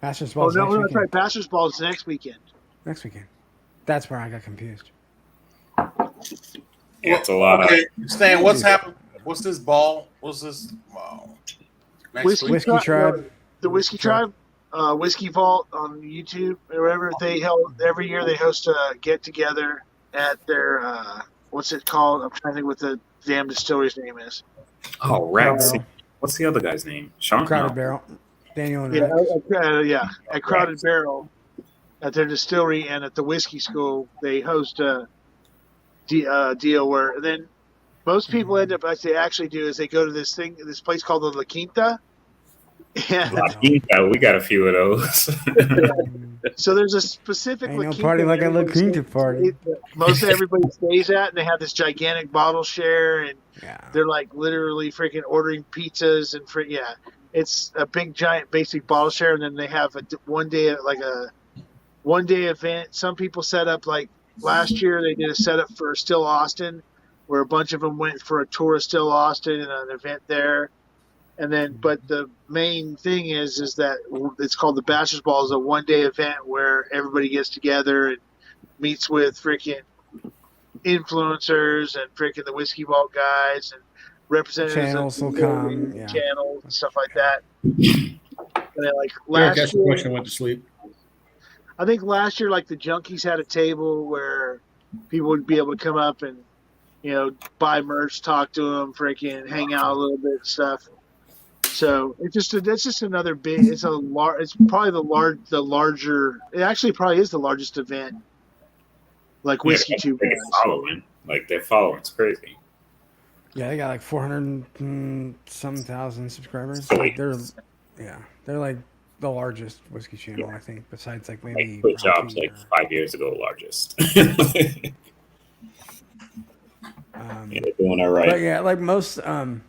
Bachelor's Oh Ball's no, next that's weekend. right. Bashers Ball is next weekend. Next weekend. That's where I got confused. Yeah, it's a lot Okay, Stan, what's happened? What's this ball? What's this? Next Whiskey week? Whiskey Tribe. The Whiskey Tribe, Whiskey Vault on YouTube or wherever they held every year. They host a get together at their what's it called? I'm trying to think what the damn distillery's name is. Oh, Rex. What's the other guy's name? Sean? Crowded No. Barrel. Daniel and Yeah, Rex. at Crowded Barrel at their distillery and at the whiskey school they host a deal where then most people end up, as they actually do, is they go to this place called the La Quinta. And La Quinta, we got a few of those. so there's a specific Ain't La no Quinta party like a La everybody Quinta stays- party. Most everybody stays at, and they have this gigantic bottle share, and Yeah. they're like literally freaking ordering pizzas and it's a big giant basic bottle share, and then they have a one day event. Some people set up like last year they did a setup for Still Austin, where a bunch of them went for a tour of Still Austin and an event there. And then, but the main thing is that it's called the Bachelor's Ball. Is a one-day event where everybody gets together and meets with freaking influencers and freaking the Whiskey Vault guys and representatives Channels of will come, yeah. channels and stuff like that. And then, like Eric last asked a year, question and went to sleep. I think last year, like the Junkies had a table where people would be able to come up and, buy merch, talk to them, freaking hang out a little bit and stuff. So that's just another big. It's probably the larger. It actually probably is the largest event, like whiskey tube. Following, like their following's crazy. Yeah, they got like 400 and some thousand subscribers. So Like they're like the largest whiskey channel, I think, besides like maybe Quit jobs Rocky like or- 5 years ago, largest. Yeah, they're doing all right. But yeah, like most to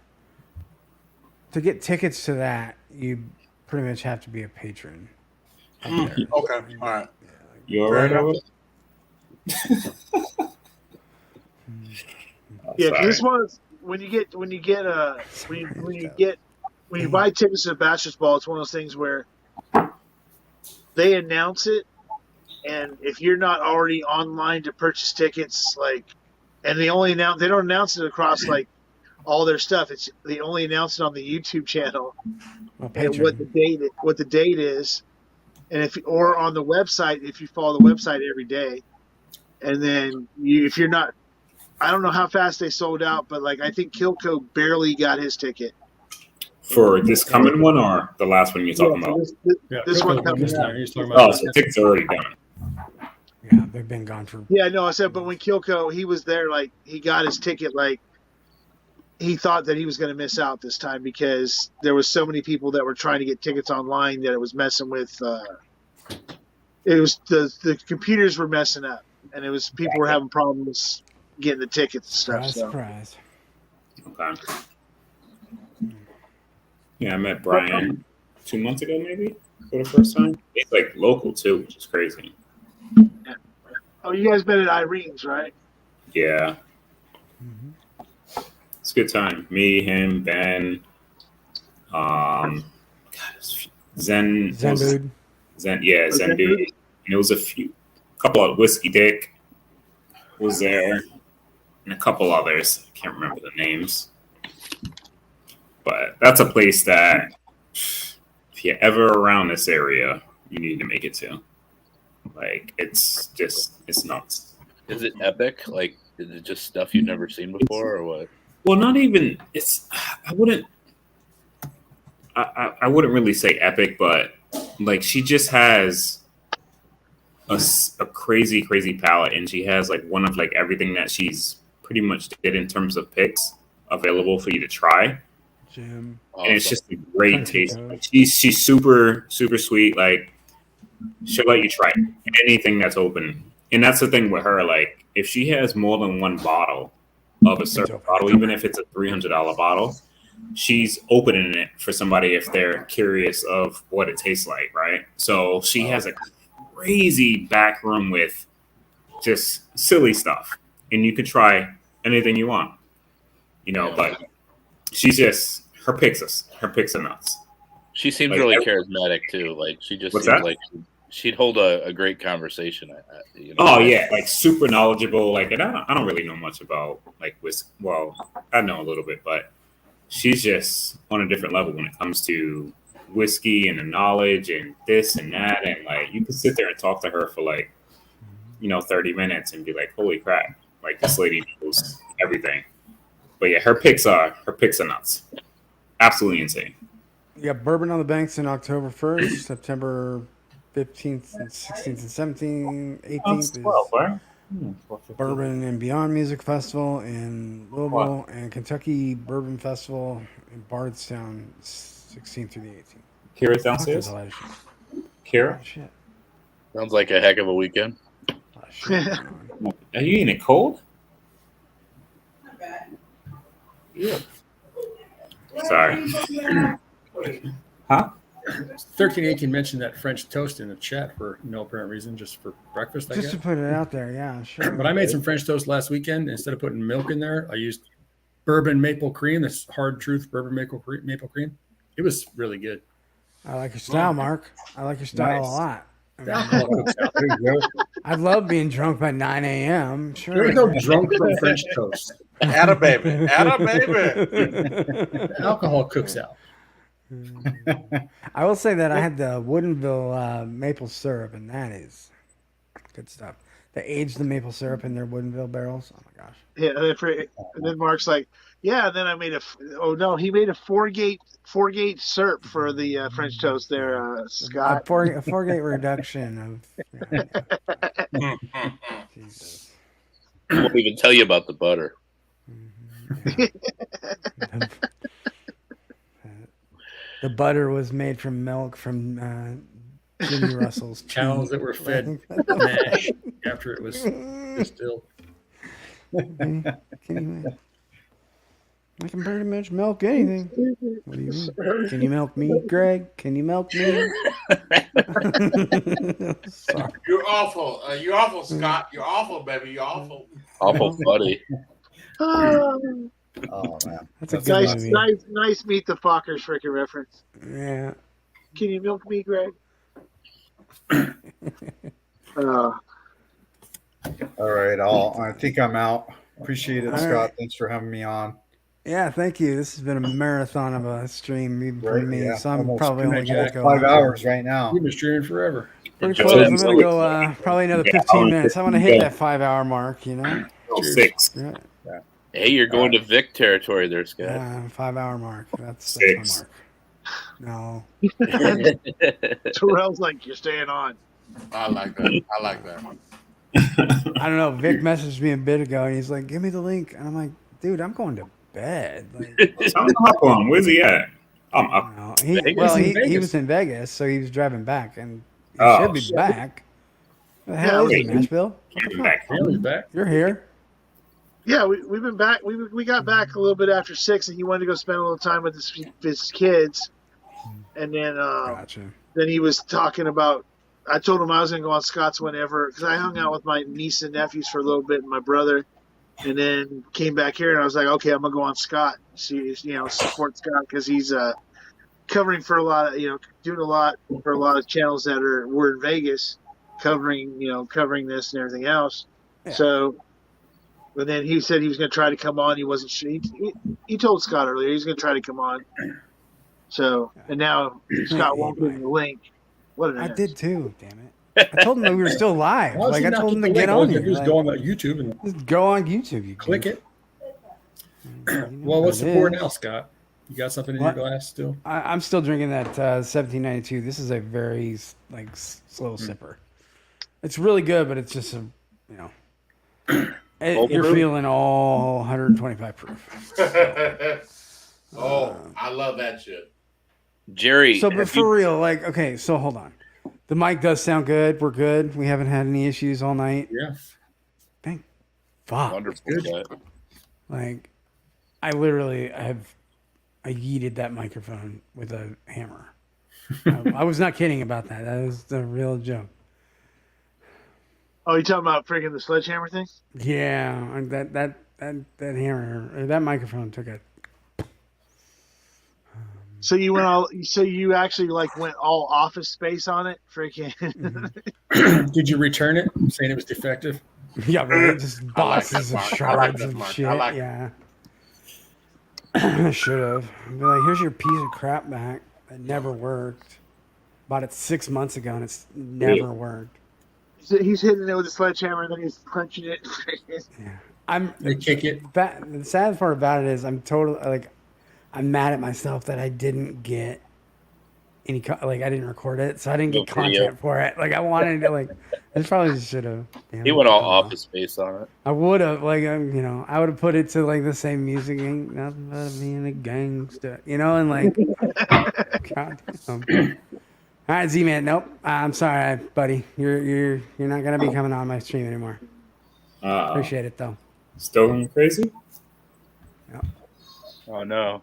get tickets to that, you pretty much have to be a patron. up there. Okay, all right. You all Fair right, enough. Robert? Yeah, sorry. this was when you buy tickets to basketball, it's one of those things where they announce it, and if you're not already online to purchase tickets, and they don't announce it across like all their stuff. They only announce it on the YouTube channel and what the date is, and or on the website if you follow the website every day, and then if you're not. I don't know how fast they sold out, but I think Kilco barely got his ticket For this coming one or the last one you're talking about? This one Kilco coming this out. time. He's talking about So tickets are already done. Yeah, they've been gone for. Yeah, no, I said, but when Kilco he was there, he got his ticket, he thought that he was going to miss out this time because there was so many people that were trying to get tickets online that it was messing with. It was the computers were messing up, and it was people were having problems getting the tickets and stuff. Surprise. Okay. Yeah, I met Brian 2 months ago, maybe for the first time. He's local too, which is crazy. Oh, you guys been at Irene's, right? Yeah. It's a good time. Me, him, Ben, Zen dude. Zen dude. And it was couple of Whiskey Dick was there, and a couple others. I can't remember the names. But that's a place that if you're ever around this area, you need to make it to. It's nuts. Is it epic? Is it just stuff you've never seen before, or what? Well, not even. I wouldn't really say epic, but she just has a crazy palette, and she has one of everything that she's pretty much did in terms of picks available for you to try. Jim. And it's just a great taste. She's super sweet. She'll let you try anything that's open, and that's the thing with her. If she has more than one bottle of a certain bottle, even if it's a $300 bottle, she's opening it for somebody if they're curious of what it tastes like, right? So she has a crazy back room with just silly stuff, and you could try anything you want, but she's just her picks are nuts. She seems really charismatic too. She just What's seems that? like she'd hold a great conversation. Oh yeah, super knowledgeable. And I don't really know much about whiskey. Well, I know a little bit, but she's just on a different level when it comes to whiskey and the knowledge and this and that. And you can sit there and talk to her for 30 minutes and be like, holy crap, this lady knows everything. But yeah, her picks are nuts. Absolutely insane. You got Bourbon on the Banks in October 1st, September 15th, and 16th, and 17th, 18th is Bourbon and Beyond Music Festival in Louisville, and Kentucky Bourbon Festival in Bardstown, 16th through the 18th. Kira's downstairs? Kira? Oh, shit. Sounds like a heck of a weekend. Are you in it cold? Not bad. Yeah. Sorry. Huh? 1318 mentioned that French toast in the chat for no apparent reason, just for breakfast, I Just guess. to put it out there, yeah, sure. But I made some French toast last weekend. Instead of putting milk in there, I used bourbon maple cream, this hard truth bourbon maple cream. It was really good. I like your style, Mark. I like your style a lot. Nice. I love being drunk by 9 a.m. Sure. There you go, drunk from French toast. Atta baby. Alcohol cooks out. I will say that I had the Woodinville maple syrup, and that is good stuff. They aged the maple syrup in their Woodinville barrels. Oh my gosh. Yeah, and then Mark's like, Yeah, and then I made he made a four gate SERP for the French toast there, Scott. A four-gate reduction of. Yeah. Jesus. I won't even tell you about the butter. Yeah. The butter was made from milk from Jimmy Russell's Cows that were fed mash after it was distilled. I can pretty much milk anything. What do you mean? Can you milk me, Greg? Can you milk me? Sorry. You're awful. You're awful, Scott. You're awful, baby. You're awful. Awful buddy. Oh man, That's a good movie. Nice Meet the Fockers freaking reference. Yeah. Can you milk me, Greg? All right, I think I'm out. Appreciate it, All Scott. right. Thanks for having me on. Yeah, thank you. This has been a marathon of a stream for Right, me, yeah. so I'm Almost probably only going to go 5 hours right now. You've been streaming forever. Pretty close. I'm going to go probably another 15 minutes. I want to hit that 5-hour mark, you know? 6. Yeah. Hey, you're going to Vic territory there, Scott. Yeah, 5-hour mark. That's 6. my mark. No. Terrell's like, you're staying on. I like that. I like that. I don't know. Vic messaged me a bit ago, and he's like, "Give me the link," and I'm like, "Dude, I'm going to bed." Like, Hop on. Where's he at? I'm up. no, he was in Vegas, so he was driving back, and he should be back. The hell is he, Nashville? He's back. You're here. Yeah, we've been back. We got back a little bit after 6, and he wanted to go spend a little time with his kids, and then Gotcha. then he was talking about. I told him I was going to go on Scott's whenever, because I hung out with my niece and nephews for a little bit and my brother, and then came back here and I was like, okay, I'm going to go on Scott. See, support Scott because he's covering for a lot of, doing a lot for a lot of channels that were in Vegas, covering this and everything else. Yeah. So, but then he said he was going to try to come on. He wasn't sure. He told Scott earlier he was going to try to come on. So, and now Scott won't give him the link. I did too. Damn it! I told him that we were still live. I told him to get on here. Just go on YouTube and just go on YouTube. You click it. Well, what's the pour now, Scott? You got something in your glass still? I'm still drinking that 1792. This is a very slow sipper. It's really good, but it's just you're feeling all 125 proof. I love that shit. Jerry. So, but for real, okay, so hold on. The mic does sound good. We're good. We haven't had any issues all night. Yeah. Thank fuck. Wonderful. Like, I yeeted that microphone with a hammer. I was not kidding about that. That was the real joke. Oh, you talking about freaking the sledgehammer thing? Yeah, that hammer or that microphone took a. So you actually went all Office Space on it, freaking. Did you return it, saying it was defective? Yeah, right. Just boxes of shards of shit. Yeah. I should have. Be like, here's your piece of crap back that never worked. Bought it 6 months ago and it's never worked. He's hitting it with a sledgehammer and then he's punching it. Yeah. They kick it. The sad part about it is I'm totally I'm mad at myself that I didn't get any I didn't record it, so I didn't get content for it. I wanted to I probably should have. He went all Office Space on it. I would have I would have put it to the same music, ain't nothing but being a gangster, and God damn. All right, Z-Man. Nope. I'm sorry, buddy. You're not gonna be coming on my stream anymore. Appreciate it though. Still going crazy? Yeah. Oh no.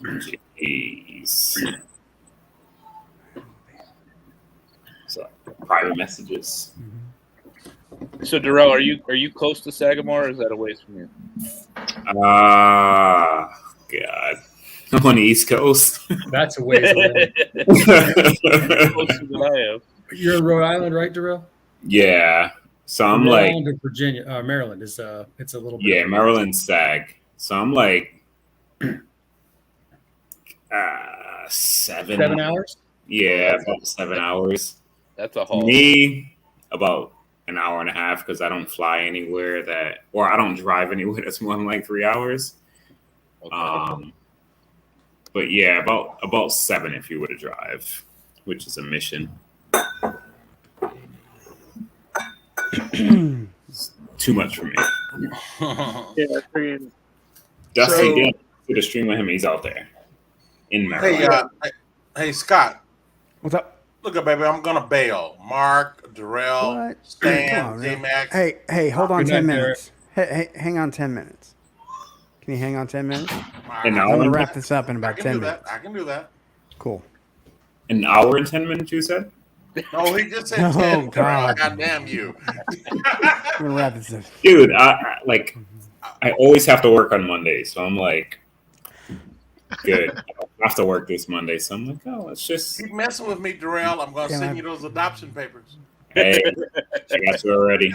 Jeez. So private messages. So Darrell, are you close to Sagamore, or is that a ways from you? God. I'm on the East Coast. That's a ways away. Closer than I am. You're in Rhode Island, right, Darrell? Yeah. So I'm Rhode Island or Virginia, Maryland is it's a little bit. Yeah, Maryland Sag. So I'm 7 hours. Yeah, about 7 hours. That's a haul. Me about an hour and a half because I don't fly anywhere or I don't drive anywhere that's more than like 3 hours. Okay. But yeah, about 7 if you were to drive, which is a mission. It's too much for me. Yeah, freaking. Dusty did a stream with him. He's out there in Maryland. Hey, Scott. What's up? Look up, baby. I'm gonna bail. Mark, Darrell, What? Stan, J-Max. Hey, hold on Good 10 night, minutes. Hey, hang on 10 minutes. Can you hang on 10 minutes? An I'm hour gonna and wrap this up in about 10 minutes. I can do that. Cool. An hour and 10 minutes, you said? No, he just said Oh, 10. God. God damn you. I'm gonna wrap this up. Dude, I always have to work on Monday, so I'm like, good. I have to work this Monday, so I'm like, oh, let's just Keep messing with me, Darrell. I'm gonna send you those adoption papers. hey, I got you already.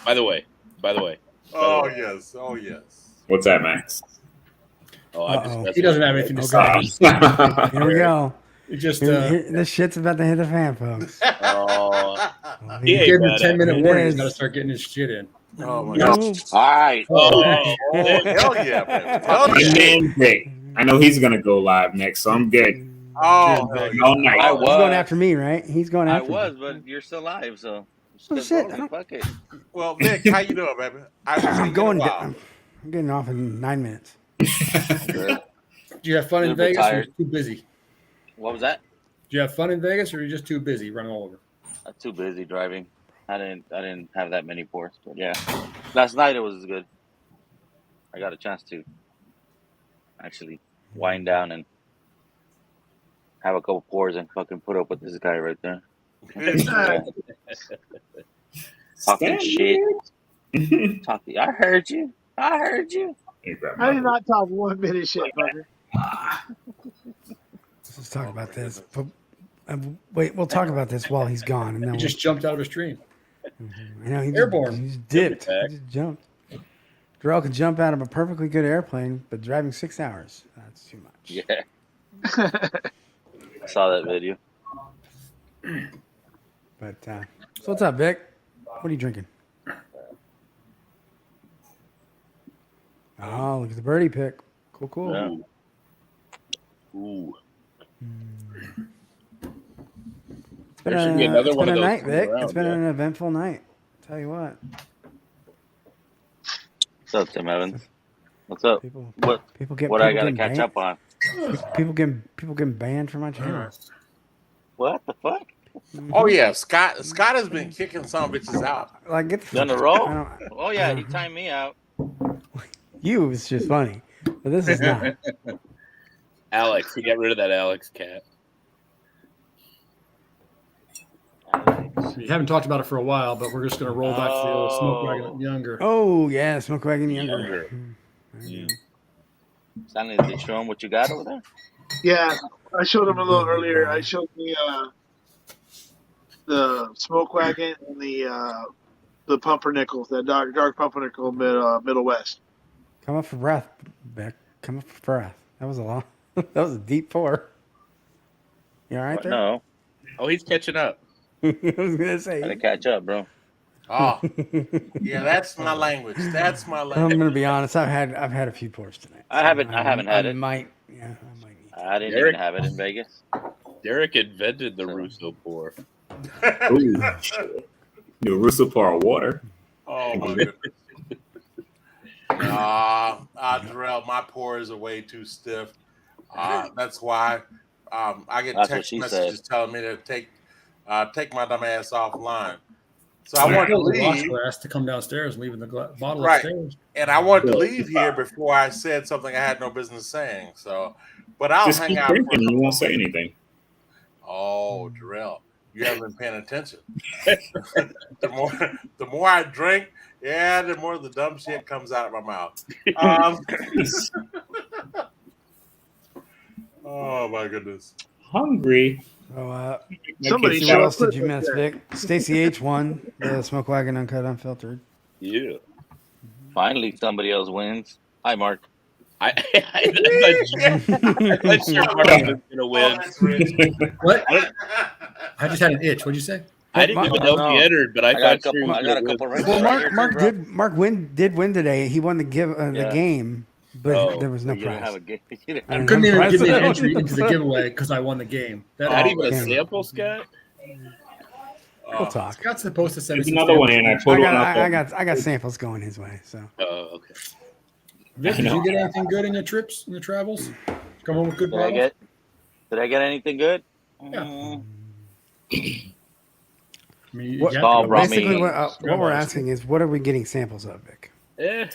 By the way. Oh yes. What's that, Max? Oh, I just He doesn't have anything to Okay. say. Here we go. It just This shit's about to hit the fan, folks. Oh, he gave him a 10-minute It warning. He's is. got to start getting his shit in. Oh my No. God. all right. Oh hell yeah, baby. Hell My yeah. man Vic. I know he's gonna go live next, so I'm good. Oh hell yeah. All night. I He's going was. after me, right? He's going I after was, me. but you're still live, so. Oh, just shit. roll it, Fuck it. Well, Vic, how you doing, baby? I haven't seen I'm you in going. a while. I'm getting off in 9 minutes. Good. Did you have fun in You're Vegas or retired. you too busy? What was that? Did you have fun in Vegas or are you just too busy running all over? I'm too busy driving. I didn't have that many pours, but yeah. Last night it was good. I got a chance to actually wind down and have a couple pours and fucking put up with this guy right there. Yeah. Talking shit. Talking. I heard you. I did not talk 1 minute shit, fucker. Let's talk about this. But, wait, we'll talk about this while he's gone, and then He just jumped out of his stream. I know he Airborne. Just dipped. He just jumped. Darrell can jump out of a perfectly good airplane, but driving 6 hours—that's too much. Yeah. I saw that video. But so what's up, Vic? What are you drinking? Oh, look at the birdie pick. Cool. Yeah. Ooh. It's been There should be another it's one been of a those night, coming Vic. around, It's been yeah. an eventful night. Tell you what. What's up, Tim Evans? What's up? People What I gotta catch up on? People getting banned from my channel. What the fuck? Oh yeah, Scott has been kicking some bitches out. Like get the In a I row? don't- Oh yeah, he timed me out. You was just funny, but this is not. Alex, he got rid of that Alex cat. We haven't talked about it for a while, but we're just going to roll back to the old smoke wagon younger. Oh yeah, smoke wagon younger. Younger. There you go. Stanley, did you show him what you got over there? Yeah, I showed him a little earlier. I showed the smoke wagon and the pumpernickel, that dark pumpernickel Middle West. Come up for breath, Beck. Come up for breath. That was a lot. That was a deep pour. You all right What? there? No. Oh, he's catching up. I was gonna say. Gotta catch up, bro. Oh, yeah, that's my language. That's my I'm language. gonna be honest. I've had a few pours tonight. I haven't had I it. might. Yeah, I might need. I didn't Derek- even have it in Vegas. Derek invented the Russo pour. Ooh, shit. The Russo pour of water. Oh my goodness. Darrell, my pores are way too stiff. That's why I get That's what text she messages said. telling me to take my dumb ass offline. So I I want to filled the wash leave, glass to come downstairs and leaving the bottle Right. upstairs. and I wanted to leave here before I said something I had no business saying. So, but I'll Just hang keep out. For drinking. You won't say anything. Oh, Darrell, you haven't been paying attention. the more I drink, the more the dumb shit comes out of my mouth. Oh my goodness. Hungry. So, Somebody Stacey, show what else up did you miss, Vic? Stacey H won the smoke wagon uncut unfiltered. Yeah. Finally, somebody else wins. Hi, Mark. I thought your Mark was gonna Oh, win. that's rich. What? I just had an itch. What'd you say? I didn't even know he entered, but I got a thought couple. Sherry was I got a gonna couple win. right, Well, right here Mark too, bro. did win today. He won the Yeah. game, but Oh, there was no You didn't prize. have a game. You didn't I have You a couldn't even give me an Prize. entry into the giveaway because I won the game. That Not Oh, even a okay. sample, Scott. We'll talk. Scott's supposed to send me There's some another one samples. in. I put one up. I got samples going his way. So Oh, okay. Vic, did you get anything good in your trips and your travels? Come home with good Did I bottles? Did I get anything good? Yeah. I mean, you what, have to Saul go brought basically me- what we're asking is, what are we getting samples of, Vic? Eh.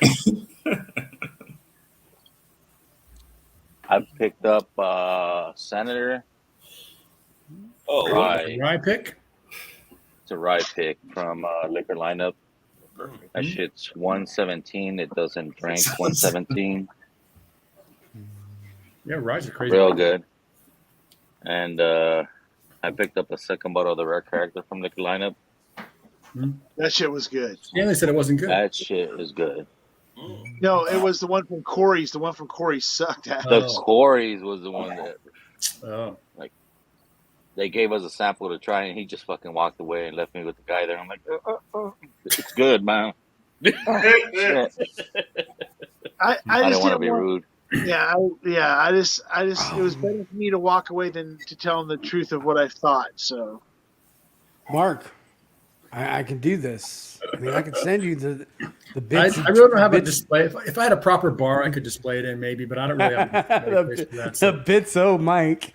I picked up Senator. Oh, Rye pick? It's a rye pick from Liquor Lineup. That shit's 117. It doesn't drink 117. Yeah, rye's a crazy. Real good. And I picked up a second bottle of the rare character from Liquor Lineup. That shit was good. Stanley said it wasn't good. That shit is good. No, it was the one from Corey's. The one from Corey's sucked. The Corey's was the one that like they gave us a sample to try, and he just fucking walked away and left me with the guy there. I'm like, it's good, man. I I just don't want to didn't be rude. Yeah, I just, it was better for me to walk away than to tell him the truth of what I thought. So, Mark, I can do this. I mean, I can send you the bits. I really don't have a display. If I had a proper bar, I could display it in maybe, but I don't really have a display for that. The bits, Mike.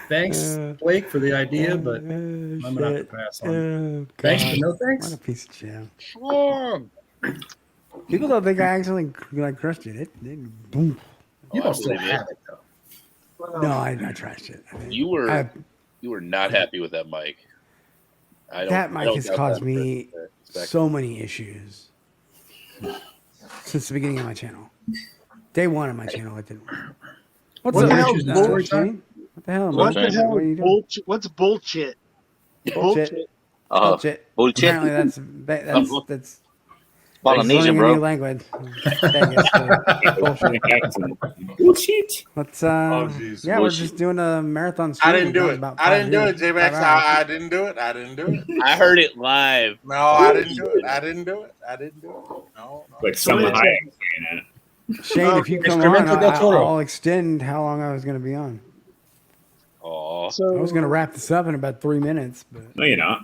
Thanks, Blake, for the idea, but I'm gonna have to pass on. Thanks, but no thanks. What a piece of shit. People don't think I actually like crushed it. Boom. You I don't still believe it. have it though. No, I trashed it. You were not happy with that mic. That mic has caused me so many issues since the beginning of my channel. Day one of my channel, it didn't work. What's What up, the hell is Shane? bullshit? What the hell? What the Mike? hell What are you is doing? bullshit? What's bullshit? Bullshit. Bullshit. Bullshit. Apparently that's Polynesian, learning a bro. new language. Vegas for bullshit. Bullshit. Let's jeez. yeah, we're Bullshit. just doing a marathon. I stream. didn't do That was it. about I didn't do 5 it, years, J-Max. 5 hours. I didn't do it. I didn't do it. I heard it live. No, I didn't do it. I didn't do it. I didn't do it. No. Like someone it's saying it. Shane, if you come on, Instrumental del Toro. I'll extend how long I was going to be on. Oh, I was going to wrap this up in about 3 minutes, but No, you're not.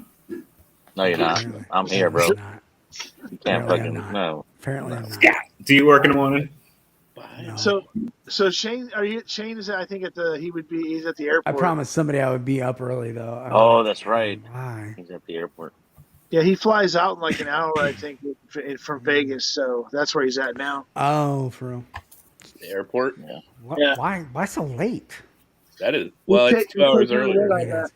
No, you're not. apparently- I'm here, bro. apparently I'm not. You can't Apparently fucking I'm not. no. Apparently I'm not. Scott, do you work in the morning? No. So Shane, Shane is I think he's at the I airport. promised somebody I would be up early though. Oh, that's right. Why? He's at the airport. Yeah, he flies out in like an hour, I think, from Vegas. So that's where he's at now. Oh, for real. the airport. Yeah. What, Yeah. Why so late? That is it's 2 hours earlier. Like that.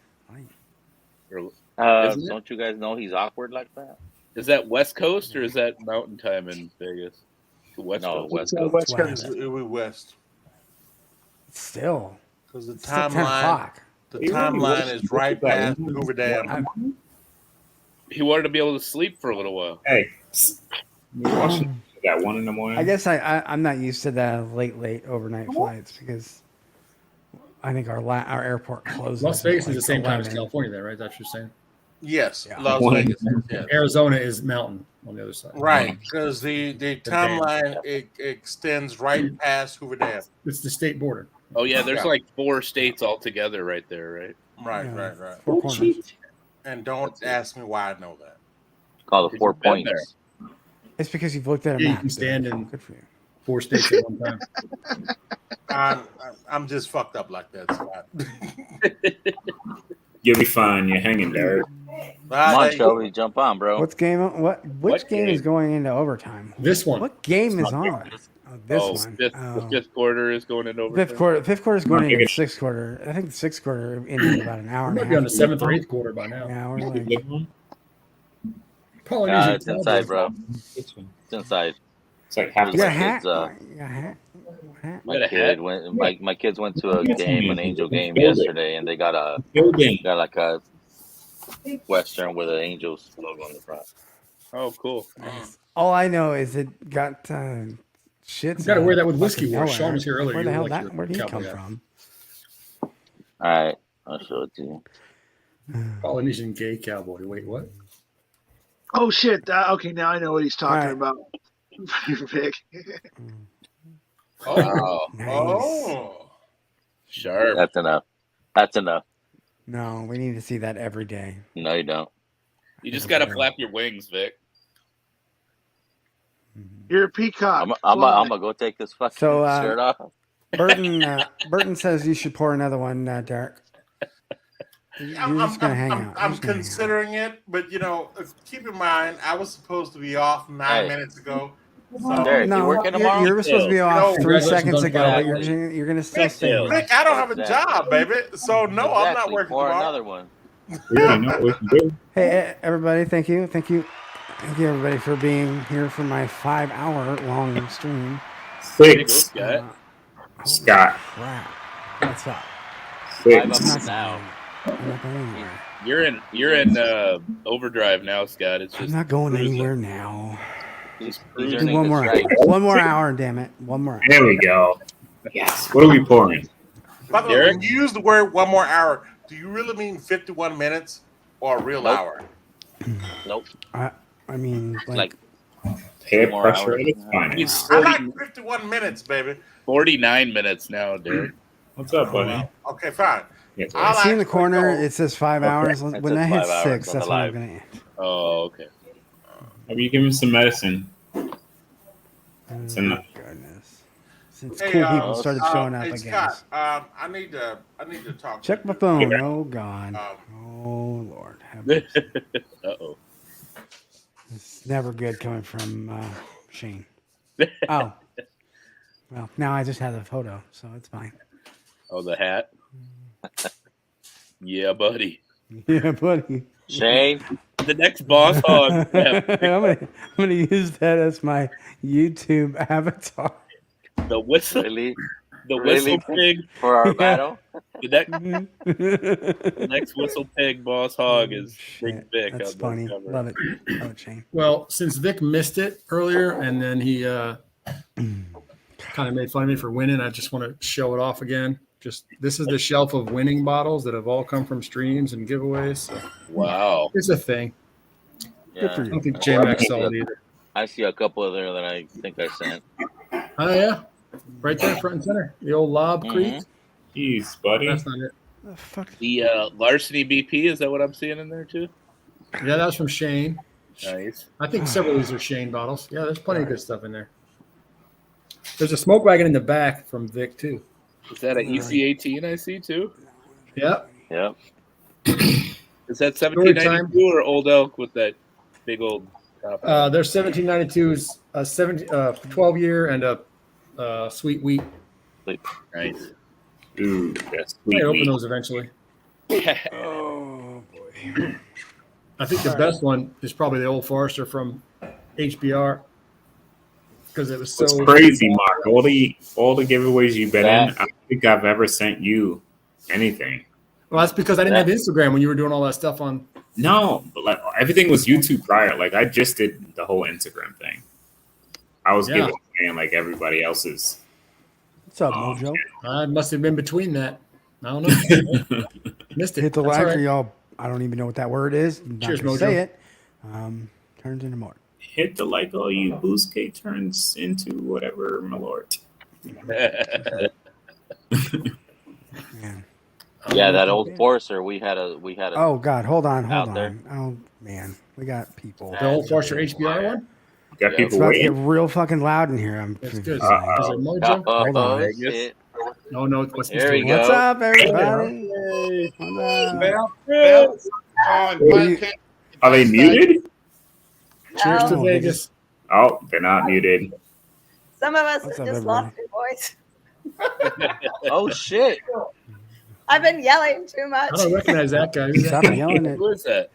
Isn't it? Don't you guys know he's awkward like that? Is that West Coast or is that Mountain Time in Vegas? The West No, Coast. West It's, Coast. West Why? Coast. It was West Still. because the It's still 10 timeline. o'clock. The timeline is right past Hoover Dam. He wanted to be able to sleep for a little while. Hey, we watching that 1 in the morning. I guess I'm not used to the late overnight flights because I think our airport closes. Las Vegas at is the same time as 11. California, there, right? That's what you're saying. Yes, Yeah. Las One. Vegas. Yes. Arizona is mountain on the other side. Right, because the timeline it extends right past Hoover Dam. It's the state border. Oh yeah, there's Yeah. like 4 states altogether right there, right? Right, Yeah. right. Four corners. And don't ask me why I know that. Called the 4 You've been points. It's because you've looked at a Yeah, you map. can stand dude. in- Good for you. 4 states at one time. I'm just fucked up like that, Scott. You'll be fine. You're hanging there. Come on, Shelby, jump on, bro. Which game is going into overtime? This one. What game is on? Oh, this one. The Oh. fifth quarter is going into overtime. Fifth quarter is going into the sixth quarter. I think the sixth quarter ended in about an hour. We and a might be on half. the 7th or 8th quarter by now. Yeah, we're like, Polynesian It's inside, bro. This one. It's inside. It's like half you got a My hat? kids, You got a hat? Hat? You got a hat? My kids went to a game, an Angel game yesterday, and they got building. like a Western with an Angels logo on the front. Oh, cool. All I know is it got shit. You got to wear that with whiskey fucking war. nowhere. Sean was here earlier. Where You the were hell like that? your Where did he cowboy come hat. from? All right, I'll show it to you. Polynesian gay cowboy. Wait, what? Oh shit! Okay, now I know what he's talking about. Vic. Wow. Nice. Oh. Sharp. That's enough. That's enough. No, we need to see that every day. No, you don't. You just gotta flap your wings, Vic. You're a peacock. I'm gonna go take this fucking shirt off. Burton says you should pour another one, Derek. You're just gonna hang out. I'm considering it, but keep in mind, I was supposed to be off 9 minutes ago. So, Derek, you working tomorrow? You were supposed to be off 3 seconds ago, but Congratulations. you're gonna still stay here. Rick, I don't have a job, baby. So no, I'm not working Or tomorrow. another one. Hey, everybody! Thank you, everybody, for being here for my 5-hour long stream. Six. Scott. Crap. What's up? 5 now. I'm not going anywhere. You're in overdrive now, Scott. It's just I'm not going anywhere now. He's Do one more hour. One more hour, damn it. One more hour. There we go. Yes. What are we pouring? By the way, when you use the word 1 more hour, do you really mean 51 minutes or a real hour? Nope. I mean, like peer pressure at its finest. I like 51 minutes, baby. 49 minutes now, Derek. What's up, buddy? Okay, fine. I see in the corner it says 5 hours. When that hits 6, that's when I'm gonna end. Oh, okay. Maybe you give him some medicine. It's enough. Goodness. Since cool people started showing up, I guess. Scott, I need to talk. Check my phone. Oh God. Oh Lord. Uh-oh. It's never good coming from Shane. Oh. Well, now I just have a photo, so it's fine. Oh, the hat? Yeah, buddy. Yeah, buddy. Shane. The next boss hog. I'm gonna use that as my YouTube avatar. The whistle. Really? The whistle pig for our battle. The next whistle pig boss hog is Big Vic. That's funny. Love it. Love it, Shane. Well, since Vic missed it earlier, and then he kind of made fun of me for winning, I just want to show it off again. This is the shelf of winning bottles that have all come from streams and giveaways. So wow, it's a thing. Yeah. I don't think J-Max saw it either. I see a couple of there that I think I sent. Oh yeah, right there, front and center. The old Lob Creek. Jeez, buddy. That's not it. The Larceny BP, is that what I'm seeing in there too? Yeah, that was from Shane. Nice. I think several of these are Shane bottles. Yeah, there's plenty of good stuff in there. There's a smoke wagon in the back from Vic too. Is that an EC18 I see too? Yep. Yep. Is that 1792 or Old Elk with that big old top? There's 1792s, 12-year and a sweet wheat. Nice. Ooh, that's I open those eventually. Oh boy. I think the best one is probably the Old Forester from HBR because it was so It's crazy, Mark. All the giveaways you've been in, I don't think I've ever sent you anything. Well, that's because I didn't have Instagram when you were doing all that stuff on. No, but like everything was YouTube prior. Like I just did the whole Instagram thing. I was giving like everybody else's. What's up, Mojo? I must have been between that. I don't know. Missed it. Hit the That's like all right. for y'all. I don't even know what that word is. I'm not Cheers, gonna Mojo. say it. Turns into more. Hit the like, all you Booskate turns into whatever, my lord. Man. Yeah, that old Forester. We had a. Oh God, hold on. there. Oh man, we got people. The Old Forester HBR one? Got Yeah. people It's about to get waiting. real fucking loud in here. It's good. Is it Uh-oh. Mojo? Hold on. Shit. No, no. What's There we Mr. go. What's up, everybody? What's up? Are they muted? Cheers to Oh, Vegas. Oh, they're not muted. Some of us What's have up, just everybody? lost your voice. Oh shit! I've been yelling too much. I don't recognize that guy. Who's Stop that? yelling at Who is that?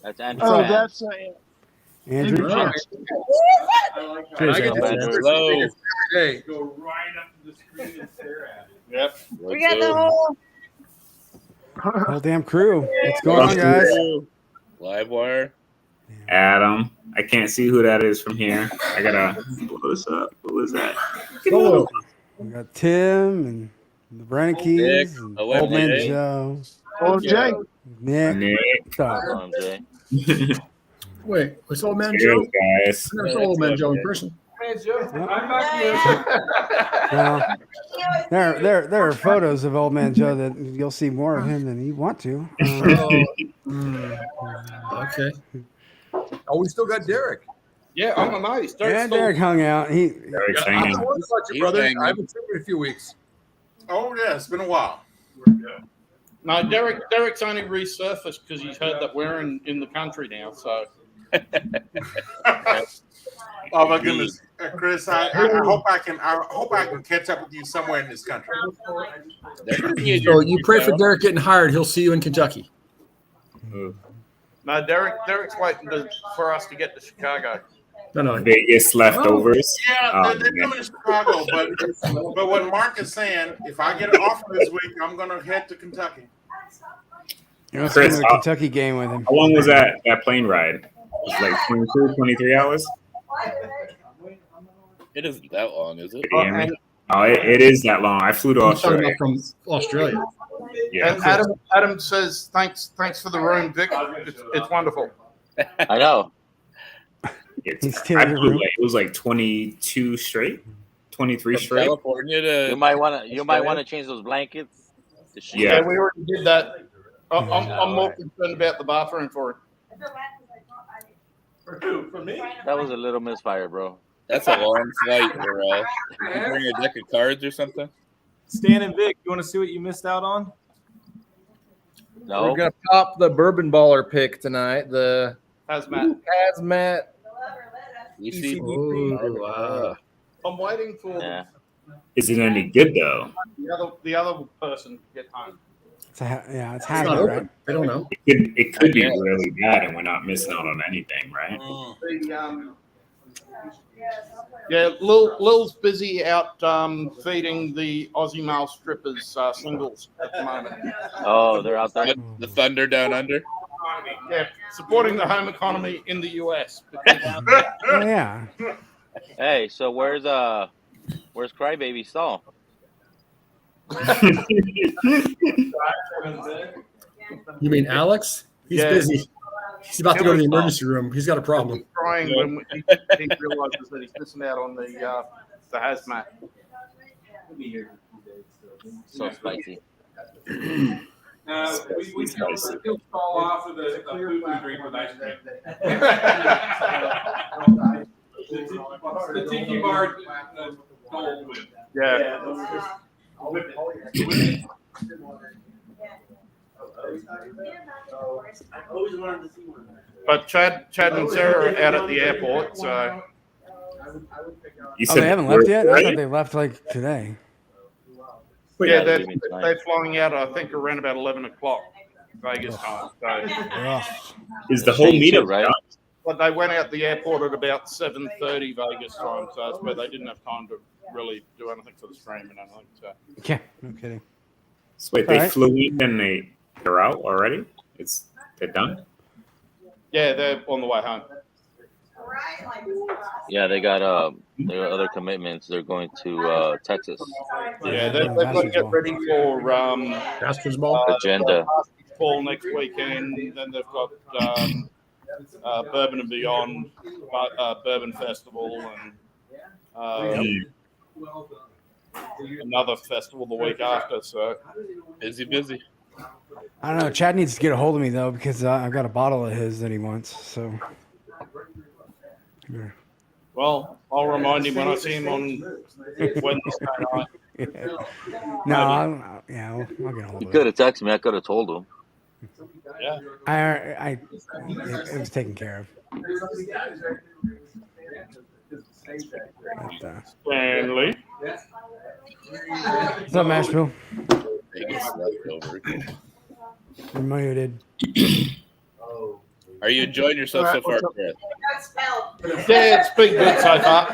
That's Andrew. Oh, Van. that's Andrew. Oh. Cheers, I get Alex. that. Hello. Hey. Go right up to the screen and stare at it. Yep. We got the whole. Whole damn crew. What's going on, guys? Live wire. Adam. I can't see who that is from here. I gotta blow this up. Who is that? Solo. We got Tim and the Brannies Nick, and Olympic. Old Man Joe. OMJ. Nick. Stop. OMJ. Wait, it's old man Cheers, Joe? guys. I never saw old man Joe in person. Well, there are photos of Old Man Joe that you'll see more of him than you want to. Okay. Oh, we still got Derek. Yeah, I'm amazed. Yeah, Derek hung out. Derek's I hanging. thought about you, He's brother. hanging. I haven't seen you in a few weeks. Oh yeah, it's been a while. No, Derek's only resurfaced because he's heard that we're in the country now. So Oh my goodness, Chris! I hope I can catch up with you somewhere in this country. So you pray for Derek getting hired. He'll see you in Kentucky. no, Derek's waiting for us to get to Chicago. No. Vegas leftovers. Yeah, Oh, they're man. coming to Chicago, but what Mark is saying, if I get an offer this week, I'm gonna head to Kentucky. You know, Chris, to the Kentucky game with him. How long was that plane ride? It was like 22, 23 hours? It isn't that long, is it? Oh, it is that long. I flew to He's talking Australia. about from Australia. Yeah. And Adam says thanks for the room, Vic. It's wonderful. I know. He's I stealing your flew room. like, it was like 22 straight, 23 From straight. California to You might want to change those blankets. to sheets. Yeah. we already did that. I'm more concerned about the bathroom for it. For who? For me? That was a little misfire, bro. That's a long flight. Or you bring a deck of cards or something. Stan and Vic, you want to see what you missed out on? No. We're gonna pop the Bourbon Baller pick tonight. The Hazmat. Hazmat. You see, I'm waiting for Yeah. Is it any good though? the other person to get home. It's it's It's Hazard, not right? open. I don't know. It could be really bad, and we're not missing out on anything, right? Lil's busy out feeding the Aussie male strippers singles at the moment. Oh, they're out there. the Thunder down under. Yeah, supporting the home economy in the US. Oh, yeah. Hey, so where's Crybaby Saul? You mean Alex? He's busy. He's about to go to the emergency room. He's got a problem. He's crying when he realizes that he's missing out on the hazmat. So spicy. We still fall off of the food we drink with ice cream. The tiki bar gold whip. Yeah. But Chad and Sarah are out at the airport, so. They haven't left yet? I thought they left like today. But yeah, they're flying out, I think, around about 11 o'clock Vegas time. So. Is the whole meetup right? But they went out the airport at about 7:30 Vegas time, so that's where they didn't have time to really do anything for the stream and anything. So. Yeah, no kidding. So wait, they flew in and they're out already? They're done? Yeah, they're on the way home. Yeah, they got other commitments. They're going to Texas. Yeah, they're going to get ready for basketball agenda. Basketball next weekend. Then they've got Bourbon and Beyond, Bourbon Festival, and another festival the week after. So busy. I don't know. Chad needs to get a hold of me though because I've got a bottle of his that he wants. So. Yeah. Well, I'll remind him when I see him on Wednesday night. No, I'll get a hold You of him. could have texted me. I could have told him. Yeah. It was taken care of. Stanley. What's up, Mashville? You're muted. Are you enjoying yourself so far, Chris? Yeah, it's been good so far.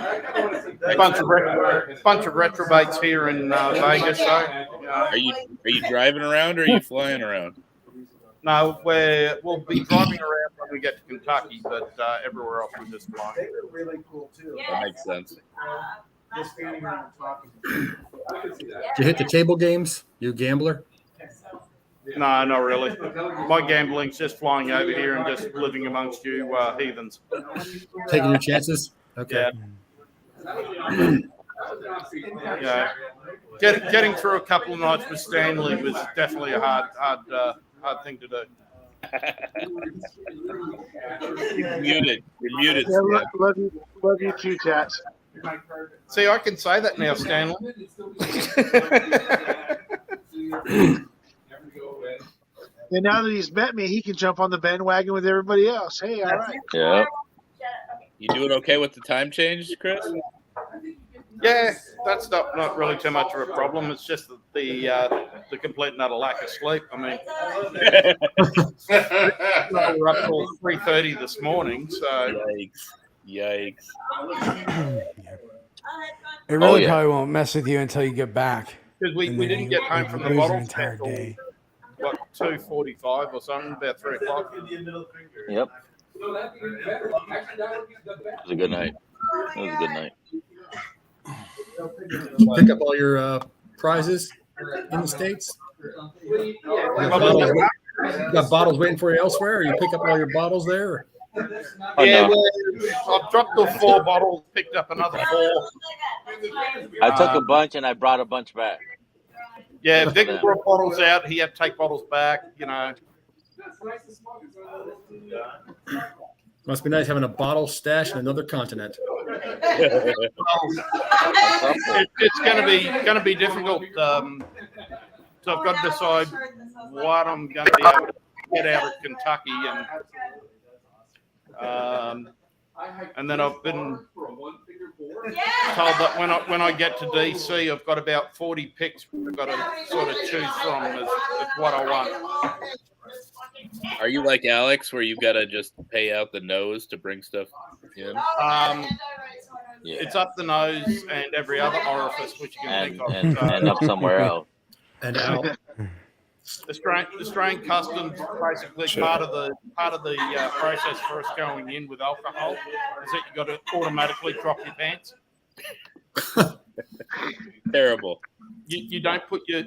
Bunch of retrobates here in Vegas. So, Are you driving around or are you flying around? No, we'll be driving around when we get to Kentucky, but everywhere else we just fly. Really cool too. That makes sense. Just standing around talking. Did you hit the table games? You gambler? No, not really. My gambling's just flying over here and just living amongst you heathens. Taking your chances. Okay. Yeah. Getting through a couple of nights with Stanley was definitely a hard thing to do. You're muted. You're muted. Yeah, love you too, Tats. See, I can say that now, Stanley. And now that he's met me, he can jump on the bandwagon with everybody else. Hey, all right. Yeah. You doing okay with the time change, Chris? Yeah, that's not really too much of a problem. It's just the complete and utter lack of sleep. I mean, we're up till 3:30 this morning, so yikes. It really probably won't mess with you until you get back. Because we didn't get home from the lose an bottle entire until day. what 2:45 or something, about 3 o'clock. Yep. It was a good night. It was a good night. Did you pick up all your prizes in the States? You got bottles waiting for you elsewhere, or you pick up all your bottles there? Yeah, well, I've dropped off 4 bottles, picked up another 4. I took a bunch and I brought a bunch back. Yeah, Vic brought bottles out. He had to take bottles back, you know. Must be nice having a bottle stash in another continent. It's going to be difficult. So I've got to decide what I'm going to be able to get out of Kentucky, and then I've been told that when I get to DC, I've got about 40 picks. I've got to sort of choose from as what I want. Are you like Alex, where you've got to just pay out the nose to bring stuff in? It's up the nose and every other orifice which you can think of. And up somewhere else. And out. The strain customs basically part of the process for us going in with alcohol is that you got to automatically drop your pants. Terrible. You don't put your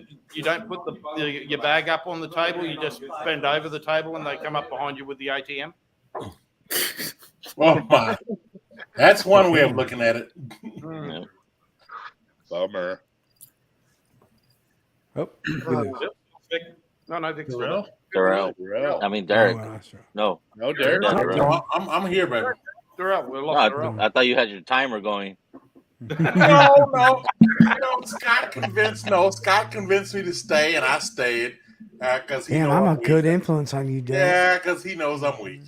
bag up on the table. You just bend over the table and they come up behind you with the ATM. Oh my! That's one way of looking at it. Bummer. Oh, no, Vic's out. Darrell. I mean, Derek. No, Derek. No, I'm here, baby. Darrell, we lost Darrell. I thought you had your timer going. No. Scott convinced me to stay, and I stayed because he. Damn, I'm a good influence on you, Dad. Yeah, because he knows I'm weak.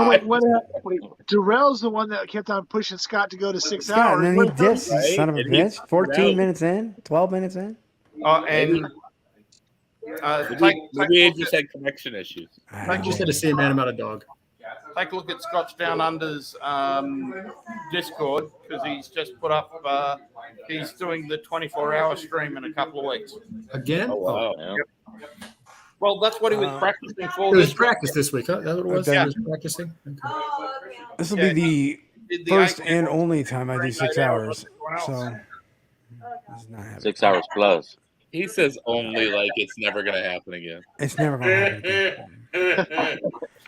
Wait, Darrell's the one that kept on pushing Scott to go to 6 Scott, hours. and then he dips, you son of a And bitch. 14 minutes in, 12 minutes in. Maybe he just had connection issues. I just had the same amount of dog. Take a look at Scotch Down Under's Discord because he's just put up. He's doing the 24-hour stream in a couple of weeks. Again? Oh, wow. Yep. Well, that's what he was practicing for. It was practice this week, huh? That's what it was? Yeah. He was practicing? Okay. This will be the first and only time I do 6 hours. So, 6 hours plus. He says only like it's never going to happen again. It's never going to happen again.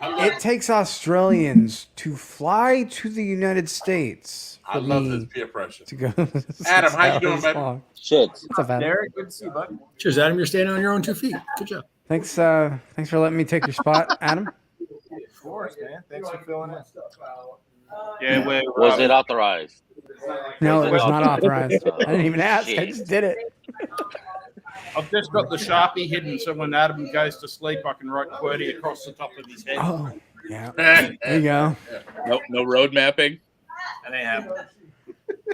It takes Australians to fly to the United States. I love this peer pressure. To go Adam, how you doing, baby? Shit. What's up, Adam? Derek, good to see you, bud. Cheers, Adam. You're standing on your own 2 feet. Good job. Thanks for letting me take your spot, Adam. Of course, man. Thanks for filling in. Yeah, was it authorized? No, it was not authorized. I didn't even ask. I Shit. just did it. I've just got the Sharpie hidden so when Adam goes to sleep, I can write QWERTY across the top of his head. Oh, yeah. There you go. No road mapping. That ain't happening.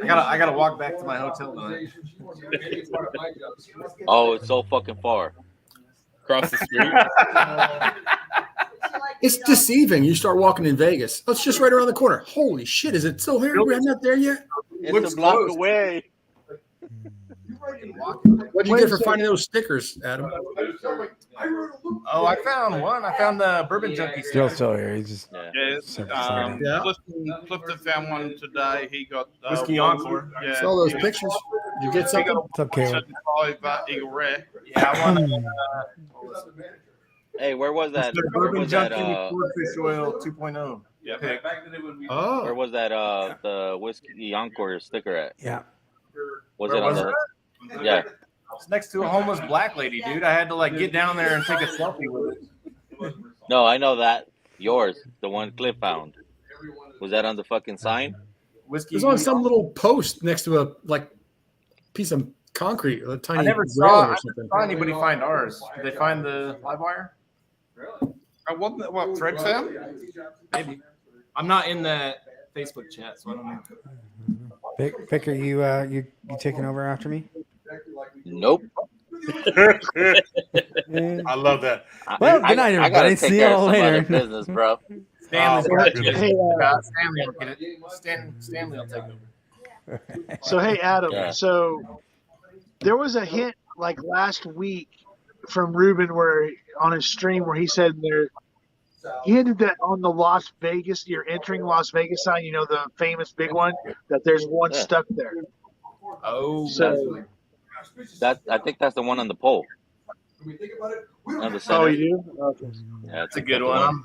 I gotta walk back to my hotel tonight. Oh, it's so fucking far. Across the street. It's deceiving. You start walking in Vegas. Oh, it's just right around the corner. Holy shit, is it still here? We're not there yet? It's a block away. What did you get for finding those stickers, Adam? Oh, I found one. I found the Bourbon Junkie. Still here. He's just Clifton found one today. He got Whiskey Encore. Yeah, saw those pictures. Did you get something? What's up, Caleb? Eagle Rare. Yeah, I won Hey, where was that? The Where Bourbon was that? Junkie Ford Fish Oil 2.0. Yeah, pick. Oh, Where was that? The whiskey Encore sticker at? Yeah. Was Where it on was the? it? Yeah. It's next to a homeless black lady, dude. I had to like get down there and take a selfie with it. No, I know that. Yours, the one Cliff found. Was that on the fucking sign? Whiskey. it was on some little post next to a like piece of concrete, a I tiny never railing saw, or something. anybody find ours. Did they find the live wire? Wasn't that what Fred found? Maybe. I'm not in the Facebook chat, so I don't know. Vic, are you taking over after me? Nope. I love that. Well, good night, I gotta everybody. take See care of y'all some later. other business, bro. Stanley's Oh, got goodness. Hey, Stanley will get it. Stanley will take over. so hey, Adam. Yeah. So there was a hint like last week from Ruben where on his stream where he said he hinted that on the Las Vegas, you're entering Las Vegas sign, the famous big one, that there's one Yeah. stuck there. Oh, So That I think that's the one on the pole. On the oh, center. you do? Okay. Yeah, that's a good one.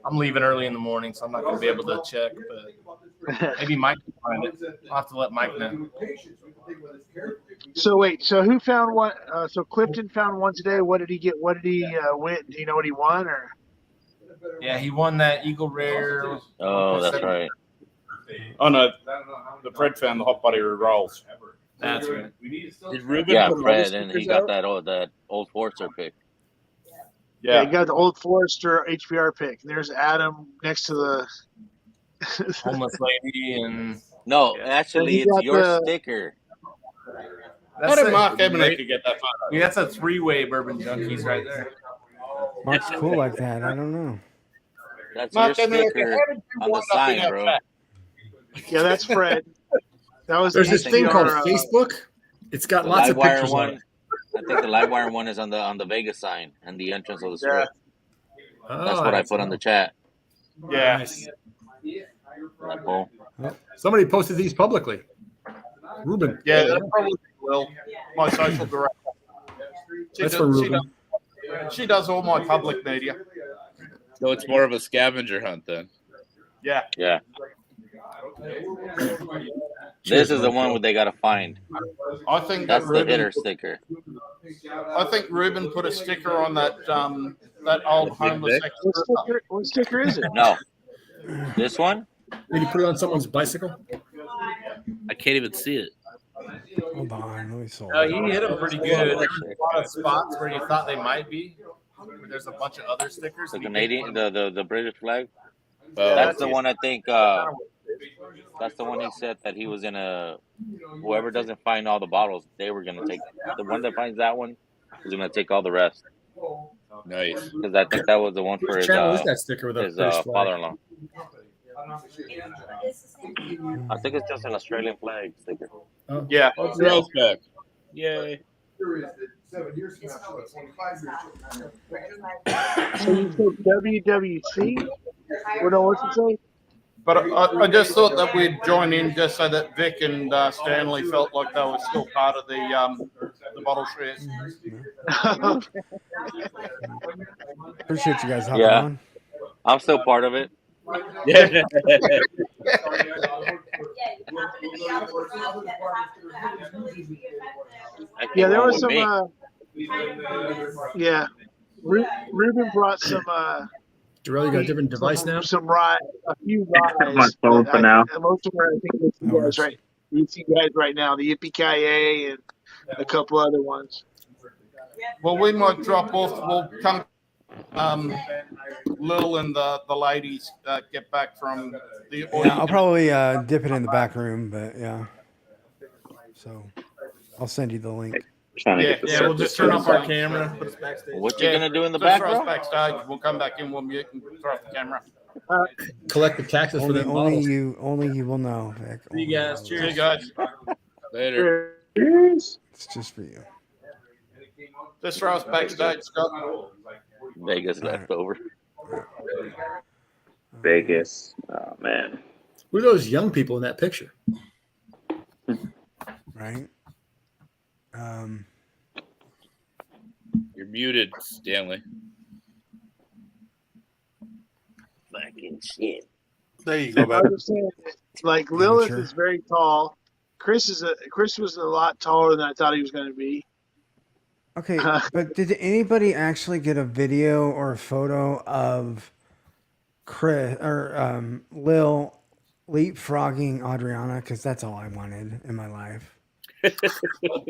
I'm leaving early in the morning, so I'm not going to be able to check, but maybe Mike can find it. I'll have to let Mike know. So wait, so who found one? So Clifton found one today. What did he get? What did he win? Do you know what he won? Or Yeah, he won that Eagle Rare. Oh, that's right. Oh no, the Fred found the hot body rolls. That's right. Did Ruben Yeah, put all Fred, the and he stickers got out? that old Forester pick. yeah, Yeah, he got the Old Forester HBR pick. And there's Adam next to the. Homeless lady and No, Yeah. actually, he it's got your the- sticker. how did Mark Ebony get that photo? Yeah, that's a three-way Bourbon Junkies right there. Mark's cool like that. I don't know. That's Mark your Ebony, sticker how did you on the wind up in sign, that bro. chat? Yeah, that's Fred. That was There's the this thing called HBR, Facebook. It's got The lots of Livewire pictures on one. it. I think the Livewire one is on the Vegas sign and the entrance of the strip. That's Oh, what I put on the chat. Yeah, nice. That pole. Somebody posted these publicly. Ruben. yeah, that probably will. My social director. That's for Ruben. She does all my public media. So it's more of a scavenger hunt then. Yeah, Yeah. Cheers, This is the Mike. one where they gotta find. I think That's that the Ruben. hitter sticker. I think Ruben put a sticker on that that old homeless ex. what sticker is it? No, this one. Did you put it on someone's bicycle? I can't even see it. Hold on, let me solve No, it. he hit them pretty good. There was a lot of spots where you thought they might be. Where there's a bunch of other stickers. The and he Canadian, the British flag. Oh, That's the one I think. That's the one he said that he was gonna. Whoever doesn't find all the bottles, they were gonna take. The one that finds that one is gonna take all the rest. nice. Because I think that was the one for Which his channel is that sticker with a his British flag? father-in-law. I think it's just an Australian flag sticker. Oh. Yeah, Oh, Terrell's back. Yay. So you said WWC? What what's it say? but I just thought that we'd join in just so that Vic and Stanley felt like they were still part of the bottle shares. Appreciate you guys hopping Yeah. on. I'm still part of it. Yeah. That Yeah, came there on was with some. me. Yeah, Ruben brought some. Darrell, you got a different device now? Some rye, a few ryes. My phone for now. Most of them, I think, it's you guys right. You see guys right now, the Yippee-Ki-Yay and a couple other ones. Well, we might drop off. We'll come. Lil and the ladies get back from the. Yeah, I'll probably dip it in the back room, but yeah. So I'll send you the link. Yeah, we'll just turn off our camera. Put us backstage. What you gonna do in the just back, throw us bro? backstage. We'll come back in. We'll mute and throw off the camera. Collect the taxes for Only, them only bottles. you will know, Vic. See you guys. See you Cheers. guys. Later. It's just for you. Just throw us backstage, Scott. Vegas left over. Vegas. Oh man. Who are those young people in that picture? Right? You're muted, Stanley. Fucking shit. There you go, I baby. was saying, like Lilith is very tall. Chris was a lot taller than I thought he was going to be. Okay, but did anybody actually get a video or a photo of Chris or Lil leapfrogging Adriana? Because that's all I wanted in my life.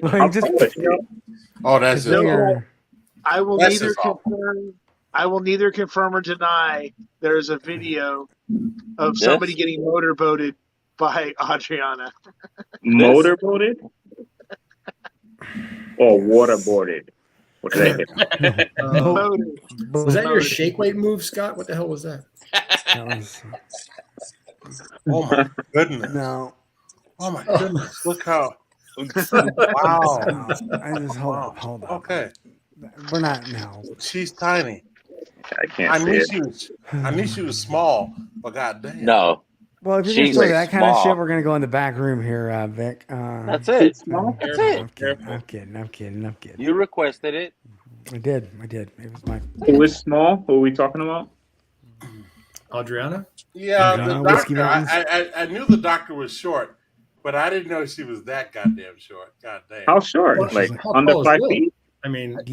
Like, just, oh, that's they it. are- I will That's neither his fault. confirm. I will neither confirm or deny there's a video of somebody getting motorboated by Adriana. Motorboated or waterboarded? What is that? Was that your shake weight move, Scott? What the hell was that? Oh my goodness. No. Oh my goodness. Look how. Wow. I just hold up. Okay. We're not now. She's tiny. I can't I see knew it. she was. I knew she was small, but goddamn. No. Well, if you're gonna She's say like that kind of small. shit, we're gonna go in the back room here, Vic. That's it. That's it. I'm kidding. You requested it. I did. It was my. Who is small? Who are we talking about? Adriana? Yeah, Adriana, the Whiskey doctor. Mountains? I knew the doctor was short, but I didn't know she was that goddamn short. Goddamn. How short? Well, Like how under tall is 5 Lil? feet? I mean, Look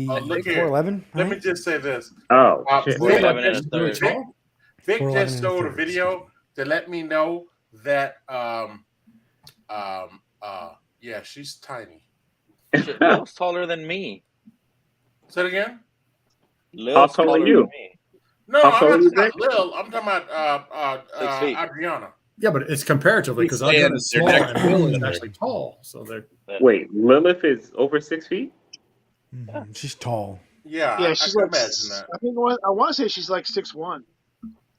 here. 4'11", Let me just say this. Oh, shit. Vic, 4'11" and a third. Vic 4'11" just and a showed a third. video to let me know that yeah, she's tiny. Shit, Lil's taller than me. Say it again. Lil's How tall are taller you? than me. No, How I'm tall are not you, talking about Vic? Lil. I'm talking about 6 feet. Adriana. Yeah, but it's comparatively because He's saying Adriana's they're small next and to Lil each is other. actually tall. So they're Wait, Lilith is over 6 feet? She's tall. Yeah, Yeah, I she's can like. imagine that. I think I want to say she's like 6'1".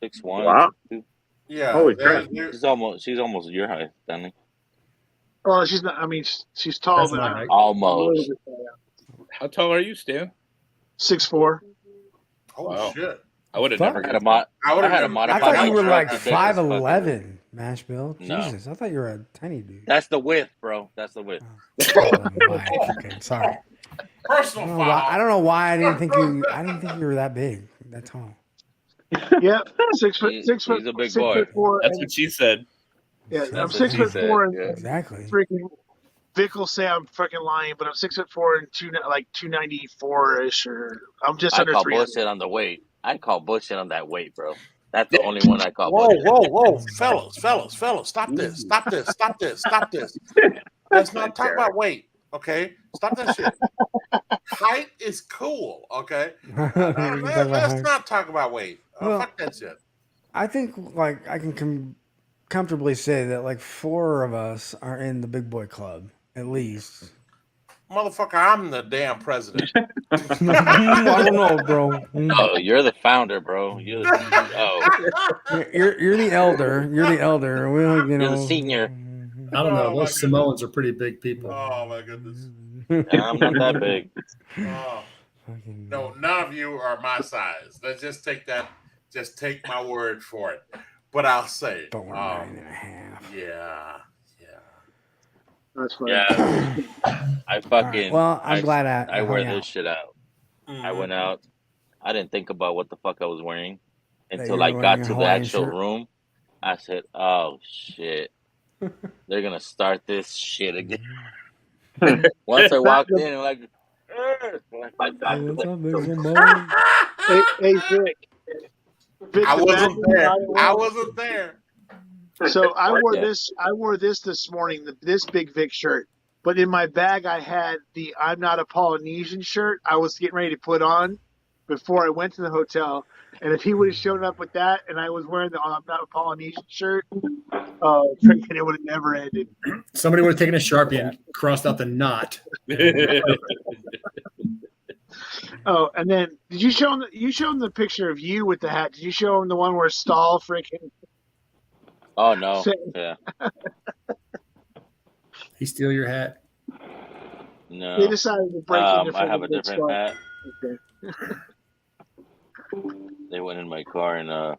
6'1". Wow. 6'2". Yeah, Holy they're- crap. they're- She's almost your height, Stanley. Well, she's not. I mean, she's tall, That's but my I'm height. Almost. How tall are you, Stan? 6'4". oh Wow. shit! I would have Fuck. never I had a guessed. I would've had a never- I modified. thought you were truck like to take this fucking- 5'11", Mashbill. No. Jesus, I thought you were a tiny dude. That's the width, bro. That's the width. Okay, sorry. Personal foul. I don't know why I didn't think you were that big, that tall. Yep, 6 foot. He's 6 foot. a big 6 boy. foot 4. That's and- what she said. yeah, I'm That's what 6 she foot said, 4 and yeah. Exactly. freaking. Vic will say I'm freaking lying, but I'm 6'4" and 294-ish, or I'm just I under call 300. bullshit on the weight. I call bullshit on that weight, bro. That's the only one I call Whoa, bullshit. whoa, fellas! Stop this! Let's not talk about weight, okay? Stop that shit. Height is cool, okay? Let's not talk about weight. Well- Fuck that shit. I think like I can comfortably say that like 4 of us are in the big boy club at least. Motherfucker, I'm the damn president. I don't know, bro. Oh, you're the founder, bro. You're the CEO. You're the elder. You're the elder. Well, You're the senior. I don't know. Oh, my Those Samoans are pretty big people. Oh my goodness. I'm not that big. Oh. No, none of you are my size. Let's just take that. Just take my word for it. But I'll say, But we're 9.5. yeah. That's funny. Yeah. I fucking. Well, I'm glad I wear hung this out. shit out. I Mhm. went out. I didn't think about what the fuck I was wearing That until you I were got wearing a to the Hawaiian actual shirt? room. I said, "Oh shit, they're gonna start this shit again." Once I walked in, I'm like, Hey, what's up, big Samoan? Hey, Vic. Vic, I the bag wasn't that there. I I wore- wasn't there. So I wore Yeah. this. I wore this morning. This big Vic shirt. But in my bag, I had the "I'm not a Polynesian" shirt. I was getting ready to put on before I went to the hotel. And if he would have shown up with that, and I was wearing the "I'm not a Polynesian" shirt, freaking, it would have never ended. Somebody would have taken a Sharpie and crossed out the knot. Oh, and then did you show him? You showed him the picture of you with the hat. Did you show him the one where Stahl freaking? "Oh no, Say- yeah, He steal your hat? no." They decided to break into. I have a freaking different Stahl. hat. Okay. They went in my car and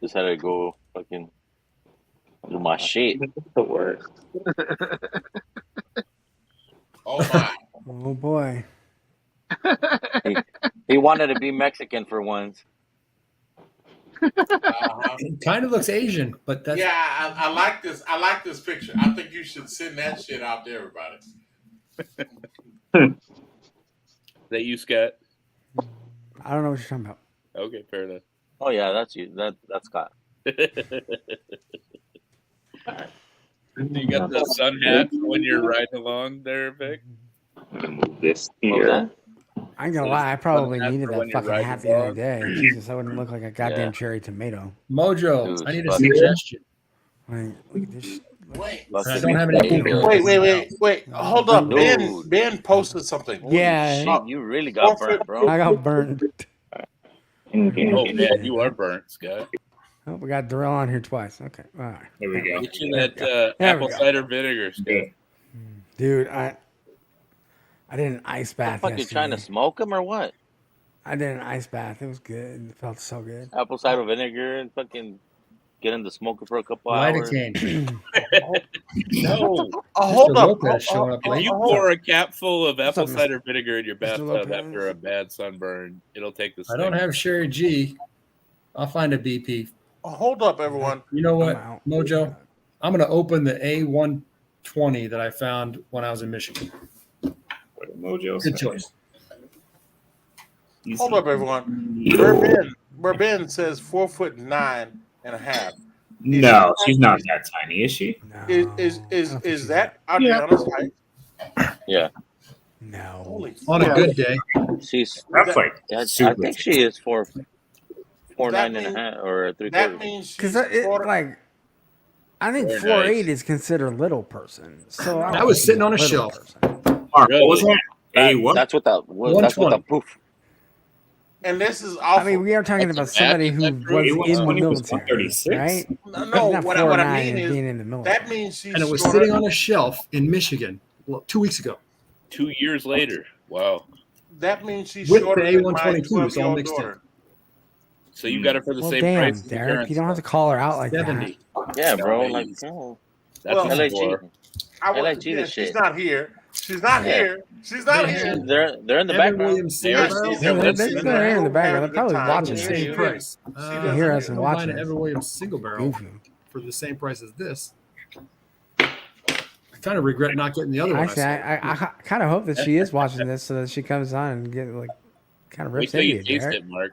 decided to go fucking do my shit. The worst. Oh my. Oh boy. He wanted to be Mexican for once. It kind of looks Asian, but that's Yeah, I like this. I like this picture. I think you should send that shit out to everybody. That you, Scott? I don't know what you're talking about. Okay, fair enough. Oh yeah, that's you. That's Scott. You got the sun hat when you're riding along there, Vic? Move this What was here. that? I ain't gonna lie, I probably hat needed for that when you're fucking riding hat the other along. day. Jesus, I wouldn't look like a goddamn Yeah. cherry tomato. Mojo. Dude, I need a fuck. suggestion. Like, look at this. Wait, I don't have any email. wait. Hold up. Dude. Ben posted something. Holy Yeah. shit, you really got burnt, bro. I got burned. Oh man, you are burnt, Scott. Oh, we got Darrell on here twice. Okay, all right. There we go. Get you There we that go. There we apple go. cider vinegar, Scott. Dude, I did an ice bath Fuck, you yesterday. trying to smoke him or what? I did an ice bath. It was good. It felt so good. Apple cider vinegar and fucking get in the smoker for a couple hours. Lidocaine. No. Hold Mr. up. Lopez showing up If late. you pour a cap full of apple up, Mr. cider vinegar in your bathtub Lopez? after a bad sunburn, it'll take the I don't sting. have Sherry G. I'll find a BP. Hold up, everyone. You know what, I'm out. Mojo? I'm going to open the A120 that I found when I was in Michigan. What did Mojo Good say? choice. Hold up, everyone. Bourbon says 4'9.5". No, she's not that tiny, is she? No. Is that Adriana's height? Yeah. No. Holy On a fuck. good day. She's. That's like I super. think she is 4'9 That and a means- half or 3/4. That means Because she's like, I think Very 4'8" nice. is considered little person. So I That would was be sitting on a little shelf. person. Mark, what was that? A what? That's what that was. That's what the 120. proof. and this is awful. I mean, we are talking That's about a somebody match, who is that true? was in the A120 was military, 136? right? no, He's not what 4'9" I mean and is being in the military. that means she's And it was shorter. sitting on a shelf in Michigan 2 weeks ago. 2 years later. Wow. That means she's With the shorter than my A122, it's all 12-year-old mixed in. daughter. So you got it for the Well, same damn, price as the Derek, current you don't have to stuff. call her out like 70. Yeah, bro. No, Like, he's- oh, That's Well, a LAG. score. I was, LAG yeah, this she's shit. not here. She's not Yeah. here. She's not They here. had They're in the Evan background. Williams There single is- barrel. She's Yeah, in they're the- still she's there in the room background. having They're a probably good time. watching The this. same price. can hear us and I'm watch buying an us. Evan Williams single barrel Goofy. for the same price as this. I kind of regret not getting the other one. Actually, I kind of hope that she is watching this so that she comes on and get like kind of Wait rips till into you you, taste Derek. it, Mark.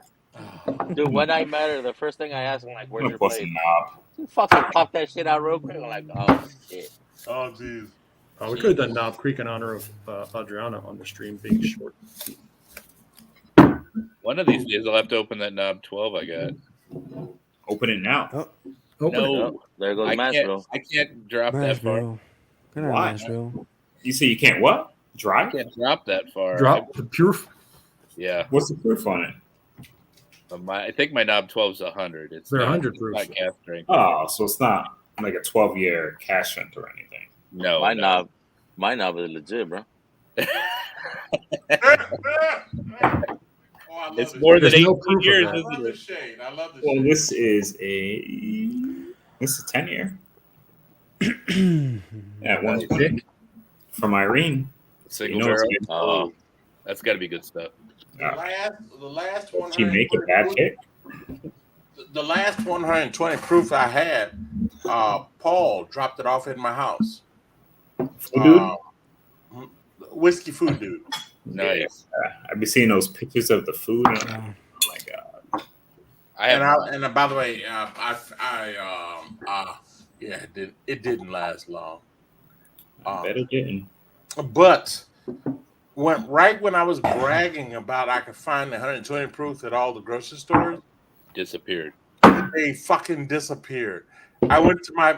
Dude, when I met her, the first thing I asked him, like, where's your What's place? a knob? You fucking pop that shit out real quick. I'm like, oh, shit. Oh, jeez. Oh, we could have done Knob Creek in honor of Adriana on the stream being short. One of these days I'll have to open that knob 12 I got. Open it now. Oh, Open it. No, There goes I Mashville. can't drop that far. Nashville. Good night, Why? Nashville. You say you can't what? I Drive? can't drop that far. Drop the proof. Yeah. What's the proof on it? I think my knob 12 is 100. It's They're not, 100 it's proof. not cast strength. Oh, so it's not like a 12-year cash rent or anything. No. My no. knob is legit, bro. Oh, I love It's this. more than There's no 18 proof of years, that. I love isn't the it? shade. I love the Well, shade. this is 10-year. Yeah, one Dick. from Irene. Single You know it's barrel. good. Oh, that's got to be good stuff. The last Does she make a bad pick? The last 120 proof I had, Paul dropped it off at my house. Dude? Whiskey food dude. Nice. I've been seeing those pictures of the food. And I'm like, oh my god! And by the way, yeah, it didn't last long. I bet it didn't. But when I was bragging about I could find the 120 proof at all the grocery stores, Disappeared. they fucking disappeared. I went to my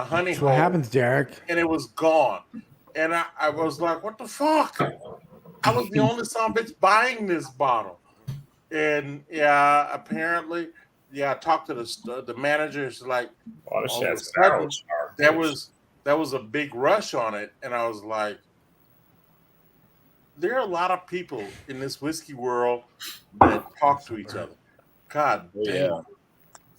honey That's hole, what happens, Derek. and it was gone. And I was like, what the fuck? I was the only son of a bitch buying this bottle. And yeah, apparently, I talked to the manager. She's like, all of a sudden, there was a big rush on it, and I was like, there are a lot of people in this whiskey world that talk to each other. God Oh, damn. yeah.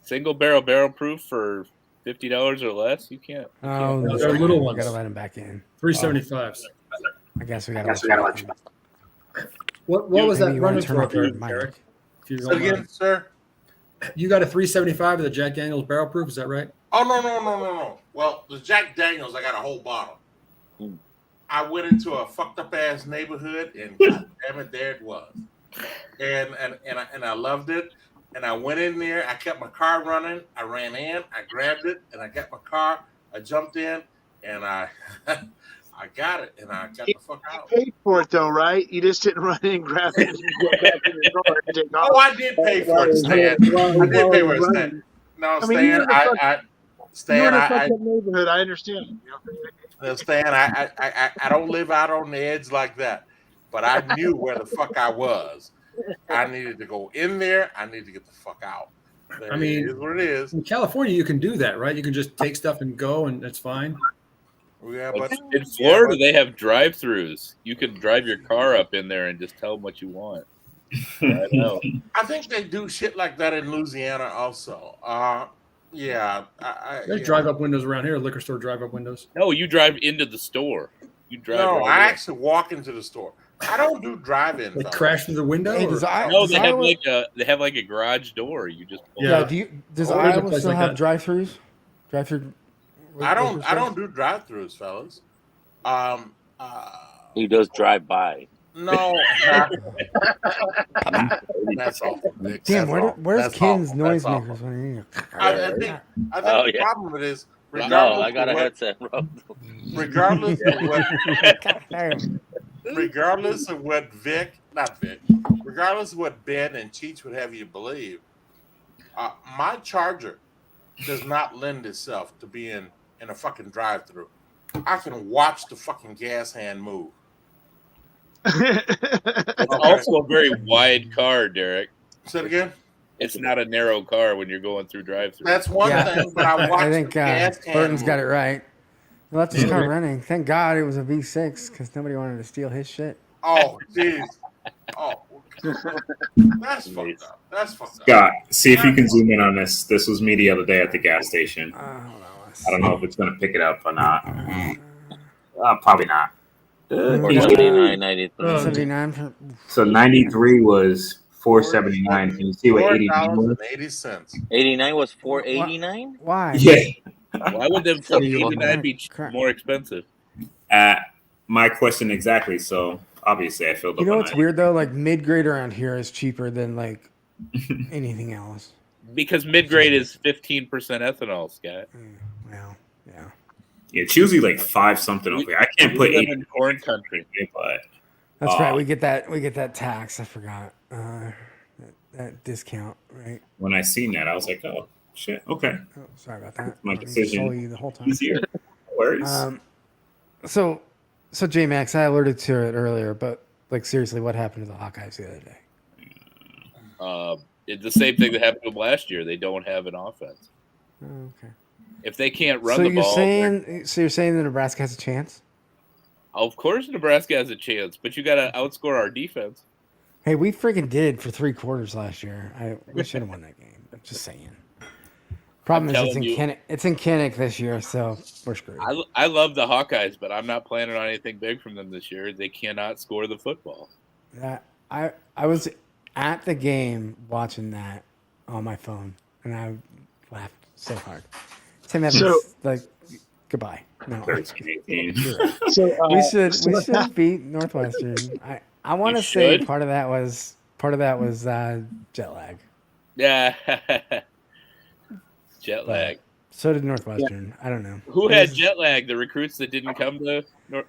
Single barrel proof for $50 or less. You can't. Oh, No, this they're guy. little We ones. gotta let him back in. 375s. I guess we gotta let you back in. What was Maybe that you wanna running turn for off your there, mic. Derek? If you So don't again, mind. sir. You got a 375 of the Jack Daniels barrel proof, is that right? Oh no. Well, the Jack Daniels, I got a whole bottle. I went into a fucked up ass neighborhood, and god damn it, there it was. And I loved it. And I went in there. I kept my car running. I ran in. I grabbed it, and I got my car. I jumped in, and I I got it, and I got the fuck out. You paid for it though, right? You just didn't run in and grab it and go back in the car and take off. Oh, I did pay for it, Stan. I did pay for it, Stan. No, I mean, you Stan, were in a Stan, fucked up neighborhood. I understand. Stan, I don't live out on the edge like that, but I knew where the fuck I was. I needed to go in there. I need to get the fuck out. I mean, it is what it is. In California, you can do that, right? You can just take stuff and go, and that's fine. Yeah, Well, but in Florida, they have drive-throughs. You can drive your car up in there and just tell them what you want. I know. I think they do shit like that in Louisiana also. Yeah. There's drive-up windows around here, liquor store drive-up windows. No, you drive into the store. You drive. No, right I in. actually walk into the store. I don't do drive-in. They fellas. crash through the window? Hey, or- No, they have like a garage door. You just pull Yeah. up. Does Or there's a Iowa place still like have that. drive-throughs? Drive-through. I don't do drive-throughs, fellas. He does drive by. No. That's awful. Nick. Damn, That's where's That's Ken's awful. That's noisemakers awful. when you? I think Oh, the yeah. problem with it is No, regardless I got a of what, headset, bro. regardless of what Damn. regardless of what regardless of what Ben and Cheech would have you believe, my charger does not lend itself to being in a fucking drive-through. I can watch the fucking gas hand move. It's also a very wide car, Derek. Say it again. It's not a narrow car when you're going through drive-through. That's one thing, but I watch I think the gas hand Burton's move. got it right. Left his car running. Thank God it was a V6 because nobody wanted to steal his shit. Oh, jeez. Oh, that's fucked up. That's fucked up. Scott, see if you can zoom in on this. This was me the other day at the gas station. I don't know if it's going to pick it up or not. Probably not. 89, 93. 79 for, So 93 was 479. Can you see what 89 was? $4.80. 89 was 489. why? Yeah. Why would them So 89 be more expensive? My question exactly. So obviously I filled up. You know on what's that. weird though? Like mid-grade around here is cheaper than like anything else. Because mid-grade is 15% ethanol, Scott. Well, yeah. Yeah, it's usually like 5 something over here. I can't put We live 8 in corn country. but That's right. We get that tax. I forgot that discount, right? when I seen that, I was like, oh shit, okay. Oh, sorry about that. My I didn't decision control you the whole time. easier. No worries. So J Max, I alluded to it earlier, but like seriously, what happened to the Hawkeyes the other day? It's the same thing that happened to them last year. They don't have an offense. Oh, okay. If they can't run So the you're ball, saying that Nebraska has a chance? of course Nebraska has a chance, but you got to outscore our defense. Hey, we freaking did for 3 quarters last year. We should have won that game. I'm just saying. Problem is, it's in Kinnick this year, so we're screwed. I love the Hawkeyes, but I'm not planning on anything big from them this year. They cannot score the football. I was at the game watching that on my phone, and I laughed so hard. Tim Evans, goodbye. No, you're right. So, we should beat Northwestern. I want to say should? part of that was jet lag. Yeah, jet lag. So did Northwestern. I don't know. Who had jet lag? The recruits that didn't come to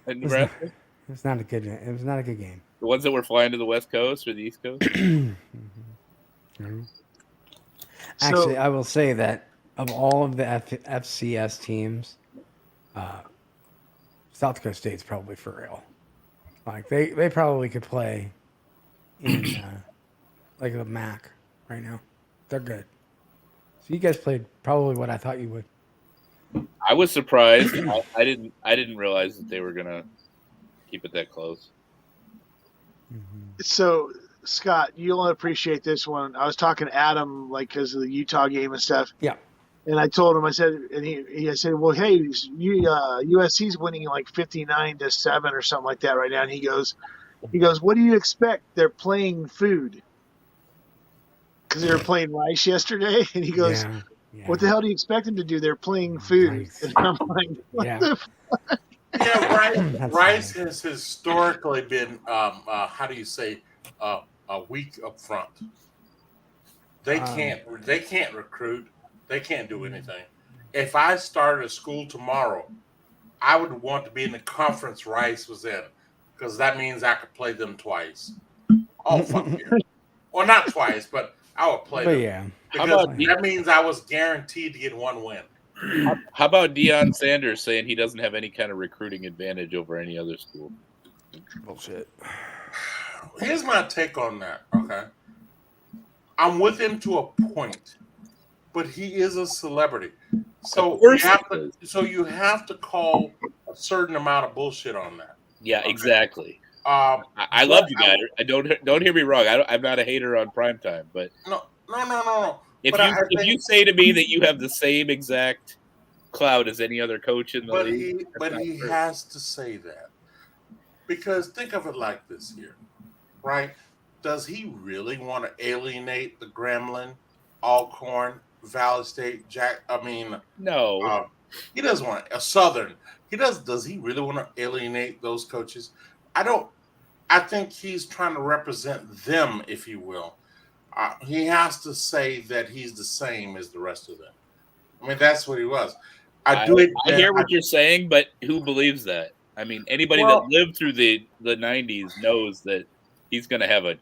Nebraska? It was not a good game. The ones that were flying to the West Coast or the East Coast? Actually, I will say that of all of the FCS teams, South Dakota State's probably for real. Like they probably could play in like the MAC right now. They're good. So you guys played probably what I thought you would. I was surprised. I didn't realize that they were gonna keep it that close. So, Scott, you'll appreciate this one. I was talking to Adam, because of the Utah game and stuff. Yeah. And I told him, I said, well, hey, USC's winning like 59-7 or something like that right now. And he goes, He goes, "What do you expect? They're playing food because they were playing rice yesterday." And he goes, Yeah. "What the hell do you expect them to do? They're playing food." And I'm like, "What the?" Yeah, rice has historically been how do you say weak up front. They can't recruit. They can't do anything. If I started a school tomorrow, I would want to be in the conference Rice was in, because that means I could play them twice. Oh fuck yeah! Well, not twice, but I would play But them. yeah. Because How about that means I was guaranteed to get one win. How about Deion Sanders saying he doesn't have any kind of recruiting advantage over any other school? Bullshit. Here's my take on that. Okay, I'm with him to a point, but he is a celebrity, so you have to call a certain amount of bullshit on that. Yeah, exactly. I I love you guys. I don't hear me wrong. I'm not a hater on primetime, but no. If But you say to me that you have the same exact clout as any other coach in the But league, he has to say that, because think of it like this here, right? Does he really want to alienate the Gremlin, Alcorn, Valley State, no. He doesn't want a Southern. He does. Does he really want to alienate those coaches? I don't. I think he's trying to represent them, if you will. He has to say that he's the same as the rest of them. I mean, that's what he was. I hear what you're saying, but who believes that? I mean, anybody that lived through the 90s knows that he's going to have a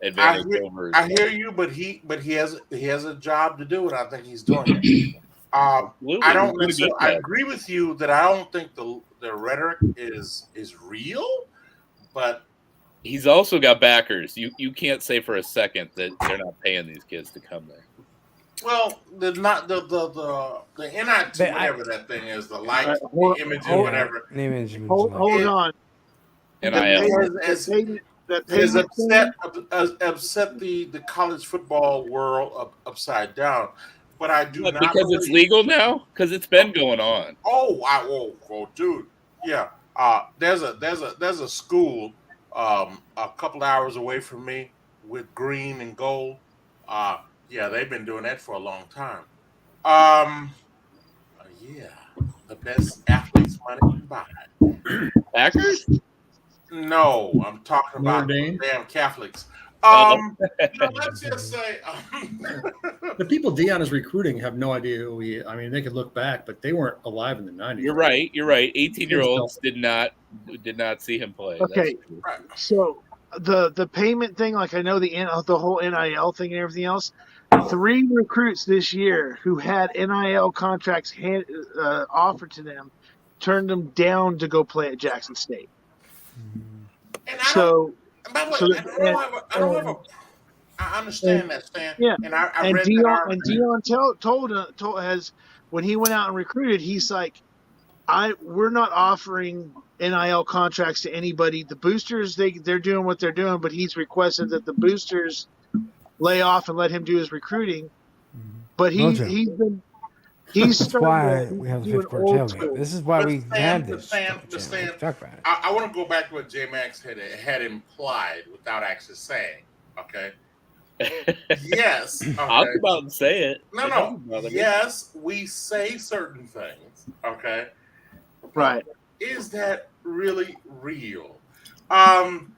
advantage over. I hear you, but he has a job to do, and I think he's doing it. I don't necessarily. I agree with you that I don't think the rhetoric is real, but he's also got backers. You can't say for a second that they're not paying these kids to come there. Well, the NIT, whatever that thing is, the light, the image, or whatever. Hold on. NIL has upset the college football world upside down. But I do not because it's legal now. Because it's been going on. Oh, dude, yeah. There's a school a couple hours away from me with green and gold. Yeah, they've been doing that for a long time. Yeah, the best athletes money can buy. Packers? No, I'm talking about Dame? damn Catholics. Let's just say the people Deion is recruiting have no idea who he is. I mean, they could look back, but they weren't alive in the 90s. You're right. 18-year-olds did not see him play. Okay, so the payment thing, like I know the whole NIL thing and everything else. 3 recruits this year who had NIL contracts offered to them turned them down to go play at Jackson State. I understand that, Stan. Yeah, and I read Deion, that and Deion told when he went out and recruited, he's like, we're not offering NIL contracts to anybody. The boosters, they're doing what they're doing, but he's requested that the boosters lay off and let him do his recruiting. But he's That's why we have the fifth quarter tailgate. This is why we have this. Talk about it. I want to go back to what J Max had implied without actually saying. Okay. Yes. Okay. I'll come out and say it. No. Yes, we say certain things. Okay. Right. Is that really real? And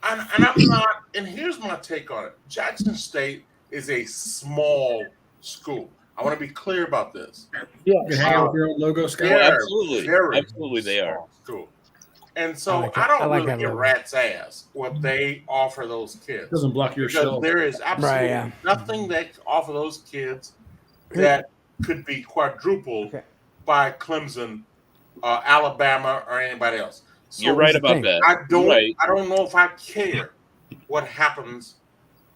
I'm not. And here's my take on it. Jackson State is a small school. I want to be clear about this. Yeah. You hang out with your own logo, Scott? Absolutely, they are. School. And so I don't really give a rat's ass what they offer those kids. Doesn't block your because show. there is absolutely nothing they offer those kids that could be quadrupled by Clemson, Alabama, or anybody else. So You're right about that. I don't know if I care what happens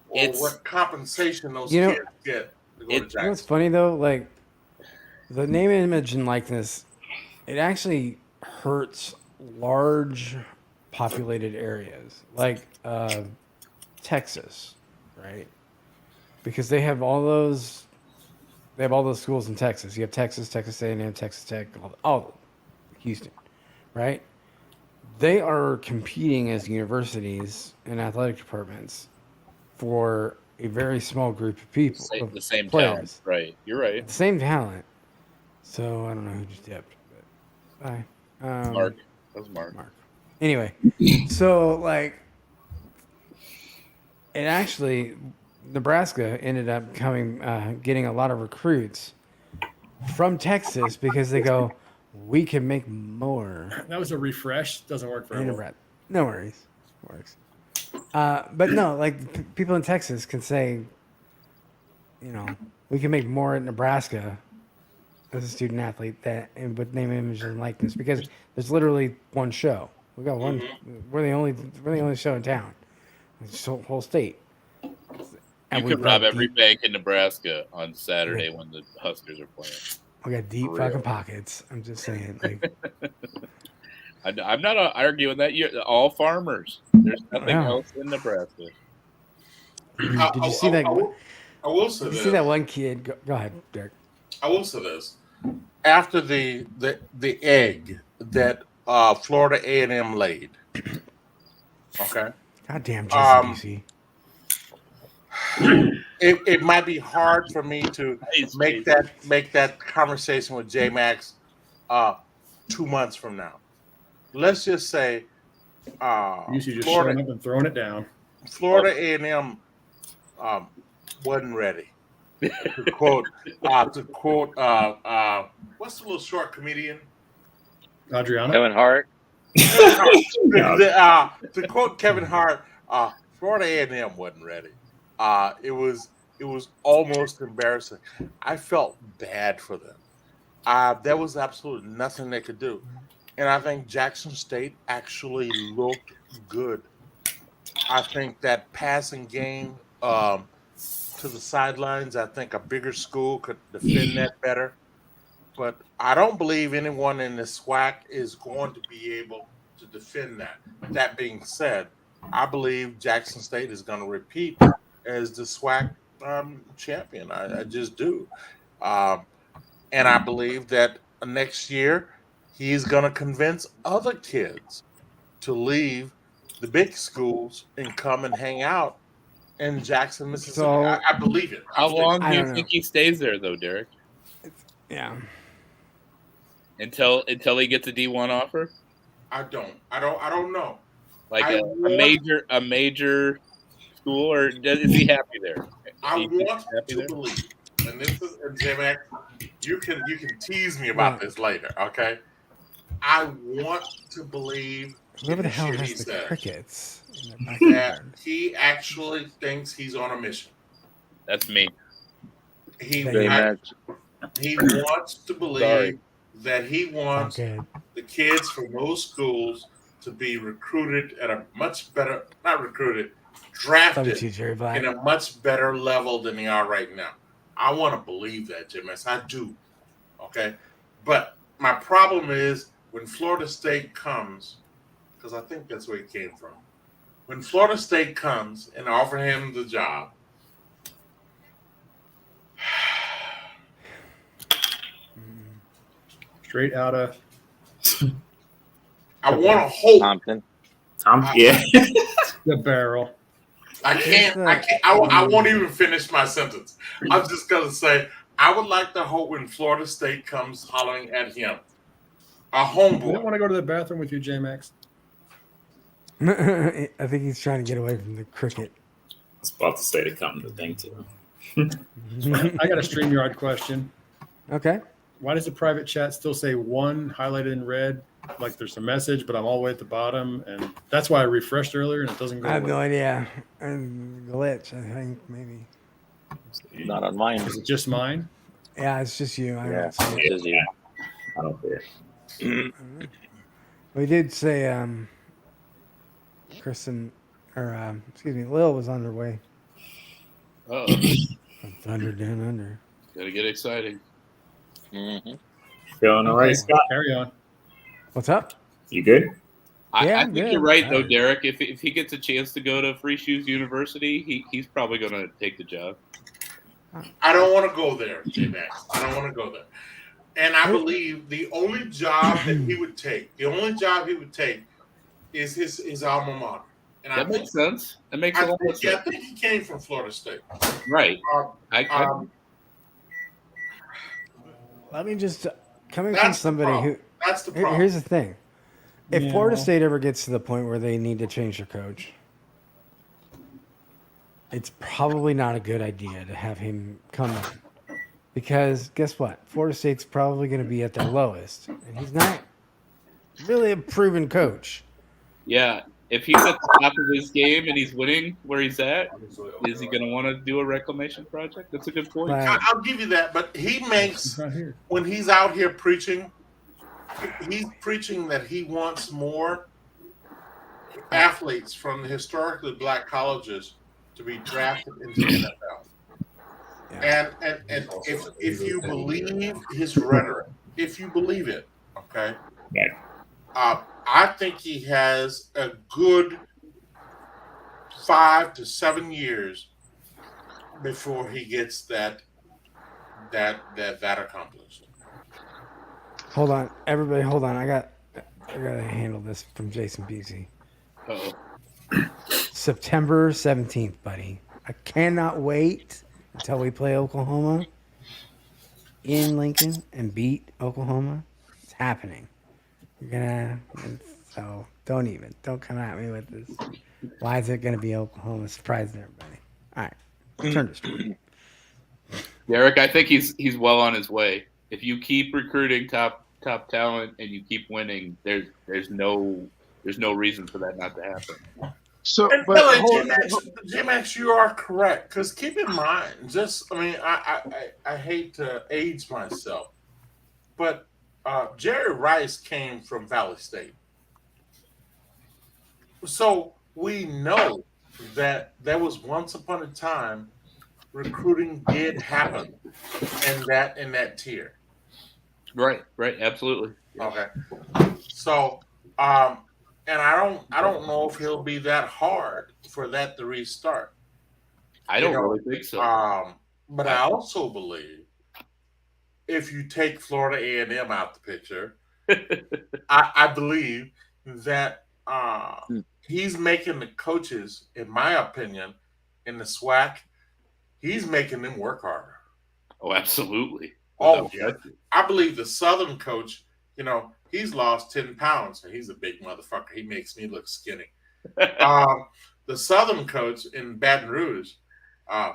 or what compensation those kids get to go to Jackson. What's funny though, like the name, image, and likeness, it actually hurts large populated areas like Texas, right? Because they have all those schools in Texas. You have Texas A&M, Texas Tech, all Houston, right? they are competing as universities and athletic departments for a very small group of people, The same players, talent, right? You're right. the same talent. So I don't know who just dipped. But bye. Mark. That was Mark. Anyway, so like, it actually, Nebraska ended up getting a lot of recruits from Texas because they go, we can make more. That was a refresh. Doesn't work very well. No worries, works. But no, like people in Texas can say, you know, we can make more at Nebraska as a student athlete and with name, image, and likeness because there's literally one show. We got one. We're the only show in town. This whole state. You could rob every bank in Nebraska on Saturday when the Huskers are playing. We got deep fucking pockets. I'm just saying. Like, I'm not arguing that. You're all farmers. There's nothing else in Nebraska. Did you see that? I will say Did you this. see that one kid? Go ahead, Derek. I will say this. After the egg that Florida A&M laid, okay. Goddamn, DC. It might be hard for me to make that conversation with J Max 2 months from now. Let's just say You should just showing up and throwing it down. Florida A&M wasn't ready. To quote what's the little short comedian? Adriana? Kevin Hart. To quote Kevin Hart, Florida A&M wasn't ready. It was almost embarrassing. I felt bad for them. There was absolutely nothing they could do. And I think Jackson State actually looked good. I think that passing game to the sidelines, I think a bigger school could defend that better. But I don't believe anyone in the SWAC is going to be able to defend that. That being said, I believe Jackson State is going to repeat as the SWAC champion. I just do. And I believe that next year he's going to convince other kids to leave the big schools and come and hang out in Jackson, Mississippi. So, I believe it. How long do you think he stays there, though, Derek? Yeah. Until he gets a D1 offer? I don't know. Like a major school, or is he happy there? I want to believe, and this is, and J-Mac, you can tease me about this later, okay? I want to believe Whoever the hell shit has he the said, crickets? that he actually thinks he's on a mission. That's me. He wants to believe that he wants the kids from those schools to be recruited at a much better, not recruited, drafted in a much better level than they are right now. I want to believe that, Jim. I do. Okay. But my problem is when Florida State comes, because I think that's where he came from. When Florida State comes and offer him the job, straight out of I want to hope Compton. The barrel. I can't. I won't even finish my sentence. I'm just gonna say I would like to hope when Florida State comes hollering at him, a I homeboy. don't want to go to the bathroom with you, J-Max. I think he's trying to get away from the cricket. I was about to say to come to the thing too. I got a StreamYard question. Okay. Why does the private chat still say one highlighted in red? Like there's a message, but I'm all the way at the bottom, and that's why I refreshed earlier, and it doesn't go. I have away. no idea. Glitch, I think maybe. Not on mine. Is it just mine? Yeah, it's just you. I Yeah, don't see it's just you. I don't care. We did say Kristen, or excuse me, Lil was on her way. Oh, From Thunder Down Under. gotta get exciting. Mm-hmm. Feeling all right, Scott? Carry on. What's up? You good? Yeah, I think you're right, though, Derek. If he gets a chance to go to Free Shoes University, he's probably going to take the job. I don't want to go there, J-Max. I don't want to go there. And I believe the only job that he would take, is his alma mater. And That makes sense. That makes a lot of sense. I think he came from Florida State. Right. Let me just coming from somebody who. That's the problem. Here's the thing: if Florida State ever gets to the point where they need to change their coach, it's probably not a good idea to have him come in, because guess what? Florida State's probably going to be at their lowest, and he's not really a proven coach. Yeah. If he's at the top of his game and he's winning where he's at, is he going to want to do a reclamation project? That's a good point. I'll give you that, but he makes when he's out here preaching, he's preaching that he wants more athletes from the historically black colleges to be drafted into the NFL. And if you believe his rhetoric, if you believe it, okay, I think he has a good 5 to 7 years before he gets that accomplished. Hold on, everybody. Hold on. I gotta handle this from Jason Beasy. September 17th, buddy. I cannot wait until we play Oklahoma in Lincoln and beat Oklahoma. It's happening. So don't come at me with this. Why is it gonna be Oklahoma? Surprising everybody. All right, turn to street. Derek, I think he's well on his way. If you keep recruiting top talent and you keep winning, there's no reason for that not to happen. So, J-Max, you are correct. Because keep in mind, I hate to age myself, but Jerry Rice came from Valley State. So we know that there was once upon a time recruiting did happen in that tier. Right, absolutely. Okay. So and I don't know if he'll be that hard for that to restart. I don't really think so. But I also believe if you take Florida A&M out the picture, I believe that he's making the coaches, in my opinion, in the SWAC, he's making them work harder. Oh, absolutely. Oh, yeah. I believe the Southern coach, he's lost 10 pounds, and he's a big motherfucker. He makes me look skinny. The Southern coach in Baton Rouge, I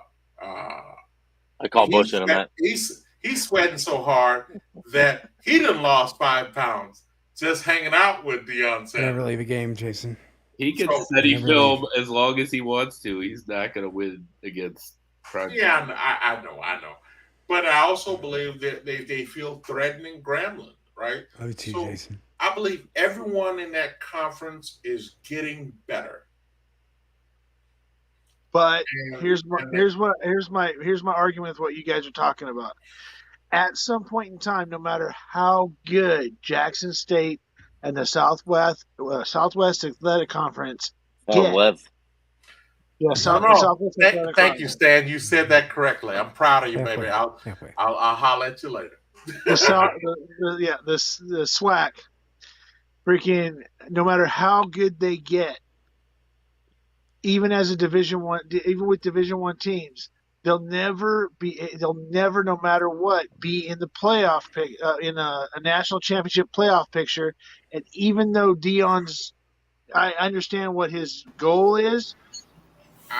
call bullshit on that. He's sweating so hard that he done lost 5 pounds just hanging out with Deion Sanders. Never leave a game, Jason. He can study film as long as he wants to. He's not going to win against Prime. Yeah, I know. But I also believe that they feel threatening Grambling, right? Jason. I believe everyone in that conference is getting better. But here's my argument with what you guys are talking about. At some point in time, no matter how good Jackson State and the Southwest Athletic Conference get, thank you, Stan. You said that correctly. I'm proud of you, baby. I'll holler at you later. The SWAC, freaking, no matter how good they get, even as a Division I, even with Division I teams, they'll never, no matter what, be in the playoff pick, in a national championship playoff picture. And even though I understand what his goal is,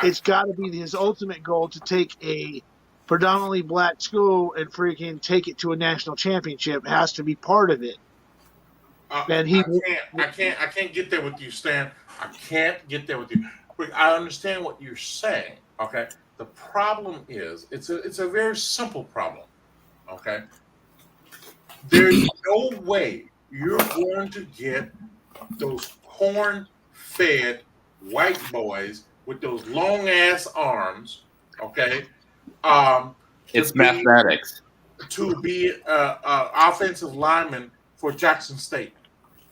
it's got to be his ultimate goal to take a predominantly black school and freaking take it to a national championship. It has to be part of it. And I can't get there with you, Stan. I can't get there with you. I understand what you're saying. Okay. The problem is it's a very simple problem. Okay. There's no way you're going to get those corn-fed white boys with those long-ass arms, okay? It's mathematics. To be offensive lineman for Jackson State.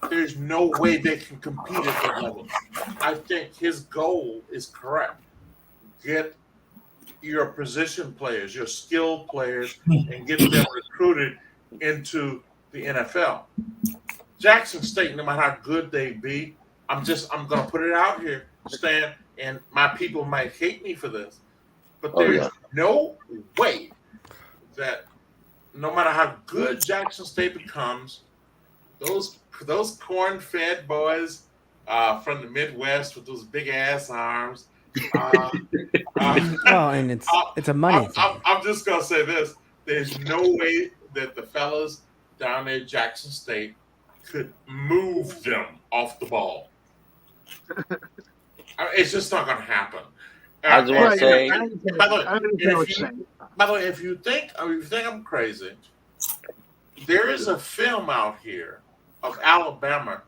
There's no way they can compete at that level. I think his goal is correct. Get your position players, your skilled players, and get them recruited into the NFL. Jackson State, no matter how good they be, I'm going to put it out here, Stan, and my people might hate me for this, but there's no way that no matter how good Jackson State becomes, those corn-fed boys from the Midwest with those big ass arms. Well, and it's a money thing. I'm just gonna say this: there's no way that the fellas down there at Jackson State could move them off the ball. It's just not gonna happen. I just want to say, by the way, if you think I'm crazy, there is a film out here of Alabama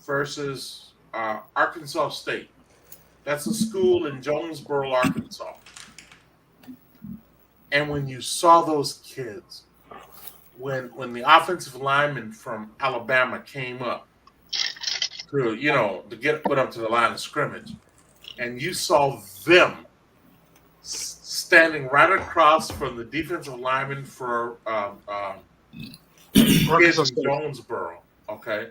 versus Arkansas State. That's a school in Jonesboro, Arkansas. And when you saw those kids, when the offensive lineman from Alabama came up to get put up to the line of scrimmage, and you saw them standing right across from the defensive lineman for Jonesboro, okay?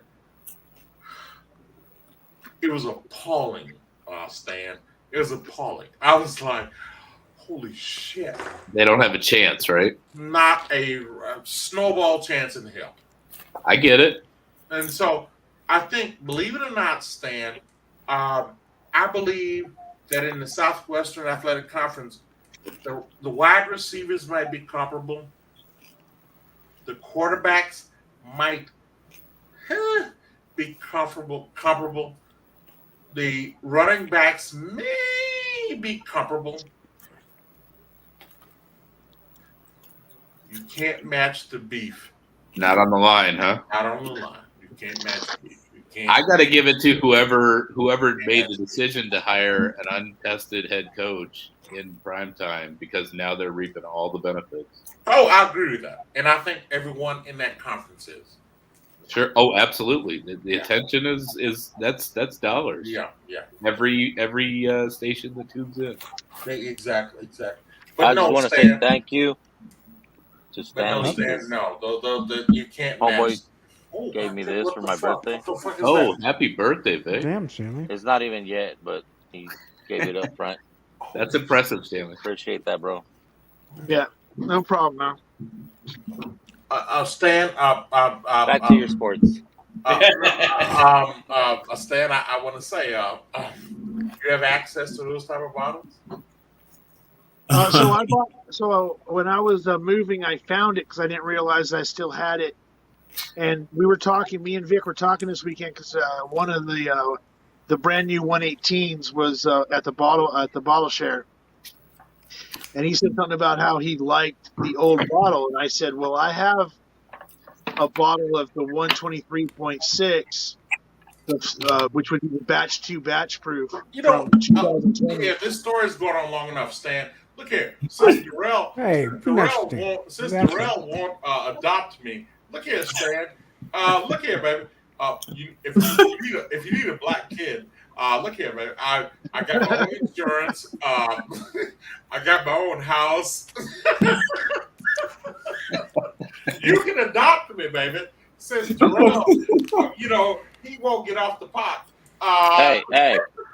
It was appalling, Stan. It was appalling. I was like, holy shit. They don't have a chance, right? Not a snowball chance in hell. I get it. And so I think, believe it or not, Stan, I believe that in the Southwestern Athletic Conference, the wide receivers might be comparable. The quarterbacks might be comparable. The running backs may be comparable. You can't match the beef. Not on the line, huh? Not on the line. You can't match the beef. You can't. I got to give it to whoever made the decision to hire an untested head coach in prime time, because now they're reaping all the benefits. Oh, I agree with that, and I think everyone in that conference is. Sure. Oh, absolutely. The attention is that's dollars. Yeah. Every station that tunes in. Exactly. But I just want to say thank you to Stan. You can't. Homeboy gave me this for my birthday. Oh, happy birthday, Vic. Damn, Stanley. It's not even yet, but he gave it up front. That's impressive, Stanley. Appreciate that, bro. Yeah, no problem, man. Stan. Back to your sports. Stan, I want to say, you have access to those type of bottles. So when I was moving, I found it because I didn't realize I still had it. And we were talking. Me and Vic were talking this weekend because one of the brand new 118s was at the bottle share. And he said something about how he liked the old bottle. And I said, well, I have a bottle of the 123.6, which would be the batch 2 batch proof. From 2020. Yeah, this story's going on long enough, Stan. Look here. Since Darrell won't adopt me, look here, Stan. Look here, baby. If you need a black kid, look here, baby. I got my own insurance. I got my own house. You can adopt me, baby. Since Darrell, he won't get off the pot. Hey,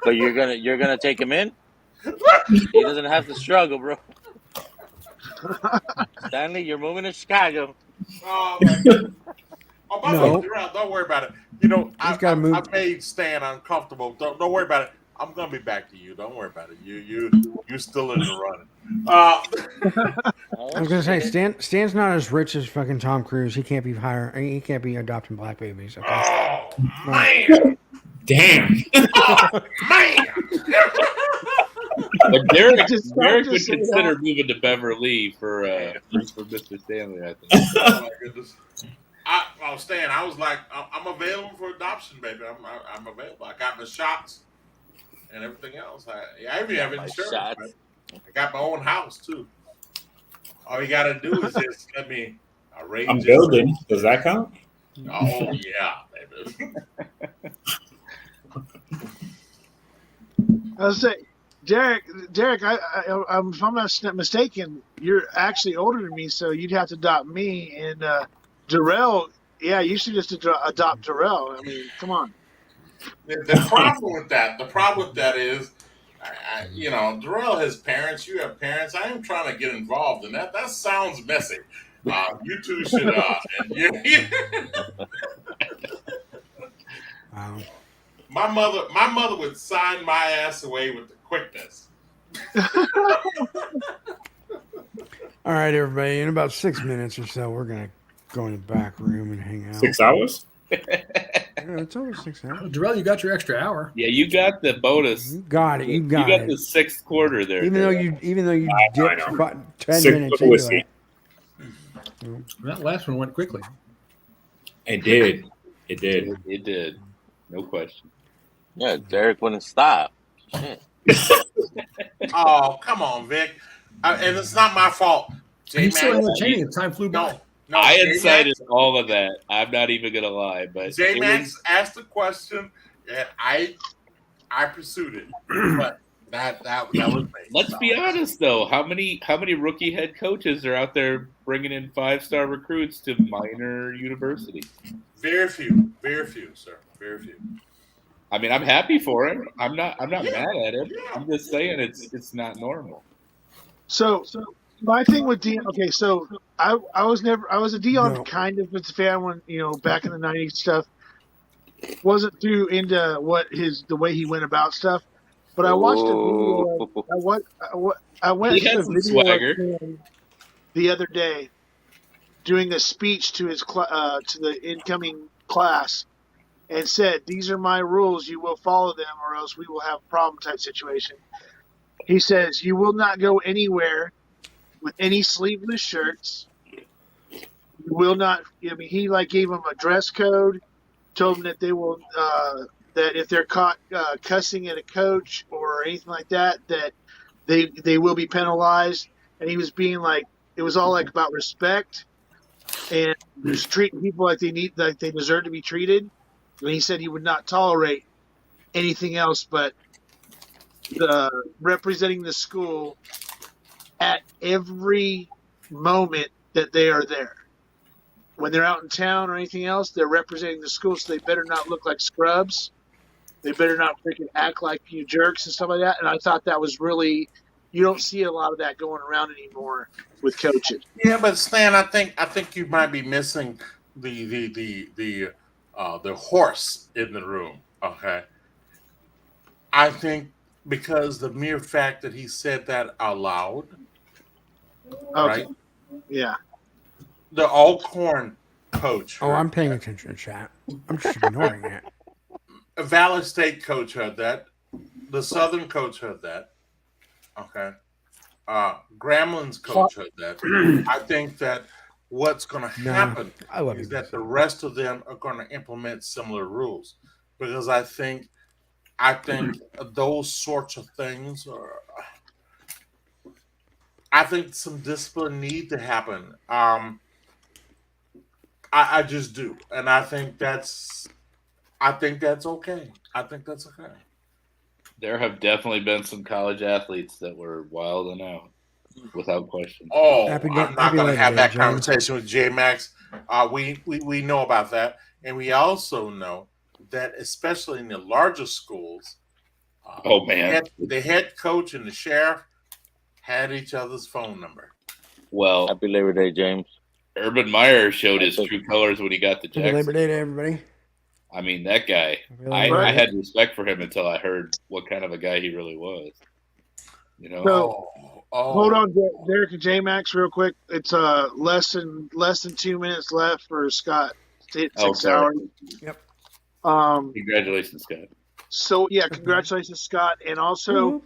but you're gonna take him in? He doesn't have to struggle, bro. Stanley, you're moving to Chicago. By the way, Darrell, don't worry about it. I've made Stan uncomfortable. Don't worry about it. I'm gonna be back to you. Don't worry about it. You're still in the running. I was gonna say Stan's not as rich as fucking Tom Cruise. He can't be He can't be adopting black babies. Okay? Oh man! Damn. Man! But Derek would consider moving to Beverly for Mr. Stanley, I think. Oh my goodness. Stan, I was like, I'm available for adoption, baby. I'm available. I got my shots and everything else. I even have insurance. I got my own house too. All you got to do is just let me arrange. I'm building. Does that count? Oh yeah, baby. I was saying, Derek, if I'm not mistaken, you're actually older than me, so you'd have to adopt me. And Darrell, you should just adopt Darrell. I mean, come on. The problem with that is, Darrell has parents. You have parents. I am trying to get involved in that. That sounds messy. You two should. My mother would sign my ass away with the quickness. All right, everybody. In about 6 minutes or so, we're gonna go in the back room and hang out. 6 hours? Yeah, it's over 6 hours. Oh, Darrell, you got your extra hour. Yeah, you got the bonus. You got it. You got it. the sixth quarter there. Even though you dipped 10 Six minutes foot into whiskey. it. That last one went quickly. It did. It did. It did. No question. Yeah, Derek wouldn't stop. Shit. Oh, come on, Vic. And it's not my fault. He's so J-Max, entertaining. Time flew by. No, I J-Max- incited all of that. I'm not even gonna lie, but J-Max asked the question, and I pursued it. But that was me. Let's be honest, though. How many rookie head coaches are out there bringing in 5-star recruits to minor universities? Very few, sir. Very few. I mean, I'm happy for him. I'm not mad at him. I'm just saying it's not normal. So my thing with Dion. Okay, so I was a Dion kind of a fan when back in the '90s stuff. Wasn't too into the way he went about stuff, but I watched a video. I went He to had a some video swagger. of him the other day doing a speech to his to the incoming class, and said, "These are my rules. You will follow them, or else we will have a problem." Type situation. He says, "You will not go anywhere with any sleeveless shirts. You will not." I mean, he gave them a dress code, told them that they will that if they're caught cussing at a coach or anything like that, that they will be penalized. And he was being it was all about respect and just treating people like they deserve to be treated. And he said he would not tolerate anything else but representing the school at every moment that they are there. When they're out in town or anything else, they're representing the school, so they better not look like scrubs. They better not freaking act like you jerks and stuff like that. And I thought that was really, you don't see a lot of that going around anymore with coaches. Yeah, but Stan, I think you might be missing the horse in the room. Okay, I think because the mere fact that he said that out loud, Okay. right? Yeah. The Alcorn coach. Oh, I'm paying attention to chat. I'm just ignoring it. A Valley State coach heard that. The Southern coach heard that. Okay. Gramblin's coach heard that. I think that what's going to happen is that the rest of them are going to implement similar rules, because I think those sorts of things are. I think some discipline need to happen. I just do, and I think that's okay. I think that's okay. There have definitely been some college athletes that were wilding out, without question. Oh, I'm not going to have that conversation with J Max. We know about that, and we also know that, especially in the larger schools, oh man, the head coach and the sheriff had each other's phone number. Well, Happy Labor Day, James. Urban Meyer showed his true colors when he got to Happy Jackson. Labor Day to everybody. I mean, that guy. I had respect for him until I heard what kind of a guy he really was. You know. So, hold on, Derek and J Max, real quick. It's less than 2 minutes left for Scott. It's 6 hours. Yep. Congratulations, Scott. So yeah, congratulations, Scott. And also,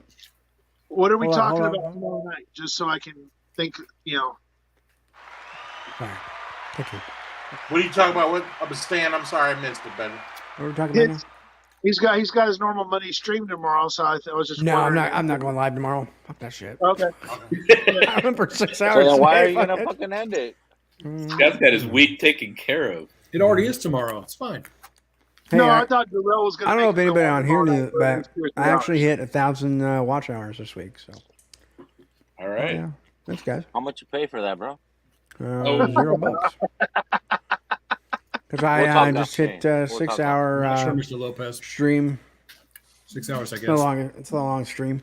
what are we talking about tomorrow night? Just so I can think. All right. Thank you. What are you talking about? Stan, I'm sorry, I missed it, buddy. What are we talking about now? He's got his normal Monday stream tomorrow, so I was just. No, wondering. I'm not going live tomorrow. Fuck that shit. Okay. I went for 6 hours. So then why are today, you gonna fuck it. fucking end it? Scott's got his week taken care of. It already is tomorrow. It's fine. Hey, No, I thought Darrell was going I to. don't know if anybody on here knew, tomorrow but night. I actually hit 1,000 watch hours this week. So. All right. Yeah. Thanks, guys. How much you pay for that, bro? $0. Because I just hit 6 hour Not sure, Mr. Lopez. stream. 6 hours, I It's guess. it's a long stream.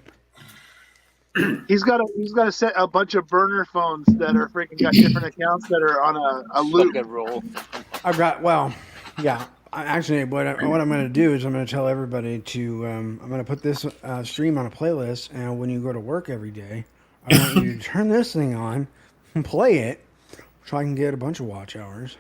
He's got to set a bunch of burner phones that are freaking got different accounts that are on a loop. Roll. I've got yeah. Actually, what I'm going to do is I'm going to tell everybody to I'm going to put this stream on a playlist, and when you go to work every day, I want you to turn this thing on and play it, so I can get a bunch of watch hours.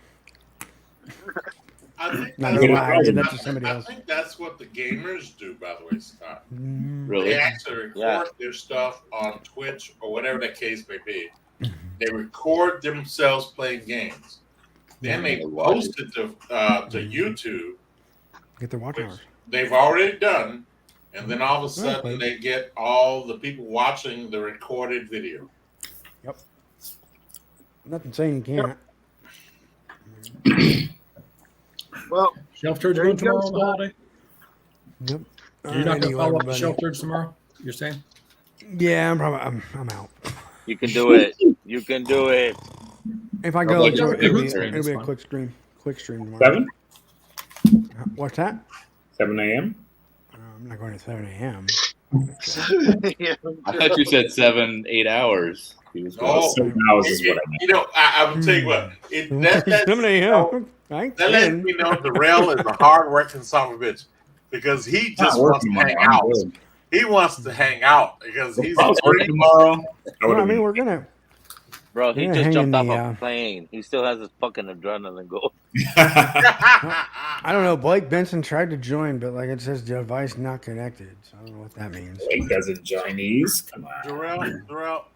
I think Not gonna lie, I did that to somebody I else. think that's what the gamers do, by the way, Scott. Really? They actually record their stuff on Twitch or whatever the case may be. They record themselves playing games. Then they post it to YouTube. Get their watch hours. They've already done, and then all of a sudden they get all the people watching the recorded video. Yep. Nothing saying you can't. Well, Shelf turds going tomorrow on the holiday? Yep. You're not going to follow up the shelf turds tomorrow? You're saying? Yeah, I'm out. You can do it. You can do it. If I go, it'll be a quick stream. Quick stream tomorrow. 7? What's that? 7 a.m.? I'm not going to 7 a.m. I thought you said 7-8 hours. He was going 7 hours is what I meant. You know, I will tell you what. That lets 7 a.m. That lets me know Darrell is a hard-working son of a bitch because he just wants to hang out. He wants to hang out because he's working tomorrow. Well, I mean, we're gonna. Bro, he Yeah, just hang jumped in off the, a plane. He still has his fucking adrenaline going. I don't know. Blake Benson tried to join, but like it says device not connected. So I don't know what that means. Blake doesn't Chinese. Come on. Darrell,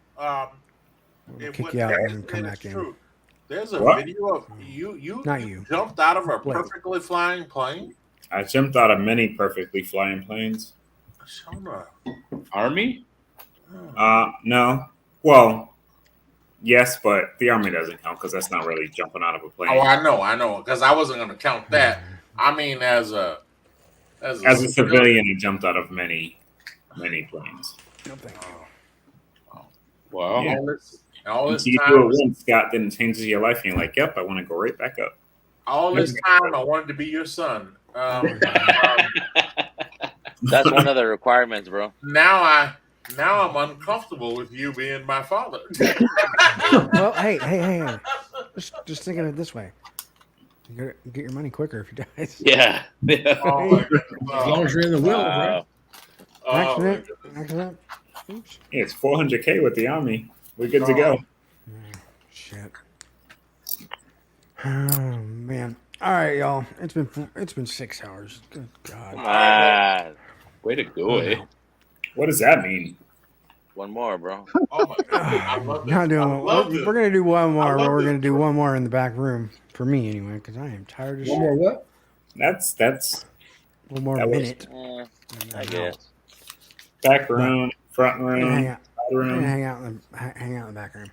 Kick you out and come back in. True. There's a What? video of you Not you. jumped out of a Blake. perfectly flying plane. I jumped out of many perfectly flying planes. Army? No. Well, yes, but the Army doesn't count because that's not really jumping out of a plane. Oh, I know, because I wasn't going to count that. I mean, as a civilian, I jumped out of many planes. No, thank you. Wow. Yeah. All this Until you time, do it once, Scott, then it changes your life, and you're like, "Yep, I want to go right back up." all this time, I wanted to be your son. That's one of the requirements, bro. Now I'm uncomfortable with you being my father. Well, hey. Just think of it this way. You gotta get your money quicker if he dies. Yeah. As long as you're in the will, right? Accident. Oops. Yeah, it's $400K with the Army. We're good to go. Shit. Oh man. All right, y'all. It's been 6 hours. Good God. Way to go, eh? What does that mean? One more, bro. Oh my God. I love this. Not doing. I love this. We're gonna do one more. I love We're this. gonna do one more in the back room for me anyway, because I am tired of shit. One more what? That's One more that was- minute. I guess. back room, front We're gonna room, hang out. side We're gonna room. hang out in the back room.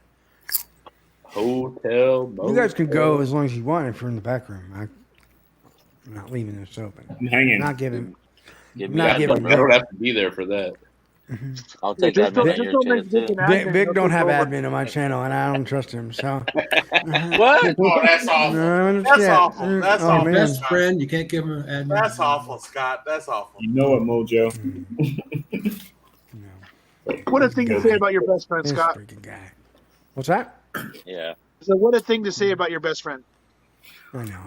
Hotel. You guys can go as long as you want if you're in the back room. I'm not leaving this open. I'm hanging. Not giving. Give me Not that, giving. I don't have to be there for that. I'll take Just that don't- man just your don't chair make Vic too. an admin. Vic He'll don't take have over. admin on my channel, and I don't trust him. So. What? Oh, that's awful. No, That's shit. awful. That's Oh, awful. man. Best friend, you can't give him an admin. That's awful, Scott. That's awful. You know it, Mojo. What a thing to say about your best friend, This Scott. freaking guy. What's that? Yeah. So what a thing to say about your best friend. I know.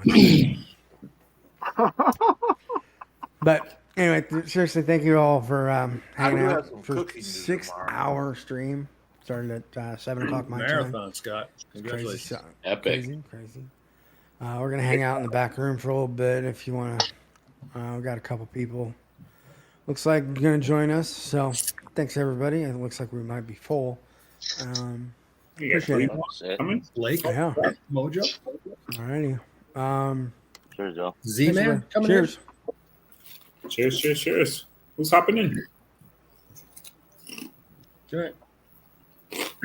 But anyway, seriously, thank you all for hanging do have out some for cooking to do 6 tomorrow. hour stream. Started at 7 o'clock my time. Marathon, Scott. Crazy, Congratulations. Epic. crazy. We're gonna hang out in the back room for a little bit if you want to. We got a couple people. Looks like you're gonna join us. So thanks everybody. It looks like we might be full. You got Appreciate three it. more Shit. coming? Blake, Yeah. Mojo, Alrighty. Sure, Joe. Z-Man coming Cheers. Cheers. Who's hopping in? in. Good.